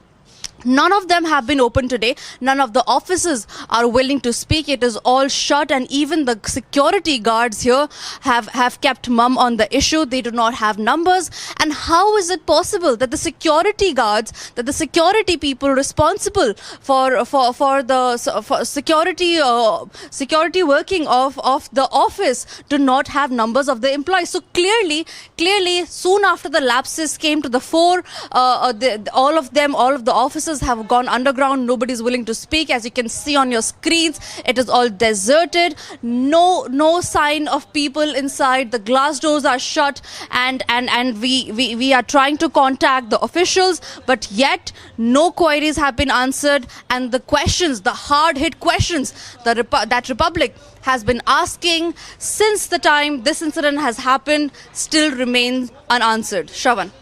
S23: none of them have been opened today. None of the offices are willing to speak. It is all shut, and even the security guards here have kept mum on the issue. They do not have numbers. And how is it possible that the security guards, that the security people responsible for the security working of the office do not have numbers of the employees? So clearly, soon after the lapses came to the fore, all of the offices have gone underground. Nobody's willing to speak. As you can see on your screens, it is all deserted. No sign of people inside. The glass doors are shut, and we are trying to contact the officials, but yet no queries have been answered. And the questions, the hard-hit questions that Republic has been asking since the time this incident has happened still remain unanswered. Shravan.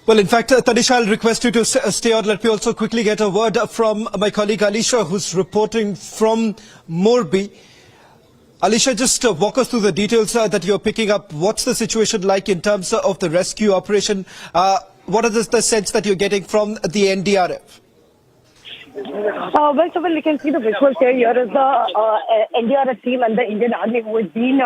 S5: Well, in fact, Tanisha, I'll request you to stay on. Let me also quickly get a word from my colleague Alisha, who's reporting from Morbi. Alisha, just walk us through the details that you're picking up. What's the situation like in terms of the rescue operation? What is the sense that you're getting from the NDRF?
S12: Well, so we can see the visuals here. Here is the NDRF team and the Indian Army who has been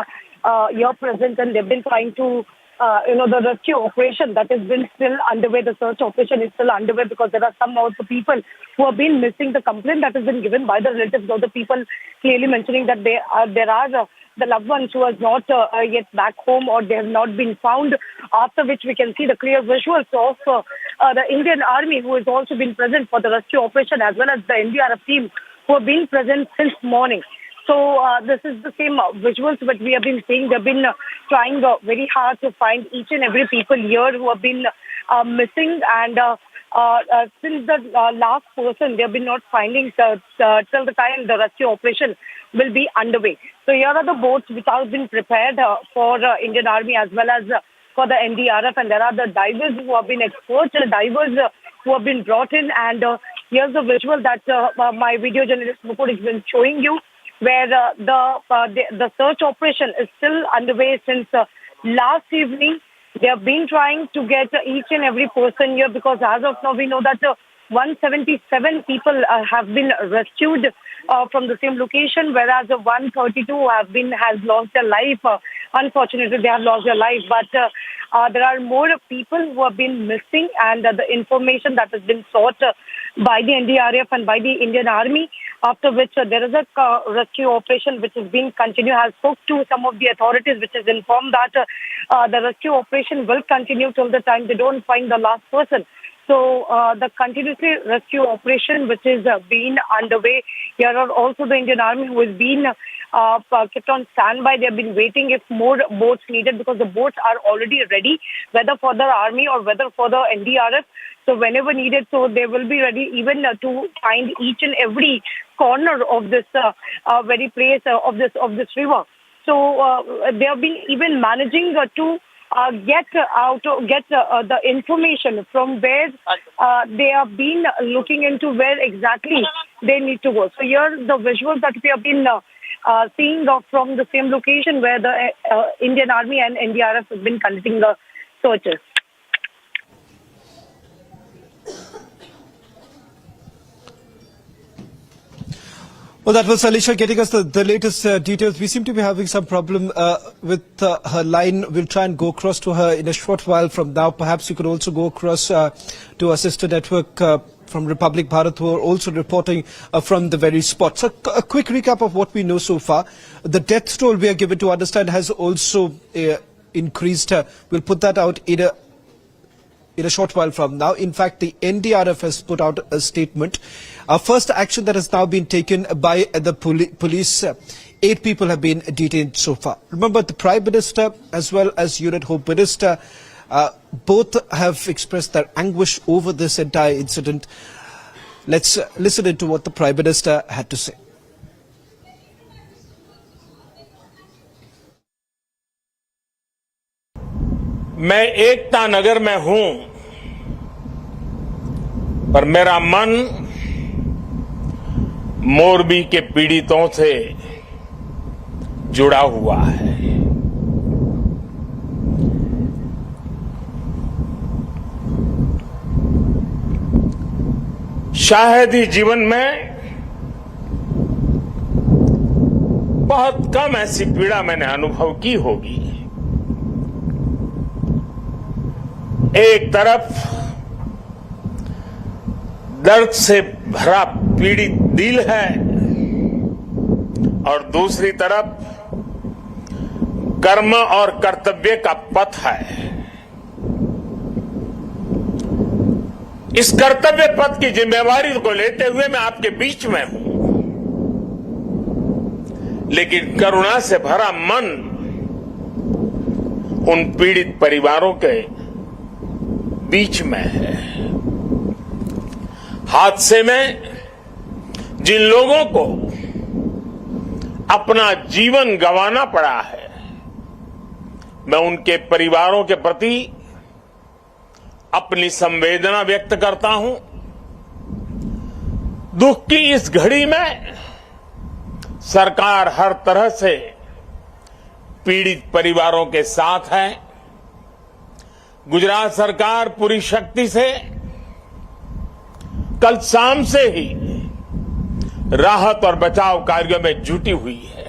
S12: here present, and they've been trying to the rescue operation that has been still underway. The search operation is still underway because there are some of the people who have been missing. The complaint that has been given by the relatives of the people clearly mentioning that there are the loved ones who are not yet back home, or they have not been found, after which we can see the clear visuals of the Indian Army, who has also been present for the rescue operation, as well as the NDRF team who have been present since morning. So this is the same visuals that we have been seeing. They've been trying very hard to find each and every people here who have been missing, and since the last person, they have been not finding till the time the rescue operation will be underway. So here are the boats which have been prepared for Indian Army as well as for the NDRF, and there are the divers who have been expert divers who have been brought in. And here's the visual that my video journalist Mukul has been showing you, where the search operation is still underway since last evening. They have been trying to get each and every person here, because as of now we know that 177 people have been rescued from the same location, whereas 132 has lost their life. Unfortunately, they have lost their life, but there are more people who have been missing, and the information that has been sought by the NDRF and by the Indian Army, after which there is a rescue operation which is being continued. I spoke to some of the authorities which has informed that the rescue operation will continue till the time they don't find the last person. So the continuously rescue operation which is being underway. Here are also the Indian Army who has been kept on standby. They have been waiting if more boats needed, because the boats are already ready, whether for the army or whether for the NDRF. So whenever needed, so they will be ready even to find each and every corner of this very place of this river. So they have been even managing to get the information from where they have been looking into where exactly they need to go. So here the visuals that we have been seeing from the same location where the Indian Army and NDRF have been conducting the searches.
S5: Well, that was Alisha getting us the latest details. We seem to be having some problem with her line. We'll try and go across to her in a short while from now. Perhaps you could also go across to our sister network from Republic Bharat who are also reporting from the very spot. So a quick recap of what we know so far. The death toll we are given to understand has also increased. We'll put that out in a short while from now. In fact, the NDRF has put out a statement. First action that has now been taken by the police. 8 people have been detained so far. Remember, the Prime Minister as well as Unit Home Minister both have expressed their anguish over this entire incident. Let's listen into what the Prime Minister had to say.
S22: मैं एकता नगर में हूं, पर मेरा मन मोरबी के पीड़ितों से जुड़ा हुआ है। शायद ही जीवन में बहुत कम ऐसी पीड़ा मैंने अनुभव की होगी। एक तरफ दर्द से भरा पीड़ित दिल है और दूसरी तरफ कर्म और कर्तव्य का पथ है। इस कर्तव्य पथ की जिम्मेवारी को लेते हुए मैं आपके बीच में हूं, लेकिन करुणा से भरा मन उन पीड़ित परिवारों के बीच में है। हादसे में जिन लोगों को अपना जीवन गंवाना पड़ा है, मैं उनके परिवारों के प्रति अपनी संवेदना व्यक्त करता हूं। दुख की इस घड़ी में सरकार हर तरह से पीड़ित परिवारों के साथ है। गुजरात सरकार पूरी शक्ति से कल शाम से ही राहत और बचाव कार्यों में जुटी हुई है।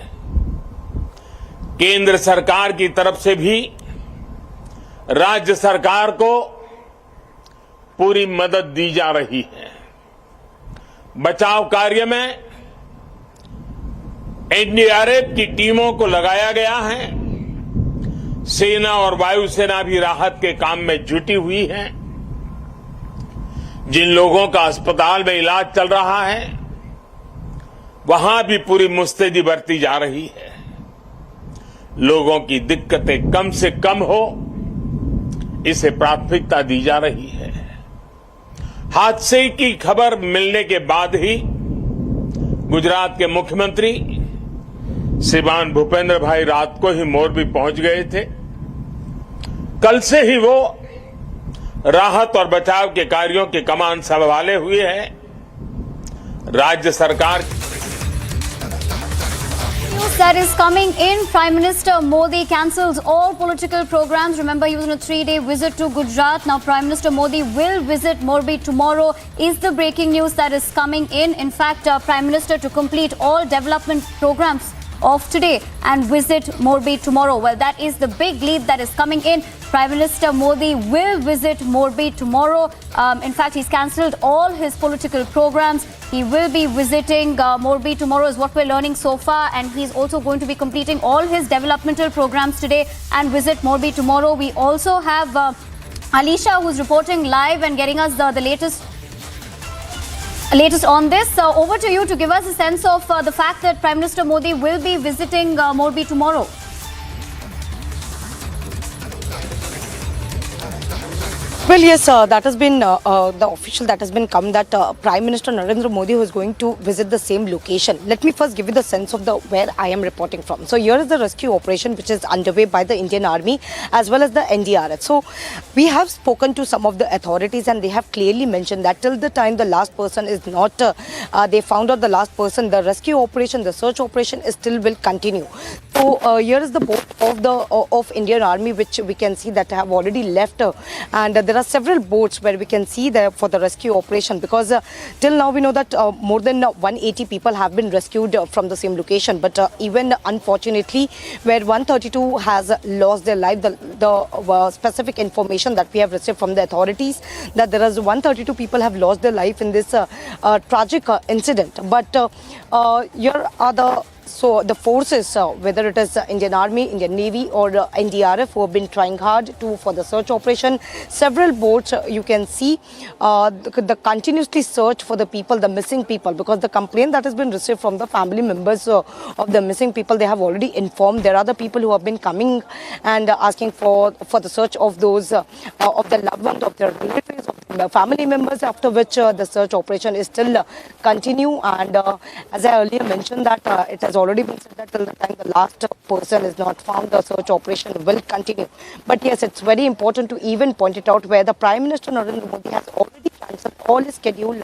S22: केंद्र सरकार की तरफ से भी राज्य सरकार को पूरी मदद दी जा रही है। बचाव कार्य में एनडीआरएफ की टीमों को लगाया गया है। सेना और वायुसेना भी राहत के काम में जुटी हुई है। जिन लोगों का अस्पताल में इलाज चल रहा है, वहां भी पूरी मुस्तैदी बरती जा रही है। लोगों की दिक्कतें कम से कम हो, इसे प्राथमिकता दी जा रही है। हादसे की खबर मिलने के बाद ही गुजरात के मुख्यमंत्री श्रीमान भूपेंद्र भाई रात को ही मोरबी पहुंच गए थे। कल से ही वो राहत और बचाव के कार्यों की कमान संभाले हुए हैं। राज्य सरकार
S2: News that is coming in. Prime Minister Modi cancels all political programs. Remember, he was on a 3-day visit to Gujarat. Now, Prime Minister Modi will visit Morbi tomorrow. Is the breaking news that is coming in. In fact, Prime Minister to complete all development programs of today and visit Morbi tomorrow. Well, that is the big lead that is coming in. Prime Minister Modi will visit Morbi tomorrow. In fact, he's cancelled all his political programs. He will be visiting Morbi tomorrow is what we're learning so far, and he's also going to be completing all his developmental programs today and visit Morbi tomorrow. We also have Alisha, who's reporting live and getting us the latest on this. Over to you to give us a sense of the fact that Prime Minister Modi will be visiting Morbi tomorrow.
S6: Well, yes, that has been the official that has been come that Prime Minister Narendra Modi was going to visit the same location. Let me first give you the sense of where I am reporting from. So here is the rescue operation which is underway by the Indian Army as well as the NDRF. So we have spoken to some of the authorities and they have clearly mentioned that till the time the last person is not, they found out the last person, the rescue operation, the search operation is still will continue. So here is the boat of Indian Army, which we can see that have already left, and there are several boats where we can see there for the rescue operation, because till now we know that more than 180 people have been rescued from the same location, but even unfortunately where 132 has lost their life, the specific information that we have received from the authorities that there is 132 people have lost their life in this tragic incident. But here are the forces, whether it is Indian Army, Indian Navy or NDRF, who have been trying hard for the search operation. Several boats you can see the continuously search for the people, the missing people, because the complaint that has been received from the family members of the missing people, they have already informed. There are other people who have been coming and asking for the search of those of the loved ones, of their relatives, of the family members, after which the search operation is still continue. And as I earlier mentioned that it has already been said that till the time the last person is not found, the search operation will continue. But yes, it's very important to even point it out where the Prime Minister Narendra Modi has already cancelled all his schedule.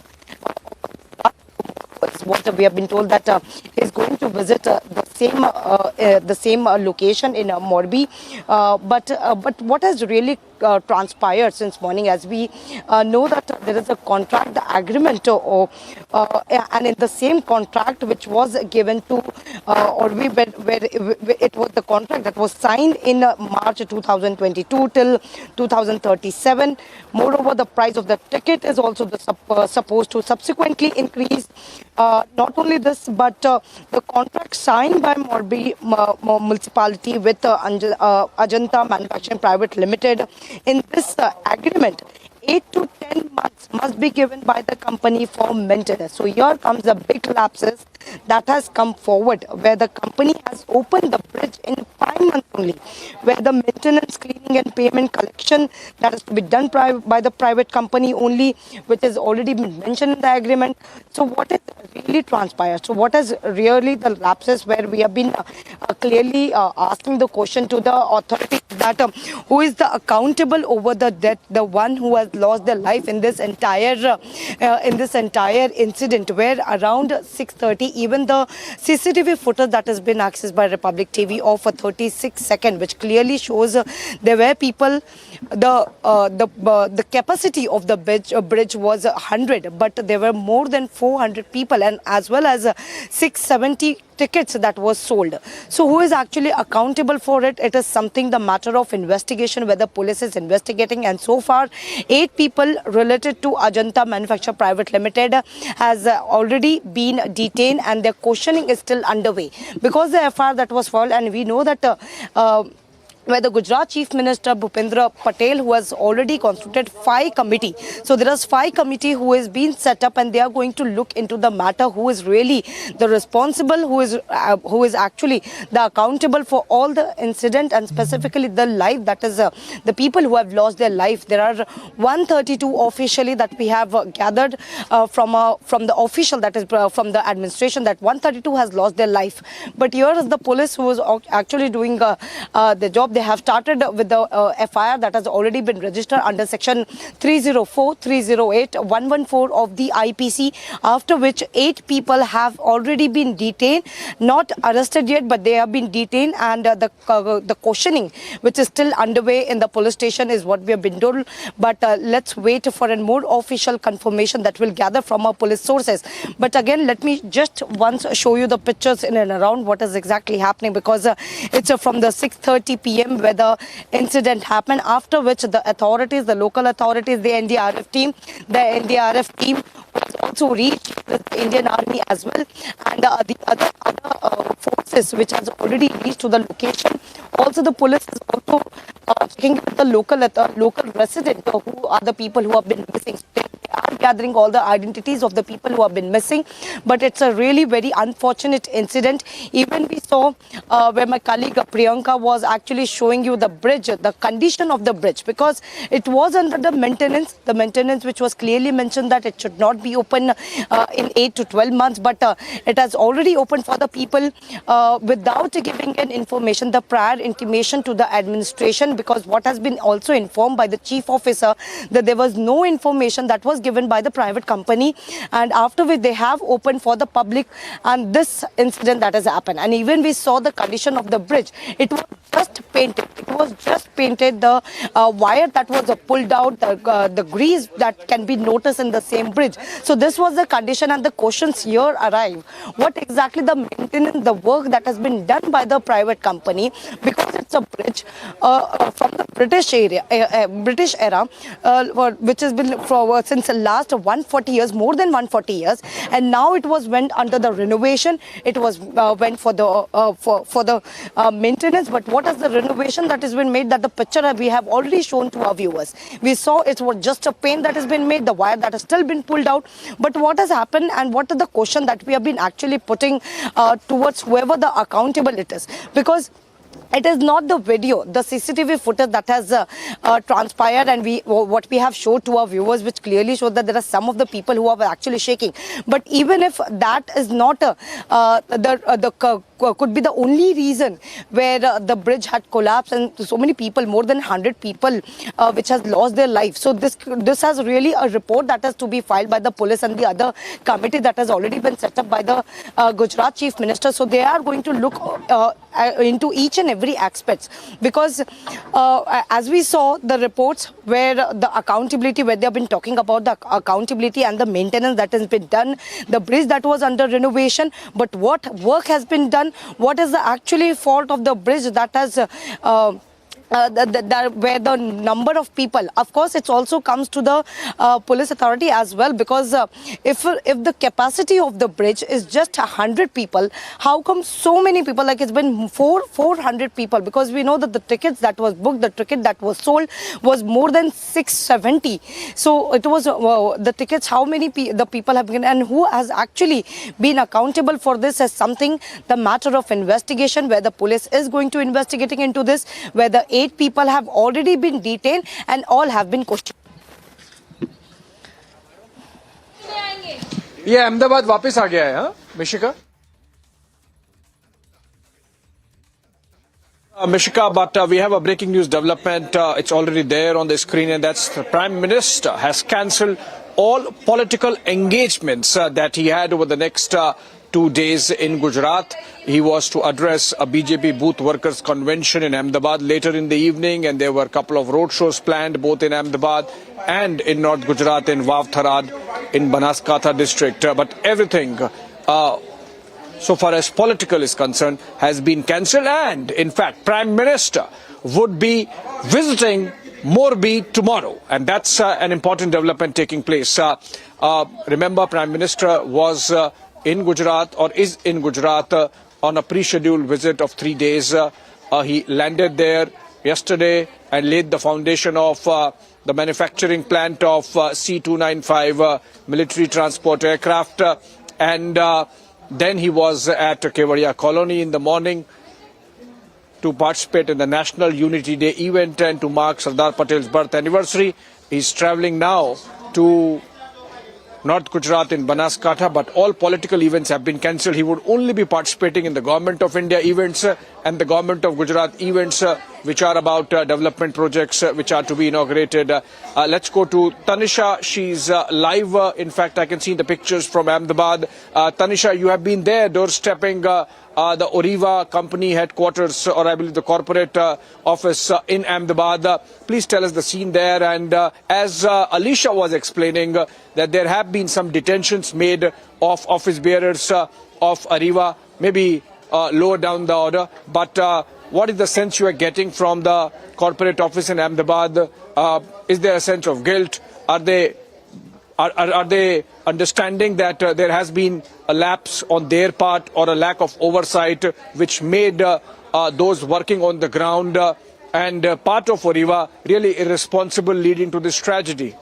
S6: What we have been told that he is going to visit the same location in Morbi, but what has really transpired since morning, as we know that there is a contract agreement, and in the same contract which was given to where it was the contract that was signed in March 2022 till 2037. Moreover, the price of the ticket is also supposed to subsequently increase. Not only this, but the contract signed by Morbi municipality with Ajanta Manufacturing Private Limited, in this agreement, 8 to 10 months must be given by the company for maintenance. So here comes the big lapses that has come forward, where the company has opened the bridge in 5 months only, where the maintenance, cleaning and payment collection that has to be done by the private company only, which has already been mentioned in the agreement. So what is really transpired? So what is really the lapses, where we have been clearly asking the question to the authorities that who is the accountable over the death, the one who has lost their life in this entire incident, where around 6:30 even the CCTV footage that has been accessed by Republic TV of 36 seconds, which clearly shows there were people, the capacity of the bridge was 100, but there were more than 400 people, and as well as 670 tickets that was sold. So who is actually accountable for it? It is something the matter of investigation, where the police is investigating, and so far 8 people related to Ajanta Manufacture Private Limited has already been detained, and their questioning is still underway, because the FIR that was filed, and we know that where the Gujarat Chief Minister Bhupendra Patel, who has already constituted 5 committee. So there is 5 committee who has been set up, and they are going to look into the matter, who is really the responsible, who is actually the accountable for all the incident, and specifically the life, that is the people who have lost their life. There are 132 officially that we have gathered from the official, that is from the administration, that 132 has lost their life. But here is the police who is actually doing the job. They have started with the FIR that has already been registered under section 304, 308, 114 of the IPC, after which 8 people have already been detained, not arrested yet, but they have been detained, and the questioning, which is still underway in the police station, is what we have been told. But let's wait for a more official confirmation that will gather from our police sources. But again, let me just once show you the pictures in and around what is exactly happening, because it's from the 6:30 p.m. where the incident happened, after which the authorities, the local authorities, the NDRF team was also reached with the Indian Army as well, and the other forces which has already reached to the location. Also, the police is also checking with the local resident, who are the people who have been missing. They are gathering all the identities of the people who have been missing, but it's a really very unfortunate incident. Even we saw where my colleague Priyanka was actually showing you the bridge, the condition of the bridge, because it was under the maintenance which was clearly mentioned that it should not be open in 8 to 12 months, but it has already opened for the people without giving an information, the prior intimation to the administration, because what has been also informed by the chief officer, that there was no information that was given given by the private company, and after which they have opened for the public, and this incident that has happened. And even we saw the condition of the bridge. It was just painted. It was just painted. The wire that was pulled out, the grease that can be noticed in the same bridge. So this was the condition, and the questions here arrive. What exactly the maintenance, the work that has been done by the private company, because it's a bridge from the British era, which has been since the last 140 years, more than 140 years, and now it was went under the renovation. It was went for the maintenance. But what is the renovation that has been made? That the picture we have already shown to our viewers. We saw it was just a paint that has been made, the wire that has still been pulled out. But what has happened, and what is the question that we have been actually putting towards whoever the accountable it is? Because it is not the video, the CCTV footage that has transpired, and what we have showed to our viewers, which clearly shows that there are some of the people who are actually shaking. But even if that is not could be the only reason where the bridge had collapsed and so many people, more than 100 people, which has lost their life. So this has really a report that has to be filed by the police and the other committee that has already been set up by the Gujarat Chief Minister. So they are going to look into each and every aspect, because as we saw the reports where the accountability, where they have been talking about the accountability and the maintenance that has been done, the bridge that was under renovation, but what work has been done, what is the actually fault of the bridge that has where the number of people, of course it also comes to the police authority as well, because if the capacity of the bridge is just 100 people, how come so many people, like it's been 400 people? Because we know that the tickets that was booked, the ticket that was sold was more than 670. So it was the tickets, how many the people have been, and who has actually been accountable for this as something, the matter of investigation, where the police is going to investigating into this, where the 8 people have already been detained and all have been questioned.
S7: ये अहमदाबाद वापस आ गया है, हाँ Mishika? Mishika, but we have a breaking news development. It's already there on the screen, and that's the Prime Minister has cancelled all political engagements that he had over the next 2 days in Gujarat. He was to address a BJP booth workers convention in Ahmedabad later in the evening, and there were a couple of road shows planned both in Ahmedabad and in North Gujarat in Vav Tharad in Banaskantha district. But everything so far as political is concerned has been cancelled, and in fact Prime Minister would be visiting Morbi tomorrow, and that's an important development taking place. Remember, Prime Minister was in Gujarat, or is in Gujarat, on a pre-scheduled visit of 3 days. He landed there yesterday and laid the foundation of the manufacturing plant of C-295 military transport aircraft, and then he was at Kevadia Colony in the morning to participate in the National Unity Day event and to mark Sardar Patel's birth anniversary. He's travelling now to North Gujarat in Banaskantha, but all political events have been cancelled. He would only be participating in the Government of India events and the Government of Gujarat events, which are about development projects which are to be inaugurated. Let's go to Tanisha. She's live. In fact, I can see the pictures from Ahmedabad. Tanisha, you have been there doorstepping the Oriva company headquarters, or I believe the corporate office in Ahmedabad. Please tell us the scene there. And as Alicia was explaining, that there have been some detentions made of office bearers of Oriva, maybe lower down the order. But what is the sense you are getting from the corporate office in Ahmedabad? Is there a sense of guilt? Are they understanding that there has been a lapse on their part or a lack of oversight which made those working on the ground and part of Oriva really irresponsible, leading to this tragedy?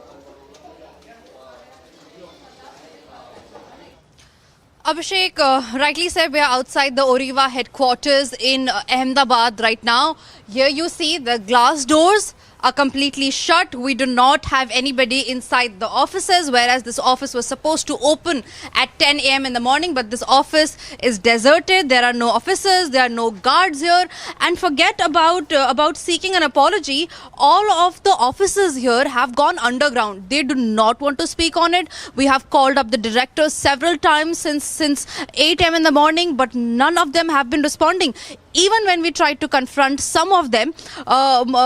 S23: Abhishek, rightly said, we are outside the Oriva headquarters in Ahmedabad right now. Here you see the glass doors are completely shut. We do not have anybody inside the offices, whereas this office was supposed to open at 10 a.m. in the morning, but this office is deserted. There are no officers, there are no guards here. And forget about seeking an apology. All of the offices here have gone underground. They do not want to speak on it. We have called up the directors several times since 8 a.m. in the morning, but none of them have been responding. Even when we tried to confront some of them,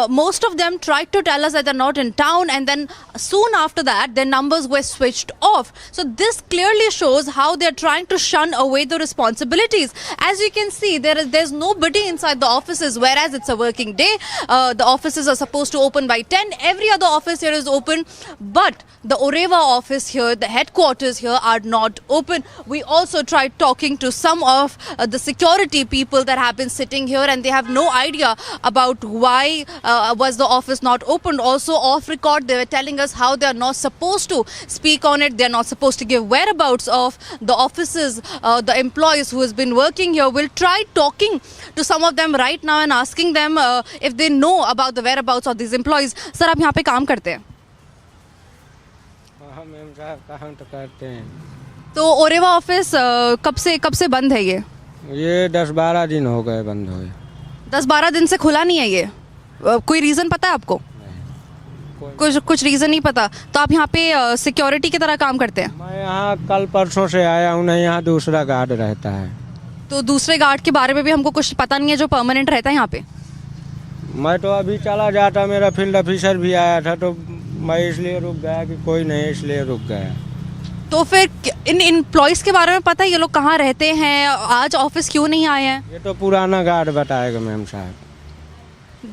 S23: most of them tried to tell us that they're not in town, and then soon after that, their numbers were switched off. So this clearly shows how they're trying to shun away the responsibilities. As you can see, there's nobody inside the offices, whereas it's a working day. The offices are supposed to open by 10. Every other office here is open, but the Oreva office here, the headquarters here, are not open. We also tried talking to some of the security people that have been sitting here, and they have no idea about why was the office not opened. Also off record, they were telling us how they are not supposed to speak on it. They are not supposed to give whereabouts of the offices, the employees who has been working here. We'll try talking to some of them right now and asking them if they know about the whereabouts of these employees. Sir, आप यहाँ पे काम करते हैं?
S15: हाँ ma'am साहब, काम तो करते हैं।
S23: तो ओरेवा ऑफिस कब से बंद है ये?
S15: ये 10-12 दिन हो गए बंद हुए।
S23: 10-12 दिन से खुला नहीं है ये? कोई रीज़न पता है आपको? कुछ रीज़न नहीं पता। तो आप यहाँ पे सिक्योरिटी की तरह काम करते हैं?
S15: मैं यहाँ कल परसों से आया हूँ, नहीं यहाँ दूसरा गार्ड रहता है।
S23: तो दूसरे गार्ड के बारे में भी हमको कुछ पता नहीं है जो परमानेंट रहता है यहाँ पे?
S15: मैं तो अभी चला जाता, मेरा फील्ड ऑफिसर भी आया था, तो मैं इसलिए रुक गया कि कोई नहीं, इसलिए रुक गया।
S23: तो फिर इन एम्प्लॉयज़ के बारे में पता है ये लोग कहाँ रहते हैं, आज ऑफिस क्यों नहीं आए हैं?
S15: ये तो पुराना गार्ड बताएगा मैम साहब।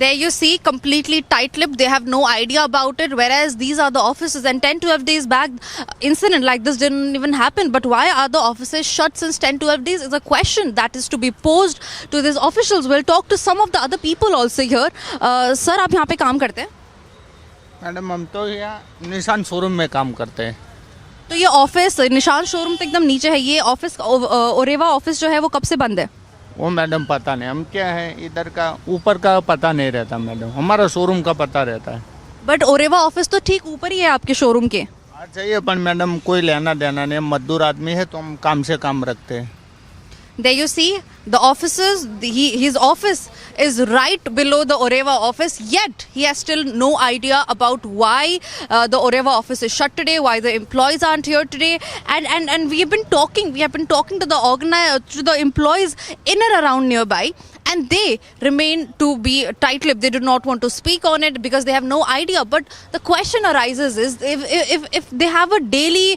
S23: There you see, completely tight-lipped. They have no idea about it, whereas these are the offices. And 10-12 days back, incident like this didn't even happen. But why are the offices shut since 10-12 days is a question that is to be posed to these officials. We'll talk to some of the other people also here. Sir, आप यहाँ पे काम करते हैं?
S9: Madam हम तो यहाँ निशान शोरूम में काम करते हैं।
S23: तो ये ऑफिस निशान शोरूम तो एकदम नीचे है, ये ऑफिस ओरेवा ऑफिस जो है वो कब से बंद है?
S9: वो मैडम पता नहीं, हम क्या है इधर का ऊपर का पता नहीं रहता मैडम, हमारा शोरूम का पता रहता है।
S23: बट ओरेवा ऑफिस तो ठीक ऊपर ही है आपके शोरूम के।
S9: चाहिए पर मैडम कोई लेना देना नहीं, मजदूर आदमी है तो हम काम से काम रखते हैं।
S23: There you see, the offices, his office is right below the Oreva office, yet he has still no idea about why the Oreva office is shut today, why the employees aren't here today. And we have been talking to the employees in and around nearby, and they remain to be tight-lipped. They do not want to speak on it because they have no idea. But the question arises is if they have a daily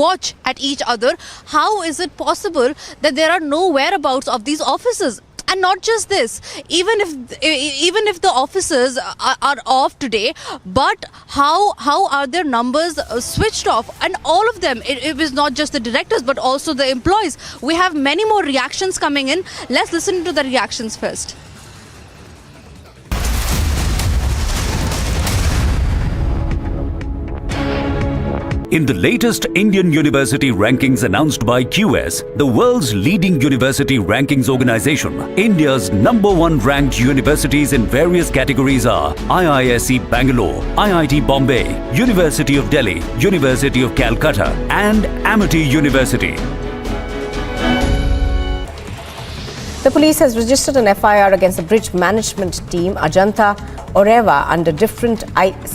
S23: watch at each other, how is it possible that there are no whereabouts of these offices? And not just this, even if the offices are off today, but how are their numbers switched off? And all of them, it was not just the directors but also the employees. We have many more reactions coming in. Let's listen to the reactions first.
S10: In the latest Indian university rankings announced by QS, the world's leading university rankings organization, India's #1 ranked universities in various categories are IISc Bangalore, IIT Bombay, University of Delhi, University of Calcutta, and Amity University.
S11: The police has registered an FIR against the bridge management team Ajanta Oreva under different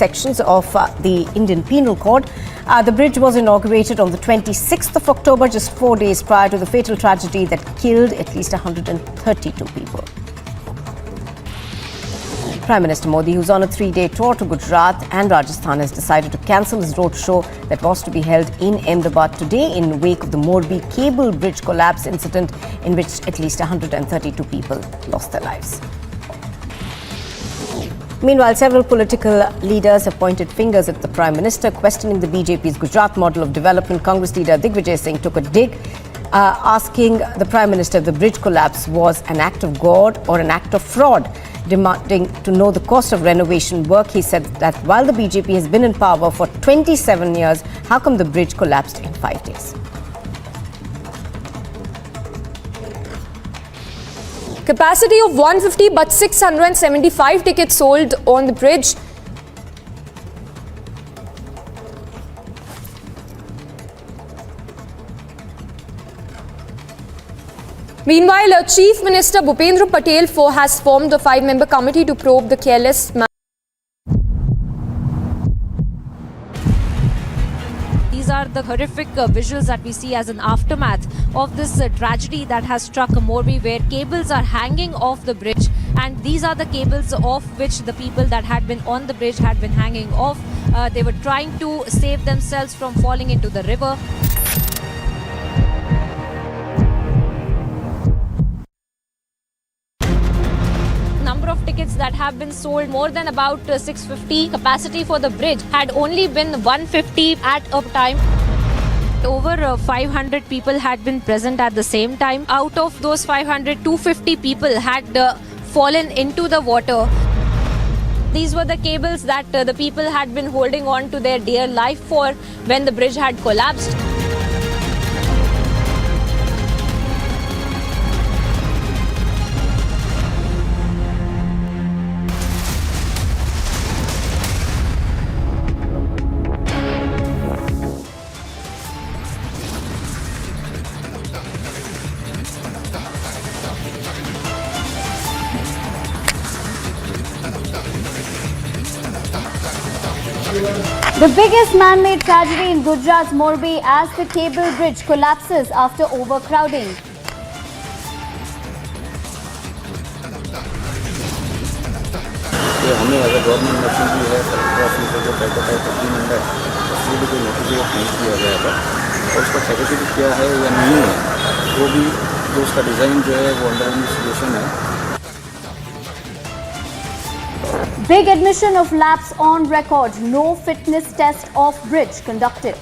S11: sections of the Indian Penal Code. The bridge was inaugurated on the 26th of October, just 4 days prior to the fatal tragedy that killed at least 132 people. Prime Minister Modi, who's on a 3-day tour to Gujarat and Rajasthan, has decided to cancel his roadshow that was to be held in Ahmedabad today in wake of the Morbi cable bridge collapse incident in which at least 132 people lost their lives. Meanwhile, several political leaders have pointed fingers at the Prime Minister, questioning the BJP's Gujarat model of development. Congress leader Digvijay Singh took a dig, asking the Prime Minister if the bridge collapse was an act of God or an act of fraud. Demanding to know the cost of renovation work, he said that while the BJP has been in power for 27 years, how come the bridge collapsed in 5 days? Capacity of 150 but 675 tickets sold on the bridge. Meanwhile, Chief Minister Bhupendra Patel has formed a 5-member committee to probe the careless
S1: These are the horrific visuals that we see as an aftermath of this tragedy that has struck Morbi, where cables are hanging off the bridge, and these are the cables off which the people that had been on the bridge had been hanging off. They were trying to save themselves from falling into the river. Number of tickets that have been sold, more than about 650. Capacity for the bridge had only been 150 at a time. Over 500 people had been present at the same time. Out of those 500, 250 people had fallen into the water. These were the cables that the people had been holding on to their dear life for when the bridge had collapsed.
S2: The biggest man-made tragedy in Gujarat's Morbi as the cable bridge collapses after overcrowding.
S3: हमें अगर government machine भी है officer को कहता है तो 3 minute उसके लिए कोई नोटिफिकेट नहीं किया गया था और उसका सर्टिफिकेट क्या है या नहीं है वो भी जो उसका डिज़ाइन जो है वो अंडर इन्वेस्टिगेशन है.
S2: Big admission of lapse on record. No fitness test of bridge conducted.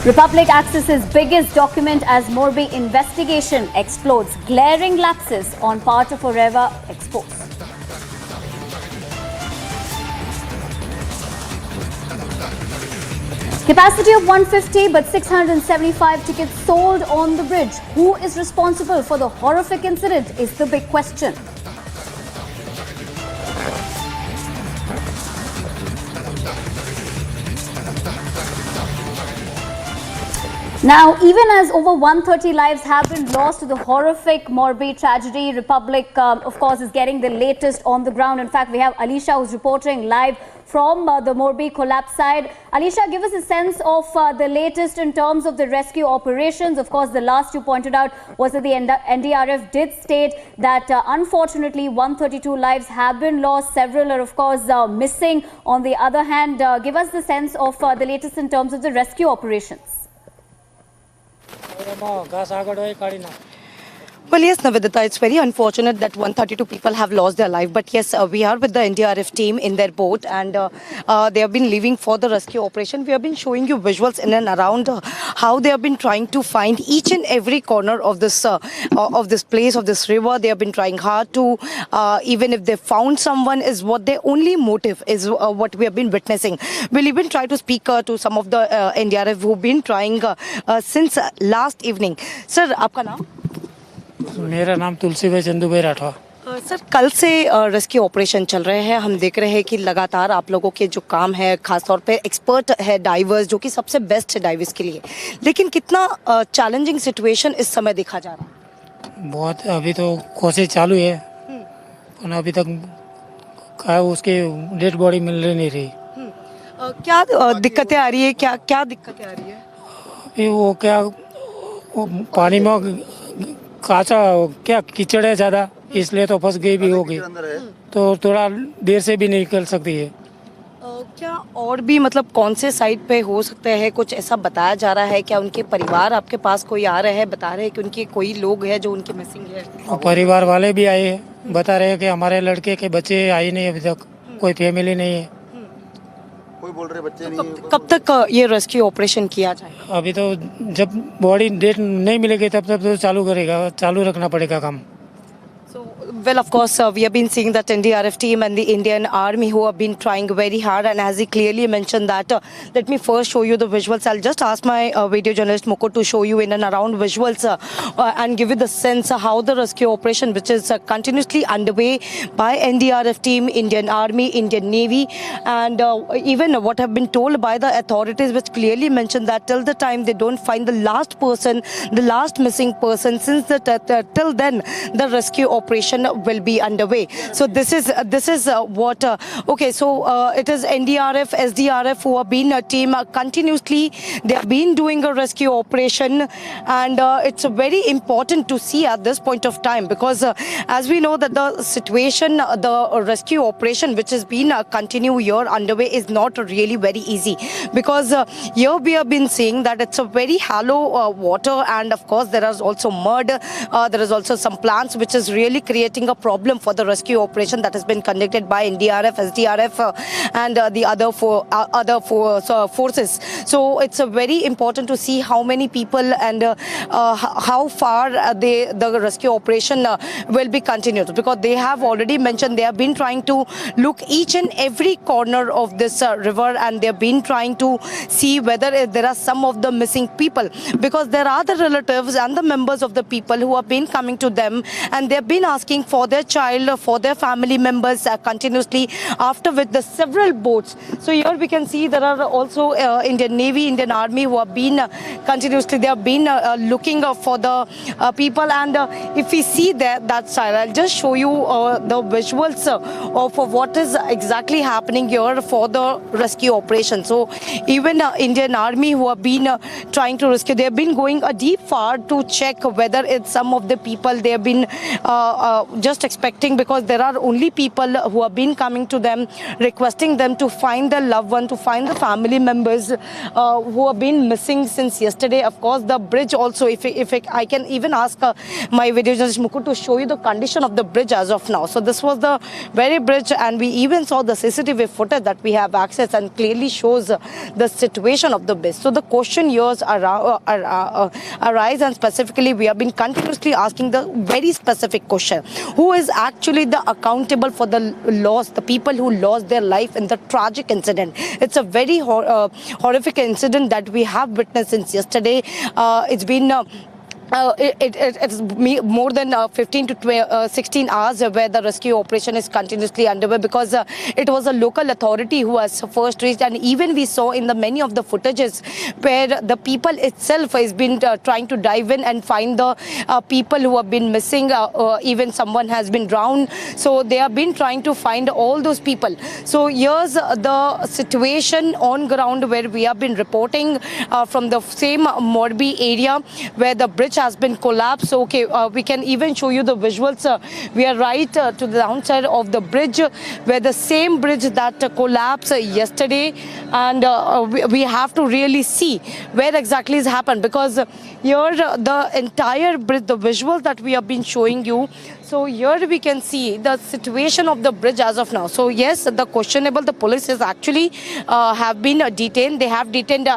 S2: Republic accesses biggest document as Morbi investigation explodes. Glaring lapses on part of Areva exposed. Capacity of 150 but 675 tickets sold on the bridge. Who is responsible for the horrific incident is the big question. Now, even as over 130 lives have been lost to the horrific Morbi tragedy, Republic, of course, is getting the latest on the ground. In fact, we have Alisha who's reporting live from the Morbi collapse side. Alisha, give us a sense of the latest in terms of the rescue operations. Of course, the last you pointed out was that the NDRF did state that unfortunately 132 lives have been lost. Several are, of course, missing. On the other hand, give us the sense of the latest in terms of the rescue operations.
S6: Well, yes, Navedita, it's very unfortunate that 132 people have lost their life. But yes, we are with the NDRF team in their boat and they have been leaving for the rescue operation. We have been showing you visuals in and around how they have been trying to find each and every corner of this place, of this river. They have been trying hard to, even if they found someone, is what their only motive is, what we have been witnessing. We'll even try to speak to some of the NDRF who've been trying since last evening. Sir, आपका नाम?
S8: मेरा नाम तुलसी भाई चंदू भाई Rathwa.
S6: Sir, कल से rescue operation चल रहे हैं. हम देख रहे हैं कि लगातार आप लोगों के जो काम है, खासतौर पे एक्सपर्ट है डाइवर्स, जो कि सबसे बेस्ट है डाइवर्स के लिए, लेकिन कितना चैलेंजिंग सिचुएशन इस समय देखा जा रहा है?
S8: बहुत. अभी तो कोशिश चालू है पर अभी तक क्या उसकी डेड बॉडी मिल नहीं रही.
S6: क्या दिक्कतें आ रही है? क्या दिक्कतें आ रही है?
S8: अभी वो क्या पानी में काचा क्या कीचड़ है ज़्यादा, इसलिए तो फंस गई भी होगी, तो थोड़ा देर से भी निकल सकती है.
S6: क्या और भी मतलब कौन से साइड पे हो सकते हैं, कुछ ऐसा बताया जा रहा है? क्या उनके परिवार आपके पास कोई आ रहे हैं, बता रहे हैं कि उनके कोई लोग हैं जो उनके मिसिंग है?
S8: परिवार वाले भी आए हैं, बता रहे हैं कि हमारे लड़के के बच्चे आए नहीं अभी तक, कोई फैमिली नहीं है.
S3: कोई बोल रहे बच्चे नहीं.
S6: कब तक ये रेस्क्यू ऑपरेशन किया जाए?
S8: अभी तो जब बॉडी डेट नहीं मिलेगी तब तो चालू रखना पड़ेगा काम.
S6: Well, of course, we have been seeing that NDRF team and the Indian Army who have been trying very hard. And as he clearly mentioned that, let me first show you the visuals. I'll just ask my video journalist Mukut to show you in and around visuals and give you the sense of how the rescue operation, which is continuously underway by NDRF team, Indian Army, Indian Navy, and even what have been told by the authorities, which clearly mentioned that till the time they don't find the last person, the last missing person, since till then the rescue operation will be underway. So this is what okay, so it is NDRF, SDRF who have been a team continuously. They have been doing a rescue operation, and it's very important to see at this point of time, because as we know that the situation, the rescue operation which has been continue here underway is not really very easy, because here we have been seeing that it's a very shallow water, and of course there is also mud, there is also some plants, which is really creating a problem for the rescue operation that has been conducted by NDRF, SDRF and the other forces. So it's very important to see how many people and how far the rescue operation will be continued, because they have already mentioned they have been trying to look each and every corner of this river, and they have been trying to see whether there are some of the missing people, because there are the relatives and the members of the people who have been coming to them, and they have been asking for their child, for their family members continuously, after with the several boats. So here we can see there are also Indian Navy, Indian Army who have been continuously, they have been looking for the people, and if we see that side, I'll just show you the visuals of what is exactly happening here for the rescue operation. So even Indian Army who have been trying to rescue, they have been going a deep far to check whether it's some of the people they have been just expecting, because there are only people who have been coming to them requesting them to find their loved one, to find the family members who have been missing since yesterday. Of course, the bridge also, if I can even ask my video journalist Mukut to show you the condition of the bridge as of now. So this was the very bridge, and we even saw the CCTV footage that we have access, and clearly shows the situation of the bridge. So the question here arise, and specifically we have been continuously asking the very specific question: who is actually the accountable for the loss, the people who lost their life in the tragic incident? It's a very horrific incident that we have witnessed since yesterday. It's been it's more than 15 to 16 hours where the rescue operation is continuously underway, because it was a local authority who has first reached, and even we saw in the many of the footages where the people itself has been trying to dive in and find the people who have been missing, even someone has been drowned. So they have been trying to find all those people. So here's the situation on ground where we have been reporting from the same Morbi area where the bridge has been collapsed. So, okay, we can even show you the visuals. We are right to the downside of the bridge, where the same bridge that collapsed yesterday, and we have to really see where exactly has happened, because here the entire bridge, the visuals that we have been showing you. So here we can see the situation of the bridge as of now. So yes, the questionable, the police is actually have been detained. They have detained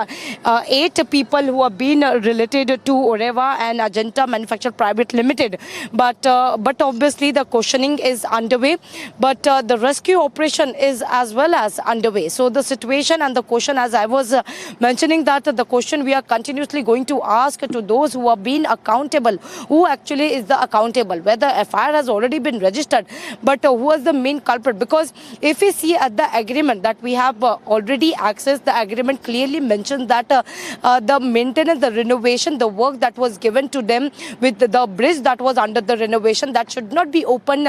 S6: 8 people who have been related to Oreva and Ajanta Manufacture Private Limited. But obviously the questioning is underway. But the rescue operation is as well as underway. So the situation and the question, as I was mentioning, that the question we are continuously going to ask to those who have been accountable, who actually is the accountable, whether FIR has already been registered, but who was the main culprit? Because if we see at the agreement that we have already accessed, the agreement clearly mentions that the maintenance, the renovation, the work that was given to them with the bridge that was under the renovation, that should not be open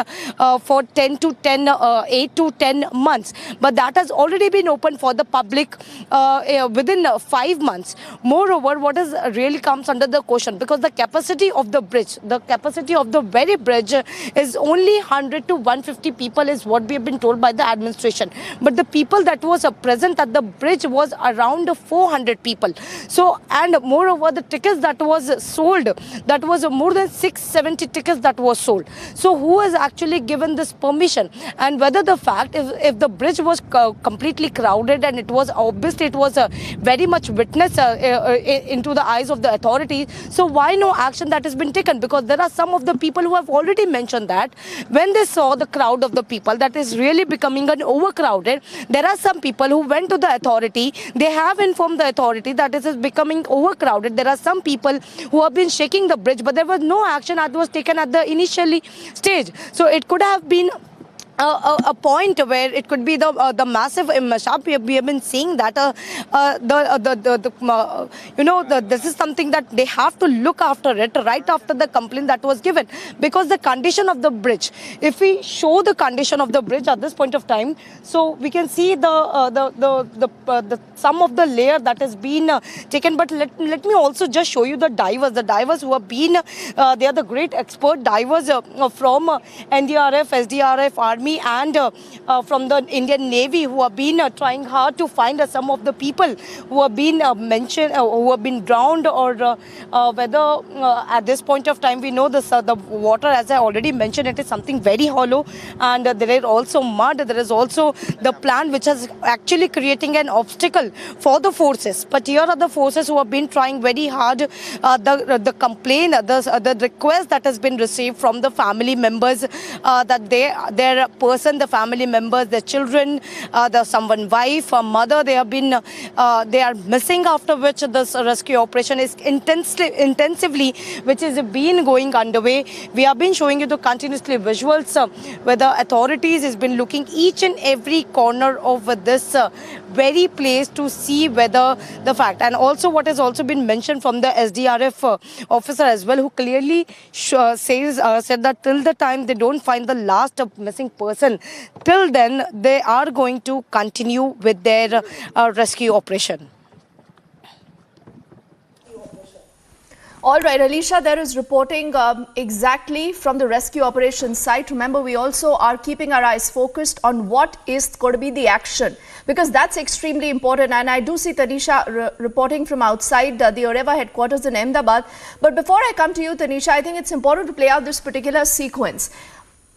S6: for 8 to 10 months. But that has already been open for the public within 5 months. Moreover, what is really comes under the question, because the capacity of the bridge, the capacity of the very bridge is only 100 to 150 people is what we have been told by the administration. But the people that was present at the bridge was around 400 people. So, and moreover, the tickets that was sold, that was more than 670 tickets that was sold. So who has actually given this permission? And whether the fact, if the bridge was completely crowded, and it was obviously it was very much witness into the eyes of the authorities, so why no action that has been taken? Because there are some of the people who have already mentioned that when they saw the crowd of the people that is really becoming an overcrowded, there are some people who went to the authority. They have informed the authority that it is becoming overcrowded. There are some people who have been shaking the bridge, but there was no action that was taken at the initially stage. So it could have been a point where it could be the massive mishap. We have been seeing that this is something that they have to look after it right after the complaint that was given, because the condition of the bridge, if we show the condition of the bridge at this point of time, so we can see the some of the layer that has been taken. But let me also just show you the divers who have been they are the great expert divers from NDRF, SDRF, Army, and from the Indian Navy, who have been trying hard to find some of the people who have been mentioned, who have been drowned, or whether at this point of time we know the water, as I already mentioned, it is something very hollow, and there is also mud. There is also the plant which is actually creating an obstacle for the forces. But here are the forces who have been trying very hard. The complaint, the request that has been received from the family members that their person, the family members, their children, someone wife or mother, they have been they are missing, after which this rescue operation is intensively which is been going underway. We have been showing you the continuously visuals where the authorities has been looking each and every corner of this very place to see whether the fact, and also what has also been mentioned from the SDRF officer as well, who clearly said that till the time they don't find the last missing person, till then they are going to continue with their rescue operation.
S4: All right, Alicia, there is reporting exactly from the rescue operation site. Remember, we also are keeping our eyes focused on what is going to be the action, because that's extremely important. And I do see Tanisha reporting from outside the Oreva headquarters in Ahmedabad. But before I come to you, Tanisha, I think it's important to play out this particular sequence.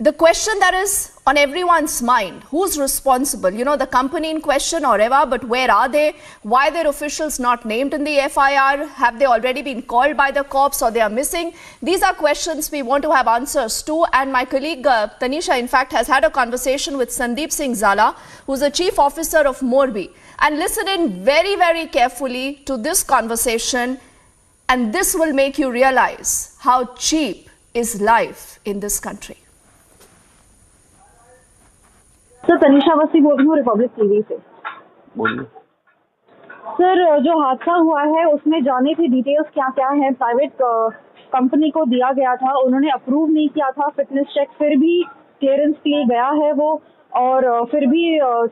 S4: The question that is on everyone's mind, who's responsible? You know, the company in question, Oreva, but where are they? Why are their officials not named in the FIR? Have they already been called by the cops, or they are missing? These are questions we want to have answers to. And my colleague Tanisha, in fact, has had a conversation with Sandeep Singh Zala, who's the chief officer of Morbi. And listen in very, very carefully to this conversation. And this will make you realize how cheap is life in this country.
S12: Sir Tanisha वसी बोल रही हूँ Republic TV से।
S3: बोलिए
S12: sir, जो हादसा हुआ है उसमें जाने की डिटेल्स क्या क्या है? प्राइवेट कंपनी को दिया गया था, उन्होंने अप्रूव नहीं किया था फिटनेस चेक, फिर भी क्लियरेंस के लिए गया है वो, और फिर भी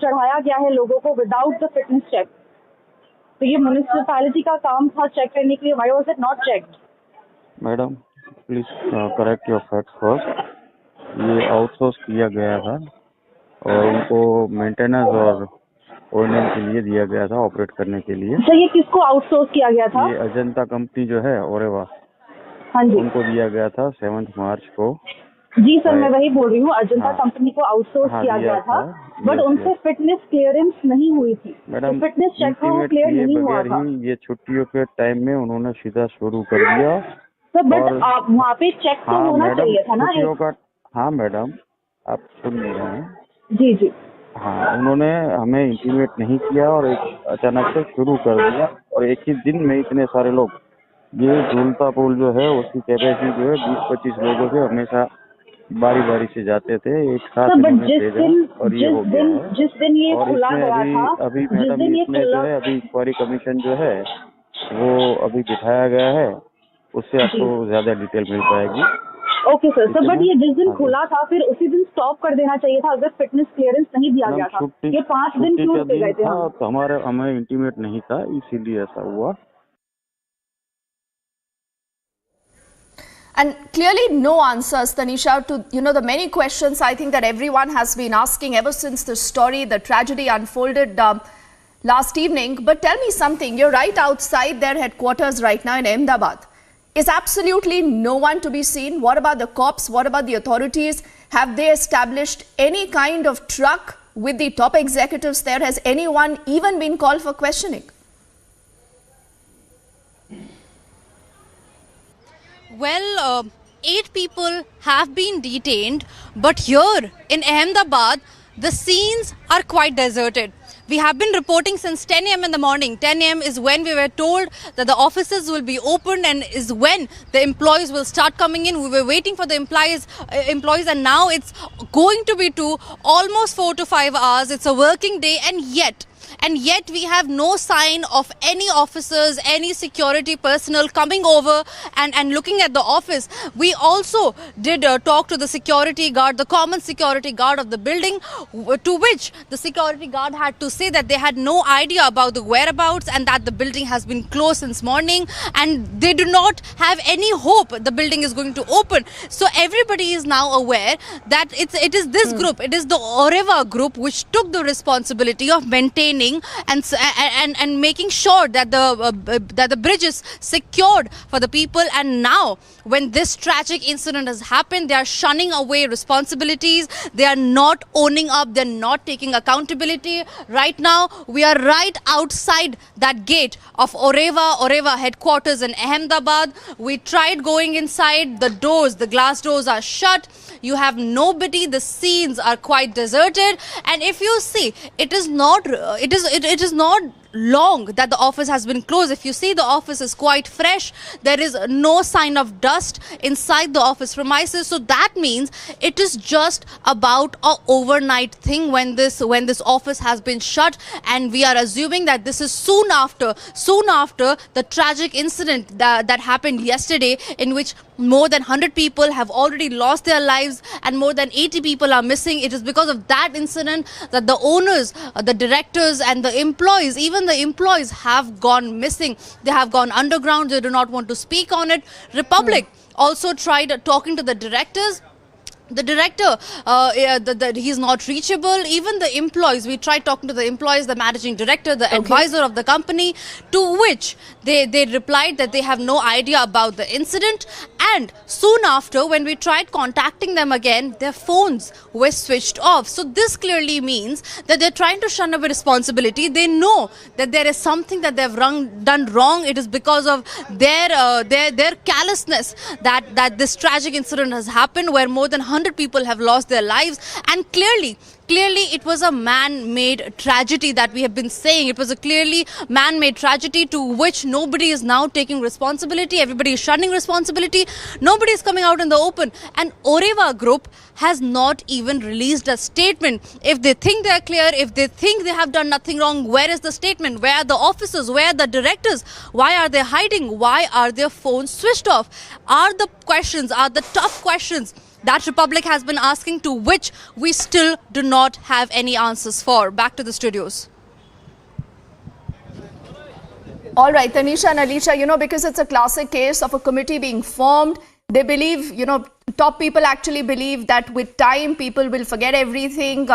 S12: चढ़ाया गया है लोगों को विदाउट द फिटनेस चेक। तो ये म्युनिसिपैलिटी का काम था चेक करने के लिए। Why was it not checked?
S3: Madam please correct your facts first. ये आउटसोर्स किया गया था और उनको मेंटेनेंस और ओएनएम के लिए दिया गया था, ऑपरेट करने के लिए।
S12: सर, ये किसको आउटसोर्स किया गया था?
S3: ये अजंता कंपनी जो है ओरेवा,
S12: हाँ जी,
S3: उनको दिया गया था 7 मार्च को।
S12: जी सर, मैं वही बोल रही हूँ, अजंता कंपनी को आउटसोर्स किया गया था, बट उनसे फिटनेस क्लियरेंस नहीं हुई थी।
S3: मैडम,
S12: फिटनेस चेक क्लियर नहीं हुआ था।
S3: ये छुट्टियों के टाइम में उन्होंने सीधा शुरू कर दिया।
S12: सर, बट वहाँ पे चेक तो होना चाहिए था ना।
S3: हाँ मैडम, आप सुन नहीं रहे हैं?
S12: जी जी,
S3: हाँ, उन्होंने हमें इंटीमेट नहीं किया और अचानक से शुरू कर दिया, और एक ही दिन में इतने सारे लोग। ये झूलता पुल जो है उसकी कैपेसिटी जो है 20-25 लोगों से हमेशा बारी बारी से जाते थे, एक साथ और ये हो गया है।
S12: जिस दिन ये खुला गया था,
S3: अभी मैडम इसमें जो है अभी इंक्वायरी कमीशन जो है वो अभी बिठाया गया है, उससे आपको ज्यादा डिटेल मिल पाएगी।
S12: ओके सर, बट ये जिस दिन खुला था फिर उसी दिन स्टॉप कर देना चाहिए था, अगर फिटनेस क्लियरेंस नहीं दिया गया था। ये 5 दिन क्यों रुके गए थे?
S3: तो हमें इंटीमेट नहीं था, इसीलिए ऐसा हुआ।
S4: And clearly no answers, Tanisha, to the many questions I think that everyone has been asking ever since the story, the tragedy unfolded last evening. But tell me something, you're right outside their headquarters right now in Ahmedabad. Is absolutely no one to be seen? What about the cops? What about the authorities? Have they established any kind of truck with the top executives there? Has anyone even been called for questioning?
S23: Well, 8 people have been detained, but here in Ahmedabad, the scenes are quite deserted. We have been reporting since 10 a.m. in the morning. 10 a.m. is when we were told that the offices will be opened and is when the employees will start coming in. We were waiting for the employees and now it's going to be almost 4 to 5 hours. It's a working day and yet we have no sign of any officers, any security personnel coming over and looking at the office. We also did talk to the security guard, the common security guard of the building, to which the security guard had to say that they had no idea about the whereabouts and that the building has been closed since morning and they do not have any hope the building is going to open. So everybody is now aware that it is this group, it is the Oreva group which took the responsibility of maintaining and making sure that the bridge is secured for the people. And now when this tragic incident has happened, they are shunning away responsibilities. They are not owning up. They're not taking accountability. Right now we are right outside that gate of Oreva headquarters in Ahmedabad. We tried going inside. The glass doors are shut. You have nobody. The scenes are quite deserted. And if you see, it is not long that the office has been closed. If you see, the office is quite fresh. There is no sign of dust inside the office premises. So that means it is just about an overnight thing when this office has been shut, and we are assuming that this is soon after the tragic incident that happened yesterday, in which more than 100 people have already lost their lives and more than 80 people are missing. It is because of that incident that the owners, the directors and the employees, even the employees have gone missing. They have gone underground. They do not want to speak on it. Republic also tried talking to the directors. The director, he is not reachable. Even the employees, we tried talking to the employees, the managing director, the advisor of the company, to which they replied that they have no idea about the incident. And soon after, when we tried contacting them again, their phones were switched off. So this clearly means that they're trying to shun away responsibility. They know that there is something that they've done wrong. It is because of their callousness that this tragic incident has happened, where more than 100 people have lost their lives. And clearly it was a man-made tragedy that we have been saying. It was a clearly man-made tragedy to which nobody is now taking responsibility. Everybody is shunning responsibility. Nobody is coming out in the open. And Oreva Group has not even released a statement. If they think they are clear, if they think they have done nothing wrong, where is the statement? Where are the officers? Where are the directors? Why are they hiding? Why are their phones switched off? Are the tough questions that Republic has been asking, to which we still do not have any answers for. Back to the studios.
S4: All right, Tanisha and Alisha, because it's a classic case of a committee being formed. They believe, top people actually believe that with time, people will forget everything.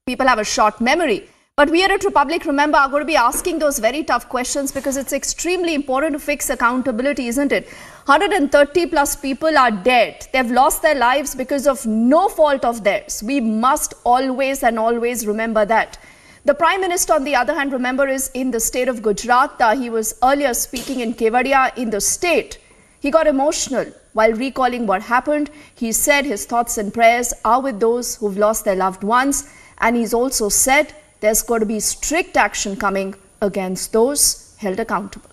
S4: People have a short memory. But we here at Republic, remember, are going to be asking those very tough questions, because it's extremely important to fix accountability, isn't it? 130 plus people are dead. They've lost their lives because of no fault of theirs. We must always remember that. The Prime Minister, on the other hand, remember, is in the state of Gujarat. He was earlier speaking in Kevadia in the state. He got emotional while recalling what happened. He said his thoughts and prayers are with those who've lost their loved ones. And he's also said there's got to be strict action coming against those held accountable.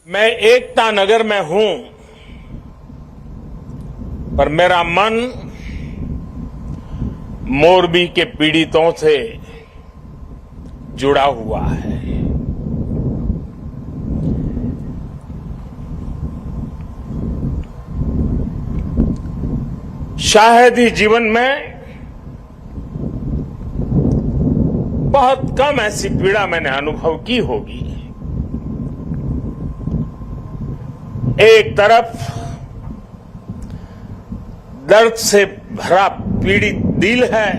S22: मैं एकता नगर में हूं, पर मेरा मन मोरबी के पीड़ितों से जुड़ा हुआ है। शायद ही जीवन में बहुत कम ऐसी पीड़ा मैंने अनुभव की होगी। एक तरफ दर्द से भरा पीड़ित दिल है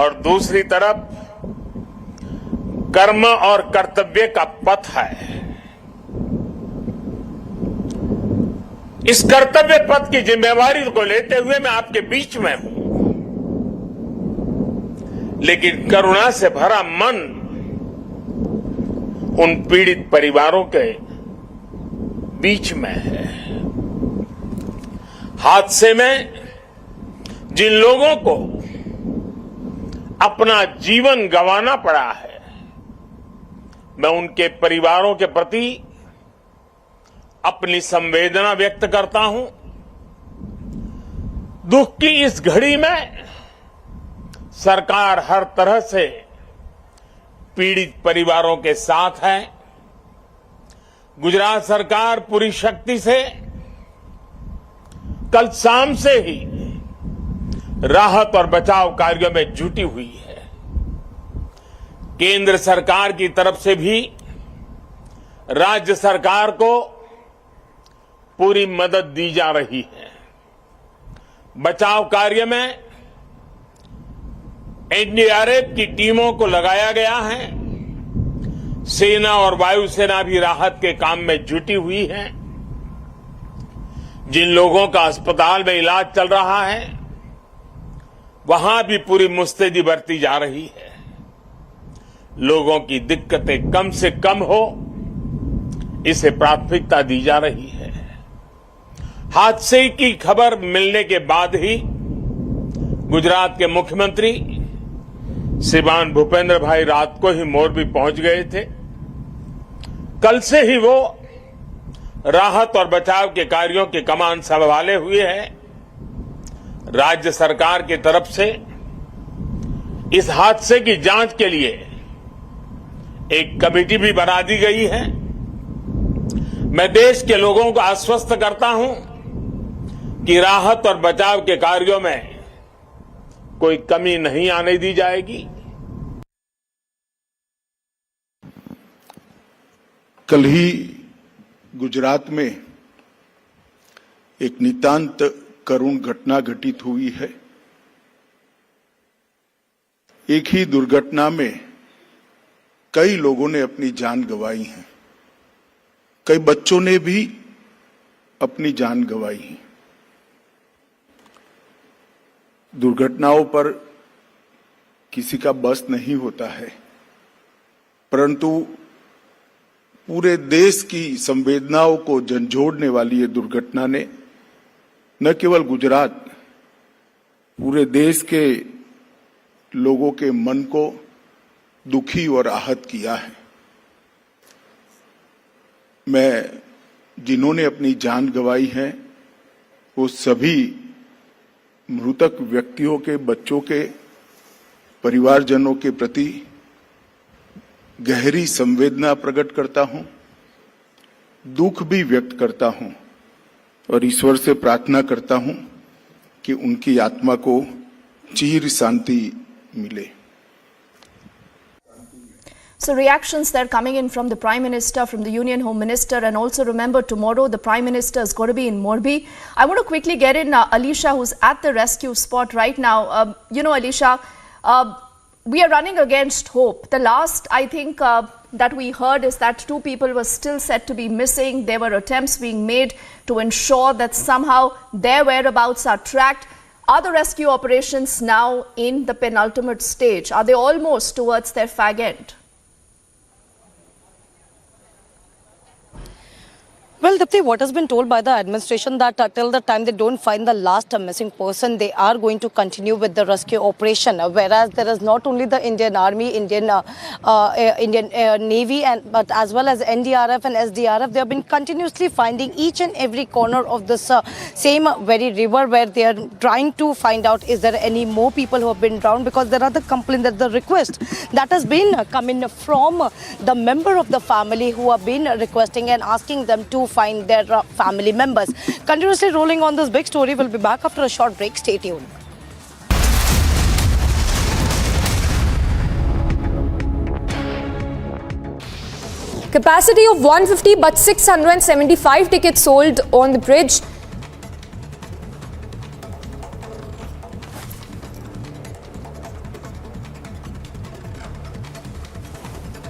S22: और दूसरी तरफ कर्म और कर्तव्य का पथ है। इस कर्तव्य पथ की जिम्मेवारी को लेते हुए मैं आपके बीच में हूं, लेकिन करुणा से भरा मन उन पीड़ित परिवारों के बीच में है। हादसे में जिन लोगों को अपना जीवन गंवाना पड़ा है, मैं उनके परिवारों के प्रति अपनी संवेदना व्यक्त करता हूं। दुख की इस घड़ी में सरकार हर तरह से पीड़ित परिवारों के साथ है। गुजरात सरकार पूरी शक्ति से कल शाम से ही राहत और बचाव कार्यों में जुटी हुई है। केंद्र सरकार की तरफ से भी राज्य सरकार को पूरी मदद दी जा रही है। बचाव कार्य में एनडीआरएफ की टीमों को लगाया गया है। सेना और वायुसेना भी राहत के काम में जुटी हुई है। जिन लोगों का अस्पताल में इलाज चल रहा है, वहां भी पूरी मुस्तैदी बरती जा रही है। लोगों की दिक्कतें कम से कम हो, इसे प्राथमिकता दी जा रही है। हादसे की खबर मिलने के बाद ही गुजरात के मुख्यमंत्री श्रीमान भूपेंद्र भाई रात को ही मोरबी पहुंच गए थे। कल से ही वो राहत और बचाव के कार्यों की कमान संभाले हुए हैं। राज्य सरकार की तरफ से इस हादसे की जांच के लिए एक कमेटी भी बना दी गई है। मैं देश के लोगों को आश्वस्त करता हूं कि राहत और बचाव के कार्यों में कोई कमी नहीं आने दी जाएगी।
S13: कल ही गुजरात में एक नितांत करुण घटना घटित हुई है। एक ही दुर्घटना में कई लोगों ने अपनी जान गंवाई है। कई बच्चों ने भी अपनी जान गंवाई है। दुर्घटनाओं पर किसी का बस नहीं होता है, परंतु पूरे देश की संवेदनाओं को झंझोड़ने वाली ये दुर्घटना ने न केवल गुजरात, पूरे देश के लोगों के मन को दुखी और आहत किया है। मैं जिन्होंने अपनी जान गंवाई है, वो सभी मृतक व्यक्तियों के बच्चों के परिवारजनों के प्रति गहरी संवेदना प्रकट करता हूं, दुख भी व्यक्त करता हूं और ईश्वर से प्रार्थना करता हूं कि उनकी आत्मा को चिर शांति मिले।
S4: So reactions that are coming in from the Prime Minister, from the Union Home Minister, and also remember tomorrow the Prime Minister is going to be in Morbi. I want to quickly get in Alisha, who's at the rescue spot right now. Alisha, we are running against hope. The last, I think, that we heard is that 2 people were still said to be missing. There were attempts being made to ensure that somehow their whereabouts are tracked. Are the rescue operations now in the penultimate stage? Are they almost towards their fag end?
S6: Well, Dipti, what has been told by the administration that till the time they don't find the last missing person, they are going to continue with the rescue operation. Whereas there is not only the Indian Army, Indian Navy, but as well as NDRF and SDRF, they have been continuously finding each and every corner of this same very river, where they are trying to find out is there any more people who have been drowned, because there are the complaint, that the request that has been coming from the member of the family who have been requesting and asking them to find their family members. Continuously rolling on this big story. We'll be back after a short break. Stay tuned.
S18: Capacity of 150 but 675 tickets sold on the bridge.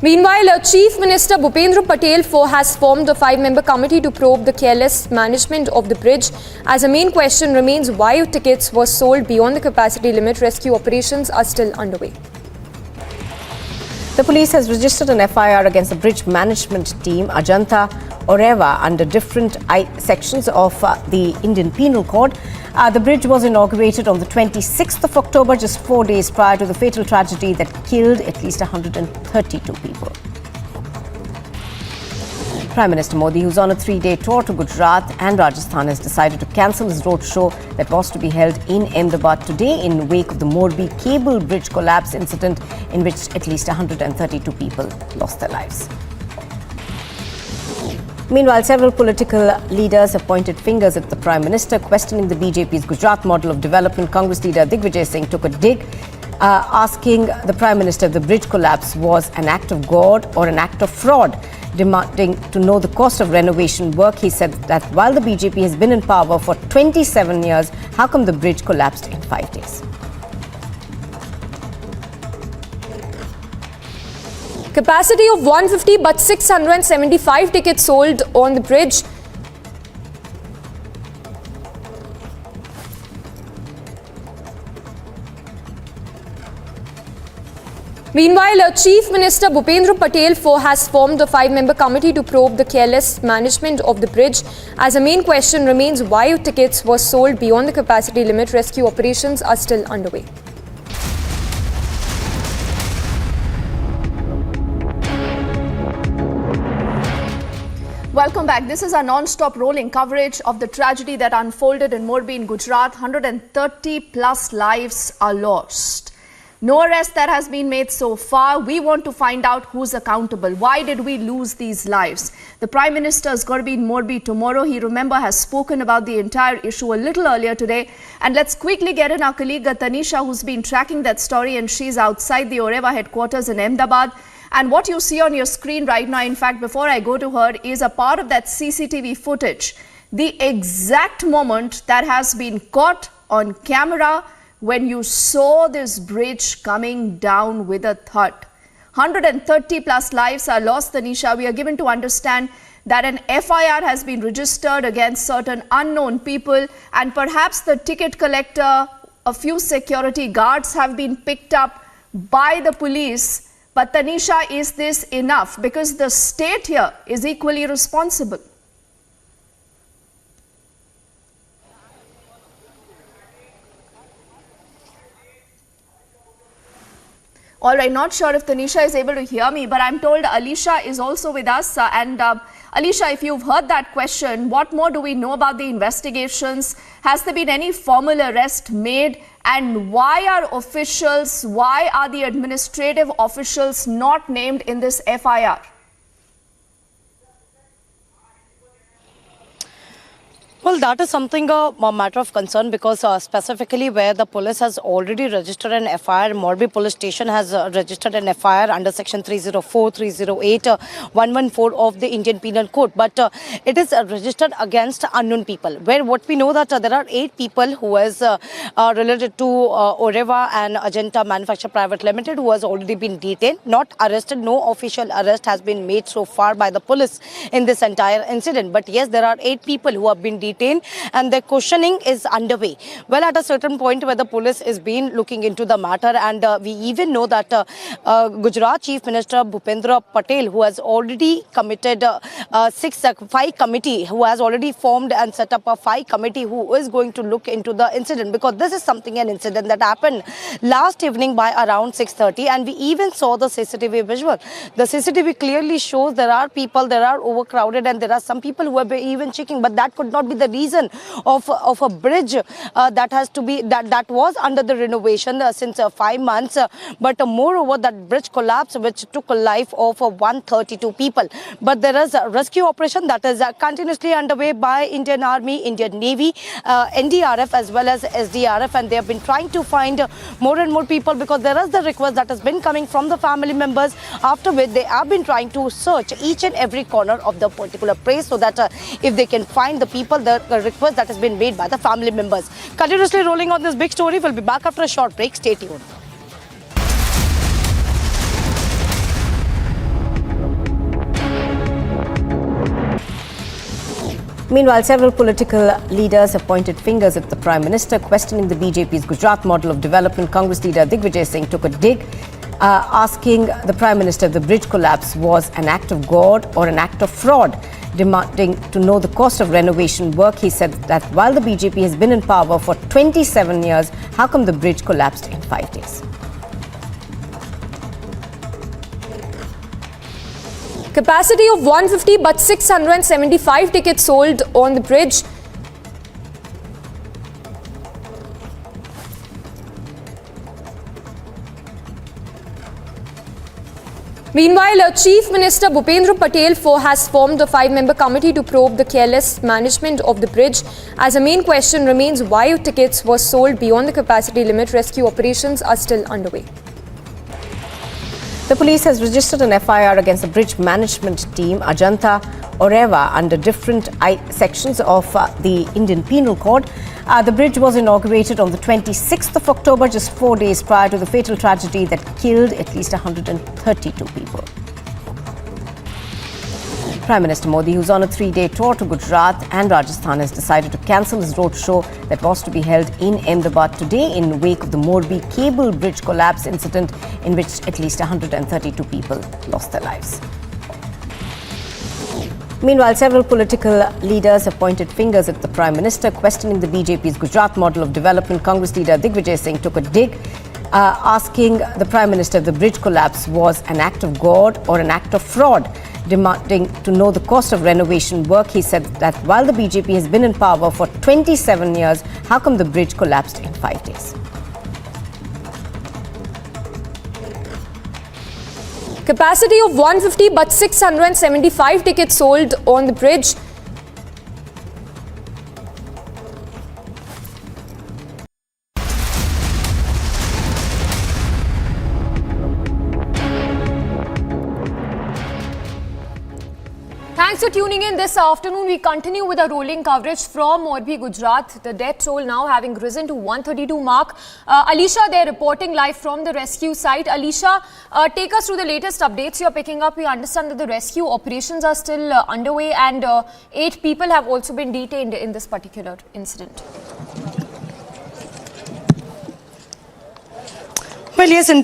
S18: Meanwhile, Chief Minister Bhupendra Patel has formed a 5-member committee to probe the careless management of the bridge. As a main question remains why tickets were sold beyond the capacity limit, rescue operations are still underway.
S11: The police has registered an FIR against the bridge management team, Ajanta Oreva, under different sections of the Indian Penal Code. The bridge was inaugurated on the 26th of October, just 4 days prior to the fatal tragedy that killed at least 132 people. Prime Minister Modi, who's on a 3-day tour to Gujarat and Rajasthan, has decided to cancel his roadshow that was to be held in Ahmedabad today in wake of the Morbi cable bridge collapse incident in which at least 132 people lost their lives. Meanwhile, several political leaders have pointed fingers at the Prime Minister, questioning the BJP's Gujarat model of development. Congress leader Digvijay Singh took a dig, asking the Prime Minister if the bridge collapse was an act of God or an act of fraud. Demanding to know the cost of renovation work, he said that while the BJP has been in power for 27 years, how come the bridge collapsed in 5 days?
S18: Capacity of 150 but 675 tickets sold on the bridge. Meanwhile, Chief Minister Bhupendra Patel has formed a 5-member committee to probe the careless management of the bridge. As a main question remains why tickets were sold beyond the capacity limit, rescue operations are still underway.
S4: Welcome back. This is our non-stop rolling coverage of the tragedy that unfolded in Morbi in Gujarat. 130 plus lives are lost. No arrest that has been made so far. We want to find out who's accountable. Why did we lose these lives? The Prime Minister is going to be in Morbi tomorrow. He, remember, has spoken about the entire issue a little earlier today. And let's quickly get in our colleague Tanisha, who's been tracking that story, and she's outside the Oreva headquarters in Ahmedabad. And what you see on your screen right now, in fact, before I go to her, is a part of that CCTV footage. The exact moment that has been caught on camera when you saw this bridge coming down with a thud. 130 plus lives are lost, Tanisha. We are given to understand that an FIR has been registered against certain unknown people, and perhaps the ticket collector, a few security guards have been picked up by the police. But Tanisha, is this enough? Because the state here is equally responsible. All right, not sure if Tanisha is able to hear me, but I'm told Alicia is also with us. Alicia, if you've heard that question, what more do we know about the investigations? Has there been any formal arrest made? And why are the administrative officials not named in this FIR?
S6: Well, that is something a matter of concern, because specifically where the police has already registered an FIR, Morbi police station has registered an FIR under section 304, 308, 114 of the Indian Penal Code. But it is registered against unknown people, where what we know that there are 8 people who is related to Oreva and Ajanta Manufacture Private Limited who has already been detained, not arrested. No official arrest has been made so far by the police in this entire incident. But yes, there are 8 people who have been detained, and the questioning is underway. Well, at a certain point where the police is been looking into the matter, and we even know that Gujarat Chief Minister Bhupendra Patel, who has already committed 5 committee, who has already formed and set up a 5 committee who is going to look into the incident, because this is an incident that happened last evening by around 6:30, and we even saw the CCTV visual. The CCTV clearly shows there are people, there are overcrowded, and there are some people who have been even checking, but that could not be the reason of a bridge that has to be that was under the renovation since 5 months. But moreover, that bridge collapse which took a life of 132 people. But there is a rescue operation that is continuously underway by Indian Army, Indian Navy, NDRF as well as SDRF, and they have been trying to find more and more people, because there is the request that has been coming from the family members, after which they have been trying to search each and every corner of the particular place, so that if they can find the people, the request that has been made by the family members. Continuously rolling on this big story. We'll be back after a short break. Stay tuned.
S11: Meanwhile, several political leaders have pointed fingers at the Prime Minister, questioning the BJP's Gujarat model of development. Congress leader Digvijay Singh took a dig, asking the Prime Minister if the bridge collapse was an act of God or an act of fraud. Demanding to know the cost of renovation work, he said that while the BJP has been in power for 27 years, how come the bridge collapsed in 5 days?
S18: Capacity of 150 but 675 tickets sold on the bridge. Meanwhile, Chief Minister Bhupendra Patel has formed a 5-member committee to probe the careless management of the bridge. As a main question remains why tickets were sold beyond the capacity limit, rescue operations are still underway.
S11: The police has registered an FIR against the bridge management team, Ajanta Oreva, under different sections of the Indian Penal Code. The bridge was inaugurated on the 26th of October, just 4 days prior to the fatal tragedy that killed at least 132 people. Prime Minister Modi, who's on a 3-day tour to Gujarat and Rajasthan, has decided to cancel his roadshow that was to be held in Ahmedabad today in wake of the Morbi cable bridge collapse incident in which at least 132 people lost their lives. Meanwhile, several political leaders have pointed fingers at the Prime Minister, questioning the BJP's Gujarat model of development. Congress leader Digvijay Singh took a dig, asking the Prime Minister if the bridge collapse was an act of God or an act of fraud. Demanding to know the cost of renovation work, he said that while the BJP has been in power for 27 years, how come the bridge collapsed in 5 days?
S18: Capacity of 150 but 675 tickets sold on the bridge. Thanks for tuning in this afternoon. We continue with our rolling coverage from Morbi, Gujarat. The death toll now having risen to 132 mark. Alisha, they're reporting live from the rescue site. Alisha, take us through the latest updates you're picking up. We understand that the rescue operations are still underway and 8 people have also been detained in this particular incident.
S6: Well, yes, in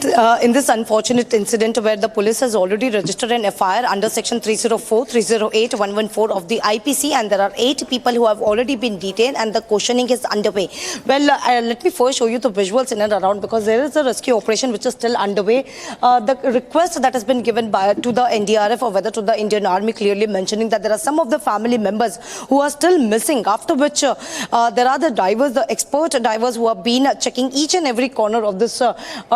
S6: this unfortunate incident where the police has already registered an FIR under section 304, 308, 114 of the IPC, and there are 8 people who have already been detained and the questioning is underway. Well, let me first show you the visuals in and around because there is a rescue operation which is still underway. The request that has been given to the NDRF or whether to the Indian Army clearly mentioning that there are some of the family members who are still missing, after which there are the divers, the expert divers who have been checking each and every corner of this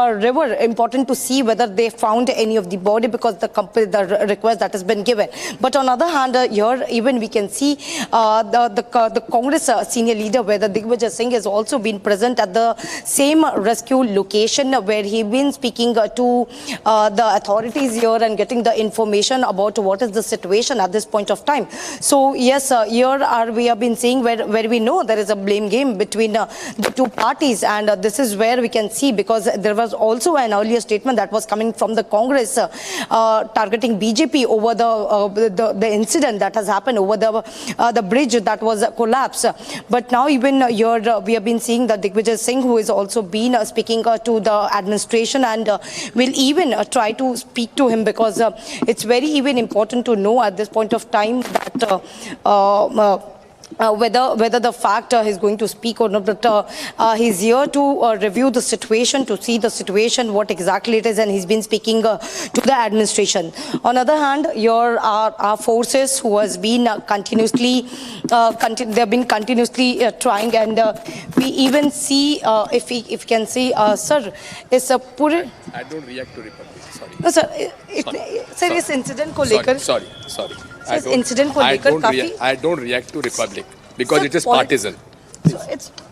S6: river. Important to see whether they found any of the body because the request that has been given. But on the other hand, here even we can see the Congress senior leader, whether Digvijay Singh has also been present at the same rescue location where he been speaking to the authorities here and getting the information about what is the situation at this point of time. So yes, here we have been seeing where we know there is a blame game between the two parties, and this is where we can see because there was also an earlier statement that was coming from the Congress targeting BJP over the incident that has happened over the bridge that was collapsed. But now even here we have been seeing that Digvijay Singh, who has also been speaking to the administration and will even try to speak to him because it's very even important to know at this point of time that whether the fact he's going to speak or not, but he's here to review the situation, to see the situation, what exactly it is, and he's been speaking to the administration. On the other hand, here are our forces who has been continuously, they've been continuously trying, and we even see, if we can see, sir, is a pure...
S16: I don't react to Republic, sorry.
S6: No, sir, sir, इस incident को लेकर
S16: sorry.
S6: I
S16: don't react to Republic because it is partisan.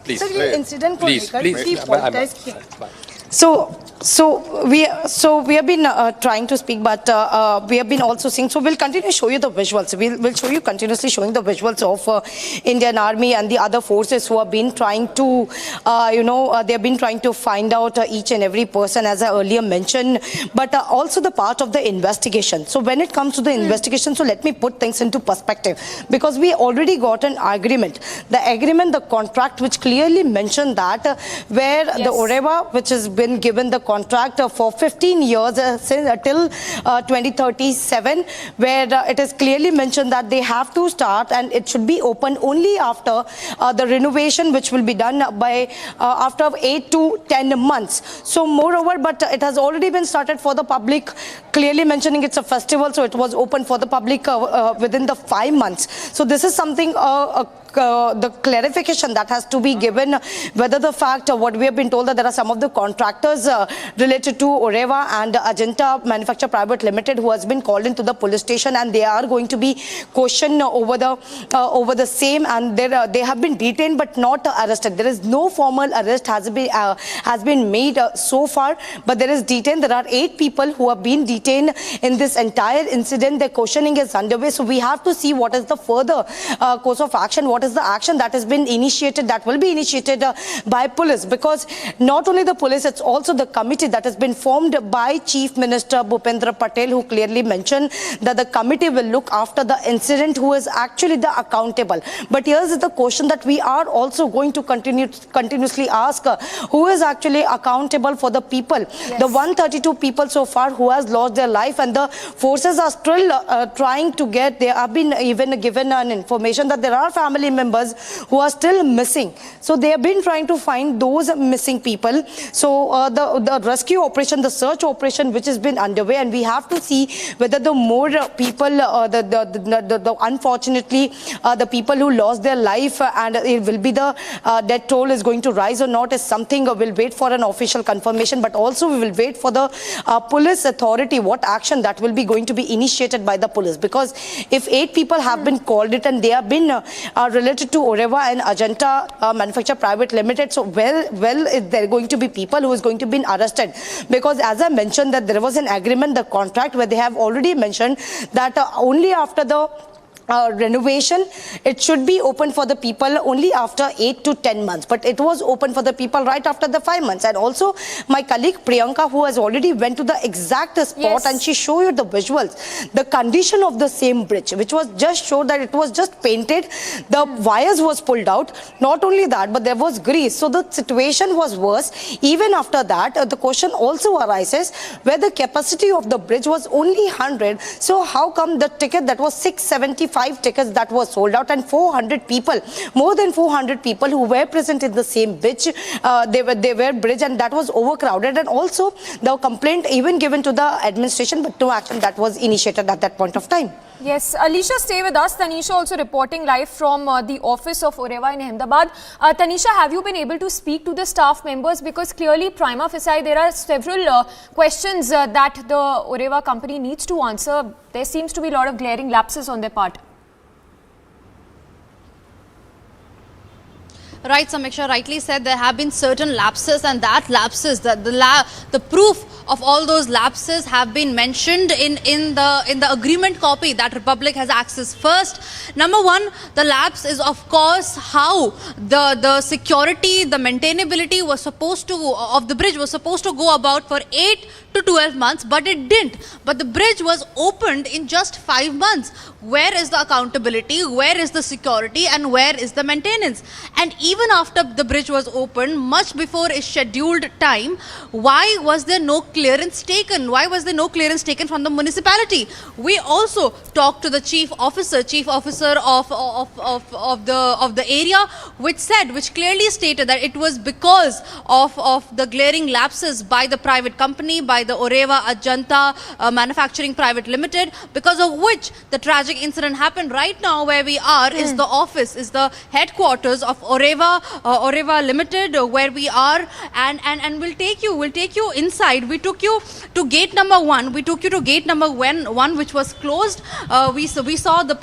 S16: Please.
S6: Sir, ये incident को लेकर So we have been trying to speak, but we have been also seeing. So we'll continue to show you the visuals. We'll show you continuously showing the visuals of Indian Army and the other forces who have been trying to, they have been trying to find out each and every person, as I earlier mentioned, but also the part of the investigation. So when it comes to the investigation, so let me put things into perspective because we already got an agreement. The contract which clearly mentioned that where the Oreva, which is been given the contract for 15 years till 2037, where it is clearly mentioned that they have to start and it should be open only after the renovation, which will be done by after 8 to 10 months. So moreover, but it has already been started for the public, clearly mentioning it's a festival, so it was open for the public within the 5 months. So this is something the clarification that has to be given, whether the fact what we have been told that there are some of the contractors related to Oreva and Ajanta Manufacture Private Limited who has been called into the police station, and they are going to be questioned over the same, and they have been detained but not arrested. There is no formal arrest has been made so far, but there is detained. There are 8 people who have been detained in this entire incident. The questioning is underway, so we have to see what is the further course of action, what is the action that has been initiated, that will be initiated by police, because not only the police, it's also the committee that has been formed by Chief Minister Bhupendra Patel, who clearly mentioned that the committee will look after the incident, who is actually the accountable. But here's the question that we are also going to continuously ask, who is actually accountable for the people, the 132 people so far who has lost their life, and the forces are still trying to get, they have been even given an information that there are family members who are still missing. So they have been trying to find those missing people. So the rescue operation, the search operation which has been underway, and we have to see whether the more people, unfortunately, the people who lost their life and it will be the death toll is going to rise or not is something we'll wait for an official confirmation, but also we will wait for the police authority, what action that will be going to be initiated by the police. Because if 8 people have been called it and they have been related to Oreva and Ajanta Manufacture Private Limited, so well is there going to be people who is going to be arrested? Because as I mentioned that there was an agreement, the contract, where they have already mentioned that only after the renovation, it should be open for the people only after 8 to 10 months. But it was open for the people right after the 5 months. And also my colleague Priyanka, who has already went to the exact spot, and she showed you the visuals, the condition of the same bridge, which was just showed that it was just painted, the wires was pulled out. Not only that, but there was grease. So the situation was worse. Even after that, the question also arises where the capacity of the bridge was only 100. So how come the ticket that was 675 tickets that were sold out, and 400 people, more than 400 people who were present in the same bridge, they were bridge, and that was overcrowded. And also the complaint even given to the administration, but no action that was initiated at that point of time.
S18: Yes, Alicia, stay with us. Tanisha also reporting live from the office of Oreva in Ahmedabad. Tanisha, have you been able to speak to the staff members? Because clearly, prima facie, there are several questions that the Oreva company needs to answer. There seems to be a lot of glaring lapses on their part.
S23: Right, Samiksha rightly said there have been certain lapses, and that lapses, the proof of all those lapses have been mentioned in the agreement copy that Republic has access. First, number one, the lapse is of course how the security, the maintainability was supposed to of the bridge was supposed to go about for 8 to 12 months, but it didn't. But the bridge was opened in just 5 months. Where is the accountability? Where is the security? And where is the maintenance? And even after the bridge was opened, much before its scheduled time, why was there no clearance taken? Why was there no clearance taken from the municipality? We also talked to the chief officer of the area, which clearly stated that it was because of the glaring lapses by the private company, by the Oreva Ajanta Manufacturing Private Limited, because of which the tragic incident happened. Right now where we are is the office, is the headquarters of Oreva Limited, where we are, and we'll take you inside. We took you to gate number 1. We took you to gate number 1, which was closed. We saw the